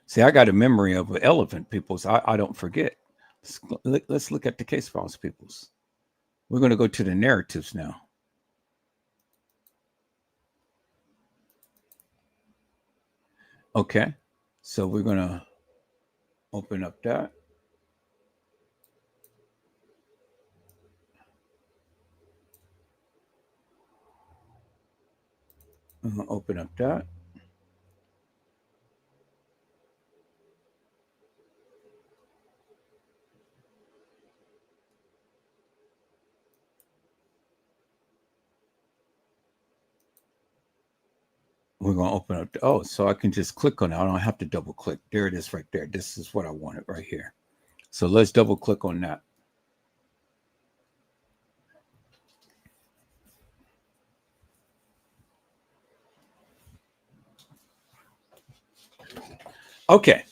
See, I got a memory of an elephant, peoples. I don't forget. Let's look at the case files, peoples. We're going to go to the narratives now. Okay, so we're going to open up that. I'm going to open up that. We're going to open up. Oh, so I can just click on it. I don't have to double click. There it is right there. This is what I wanted right here. So let's double click on that. Okay.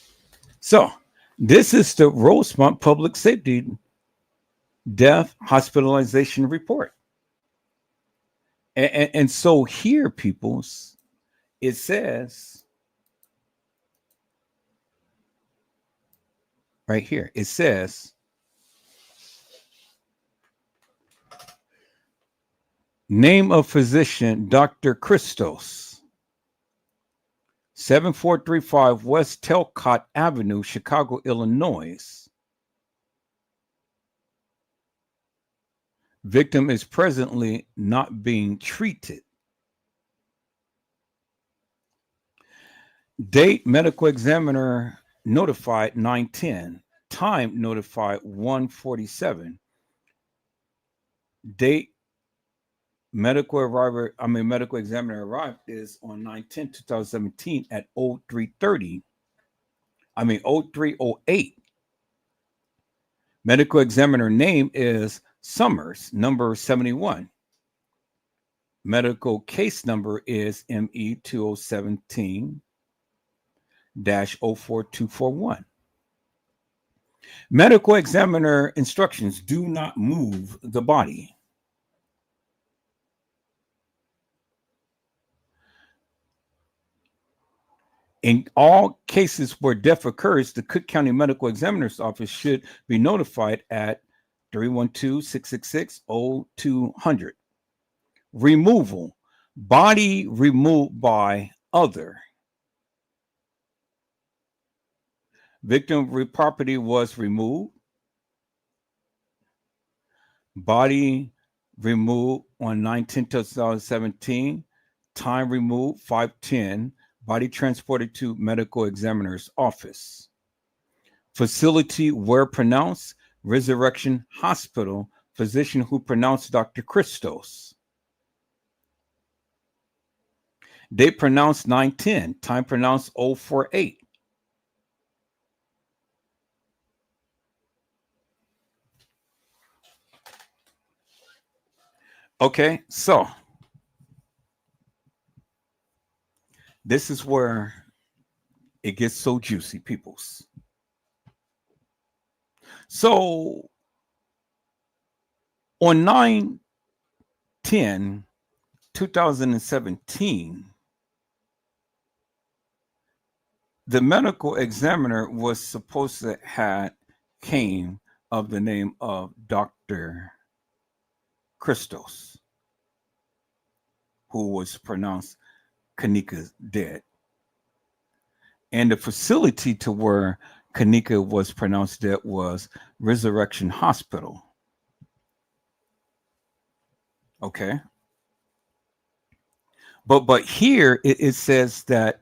So this is the Rosemont Public Safety Death Hospitalization Report. And so here, peoples, it says right here, it says name of physician, Dr. Christos, 7435 West Telcott Avenue, Chicago, Illinois. Victim is presently not being treated. Date, medical examiner notified 9:10. Time notified 1:47. Date, medical examiner arrived is on 9/10/2017 at 03:08. Medical examiner name is Summers, number 71. Medical case number is ME 2017-04241. Medical examiner instructions: do not move the body. In all cases where death occurs, the Cook County Medical Examiner's Office should be notified at 312-666-0200. Removal: body removed by other. Victim property was removed. Body removed on 9/10/2017. Time removed 5:10. Body transported to medical examiner's office. Facility where pronounced Resurrection Hospital. Physician who pronounced Dr. Christos. Date pronounced 9/10. Time pronounced 048. Okay, so this is where it gets so juicy, peoples. So on 9/10/2017, the medical examiner was supposed to have came of the name of Dr. Christos, who was pronounced Kanika dead. And the facility to where Kanika was pronounced dead was Resurrection Hospital. Okay. But here it says that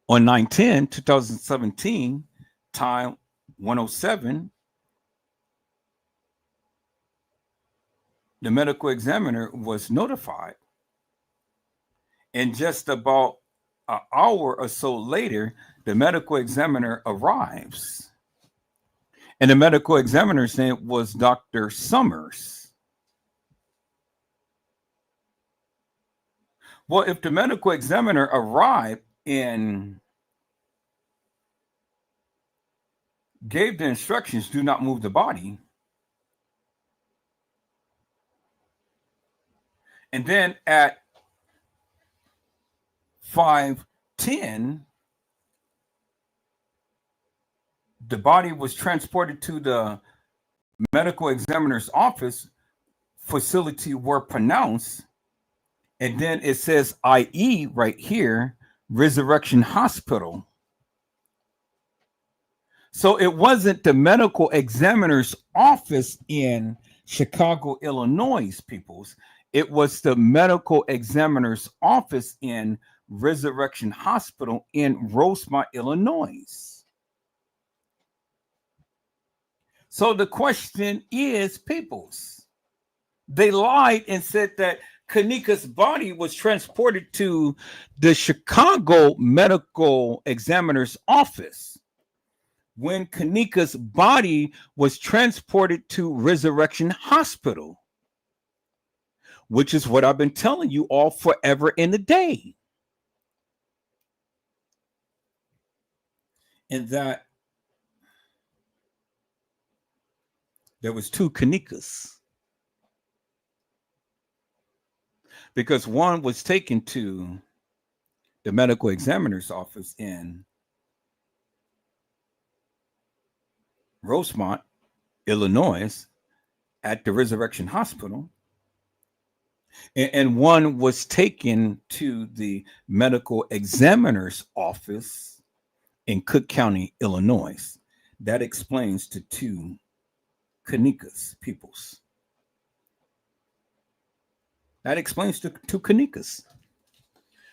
on 9/10/2017, time 107, the medical examiner was notified. And just about an hour or so later, the medical examiner arrives. And the medical examiner's name was Dr. Summers. Well, if the medical examiner arrived and gave the instructions, do not move the body, and then at 5:10, the body was transported to the medical examiner's office, facility were pronounced, and then it says IE right here, Resurrection Hospital. So it wasn't the medical examiner's office in Chicago, Illinois, peoples. It was the medical examiner's office in Resurrection Hospital in Rosemont, Illinois. So the question is, peoples, they lied and said that Kanika's body was transported to the Chicago medical examiner's office when Kanika's body was transported to Resurrection Hospital, which is what I've been telling you all forever and a day. And that there was two Kanikas. Because one was taken to the medical examiner's office in Rosemont, Illinois, at the Resurrection Hospital. And one was taken to the medical examiner's office in Cook County, Illinois. That explains to two Kanikas, peoples. That explains to two Kanikas.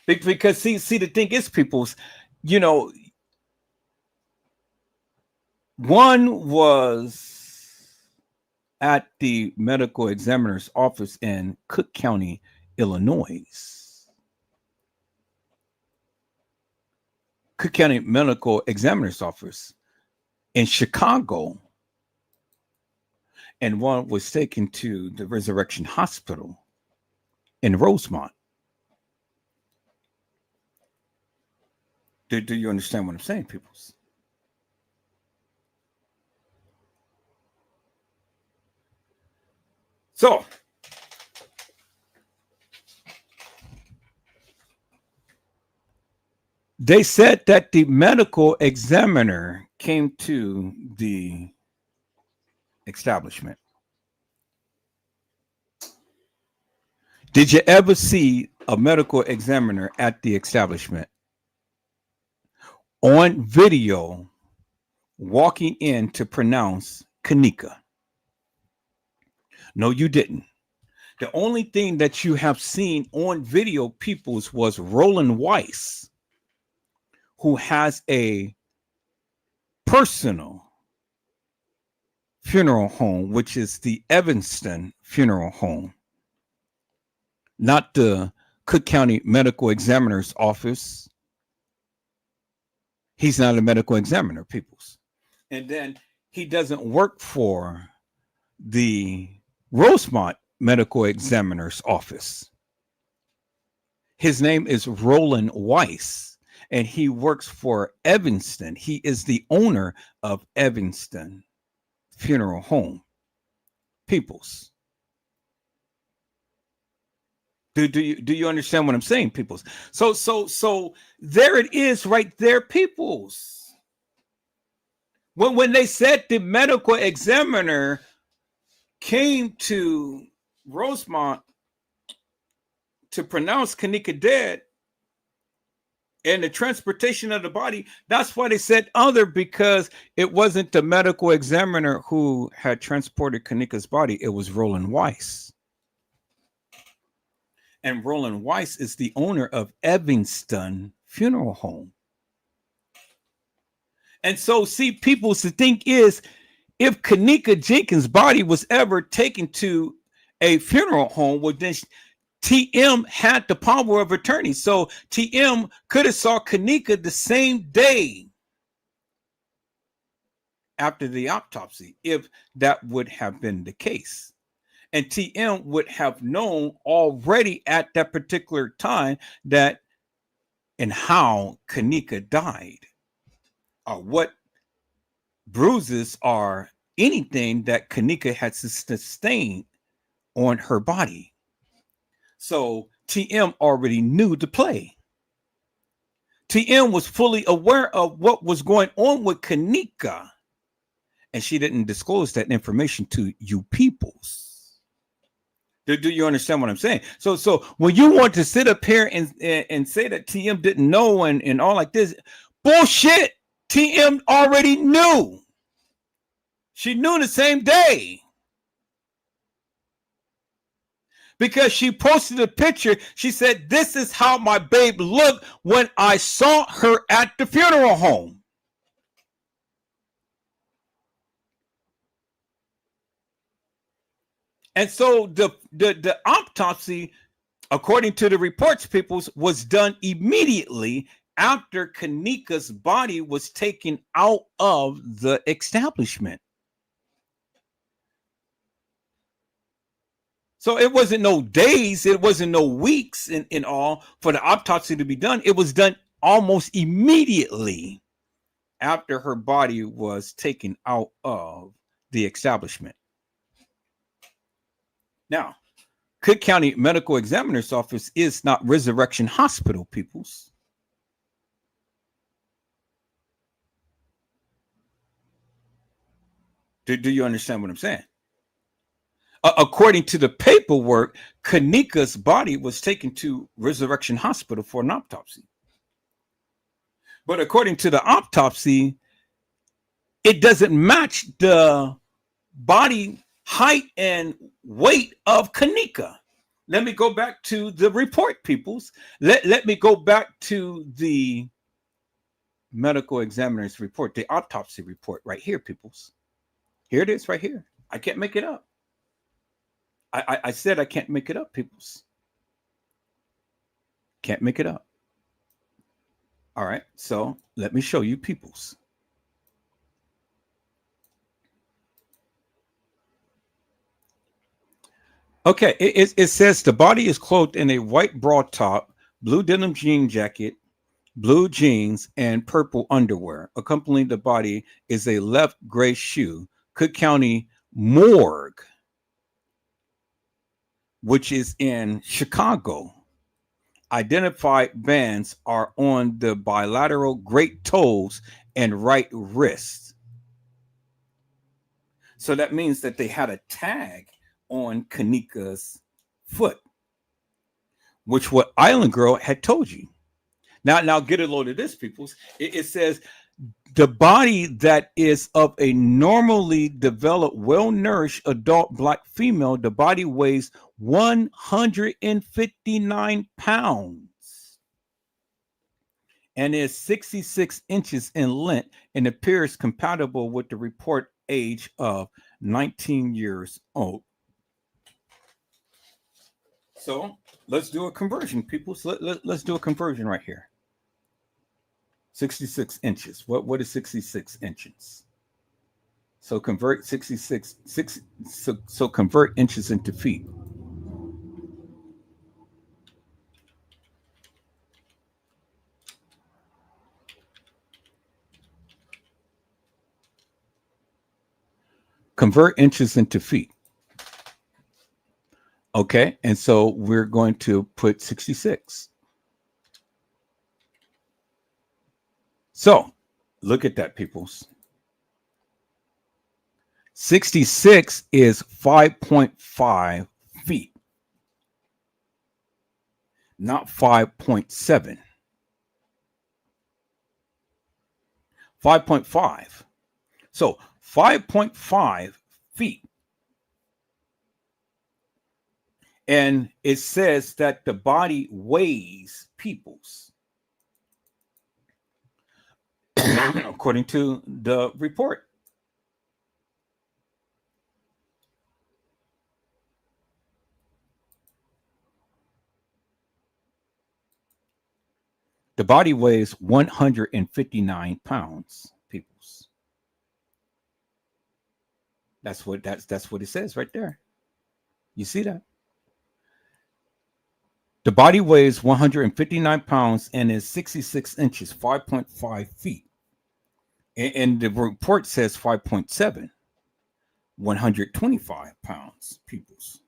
Because see, the thing is, peoples, you know, one was at the medical examiner's office in Cook County, Illinois. Cook County medical examiner's office in Chicago. And one was taken to the Resurrection Hospital in Rosemont. Do you understand what I'm saying, peoples? So, they said that the medical examiner came to the establishment. Did you ever see a medical examiner at the establishment on video walking in to pronounce Kanika? No, you didn't. The only thing that you have seen on video, peoples, was Roland Weiss, who has a personal funeral home, which is the Evanston Funeral Home, not the Cook County Medical Examiner's Office. He's not a medical examiner, peoples. And then he doesn't work for the Rosemont medical examiner's office. His name is Roland Weiss, and he works for Evanston. He is the owner of Evanston Funeral Home. Peoples. Do you understand what I'm saying, peoples? So there it is right there, peoples. When they said the medical examiner came to Rosemont to pronounce Kanika dead and the transportation of the body, that's why they said other, because it wasn't the medical examiner who had transported Kanika's body. It was Roland Weiss. And Roland Weiss is the owner of Evanston Funeral Home. And so, see, people's the thing is, if Kanika Jenkins' body was ever taken to a funeral home, well, then TM had the power of attorney. So TM could have saw Kanika the same day after the autopsy, if that would have been the case. And TM would have known already at that particular time that and how Kanika died, or what bruises or anything that Kanika had sustained on her body. So TM already knew the play. TM was fully aware of what was going on with Kanika, and she didn't disclose that information to you peoples. Do you understand what I'm saying? So when you want to sit up here and say that TM didn't know and all like this, bullshit. TM already knew. She knew the same day. Because she posted a picture. She said, "This is how my babe looked when I saw her at the funeral home." And so the autopsy, according to the reports, peoples, was done immediately after Kanika's body was taken out of the establishment. So it wasn't no days, it wasn't no weeks in all for the autopsy to be done. It was done almost immediately after her body was taken out of the establishment. Now, Cook County Medical Examiner's Office is not Resurrection Hospital, peoples. Do you understand what I'm saying? According to the paperwork, Kanika's body was taken to Resurrection Hospital for an autopsy. But according to the autopsy, it doesn't match the body height and weight of Kanika. Let me go back to the report, peoples. Let me go back to the medical examiner's report, the autopsy report right here, peoples. Here it is right here. I can't make it up. I said I can't make it up, peoples. Can't make it up. All right, so let me show you, peoples. Okay, it says the body is clothed in a white broad top, blue denim jean jacket, blue jeans, and purple underwear. Accompanying the body is a left gray shoe. Cook County Morgue, which is in Chicago. Identified bands are on the bilateral great toes and right wrist. So that means that they had a tag on Kanika's foot, which what Island Girl had told you. Now get a load of this, peoples. It says the body that is of a normally developed, well-nourished adult black female, the body weighs 159 pounds and is 66 inches in length and appears compatible with the report age of 19 years old. So let's do a conversion, people. So let's do a conversion right here. 66 inches. What is 66 inches? So convert 66 so convert inches into feet. Convert inches into feet. Okay, and so we're going to put 66. So look at that, peoples. 66 is 5.5 feet, not 5.7. 5.5. So 5.5 feet. And it says that the body weighs peoples. According to the report. The body weighs 159 pounds, peoples. That's what it says right there. You see that? The body weighs 159 pounds and is 66 inches, 5.5 feet. And the report says 5.7, 125 pounds, peoples.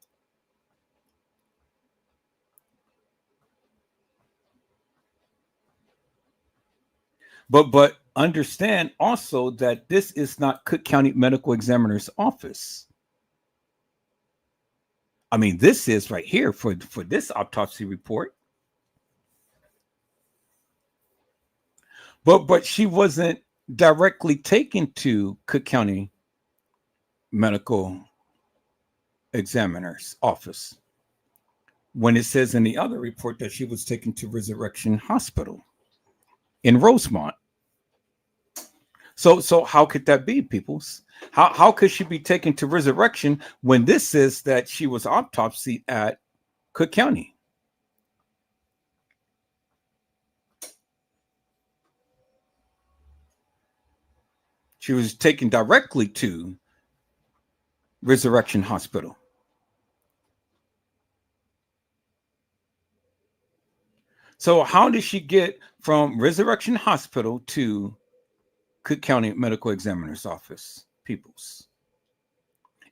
But understand also that this is not Cook County Medical Examiner's office. I mean, this is right here for this autopsy report. But she wasn't directly taken to Cook County Medical Examiner's office when it says in the other report that she was taken to Resurrection Hospital in Rosemont. So how could that be, peoples? How could she be taken to Resurrection when this says that she was autopsied at Cook County? She was taken directly to Resurrection Hospital. So how did she get from Resurrection Hospital to Cook County Medical Examiner's office, peoples?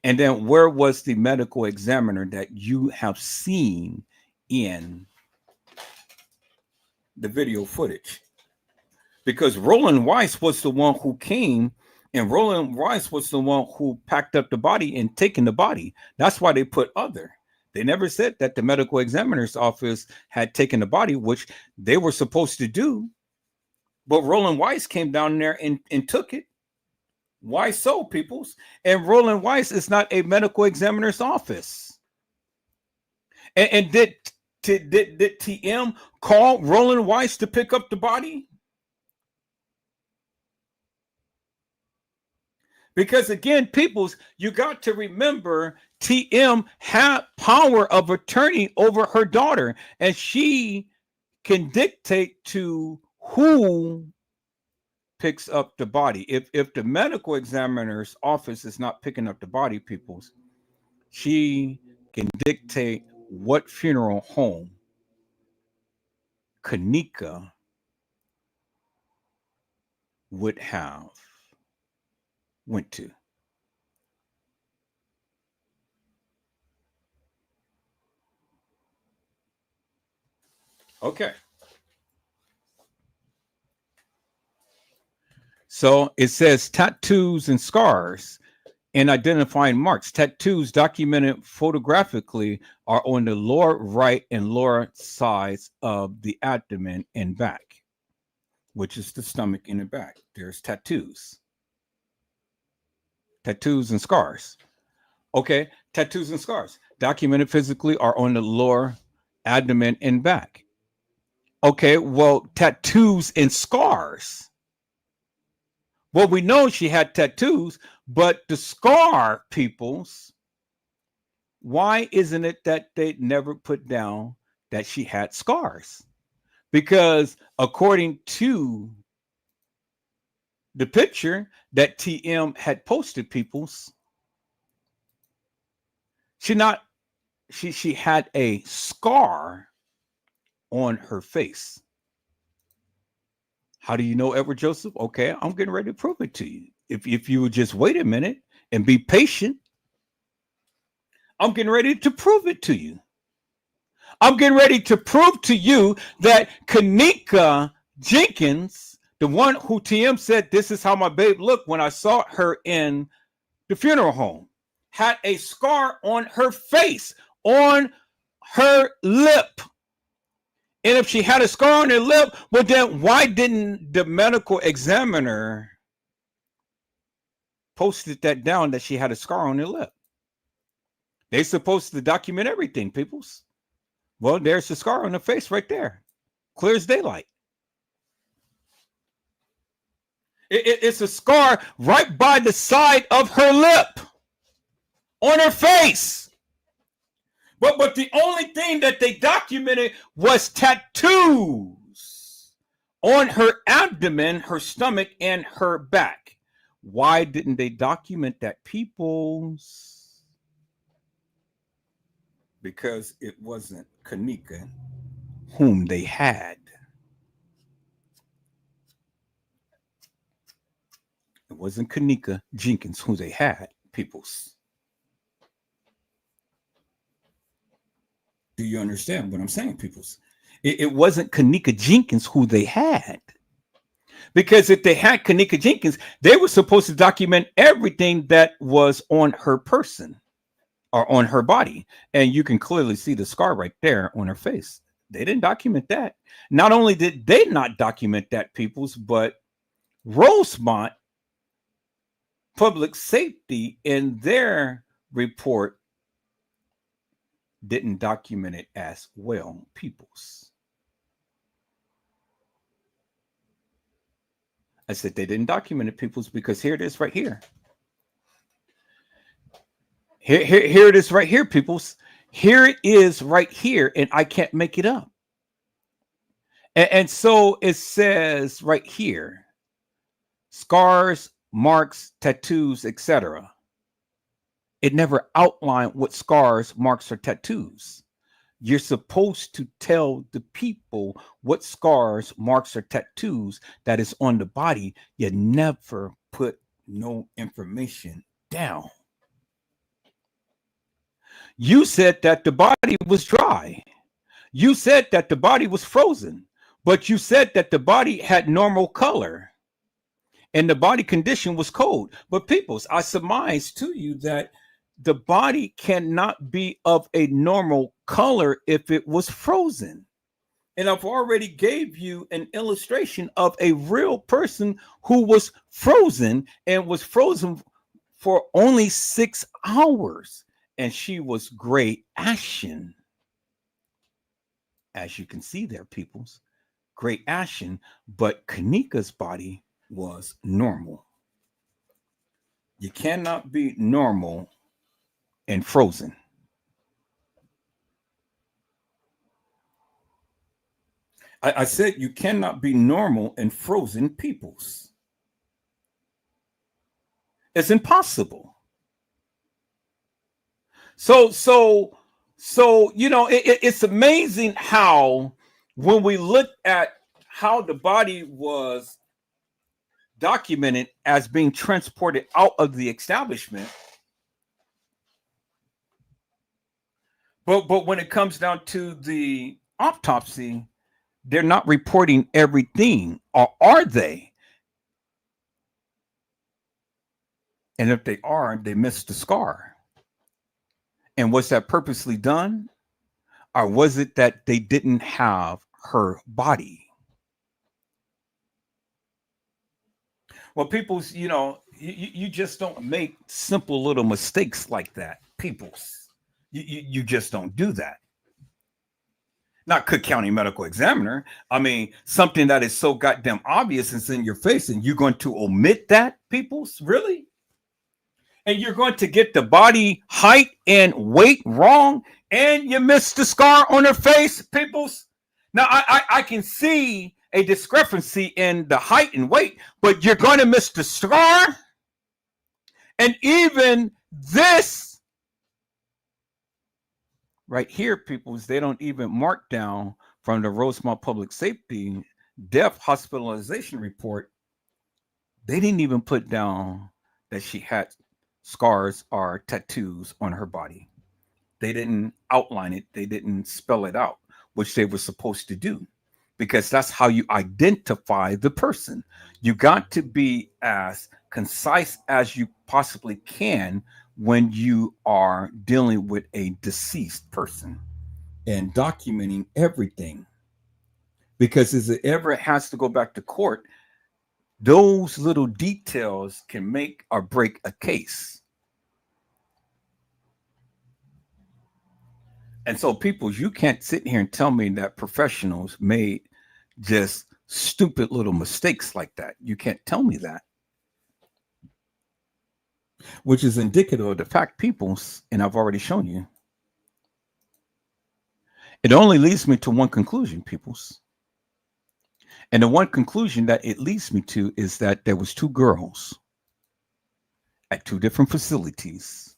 And then where was the medical examiner that you have seen in the video footage? Because Roland Weiss was the one who came, and Roland Weiss was the one who packed up the body and taken the body. That's why they put other. They never said that the medical examiner's office had taken the body, which they were supposed to do. But Roland Weiss came down there and took it. Why so, peoples? And Roland Weiss is not a medical examiner's office. And did TM call Roland Weiss to pick up the body? Because again, peoples, you got to remember TM had power of attorney over her daughter, and she can dictate to who picks up the body. If the medical examiner's office is not picking up the body, peoples, she can dictate what funeral home Kanika would have went to. Okay. So it says tattoos and scars and identifying marks. Tattoos documented photographically are on the lower right and lower sides of the abdomen and back, which is the stomach and the back. There's tattoos. Tattoos and scars. Okay, tattoos and scars documented physically are on the lower abdomen and back. Okay, well, tattoos and scars. Well, we know she had tattoos, but the scar, peoples, why isn't it that they never put down that she had scars? Because according to the picture that TM had posted, peoples, she had a scar on her face. How do you know, Edward Joseph? Okay, I'm getting ready to prove it to you. If you would just wait a minute and be patient. I'm getting ready to prove it to you. I'm getting ready to prove to you that Kanika Jenkins, the one who TM said, this is how my babe looked when I saw her in the funeral home, had a scar on her face, on her lip. And if she had a scar on her lip, well, then why didn't the medical examiner posted that down that she had a scar on her lip? They're supposed to document everything, peoples. Well, there's the scar on her face right there. Clear as daylight. It's a scar right by the side of her lip on her face. But the only thing that they documented was tattoos on her abdomen, her stomach, and her back. Why didn't they document that, peoples? Because it wasn't Kanika whom they had. It wasn't Kanika Jenkins who they had, peoples. Do you understand what I'm saying, peoples? It wasn't Kanika Jenkins who they had. Because if they had Kanika Jenkins, they were supposed to document everything that was on her person or on her body. And you can clearly see the scar right there on her face. They didn't document that. Not only did they not document that, peoples, but Rosemont Public Safety in their report didn't document it as well, peoples. I said they didn't document it, peoples, because here it is right here. Here it is right here, peoples. Here it is right here, and I can't make it up. And so it says right here, scars, marks, tattoos, etc. It never outlined what scars, marks, or tattoos. You're supposed to tell the people what scars, marks, or tattoos that is on the body. You never put no information down. You said that the body was dry. You said that the body was frozen, but you said that the body had normal color and the body condition was cold. But peoples, I surmise to you that the body cannot be of a normal color if it was frozen. And I've already gave you an illustration of a real person who was frozen and was frozen for only 6 hours. And she was gray ashen. As you can see there, peoples, gray ashen, but Kanika's body was normal. You cannot be normal and frozen. I said you cannot be normal and frozen, peoples. It's impossible. So you know, it's amazing how when we look at how the body was documented as being transported out of the establishment, but when it comes down to the autopsy, they're not reporting everything, or are they? And if they are, they missed the scar. And was that purposely done? Or was it that they didn't have her body? Well, peoples, you know, you just don't make simple little mistakes like that, peoples. You just don't do that. Not Cook County Medical Examiner. I mean, something that is so goddamn obvious and it's in your face, and you're going to omit that, peoples? Really? And you're going to get the body height and weight wrong, and you missed the scar on her face, peoples. Now, I can see a discrepancy in the height and weight, but you're going to miss the scar. And even this right here, peoples, they don't even mark down from the Rosemont Public Safety death hospitalization report. They didn't even put down that she had scars are tattoos on her body. They didn't outline it. They didn't spell it out, which they were supposed to do, because that's how you identify the person. You got to be as concise as you possibly can when you are dealing with a deceased person and documenting everything. Because if it ever has to go back to court, those little details can make or break a case. And so, people, you can't sit here and tell me that professionals made just stupid little mistakes like that. You can't tell me that. Which is indicative of the fact, peoples, and I've already shown you. It only leads me to one conclusion, peoples. And the one conclusion that it leads me to is that there was two girls at two different facilities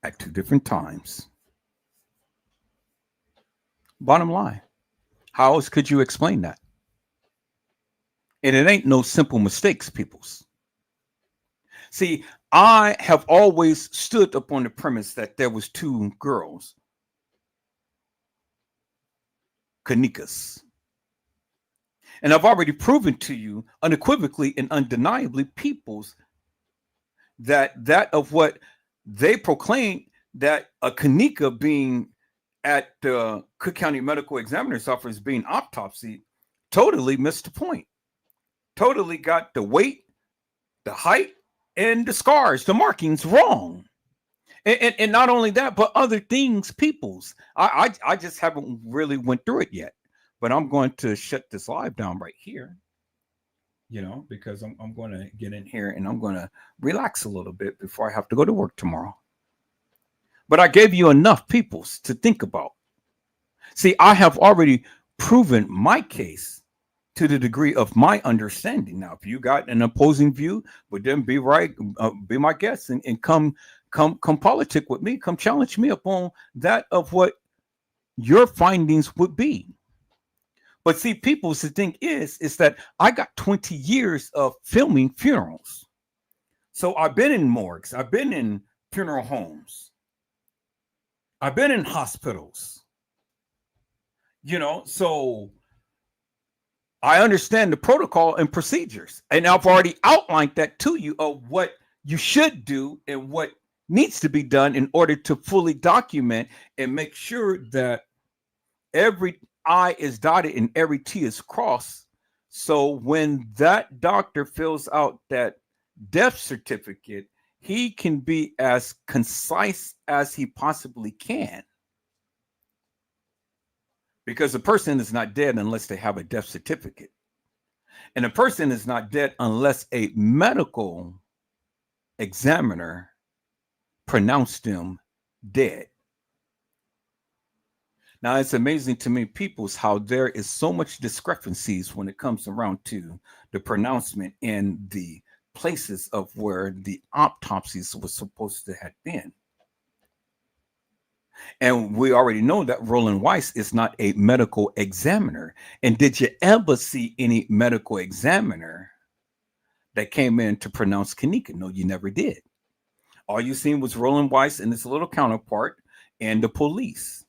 at two different times. Bottom line, how else could you explain that? And it ain't no simple mistakes, peoples. See, I have always stood up on the premise that there was two girls, Kanikas. And I've already proven to you unequivocally and undeniably, peoples, that of what they proclaimed, that a Kanika being at the Cook County Medical Examiner's Office being autopsied, totally missed the point. Totally got the weight, the height, and the scars, the markings wrong. And not only that, but other things, peoples. I just haven't really went through it yet. But I'm going to shut this live down right here, because I'm going to get in here and I'm going to relax a little bit before I have to go to work tomorrow. But I gave you enough peoples to think about. See, I have already proven my case to the degree of my understanding. Now, if you got an opposing view, but then be my guest and come politic with me, come challenge me upon that of what your findings would be. But see, people, the thing is that I got 20 years of filming funerals. So I've been in morgues, I've been in funeral homes, I've been in hospitals, so I understand the protocol and procedures. And I've already outlined that to you of what you should do and what needs to be done in order to fully document and make sure that every I is dotted and every T is crossed. So when that doctor fills out that death certificate, he can be as concise as he possibly can. Because a person is not dead unless they have a death certificate. And a person is not dead unless a medical examiner pronounced them dead. Now, it's amazing to me, peoples, how there is so much discrepancies when it comes around to the pronouncement in the places of where the autopsies were supposed to have been. And we already know that Roland Weiss is not a medical examiner. And did you ever see any medical examiner that came in to pronounce Kanika? No, you never did. All you seen was Roland Weiss and his little counterpart and the police.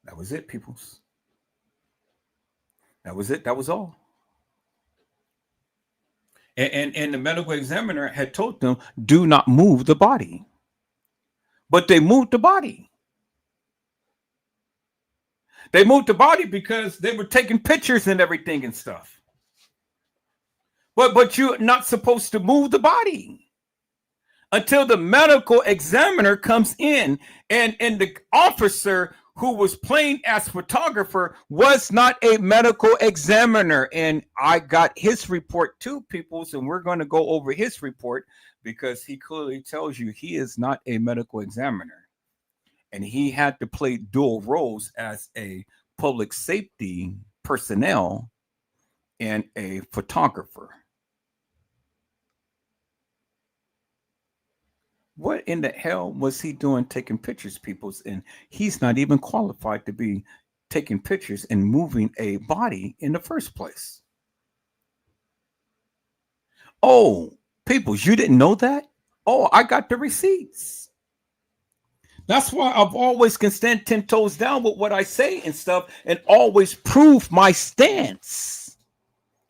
That was it, peoples. That was it. That was all. And the medical examiner had told them, do not move the body. But they moved the body. They moved the body because they were taking pictures and everything and stuff. But you're not supposed to move the body until the medical examiner comes in, and the officer who was playing as photographer was not a medical examiner. And I got his report too, peoples, and we're going to go over his report because he clearly tells you he is not a medical examiner. And he had to play dual roles as a public safety personnel and a photographer. What in the hell was he doing taking pictures, peoples? And he's not even qualified to be taking pictures and moving a body in the first place. Oh, People, you didn't know that? Oh, I got the receipts. That's why I've always can stand 10 toes down with what I say and stuff and always prove my stance.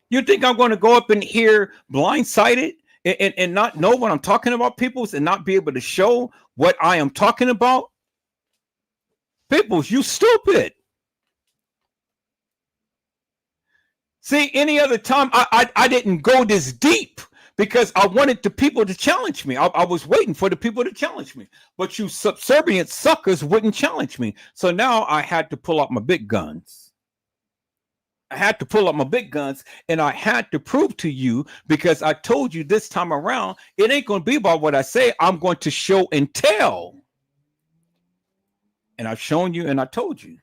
You think I'm going to go up in here blindsided and not know what I'm talking about, peoples, and not be able to show what I am talking about? Peoples, you stupid. See, any other time I didn't go this deep because I wanted the people to challenge me. I was waiting for the people to challenge me. But you subservient suckers wouldn't challenge me. So now I had to pull out my big guns. I had to pull out my big guns, and I had to prove to you, because I told you this time around, it ain't going to be about what I say. I'm going to show and tell. And I've shown you and I told you.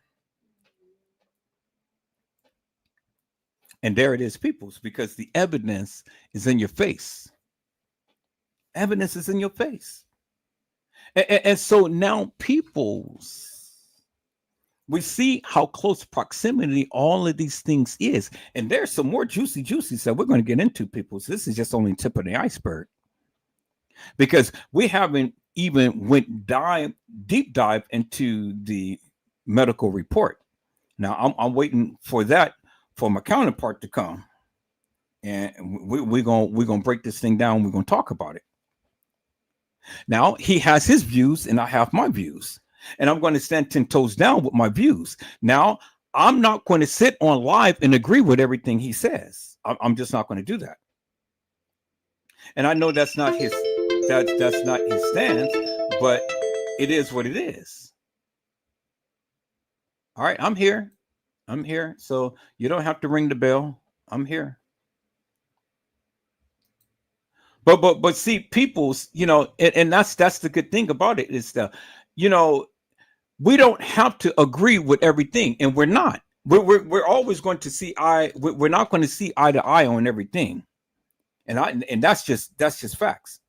And there it is, peoples, because the evidence is in your face. Evidence is in your face. And so now, peoples, we see how close proximity all of these things is. And there's some more juicy that we're going to get into, peoples. This is just only the tip of the iceberg. Because we haven't even went deep dive into the medical report. Now, I'm waiting for that, for my counterpart to come, and we're gonna break this thing down. We're gonna talk about it. Now, he has his views and I have my views, and I'm going to stand 10 toes down with my views. Now, I'm not going to sit on live and agree with everything he says. I'm just not going to do that. And I know that's not his stance, but it is what it is. All right, I'm here. So you don't have to ring the bell. I'm here. But see, people's, and that's the good thing about it is that, we don't have to agree with everything, and we're not. We're always going to see we're not going to see eye to eye on everything, and that's just facts,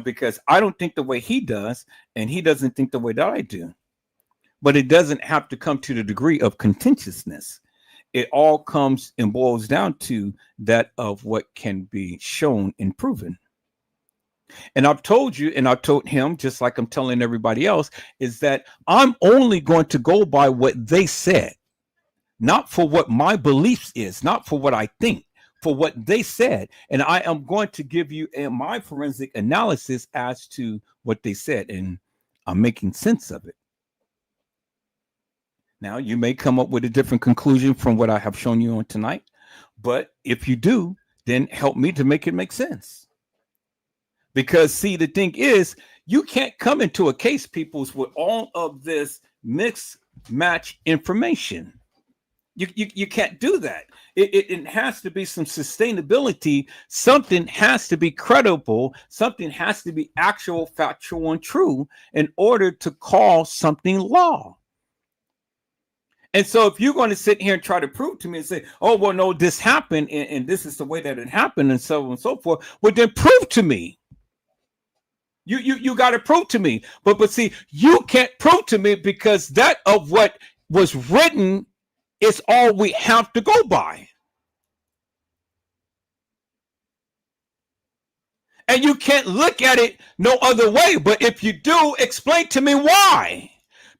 because I don't think the way he does, and he doesn't think the way that I do. But it doesn't have to come to the degree of contentiousness. It all comes and boils down to that of what can be shown and proven. And I've told you, and I've told him, just like I'm telling everybody else, is that I'm only going to go by what they said, not for what my beliefs is, not for what I think, for what they said. And I am going to give you my forensic analysis as to what they said, and I'm making sense of it. Now, you may come up with a different conclusion from what I have shown you on tonight, but if you do, then help me to make it make sense. Because, see, the thing is, you can't come into a case, peoples, with all of this mixed match information. You can't do that. It has to be some sustainability. Something has to be credible. Something has to be actual, factual, and true in order to call something law. And so if you're going to sit here and try to prove to me and say, oh, well, no, this happened and this is the way that it happened and so on and so forth, well, then prove to me. You got to prove to me. But see, you can't prove to me because that of what was written is all we have to go by. And you can't look at it no other way. But if you do, explain to me why.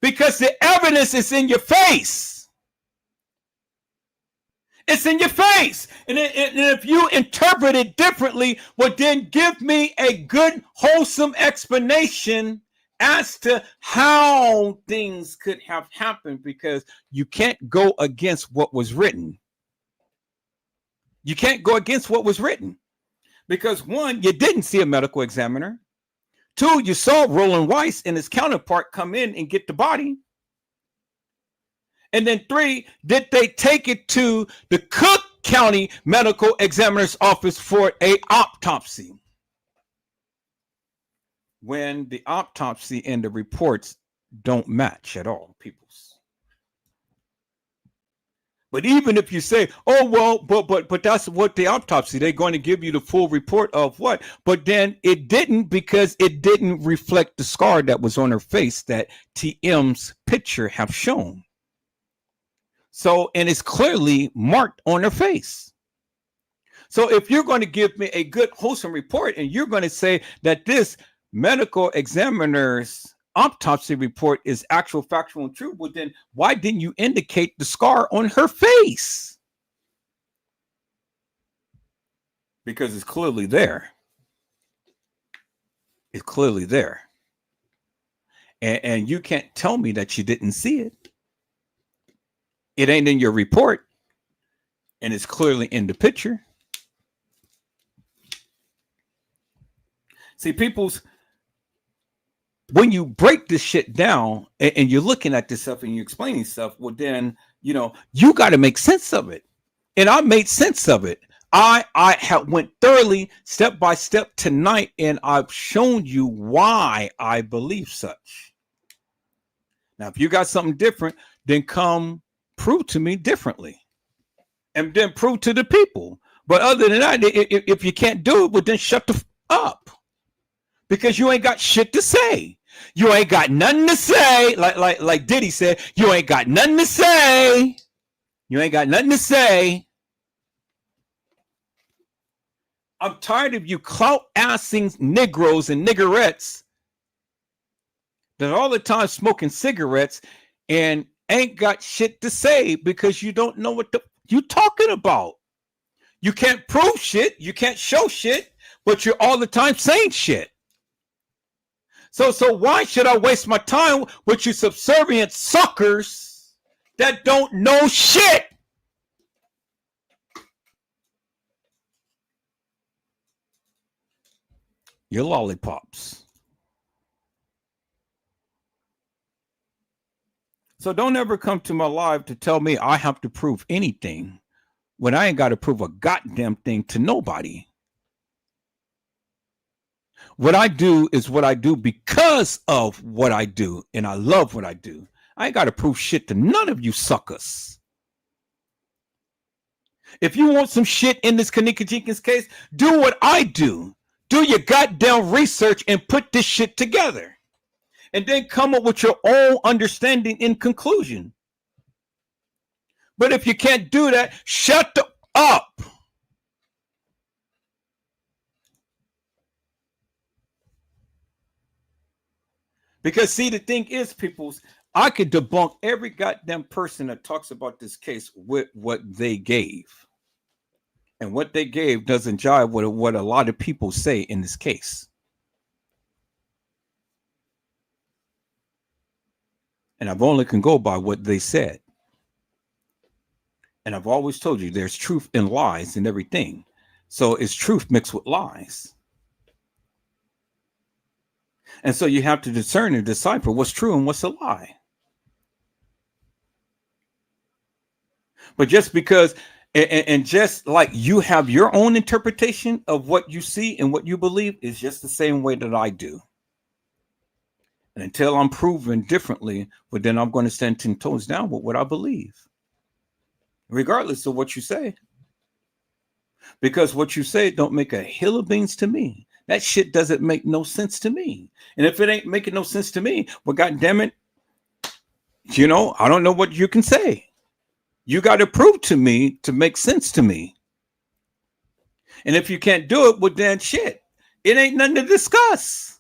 Because the evidence is in your face. It's in your face. And if you interpret it differently, well, then give me a good, wholesome explanation as to how things could have happened, because you can't go against what was written. You can't go against what was written. Because one, you didn't see a medical examiner. Two, you saw Roland Weiss and his counterpart come in and get the body. And then three, did they take it to the Cook County Medical Examiner's Office for an autopsy? When the autopsy and the reports don't match at all, peoples. But even if you say, oh, well, but that's what the autopsy, they're going to give you the full report of what? But then it didn't, because it didn't reflect the scar that was on her face that TM's picture have shown. So, and it's clearly marked on her face. So if you're going to give me a good wholesome report and you're going to say that this medical examiner's autopsy report is actual, factual, and true, well, then why didn't you indicate the scar on her face? Because it's clearly there. It's clearly there. And you can't tell me that you didn't see it. It ain't in your report. And it's clearly in the picture. See, when you break this shit down and you're looking at this stuff and you're explaining stuff, well, then, you got to make sense of it. And I made sense of it. I went thoroughly step by step tonight, and I've shown you why I believe such. Now, if you got something different, then come prove to me differently, and then prove to the people. But other than that, if you can't do it, well, then shut the up, because you ain't got shit to say. You ain't got nothing to say. Like Diddy said, you ain't got nothing to say. You ain't got nothing to say. I'm tired of you clout-assing Negroes and niggerettes that all the time smoking cigarettes and ain't got shit to say because you don't know what you talking about. You can't prove shit. You can't show shit, but you're all the time saying shit. So why should I waste my time with you subservient suckers that don't know shit? Your lollipops. So don't ever come to my live to tell me I have to prove anything when I ain't got to prove a goddamn thing to nobody. What I do is what I do because of what I do, and I love what I do. I ain't got to prove shit to none of you suckers. If you want some shit in this Kanika Jenkins case, do what I do. Do your goddamn research and put this shit together. And then come up with your own understanding in conclusion. But if you can't do that, shut up. Because see, the thing is, peoples, I could debunk every goddamn person that talks about this case with what they gave. And what they gave doesn't jive with what a lot of people say in this case. And I've only can go by what they said. And I've always told you there's truth in lies and everything. So it's truth mixed with lies. And so you have to discern and decipher what's true and what's a lie. But just because, and just like you have your own interpretation of what you see and what you believe, is just the same way that I do. And until I'm proven differently, well, then I'm going to stand 10 toes down with what I believe, regardless of what you say. Because what you say don't make a hill of beans to me. That shit doesn't make no sense to me. And if it ain't making no sense to me, well, God damn it, I don't know what you can say. You got to prove to me to make sense to me. And if you can't do it, well, then shit, it ain't nothing to discuss.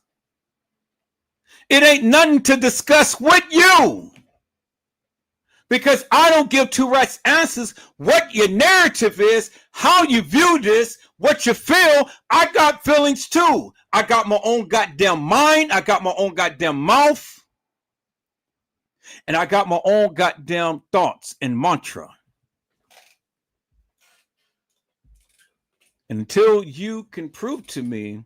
It ain't nothing to discuss with you. Because I don't give two rats answers what your narrative is, how you view this, what you feel. I got feelings too. I got my own goddamn mind. I got my own goddamn mouth. And I got my own goddamn thoughts and mantra. And until you can prove to me,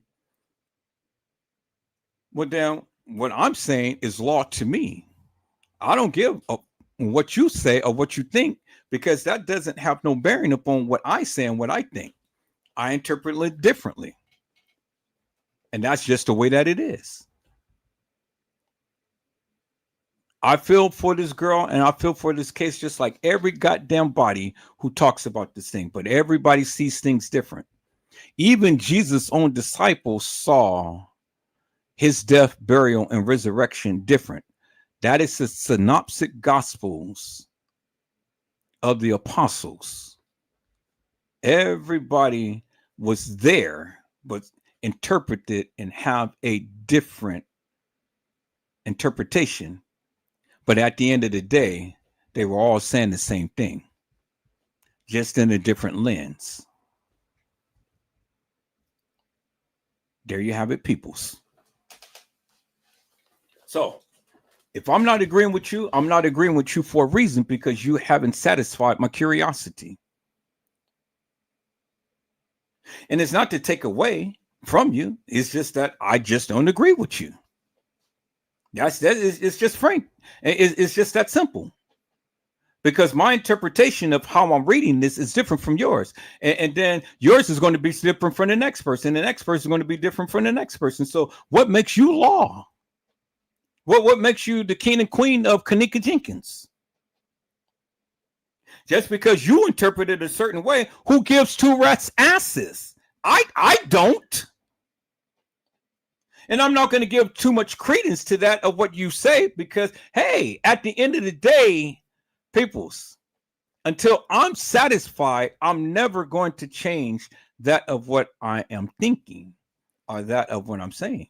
well, then what I'm saying is law to me. I don't give what you say or what you think, because that doesn't have no bearing upon what I say and what I think. I interpret it differently. And that's just the way that it is. I feel for this girl and I feel for this case just like every goddamn body who talks about this thing, but everybody sees things different. Even Jesus' own disciples saw his death, burial, and resurrection different. That is the synoptic gospels of the apostles. Everybody was there, but interpreted and have a different interpretation. But at the end of the day, they were all saying the same thing, just in a different lens. There you have it, peoples. So if I'm not agreeing with you, I'm not agreeing with you for a reason, because you haven't satisfied my curiosity. And it's not to take away from you. It's just that I just don't agree with you. It's just frank. It's just that simple. Because my interpretation of how I'm reading this is different from yours. And then yours is going to be different from the next person. The next person is going to be different from the next person. So what makes you law? What makes you the king and queen of Kenneka Jenkins? Just because you interpret it a certain way, who gives two rats asses? I don't. And I'm not going to give too much credence to that of what you say, because, hey, at the end of the day, peoples, until I'm satisfied, I'm never going to change that of what I am thinking or that of what I'm saying.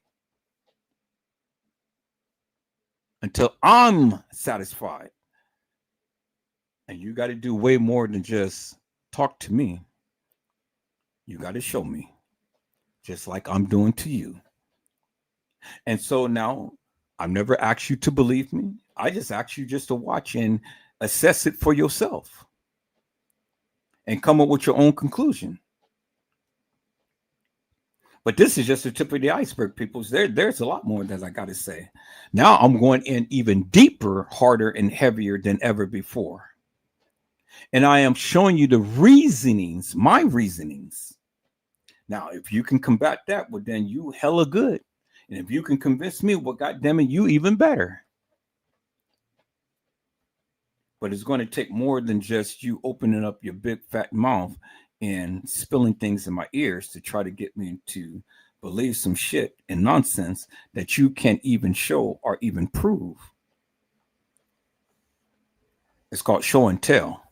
Until I'm satisfied. And you got to do way more than just talk to me. You got to show me, just like I'm doing to you. And so now I've never asked you to believe me. I just asked you just to watch and assess it for yourself and come up with your own conclusion. But this is just the tip of the iceberg, people. There's a lot more that I got to say. Now I'm going in even deeper, harder, and heavier than ever before. And I am showing you the reasonings, my reasonings. Now, if you can combat that, well, then you hella good. And if you can convince me, well, goddammit, you even better. But it's going to take more than just you opening up your big fat mouth and spilling things in my ears to try to get me to believe some shit and nonsense that you can't even show or even prove. It's called show and tell.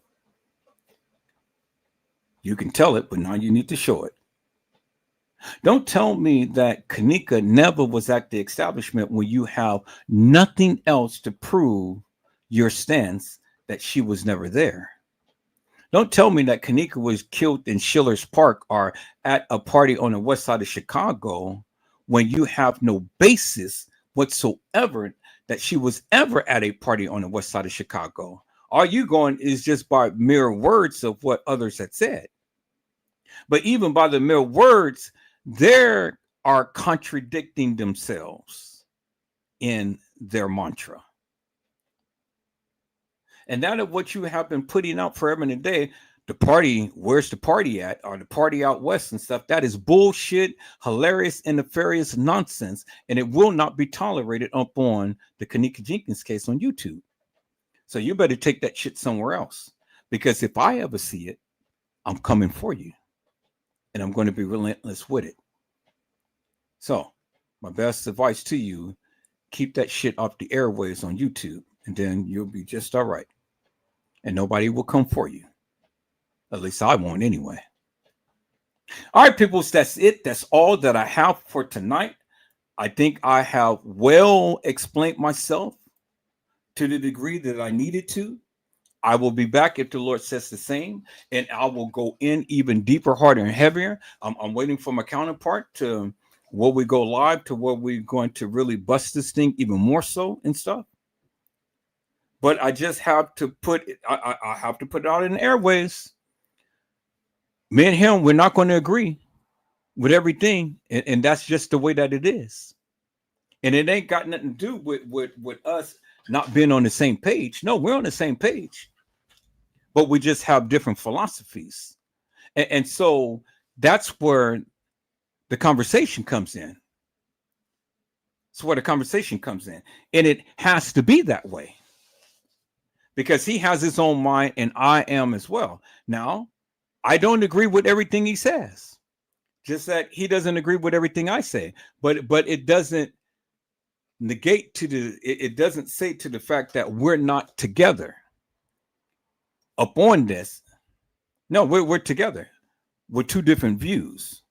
You can tell it, but now you need to show it. Don't tell me that Kenneka never was at the establishment when you have nothing else to prove your stance that she was never there. Don't tell me that Kenneka was killed in Schiller's Park or at a party on the west side of Chicago when you have no basis whatsoever that she was ever at a party on the west side of Chicago. All you going is just by mere words of what others had said. But even by the mere words, they are contradicting themselves in their mantra. And that of what you have been putting out forever and a day, the party, where's the party at? Or the party out west and stuff, that is bullshit, hilarious, and nefarious nonsense. And it will not be tolerated up on the Kenneka Jenkins case on YouTube. So you better take that shit somewhere else. Because if I ever see it, I'm coming for you. And I'm going to be relentless with it. So my best advice to you, keep that shit off the airwaves on YouTube, and then you'll be just all right. And nobody will come for you. At least I won't anyway. All right, peoples, that's it. That's all that I have for tonight. I think I have well explained myself to the degree that I needed to. I will be back if the Lord says the same, and I will go in even deeper, harder, and heavier. I'm waiting for my counterpart to where we go live to where we're going to really bust this thing even more so and stuff. But I just have to put it, I have to put it out in the airways. Me and him, we're not going to agree with everything, and that's just the way that it is. And it ain't got nothing to do with us not being on the same page. No, we're on the same page. But we just have different philosophies. And so that's where the conversation comes in. That's where the conversation comes in. And it has to be that way. Because he has his own mind and I am as well. Now, I don't agree with everything he says. Just that he doesn't agree with everything I say. But it doesn't negate to it doesn't say to the fact that we're not together upon this. No, we're together. with two different views,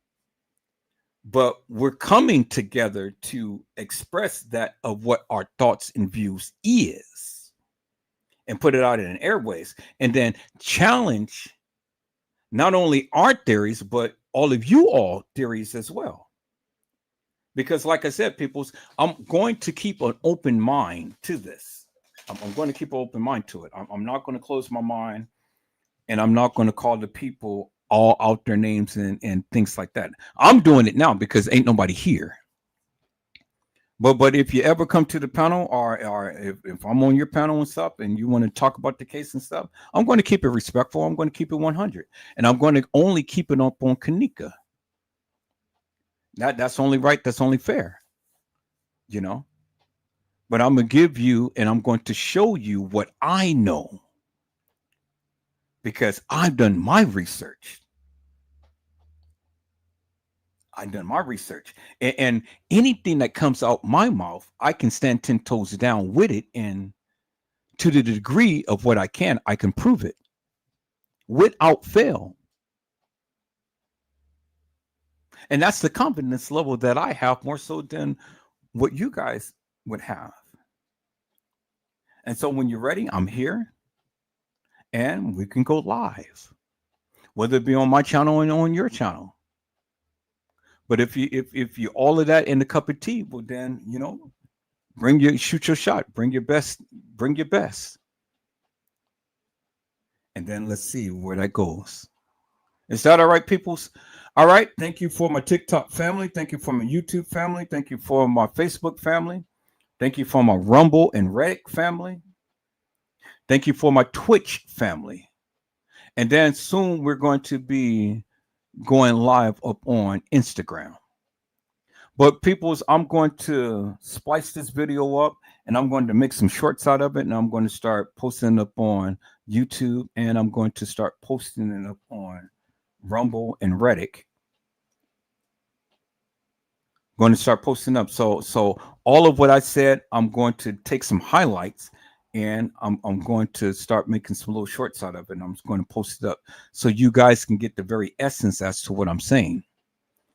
but we're coming together to express that of what our thoughts and views is and put it out in airways, and then challenge not only our theories, but all of you all theories as well. Because like I said, peoples, I'm going to keep an open mind to this. I'm going to keep an open mind to it. I'm not going to close my mind, and I'm not going to call the people all out their names and things like that. I'm doing it now because ain't nobody here. But if you ever come to the panel, or if I'm on your panel and stuff, and you want to talk about the case and stuff, I'm going to keep it respectful. I'm going to keep it 100, and I'm going to only keep it up on Kanika. That's only right. That's only fair, you know. But I'm going to give you, and I'm going to show you what I know, because I've done my research. I've done my research, and anything that comes out my mouth, I can stand 10 toes down with it, and to the degree of what I can prove it without fail. And that's the confidence level that I have, more so than what you guys would have. And so when you're ready, I'm here, and we can go live, whether it be on my channel or on your channel. But if you all of that in a cup of tea, well then, you know, shoot your shot, bring your best. And then let's see where that goes. Is that all right, peoples? All right. Thank you for my TikTok family. Thank you for my YouTube family. Thank you for my Facebook family. Thank you for my Rumble and Reddit family. Thank you for my Twitch family. And then soon we're going to be going live up on Instagram. But peoples, I'm going to splice this video up, and I'm going to make some shorts out of it, and I'm going to start posting it up on YouTube, and I'm going to start posting it up on Rumble and Reddit. Going to start posting up. So all of what I said, I'm going to take some highlights, and I'm going to start making some little shorts out of it, and I'm going to post it up so you guys can get the very essence as to what I'm saying.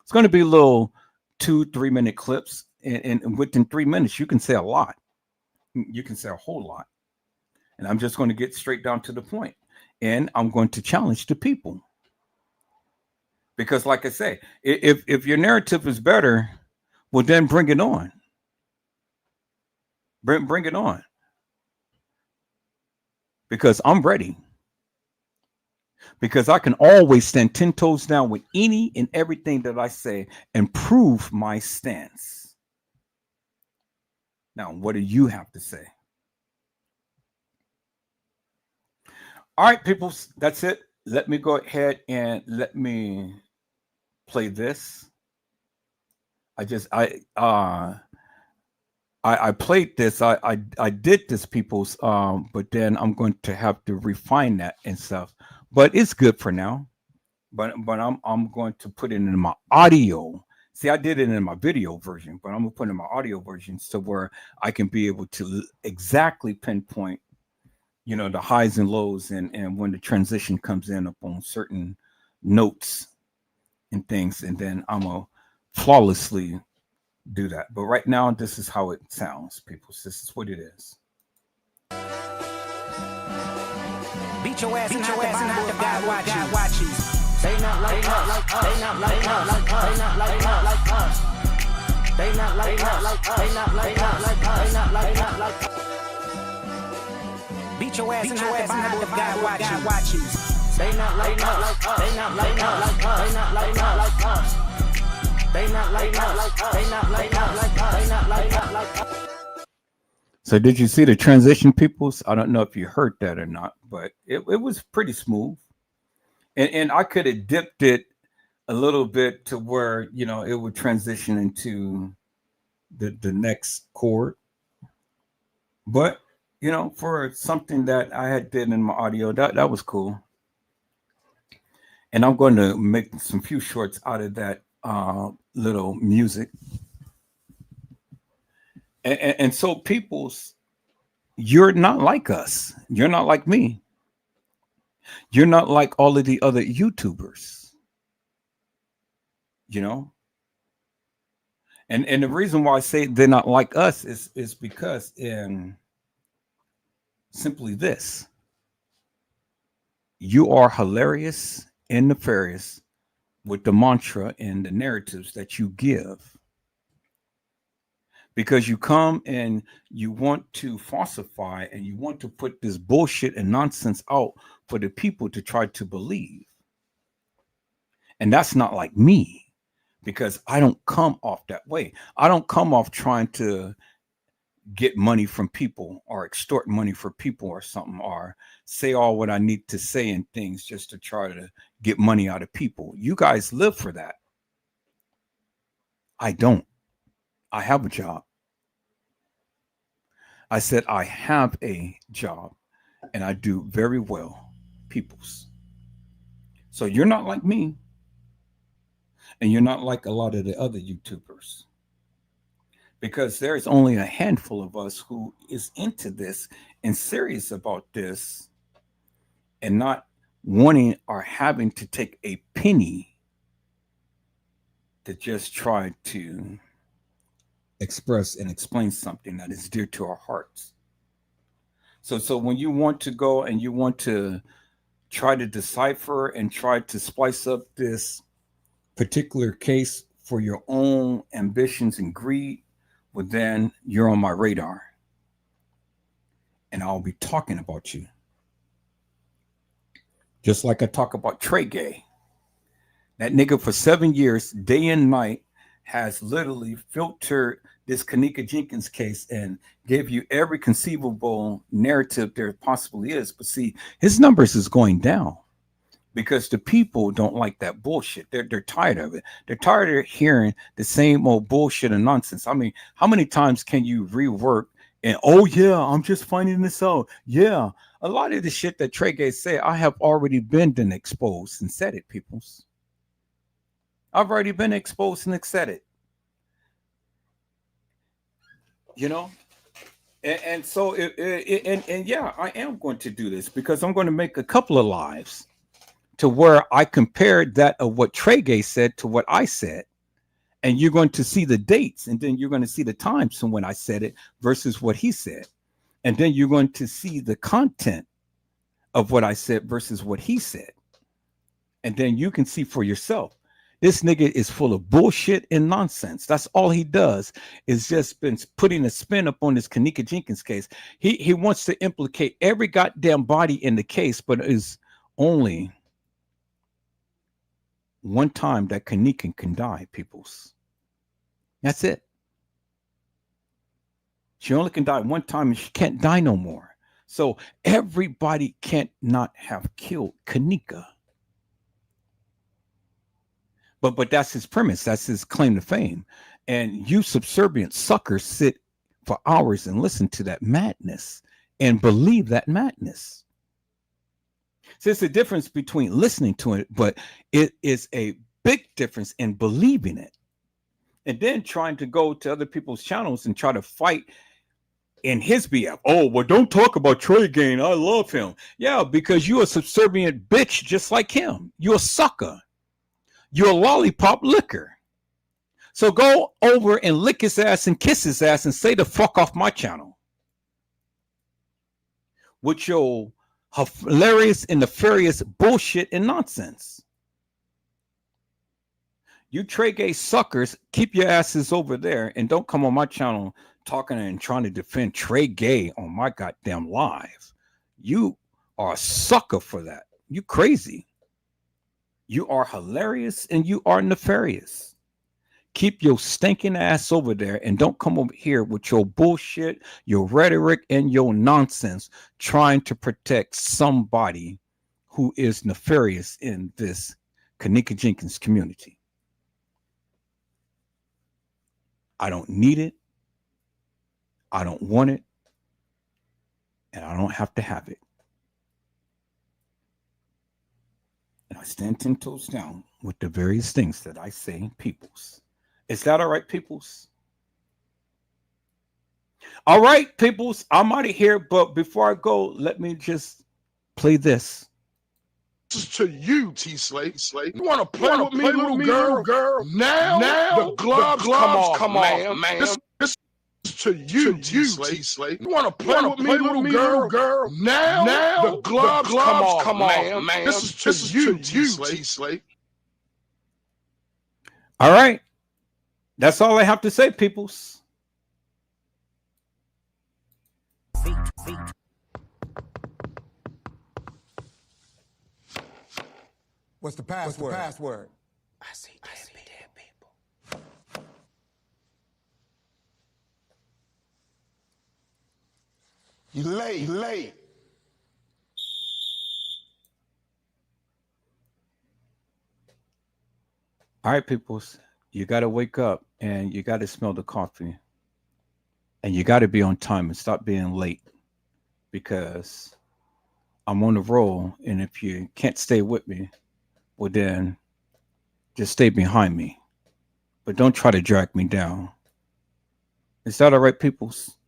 It's going to be little 2-3 minute clips, and within 3 minutes you can say a lot. You can say a whole lot, and I'm just going to get straight down to the point, and I'm going to challenge the people, because like I say, if your narrative is better, well then bring it on. Bring it on. Because I'm ready. Because I can always stand 10 toes down with any and everything that I say and prove my stance. Now, what do you have to say? All right, people, that's it. Let me go ahead and let me play this. I played this. I did this, people's. But then I'm going to have to refine that and stuff. But it's good for now. But I'm going to put it in my audio. See, I did it in my video version, but I'm gonna put it in my audio version so where I can be able to exactly pinpoint, you know, the highs and lows, and when the transition comes in upon certain notes and things, and then I'm gonna flawlessly do that. But right now, this is how it sounds, people. This is what it is. Beat your ass and have the God watch you. They not like us. They not like us. They not like us. They not like us. They not like us. They not like us. Beat your ass and have the God watch you. They not like us. They not like us. They not like us. They not like us. They not like us. They not like us. So did you see the transition, peoples? I don't know if you heard that or not, but it was pretty smooth. And I could have dipped it a little bit to where, you know, it would transition into the next chord. But, you know, for something that I had did in my audio, that was cool. And I'm going to make some few shorts out of that little music. And so peoples, you're not like us. You're not like me. You're not like all of the other YouTubers. you know. And the reason why I say they're not like us is because in simply this: you are hilarious and nefarious with the mantra and the narratives that you give, because you come and you want to falsify and you want to put this bullshit and nonsense out for the people to try to believe. And that's not like me, because I don't come off that way. I don't come off trying to get money from people or extort money for people or something, or say all what I need to say and things just to try to get money out of people. You guys live for that. I don't. I have a job. I said I have a job and I do very well, peoples. So you're not like me, and you're not like a lot of the other YouTubers, because there's only a handful of us who is into this and serious about this and not wanting or having to take a penny to just try to express and explain something that is dear to our hearts. So when you want to go and you want to try to decipher and try to splice up this particular case for your own ambitions and greed, well, then you're on my radar. And I'll be talking about you. Just like I talk about Trey Gay. That nigga for 7 years, day and night, has literally filtered this Kanika Jenkins case and gave you every conceivable narrative there possibly is. But see, his numbers is going down because the people don't like that bullshit. They're tired of it. They're tired of hearing the same old bullshit and nonsense. I mean, how many times can you rework and, oh yeah, I'm just finding this out. Yeah. A lot of the shit that Trey Gay said, I have already been exposed and said it, peoples. I've already been exposed and said it. You know? And so, yeah, I am going to do this because I'm going to make a couple of lives to where I compared that of what Trey Gay said to what I said. And you're going to see the dates, and then you're going to see the times from when I said it versus what he said. And then you're going to see the content of what I said versus what he said. And then you can see for yourself. This nigga is full of bullshit and nonsense. That's all he does, is just been putting a spin up on this Kanika Jenkins case. He wants to implicate every goddamn body in the case, but is only one time that Kanika can die, peoples. That's it. She only can die one time and she can't die no more. So everybody can't not have killed Kanika. But that's his premise. That's his claim to fame. And you subservient suckers sit for hours and listen to that madness and believe that madness. So it's a difference between listening to it, but it is a big difference in believing it. And then trying to go to other people's channels and try to fight in his behalf. Oh, well, don't talk about Trey Gay. I love him. Yeah, because you're a subservient bitch just like him. You're a sucker. You're a lollipop licker. So go over and lick his ass and kiss his ass and say the fuck off my channel. With your hilarious and nefarious bullshit and nonsense. You Trey Gay suckers, keep your asses over there and don't come on my channel talking and trying to defend Trey Gay on my goddamn live. You are a sucker for that. You crazy. You are hilarious and you are nefarious. Keep your stinking ass over there and don't come over here with your bullshit, your rhetoric, and your nonsense trying to protect somebody who is nefarious in this Kanika Jenkins community. I don't need it. I don't want it. And I don't have to have it. And I stand 10 toes down with the various things that I say, peoples. Is that all right, peoples? All right, peoples. I'm out of here. But before I go, let me just play this. is to you, T Slate. You want to play with me, little girl? Now the gloves come off, man. This is to you, T Slate. You want to play with me, little girl? Now the gloves come off, man. This is to you, T Slate. All right. That's all I have to say, peoples. What's the password? I see dead people. You late. All right, peoples. You got to wake up and you got to smell the coffee. And you got to be on time and stop being late, because I'm on the roll. And if you can't stay with me, well, then just stay behind me. But don't try to drag me down. Is that all right, peoples?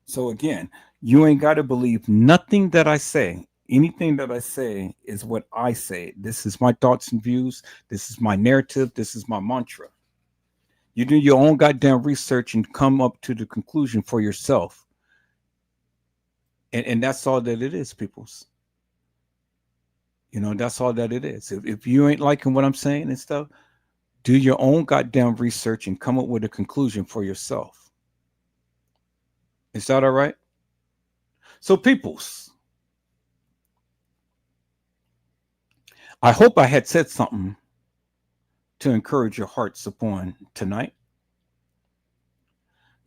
So again, you ain't got to believe nothing that I say. Anything that I say is what I say. This is my thoughts and views. This is my narrative. This is my mantra. You do your own goddamn research and come up to the conclusion for yourself. And that's all that it is, peoples. You know, that's all that it is. If you ain't liking what I'm saying and stuff, do your own goddamn research and come up with a conclusion for yourself. Is that all right? So, peoples, I hope I had said something to encourage your hearts upon tonight.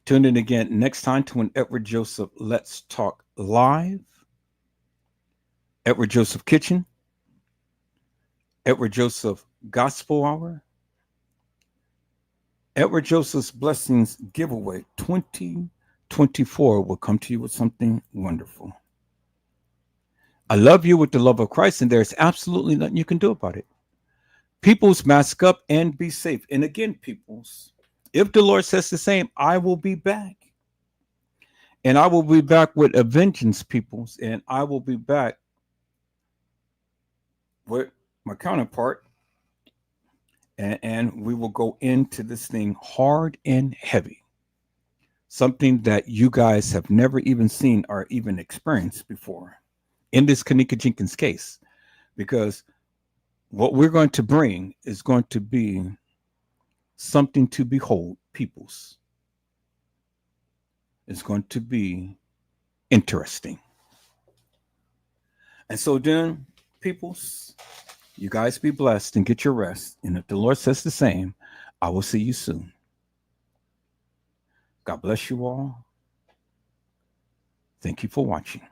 Tune in again next time to an Edward Joseph Let's Talk Live. Edward Joseph Kitchen. Edward Joseph Gospel Hour. Edward Joseph's Blessings Giveaway 2024 will come to you with something wonderful. I love you with the love of Christ, and there's absolutely nothing you can do about it. Peoples, mask up and be safe. And again, peoples, if the Lord says the same, I will be back. And I will be back with a vengeance, peoples. And I will be back with my counterpart. And we will go into this thing hard and heavy. Something that you guys have never even seen or even experienced before in this Kanika Jenkins case. Because what we're going to bring is going to be something to behold, peoples. It's going to be interesting. And so then, peoples, you guys be blessed and get your rest. And if the Lord says the same, I will see you soon. God bless you all. Thank you for watching.